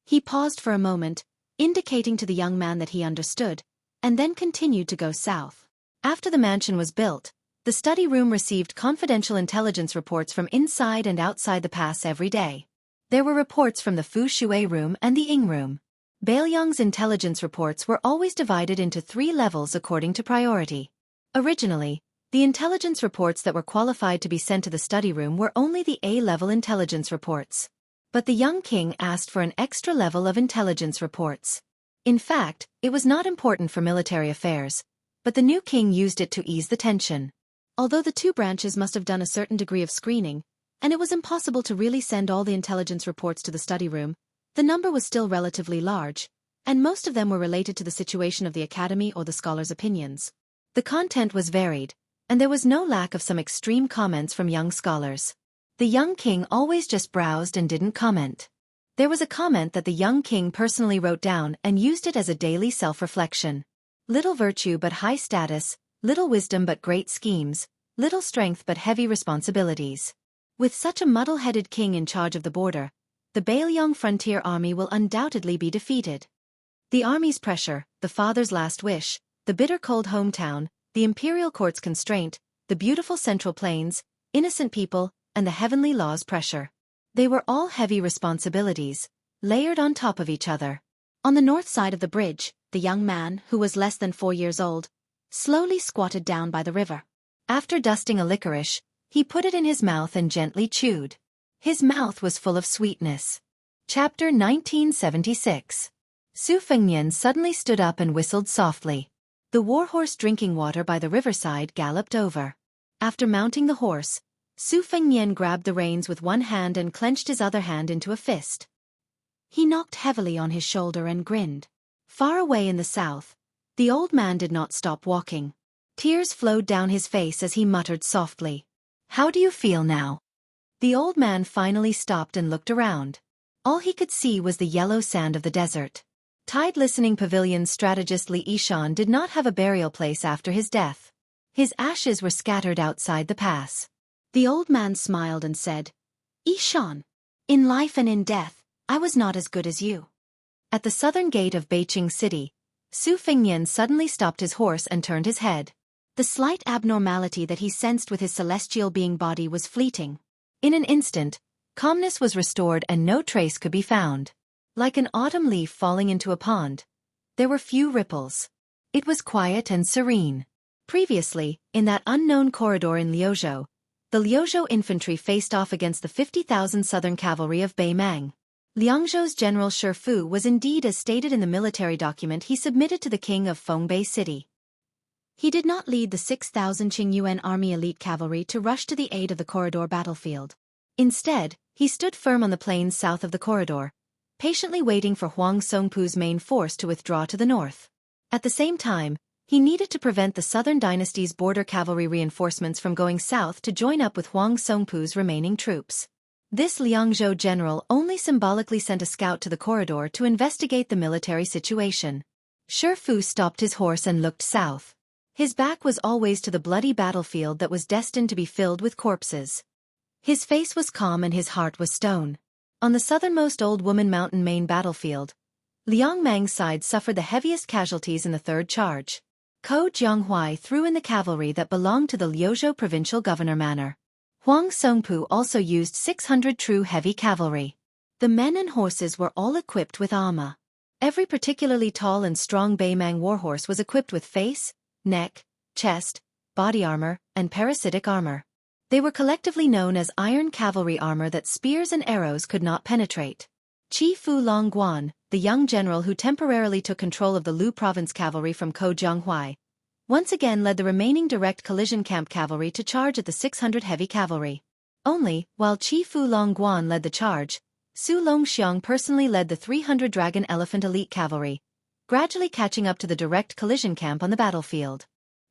He paused for a moment, indicating to the young man that he understood, and then continued to go south. After the mansion was built, the study room received confidential intelligence reports from inside and outside the pass every day. There were reports from the Fu Shui room and the Ying room. Beiliang's intelligence reports were always divided into 3 levels according to priority. Originally, the intelligence reports that were qualified to be sent to the study room were only the A-level intelligence reports. But the young king asked for an extra level of intelligence reports. In fact, it was not important for military affairs, but the new king used it to ease the tension. Although the 2 branches must have done a certain degree of screening, and it was impossible to really send all the intelligence reports to the study room, the number was still relatively large, and most of them were related to the situation of the academy or the scholars' opinions. The content was varied, and there was no lack of some extreme comments from young scholars. The young king always just browsed and didn't comment. There was a comment that the young king personally wrote down and used it as a daily self-reflection. Little virtue but high status, little wisdom but great schemes, little strength but heavy responsibilities. With such a muddle-headed king in charge of the border, the Beiliang frontier army will undoubtedly be defeated. The army's pressure, the father's last wish, the bitter cold hometown, the imperial court's constraint, the beautiful central plains, innocent people, and the heavenly law's pressure. They were all heavy responsibilities, layered on top of each other. On the north side of the bridge, the young man, who was less than 4 years old, slowly squatted down by the river. After dusting a licorice, he put it in his mouth and gently chewed. His mouth was full of sweetness. Chapter 1976. Su Fengnian suddenly stood up and whistled softly. The warhorse drinking water by the riverside galloped over. After mounting the horse, Su Fengnian grabbed the reins with one hand and clenched his other hand into a fist. He knocked heavily on his shoulder and grinned. Far away in the south, the old man did not stop walking. Tears flowed down his face as he muttered softly. How do you feel now? The old man finally stopped and looked around. All he could see was the yellow sand of the desert. Tide Listening Pavilion's strategist Li Yishan did not have a burial place after his death. His ashes were scattered outside the pass. The old man smiled and said, Yishan, in life and in death, I was not as good as you. At the southern gate of Beijing City, Su Fengnian suddenly stopped his horse and turned his head. The slight abnormality that he sensed with his celestial being body was fleeting. In an instant, calmness was restored and no trace could be found. Like an autumn leaf falling into a pond, there were few ripples. It was quiet and serene. Previously, in that unknown corridor in Liuzhou, the Liuzhou infantry faced off against the 50,000 southern cavalry of Beimang. Liangzhou's general Shi Fu was indeed as stated in the military document he submitted to the king of Fongbei City. He did not lead the 6,000 Qingyuan army elite cavalry to rush to the aid of the corridor battlefield. Instead, he stood firm on the plains south of the corridor, patiently waiting for Huang Songpu's main force to withdraw to the north. At the same time, he needed to prevent the southern dynasty's border cavalry reinforcements from going south to join up with Huang Songpu's remaining troops. This Liangzhou general only symbolically sent a scout to the corridor to investigate the military situation. Shi Fu stopped his horse and looked south. His back was always to the bloody battlefield that was destined to be filled with corpses. His face was calm and his heart was stone. On the southernmost Old Woman Mountain main battlefield, Liang Mang's side suffered the heaviest casualties in the third charge. Ko Jianghu threw in the cavalry that belonged to the Liuzhou provincial governor manor. Huang Songpu also used 600 true heavy cavalry. The men and horses were all equipped with armor. Every particularly tall and strong Beimang warhorse was equipped with face, neck, chest, body armor, and parasitic armor. They were collectively known as iron cavalry armor that spears and arrows could not penetrate. Qi Fu Longguan, the young general who temporarily took control of the Lu province cavalry from Ko Jianghu, once again led the remaining direct collision camp cavalry to charge at the 600 heavy cavalry. Only, while Qi Fu Longguan led the charge, Su Longxiang personally led the 300 dragon elephant elite cavalry, gradually catching up to the direct collision camp on the battlefield.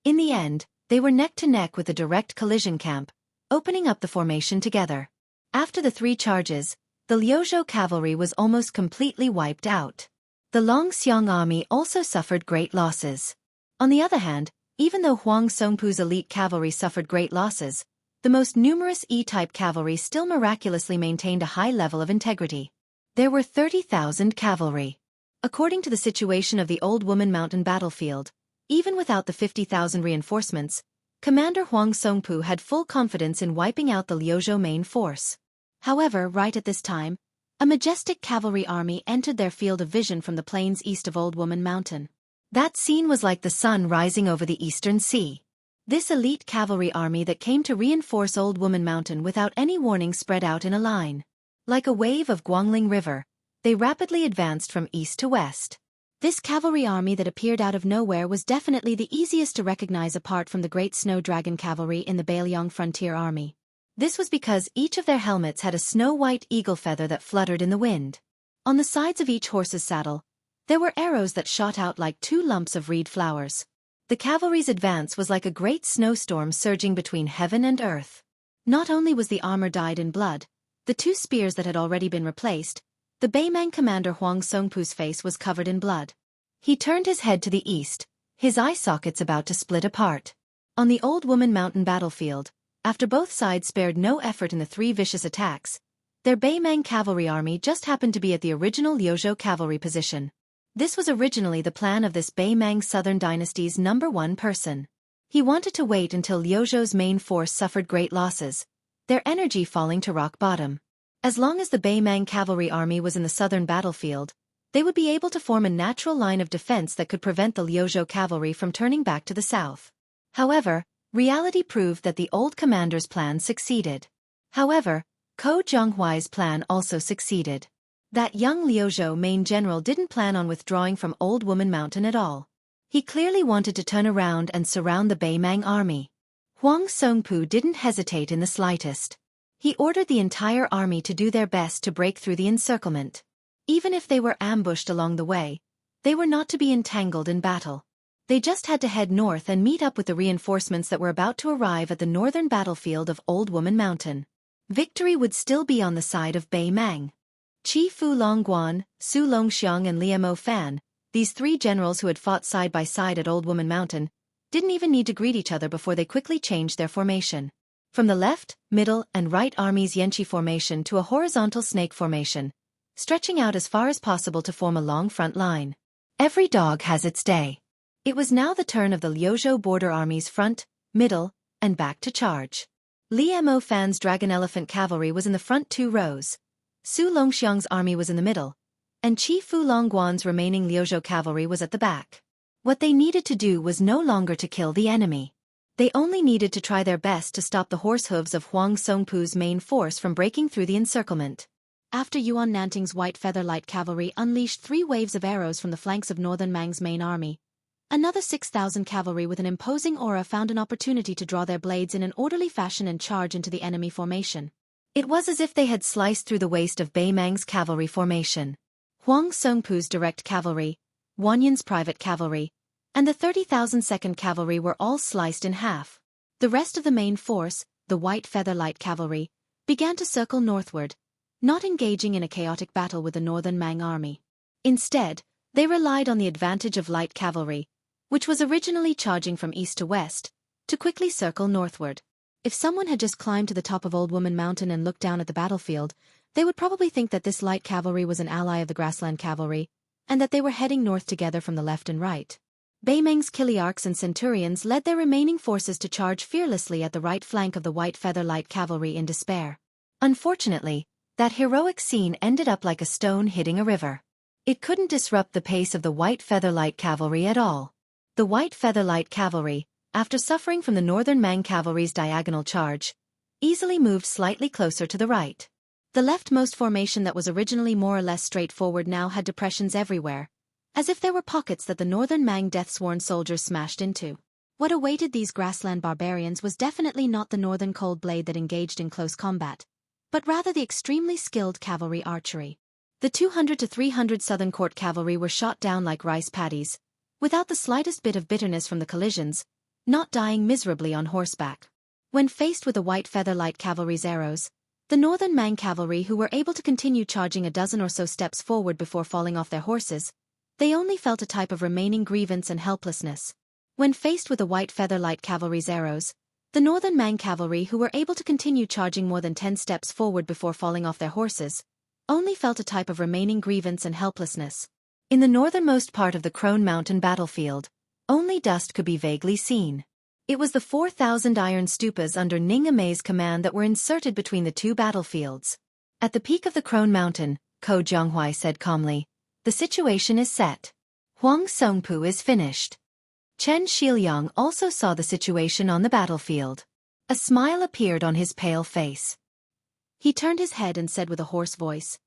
In the end, they were neck to neck with the direct collision camp, opening up the formation together. After the 3 charges, the Liuzhou cavalry was almost completely wiped out. The Longxiang army also suffered great losses. On the other hand, even though Huang Songpu's elite cavalry suffered great losses, the most numerous E-type cavalry still miraculously maintained a high level of integrity. There were 30,000 cavalry. According to the situation of the Old Woman Mountain battlefield, even without the 50,000 reinforcements, Commander Huang Songpu had full confidence in wiping out the Liuzhou main force. However, right at this time, a majestic cavalry army entered their field of vision from the plains east of Old Woman Mountain. That scene was like the sun rising over the eastern sea. This elite cavalry army that came to reinforce Old Woman Mountain without any warning spread out in a line. Like a wave of Guangling River, they rapidly advanced from east to west. This cavalry army that appeared out of nowhere was definitely the easiest to recognize apart from the Great Snow Dragon cavalry in the Beiliang Frontier Army. This was because each of their helmets had a snow-white eagle feather that fluttered in the wind. On the sides of each horse's saddle, there were arrows that shot out like 2 lumps of reed flowers. The cavalry's advance was like a great snowstorm surging between heaven and earth. Not only was the armor dyed in blood, the 2 spears that had already been replaced, the Beimang commander Huang Songpu's face was covered in blood. He turned his head to the east, his eye sockets about to split apart. On the Old Woman Mountain battlefield, after both sides spared no effort in the 3 vicious attacks, their Beimang cavalry army just happened to be at the original Liuzhou cavalry position. This was originally the plan of this Beimang Southern Dynasty's #1 person. He wanted to wait until Liuzhou's main force suffered great losses, their energy falling to rock bottom. As long as the Beimang cavalry army was in the southern battlefield, they would be able to form a natural line of defense that could prevent the Liuzhou cavalry from turning back to the south. However, reality proved that the old commander's plan succeeded. However, Ko Jianghui's plan also succeeded. That young Liuzhou main general didn't plan on withdrawing from Old Woman Mountain at all. He clearly wanted to turn around and surround the Beimang army. Huang Songpu didn't hesitate in the slightest. He ordered the entire army to do their best to break through the encirclement. Even if they were ambushed along the way, they were not to be entangled in battle. They just had to head north and meet up with the reinforcements that were about to arrive at the northern battlefield of Old Woman Mountain. Victory would still be on the side of Beimang. Qi Fu Longguan, Su Longxiang and Liemo Fan, these 3 generals who had fought side by side at Old Woman Mountain, didn't even need to greet each other before they quickly changed their formation. From the left, middle, and right armies Yanqi formation to a horizontal snake formation, stretching out as far as possible to form a long front line. Every dog has its day. It was now the turn of the Liuzhou border army's front, middle, and back to charge. Li Mo Fan's Dragon Elephant Cavalry was in the front 2 rows. Su Longxiang's army was in the middle, and Qi Fu Longguan's remaining Liuzhou cavalry was at the back. What they needed to do was no longer to kill the enemy. They only needed to try their best to stop the horse hooves of Huang Songpu's main force from breaking through the encirclement. After Yuan Nanting's White Feather Light Cavalry unleashed 3 waves of arrows from the flanks of Northern Mang's main army, another 6,000 cavalry with an imposing aura found an opportunity to draw their blades in an orderly fashion and charge into the enemy formation. It was as if they had sliced through the waist of Bei Mang's cavalry formation. Huang Songpu's direct cavalry, Wanyan's private cavalry, and the 30,000 second cavalry were all sliced in half. The rest of the main force, the White Feather Light Cavalry, began to circle northward, not engaging in a chaotic battle with the Northern Mang army. Instead, they relied on the advantage of light cavalry, which was originally charging from east to west, to quickly circle northward. If someone had just climbed to the top of Old Woman Mountain and looked down at the battlefield, they would probably think that this light cavalry was an ally of the Grassland Cavalry, and that they were heading north together from the left and right. Bei Meng's Kiliarchs and Centurions led their remaining forces to charge fearlessly at the right flank of the White Feather Light Cavalry in despair. Unfortunately, that heroic scene ended up like a stone hitting a river. It couldn't disrupt the pace of the White Feather Light Cavalry at all. The White Feather Light Cavalry, after suffering from the Northern Mang Cavalry's diagonal charge, easily moved slightly closer to the right. The leftmost formation that was originally more or less straightforward now had depressions everywhere, as if there were pockets that the Northern Mang death-sworn soldiers smashed into. What awaited these grassland barbarians was definitely not the Northern Cold Blade that engaged in close combat, but rather the extremely skilled cavalry archery. The 200 to 300 Southern Court cavalry were shot down like rice paddies, without the slightest bit of bitterness from the collisions, not dying miserably on horseback. When faced with the White Feather Light Cavalry's arrows, the Northern Mang cavalry, who were able to continue charging a dozen or so steps forward before falling off their horses, they only felt a type of remaining grievance and helplessness. When faced with the White Feather Light Cavalry's arrows, the Northern Mang cavalry, who were able to continue charging more than 10 steps forward before falling off their horses, only felt a type of remaining grievance and helplessness. In the northernmost part of the Crone Mountain battlefield, only dust could be vaguely seen. It was the 4,000 iron stupas under Ning Amei's command that were inserted between the two battlefields. At the peak of the Crone Mountain, Ko Jianghu said calmly, "The situation is set. Huang Songpu is finished." Chen Shiliang also saw the situation on the battlefield. A smile appeared on his pale face. He turned his head and said with a hoarse voice,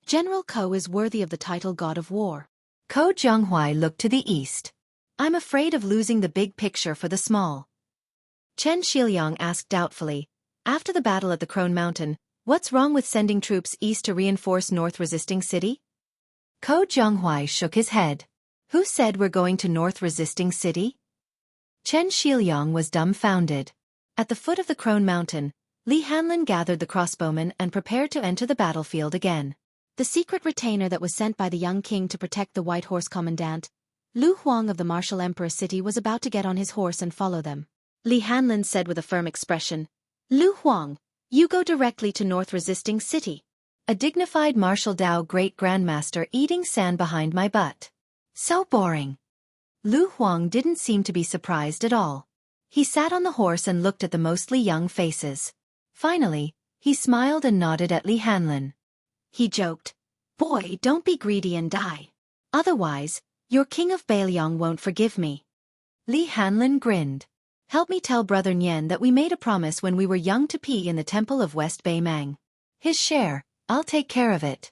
"General Ko is worthy of the title God of War." Ko Jianghu looked to the east. "I'm afraid of losing the big picture for the small." Chen Shiliang asked doubtfully, "After the battle at the Crone Mountain, what's wrong with sending troops east to reinforce North Resisting City?" Ko Jianghu shook his head. "Who said we're going to North Resisting City?" Chen Shiliang was dumbfounded. At the foot of the Crone Mountain, Li Hanlin gathered the crossbowmen and prepared to enter the battlefield again. The secret retainer that was sent by the young king to protect the White Horse Commandant, Lu Huang of the Martial Emperor City, was about to get on his horse and follow them. Li Hanlin said with a firm expression, "Lu Huang, you go directly to North Resisting City. A dignified martial Dao great grandmaster eating sand behind my butt. So boring." Lu Huang didn't seem to be surprised at all. He sat on the horse and looked at the mostly young faces. Finally, he smiled and nodded at Li Hanlin. He joked, "Boy, don't be greedy and die. Otherwise, your king of Beiliang won't forgive me." Li Hanlin grinned. "Help me tell Brother Nian that we made a promise when we were young to pee in the temple of West Beimang. His share, I'll take care of it."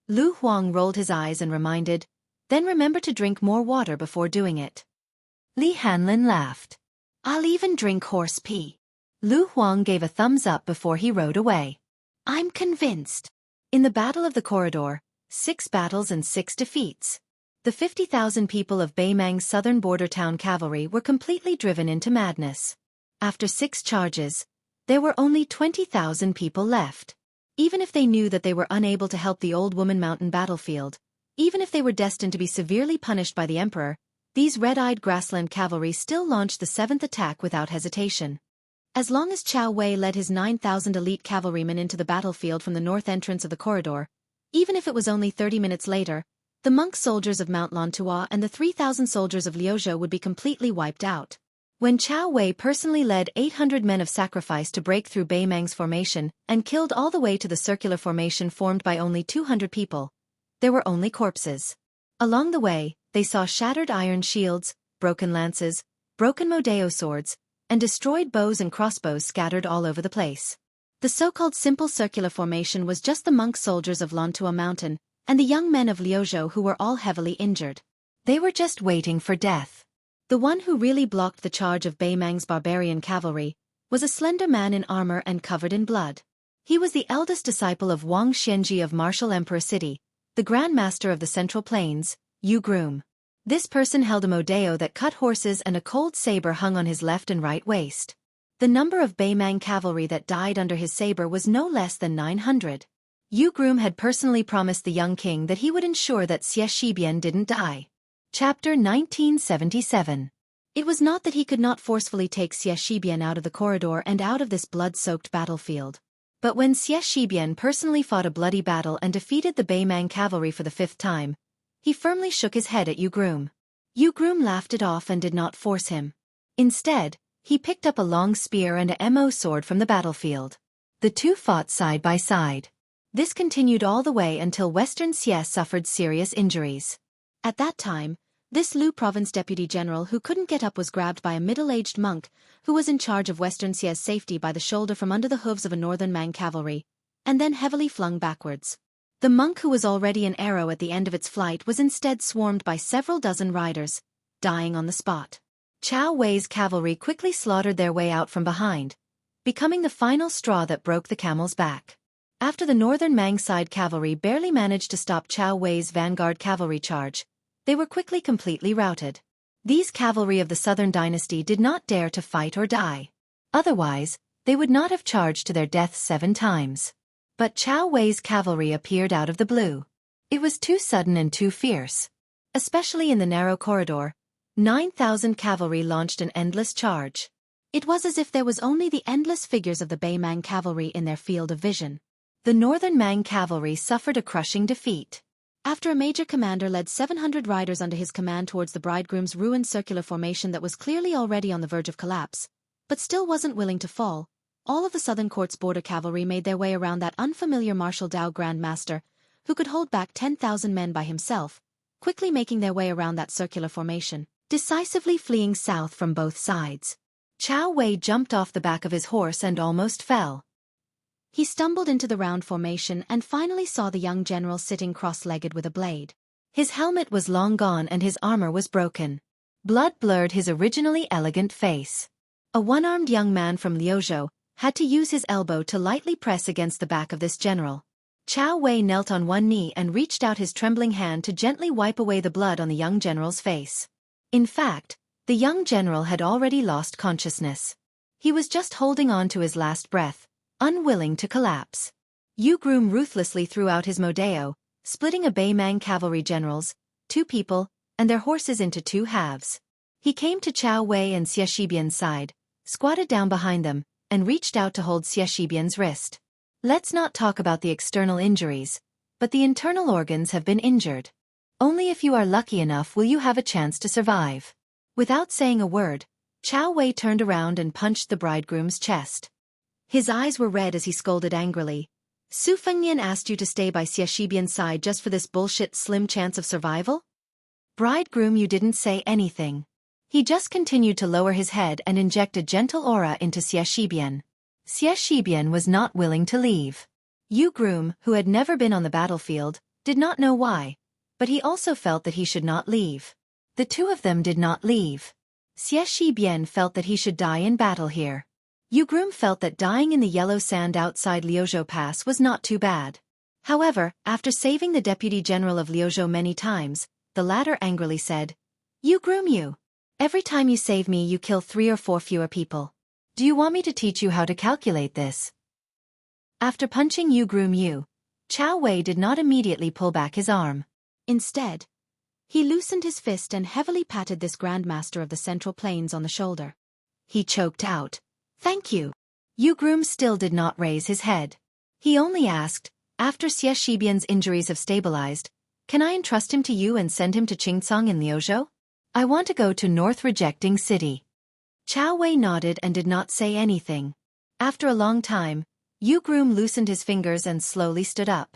Lu Huang rolled his eyes and reminded, "Then remember to drink more water before doing it." Li Hanlin laughed. "I'll even drink horse pee." Lu Huang gave a thumbs up before he rode away. "I'm convinced." In the Battle of the Corridor, 6 battles and 6 defeats. The 50,000 people of Beimang's southern border town cavalry were completely driven into madness. After 6 charges, there were only 20,000 people left. Even if they knew that they were unable to help the Old Woman Mountain battlefield, even if they were destined to be severely punished by the Emperor, these red-eyed grassland cavalry still launched the 7th attack without hesitation. As long as Chao Wei led his 9,000 elite cavalrymen into the battlefield from the north entrance of the corridor, even if it was only 30 minutes later, The monk soldiers of Mount Lantua and the 3,000 soldiers of Liuzhou would be completely wiped out. When Chao Wei personally led 800 men of sacrifice to break through Beimang's formation and killed all the way to the circular formation formed by only 200 people, there were only corpses. Along the way, they saw shattered iron shields, broken lances, broken Modeo swords, and destroyed bows and crossbows scattered all over the place. The so-called simple circular formation was just the monk soldiers of Lantua Mountain and the young men of Liuzhou who were all heavily injured. They were just waiting for death. The one who really blocked the charge of Beimang's barbarian cavalry was a slender man in armor and covered in blood. He was the eldest disciple of Wang Xianxia of Martial Emperor City, the Grand Master of the Central Plains, Yu Groom. This person held a modeo that cut horses and a cold saber hung on his left and right waist. The number of Beimang cavalry that died under his saber was no less than 900. Yu Groom had personally promised the young king that he would ensure that Xie Shibian didn't die. Chapter 1977. It was not that he could not forcefully take Xie Shibian out of the corridor and out of this blood-soaked battlefield. But when Xie Shibian personally fought a bloody battle and defeated the Beimang cavalry for the 5th time, he firmly shook his head at Yu Groom. Yu Groom laughed it off and did not force him. Instead, he picked up a long spear and a mo sword from the battlefield. The two fought side by side. This continued all the way until Western Xie suffered serious injuries. At that time, this Lu province deputy general who couldn't get up was grabbed by a middle-aged monk who was in charge of Western Xie's safety by the shoulder from under the hooves of a northern Mang cavalry, and then heavily flung backwards. The monk who was already an arrow at the end of its flight was instead swarmed by several dozen riders, dying on the spot. Chao Wei's cavalry quickly slaughtered their way out from behind, becoming the final straw that broke the camel's back. After the northern Mang side cavalry barely managed to stop Chao Wei's vanguard cavalry charge, they were quickly completely routed. These cavalry of the southern dynasty did not dare to fight or die. Otherwise, they would not have charged to their deaths 7 times. But Chao Wei's cavalry appeared out of the blue. It was too sudden and too fierce. Especially in the narrow corridor, 9,000 cavalry launched an endless charge. It was as if there was only the endless figures of the Beimang cavalry in their field of vision. The northern Mang cavalry suffered a crushing defeat. After a major commander led 700 riders under his command towards the bridegroom's ruined circular formation that was clearly already on the verge of collapse, but still wasn't willing to fall, all of the Southern Court's border cavalry made their way around that unfamiliar Marshal Dao Grand Master, who could hold back 10,000 men by himself, quickly making their way around that circular formation, decisively fleeing south from both sides. Chao Wei jumped off the back of his horse and almost fell. He stumbled into the round formation and finally saw the young general sitting cross-legged with a blade. His helmet was long gone and his armor was broken. Blood blurred his originally elegant face. A one-armed young man from Liuzhou had to use his elbow to lightly press against the back of this general. Chao Wei knelt on one knee and reached out his trembling hand to gently wipe away the blood on the young general's face. In fact, the young general had already lost consciousness. He was just holding on to his last breath, unwilling to collapse. Yu Groom ruthlessly threw out his modeo, splitting a Beimang cavalry generals, 2 people, and their horses into 2 halves. He came to Chao Wei and Xie Shibian's side, squatted down behind them, and reached out to hold Xie Shibian's wrist. Let's not talk about the external injuries, but the internal organs have been injured. Only if you are lucky enough will you have a chance to survive. Without saying a word, Chao Wei turned around and punched the bridegroom's chest. His eyes were red as he scolded angrily. Su Fengnian asked you to stay by Xie Shibian's side just for this bullshit slim chance of survival? Bridegroom, you didn't say anything. He just continued to lower his head and inject a gentle aura into Xie Shibian. Xie Shibian was not willing to leave. Yu Groom, who had never been on the battlefield, did not know why, but he also felt that he should not leave. The 2 of them did not leave. Xie Shibian felt that he should die in battle here. Yu Groom felt that dying in the yellow sand outside Liuzhou Pass was not too bad. However, after saving the deputy general of Liuzhou many times, the latter angrily said, "Yu Groom, you. Every time you save me you kill 3 or 4 fewer people. Do you want me to teach you how to calculate this?" After punching Yu Groom, Chao Wei did not immediately pull back his arm. Instead, he loosened his fist and heavily patted this Grand Master of the Central Plains on the shoulder. He choked out, "Thank you." Yu Groom still did not raise his head. He only asked, "After Xie Shibian's injuries have stabilized, Can I entrust him to you and send him to Xianxia in Liuzhou? I want to go to North Rejecting City. Chao Wei nodded and did not say anything. After a long time, Yu Groom loosened his fingers and slowly stood up.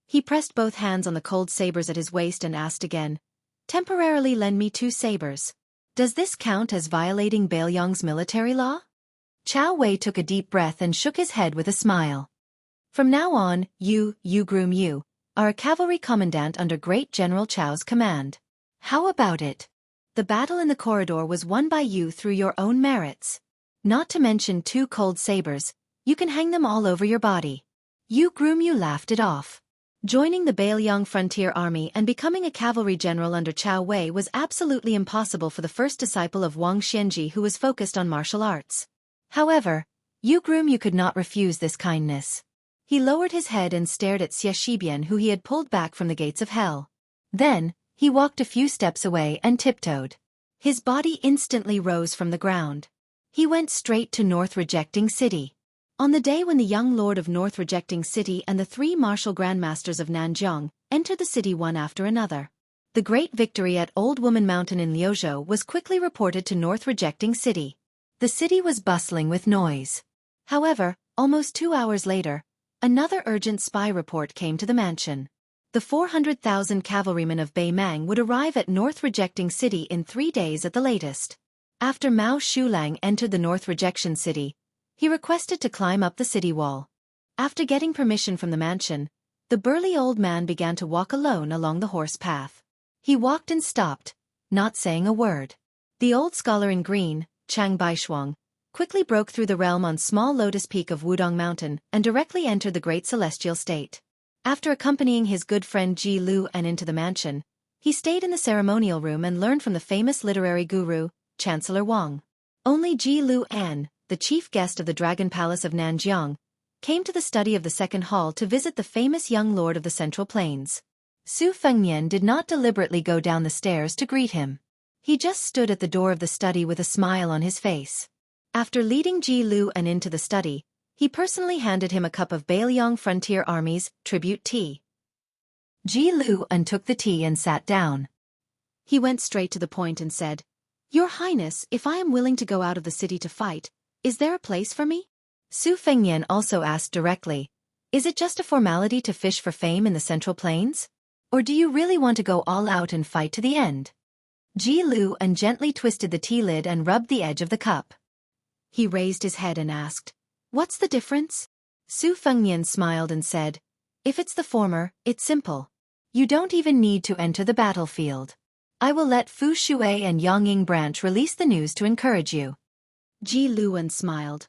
He pressed both hands on the cold sabers at his waist and asked again, "Temporarily lend me 2 sabers. Does this count as violating Beiliang's military law?" Chao Wei took a deep breath and shook his head with a smile. "From now on, Yu Groom, you are a cavalry commandant under Great General Chao's command. How about it? The battle in the corridor was won by you through your own merits. Not to mention 2 cold sabers, you can hang them all over your body." Yu Groom laughed it off. Joining the Beiliang frontier army and becoming a cavalry general under Chao Wei was absolutely impossible for the first disciple of Wang Xianji who was focused on martial arts. However, Yu Groom could not refuse this kindness. He lowered his head and stared at Xie Shibian who he had pulled back from the gates of hell. Then, he walked a few steps away and tiptoed. His body instantly rose from the ground. He went straight to North Rejecting City. On the day when the young lord of North Rejecting City and the 3 martial grandmasters of Nanjiang entered the city one after another, the great victory at Old Woman Mountain in Liuzhou was quickly reported to North Rejecting City. The city was bustling with noise. However, almost 2 hours later, another urgent spy report came to the mansion. The 400,000 cavalrymen of Bei Mang would arrive at North Rejecting City in 3 days at the latest. After Mao Shulang entered the North Rejection City, he requested to climb up the city wall. After getting permission from the mansion, the burly old man began to walk alone along the horse path. He walked and stopped, not saying a word. The old scholar in green, Chang Baishuang, quickly broke through the realm on small lotus peak of Wudong Mountain and directly entered the great celestial state. After accompanying his good friend Ji Lu and into the mansion, he stayed in the ceremonial room and learned from the famous literary guru, Chancellor Wang. Only Ji Lu An, the chief guest of the Dragon Palace of Nanjiang, came to the study of the second hall to visit the famous young lord of the Central Plains. Su Fengnian did not deliberately go down the stairs to greet him. He just stood at the door of the study with a smile on his face. After leading Ji Lu An into the study, he personally handed him a cup of Beiliang Frontier Army's tribute tea. Ji Lu An took the tea and sat down. He went straight to the point and said, "Your Highness, if I am willing to go out of the city to fight, is there a place for me?" Su Fengnian also asked directly, "Is it just a formality to fish for fame in the Central Plains? Or do you really want to go all out and fight to the end?" Ji Lu An gently twisted the tea lid and rubbed the edge of the cup. He raised his head and asked, "What's the difference?" Su Fengnian smiled and said, "If it's the former, it's simple. You don't even need to enter the battlefield. I will let Fu Shui and Yongying Branch release the news to encourage you." Ji Lu An smiled.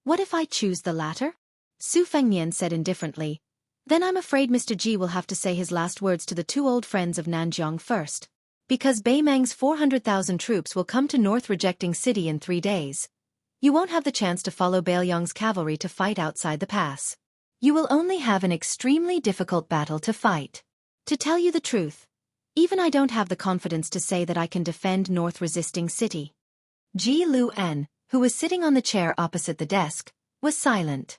"What if I choose the latter?" Su Fengnian said indifferently. "Then I'm afraid Mr. Ji will have to say his last words to the 2 old friends of Nanjiang first. Because Bei Mang's 400,000 troops will come to North Rejecting City in 3 days. You won't have the chance to follow Beiliang's cavalry to fight outside the pass. You will only have an extremely difficult battle to fight. To tell you the truth, even I don't have the confidence to say that I can defend North Resisting City." Ji Lu An, who was sitting on the chair opposite the desk, was silent.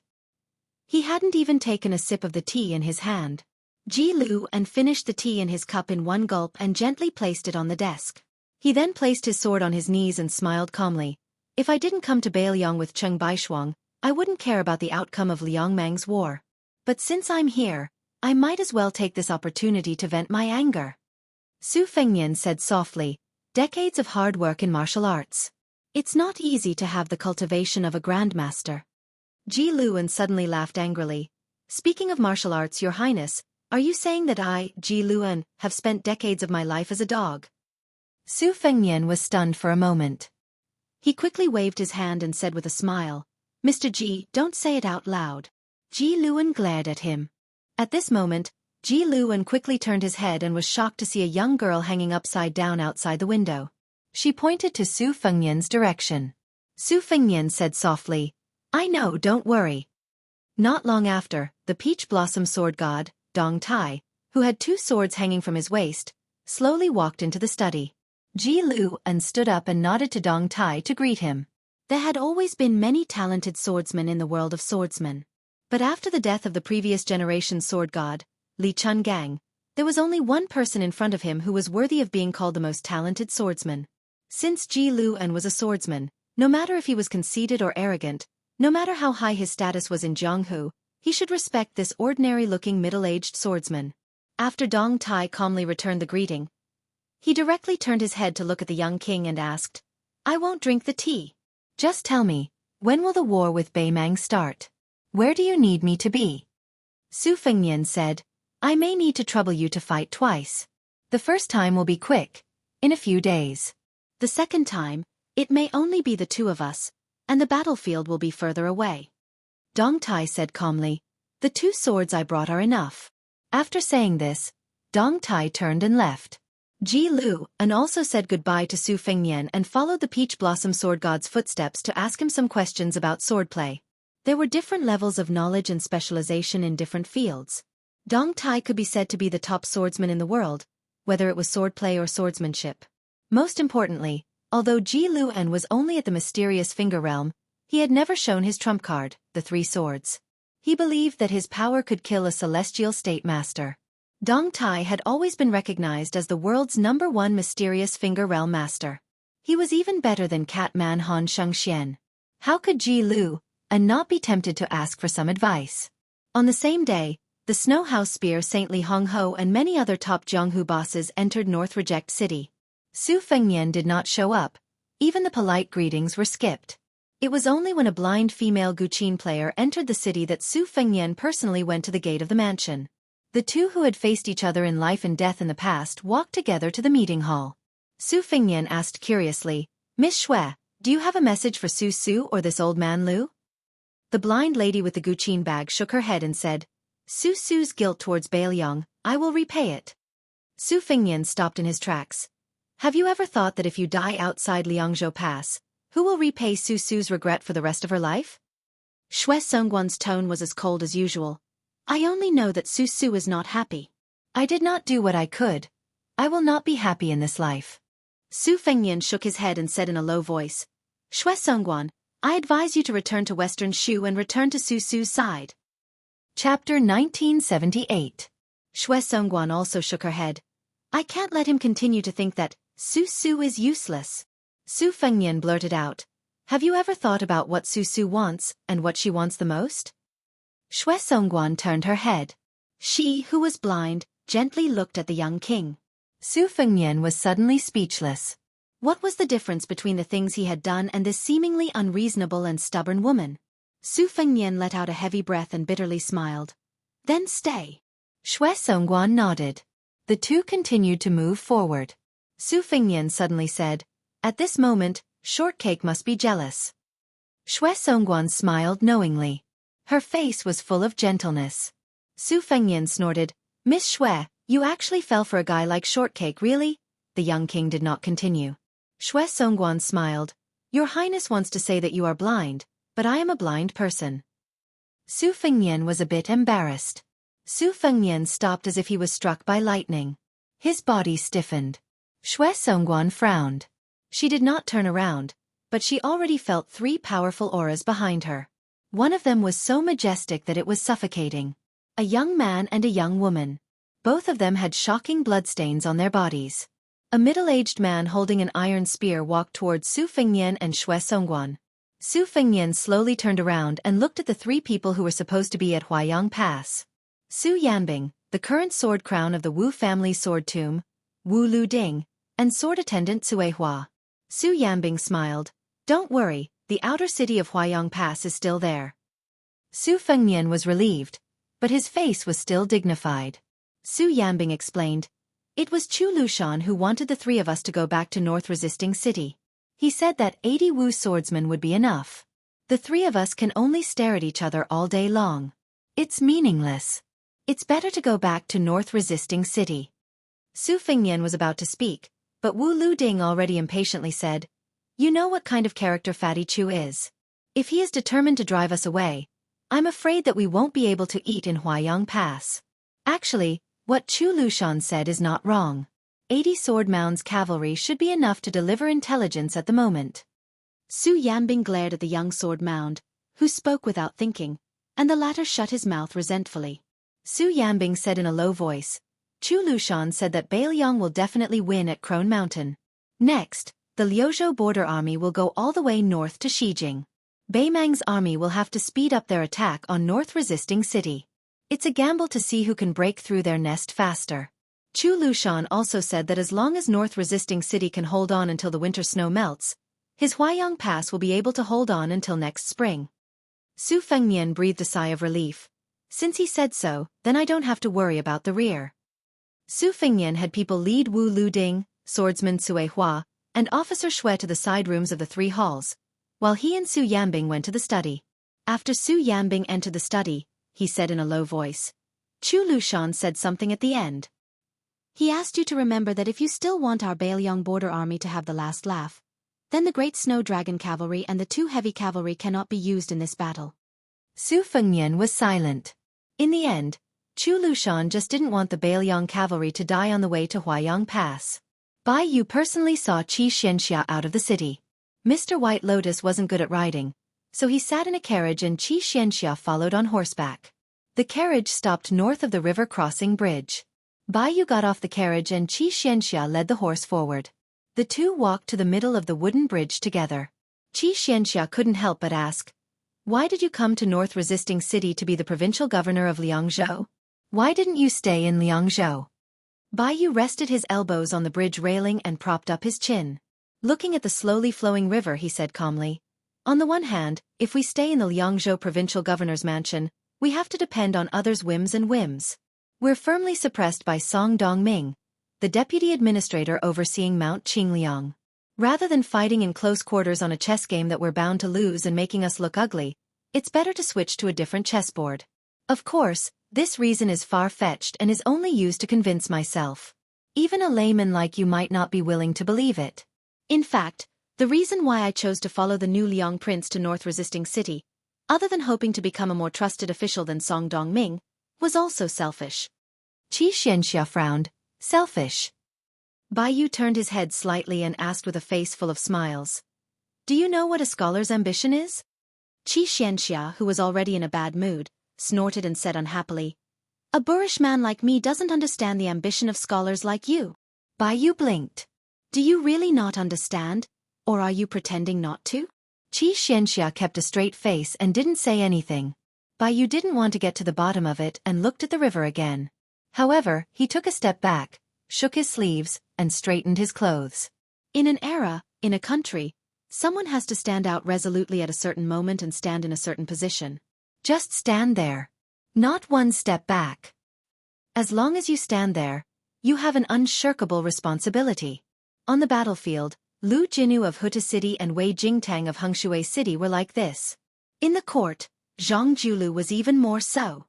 He hadn't even taken a sip of the tea in his hand. Ji Lu An finished the tea in his cup in one gulp and gently placed it on the desk. He then placed his sword on his knees and smiled calmly. "If I didn't come to Beiliang with Cheng Baishuang, I wouldn't care about the outcome of Liang Mang's war. But since I'm here, I might as well take this opportunity to vent my anger." Su Fengnian said softly, "Decades of hard work in martial arts. It's not easy to have the cultivation of a grandmaster." Ji Lu An suddenly laughed angrily. "Speaking of martial arts, Your Highness, are you saying that I, Ji Lu An, have spent decades of my life as a dog?" Su Fengnian was stunned for a moment. He quickly waved his hand and said with a smile, "Mr. Ji, don't say it out loud." Ji Lu An glared at him. At this moment, Ji Lu An quickly turned his head and was shocked to see a young girl hanging upside down outside the window. She pointed to Su Fengnian's direction. Su Fengnian said softly, "I know, don't worry." Not long after, the peach blossom sword god, Dong Tai, who had 2 swords hanging from his waist, slowly walked into the study. Ji Lu An stood up and nodded to Dong Tai to greet him. There had always been many talented swordsmen in the world of swordsmen. But after the death of the previous generation sword god, Li Chungang, There was only one person in front of him who was worthy of being called the most talented swordsman. Since Ji Luan was a swordsman, no matter if he was conceited or arrogant, no matter how high his status was in Jianghu, he should respect this ordinary-looking middle-aged swordsman. After Dong Tai calmly returned the greeting, he directly turned his head to look at the young king and asked, "I won't drink the tea. Just tell me, when will the war with Beimang start? Where do you need me to be?" Su Fengnian said, "I may need to trouble you to fight twice. The first time will be quick, in a few days. The second time, it may only be the two of us, and the battlefield will be further away." Dong Tai said calmly, "The 2 swords I brought are enough." After saying this, Dong Tai turned and left. Ji Luan also said goodbye to Su Fengnian and followed the Peach Blossom Sword God's footsteps to ask him some questions about swordplay. There were different levels of knowledge and specialization in different fields. Dong Tai could be said to be the top swordsman in the world, whether it was swordplay or swordsmanship. Most importantly, although Ji Luan was only at the mysterious finger realm, he had never shown his trump card, the 3 swords. He believed that his power could kill a celestial state master. Dong Tai had always been recognized as the world's #1 mysterious finger realm master. He was even better than Catman Han Xianxia. How could Ji Luan not be tempted to ask for some advice? On the same day, the Snow House Spear Saint Li Hongho and many other top Jianghu bosses entered North Reject City. Su Fengnian did not show up. Even the polite greetings were skipped. It was only when a blind female Guqin player entered the city that Su Fengnian personally went to the gate of the mansion. The two who had faced each other in life and death in the past walked together to the meeting hall. Su Fengnian asked curiously, "Miss Shui, do you have a message for Su Su or this old man Lu?" The blind lady with the Guqin bag shook her head and said, "Su Su's guilt towards Bailiang, I will repay it." Su Fengnian stopped in his tracks. "Have you ever thought that if you die outside Liangzhou Pass, who will repay Su Su's regret for the rest of her life?" Shui Songguan's tone was as cold as usual. "I only know that Su Su is not happy. I did not do what I could. I will not be happy in this life." Su Fengnian shook his head and said in a low voice, "Shui Songguan, I advise you to return to Western Shu and return to Su Su's side." Chapter 1978. Shui Songguan also shook her head. "I can't let him continue to think that Su Su is useless." Su Fengnian blurted out, "Have you ever thought about what Su Su wants and what she wants the most?" Shui Songguan turned her head. She, who was blind, gently looked at the young king. Su Fengnian was suddenly speechless. What was the difference between the things he had done and this seemingly unreasonable and stubborn woman? Su Fengnian let out a heavy breath and bitterly smiled. "Then stay." Shui Songguan nodded. The two continued to move forward. Su Fengnian suddenly said, "At this moment, Shortcake must be jealous." Shui Songguan smiled knowingly. Her face was full of gentleness. Su Fengnian snorted, "Miss Shui, you actually fell for a guy like Shortcake, really?" The young king did not continue. Shui Songguan smiled. "Your Highness wants to say that you are blind, but I am a blind person." Su Fengnian was a bit embarrassed. Su Fengnian stopped as if he was struck by lightning. His body stiffened. Shui Songguan frowned. She did not turn around, but she already felt 3 powerful auras behind her. One of them was so majestic that it was suffocating. A young man and a young woman. Both of them had shocking bloodstains on their bodies. A middle-aged man holding an iron spear walked towards Su Fengnian and Shui Songguan. Su Fengnian slowly turned around and looked at the 3 people who were supposed to be at Huayang Pass. Su Yanbing, the current sword crown of the Wu family sword tomb, Wu Lu Ding, and sword attendant Cui Hua. Su Yanbing smiled. "Don't worry, the outer city of Huayang Pass is still there." Su Fengnian was relieved, but his face was still dignified. Su Yanbing explained, "It was Chu Lushan who wanted the 3 of us to go back to North Resisting City. He said that 80 Wu swordsmen would be enough. The 3 of us can only stare at each other all day long. It's meaningless. It's better to go back to North Resisting City." Su Fengnian was about to speak, but Wu Lu Ding already impatiently said, "You know what kind of character Fatty Chu is. If he is determined to drive us away, I'm afraid that we won't be able to eat in Huayang Pass." Actually, what Chu Lushan said is not wrong. 80 sword mounds cavalry should be enough to deliver intelligence at the moment. Su Yanbing glared at the young sword mound, who spoke without thinking, and the latter shut his mouth resentfully. Su Yanbing said in a low voice, Chu Lushan said that Bailiang will definitely win at Crone Mountain. Next, the Liuzhou border army will go all the way north to Xijing. Beimang's army will have to speed up their attack on North Resisting City. It's a gamble to see who can break through their nest faster. Chu Lushan also said that as long as North Resisting City can hold on until the winter snow melts, his Huaiyang Pass will be able to hold on until next spring. Su Fengnian breathed a sigh of relief. Since he said so, then I don't have to worry about the rear. Su Fengnian had people lead Wu Luding, swordsman Sui Hua, and Officer Shui to the side rooms of the 3 halls, while he and Su Yambing went to the study. After Su Yambing entered the study, he said in a low voice. Chu Lushan said something at the end. He asked you to remember that if you still want our Bailiang border army to have the last laugh, then the Great Snow Dragon Cavalry and the 2 heavy cavalry cannot be used in this battle. Su Fengnian was silent. In the end, Chu Lushan just didn't want the Bailiang cavalry to die on the way to Huaiyang Pass. Bai Yu personally saw Xianxia out of the city. Mr. White Lotus wasn't good at riding, so he sat in a carriage and Xianxia followed on horseback. The carriage stopped north of the river crossing bridge. Bai Yu got off the carriage and Xianxia led the horse forward. The 2 walked to the middle of the wooden bridge together. Xianxia couldn't help but ask, "Why did you come to North Resisting City to be the provincial governor of Liangzhou? Why didn't you stay in Liangzhou?" Bai Yu rested his elbows on the bridge railing and propped up his chin. Looking at the slowly flowing river, he said calmly, "On the one hand, if we stay in the Liangzhou provincial governor's mansion, we have to depend on others' whims and whims. We're firmly suppressed by Song Dongming, the deputy administrator overseeing Mount Qingliang. Rather than fighting in close quarters on a chess game that we're bound to lose and making us look ugly, it's better to switch to a different chessboard. Of course, this reason is far-fetched and is only used to convince myself. Even a layman like you might not be willing to believe it. In fact, the reason why I chose to follow the new Liang prince to North Resisting City, other than hoping to become a more trusted official than Song Dongming, was also selfish." Xianxia frowned. "Selfish?" Bai Yu turned his head slightly and asked with a face full of smiles. "Do you know what a scholar's ambition is?" Xianxia, who was already in a bad mood, snorted and said unhappily, "A boorish man like me doesn't understand the ambition of scholars like you." Bai Yu blinked. "Do you really not understand, or are you pretending not to?" Xianxia kept a straight face and didn't say anything. Bai Yu didn't want to get to the bottom of it and looked at the river again. However, he took a step back, shook his sleeves, and straightened his clothes. In an era, in a country, someone has to stand out resolutely at a certain moment and stand in a certain position. Just stand there. Not one step back. As long as you stand there, you have an unshirkable responsibility. On the battlefield, Lu Jinu of Huta City and Wei Jingtang of Hengshui City were like this. In the court, Zhang Julu was even more so.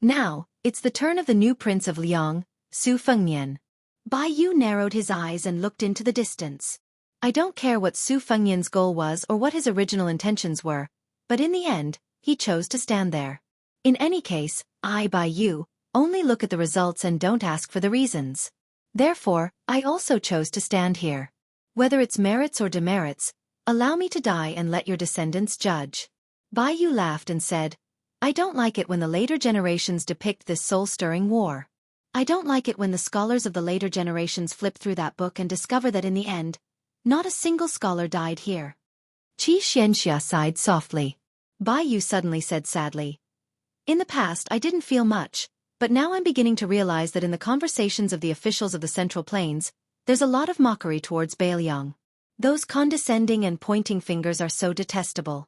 Now, it's the turn of the new prince of Liang, Su Fengnian. Bai Yu narrowed his eyes and looked into the distance. I don't care what Su Fengnian's goal was or what his original intentions were, but in the end, he chose to stand there. In any case, I, Bai Yu, only look at the results and don't ask for the reasons. Therefore, I also chose to stand here. Whether it's merits or demerits, allow me to die and let your descendants judge." Bai Yu laughed and said, "I don't like it when the later generations depict this soul-stirring war. I don't like it when the scholars of the later generations flip through that book and discover that in the end, not a single scholar died here." Xianxia sighed softly. Bai Yu suddenly said sadly, "In the past I didn't feel much, but now I'm beginning to realize that in the conversations of the officials of the Central Plains, there's a lot of mockery towards Bailiang. Those condescending and pointing fingers are so detestable."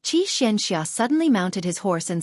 Xianxia suddenly mounted his horse and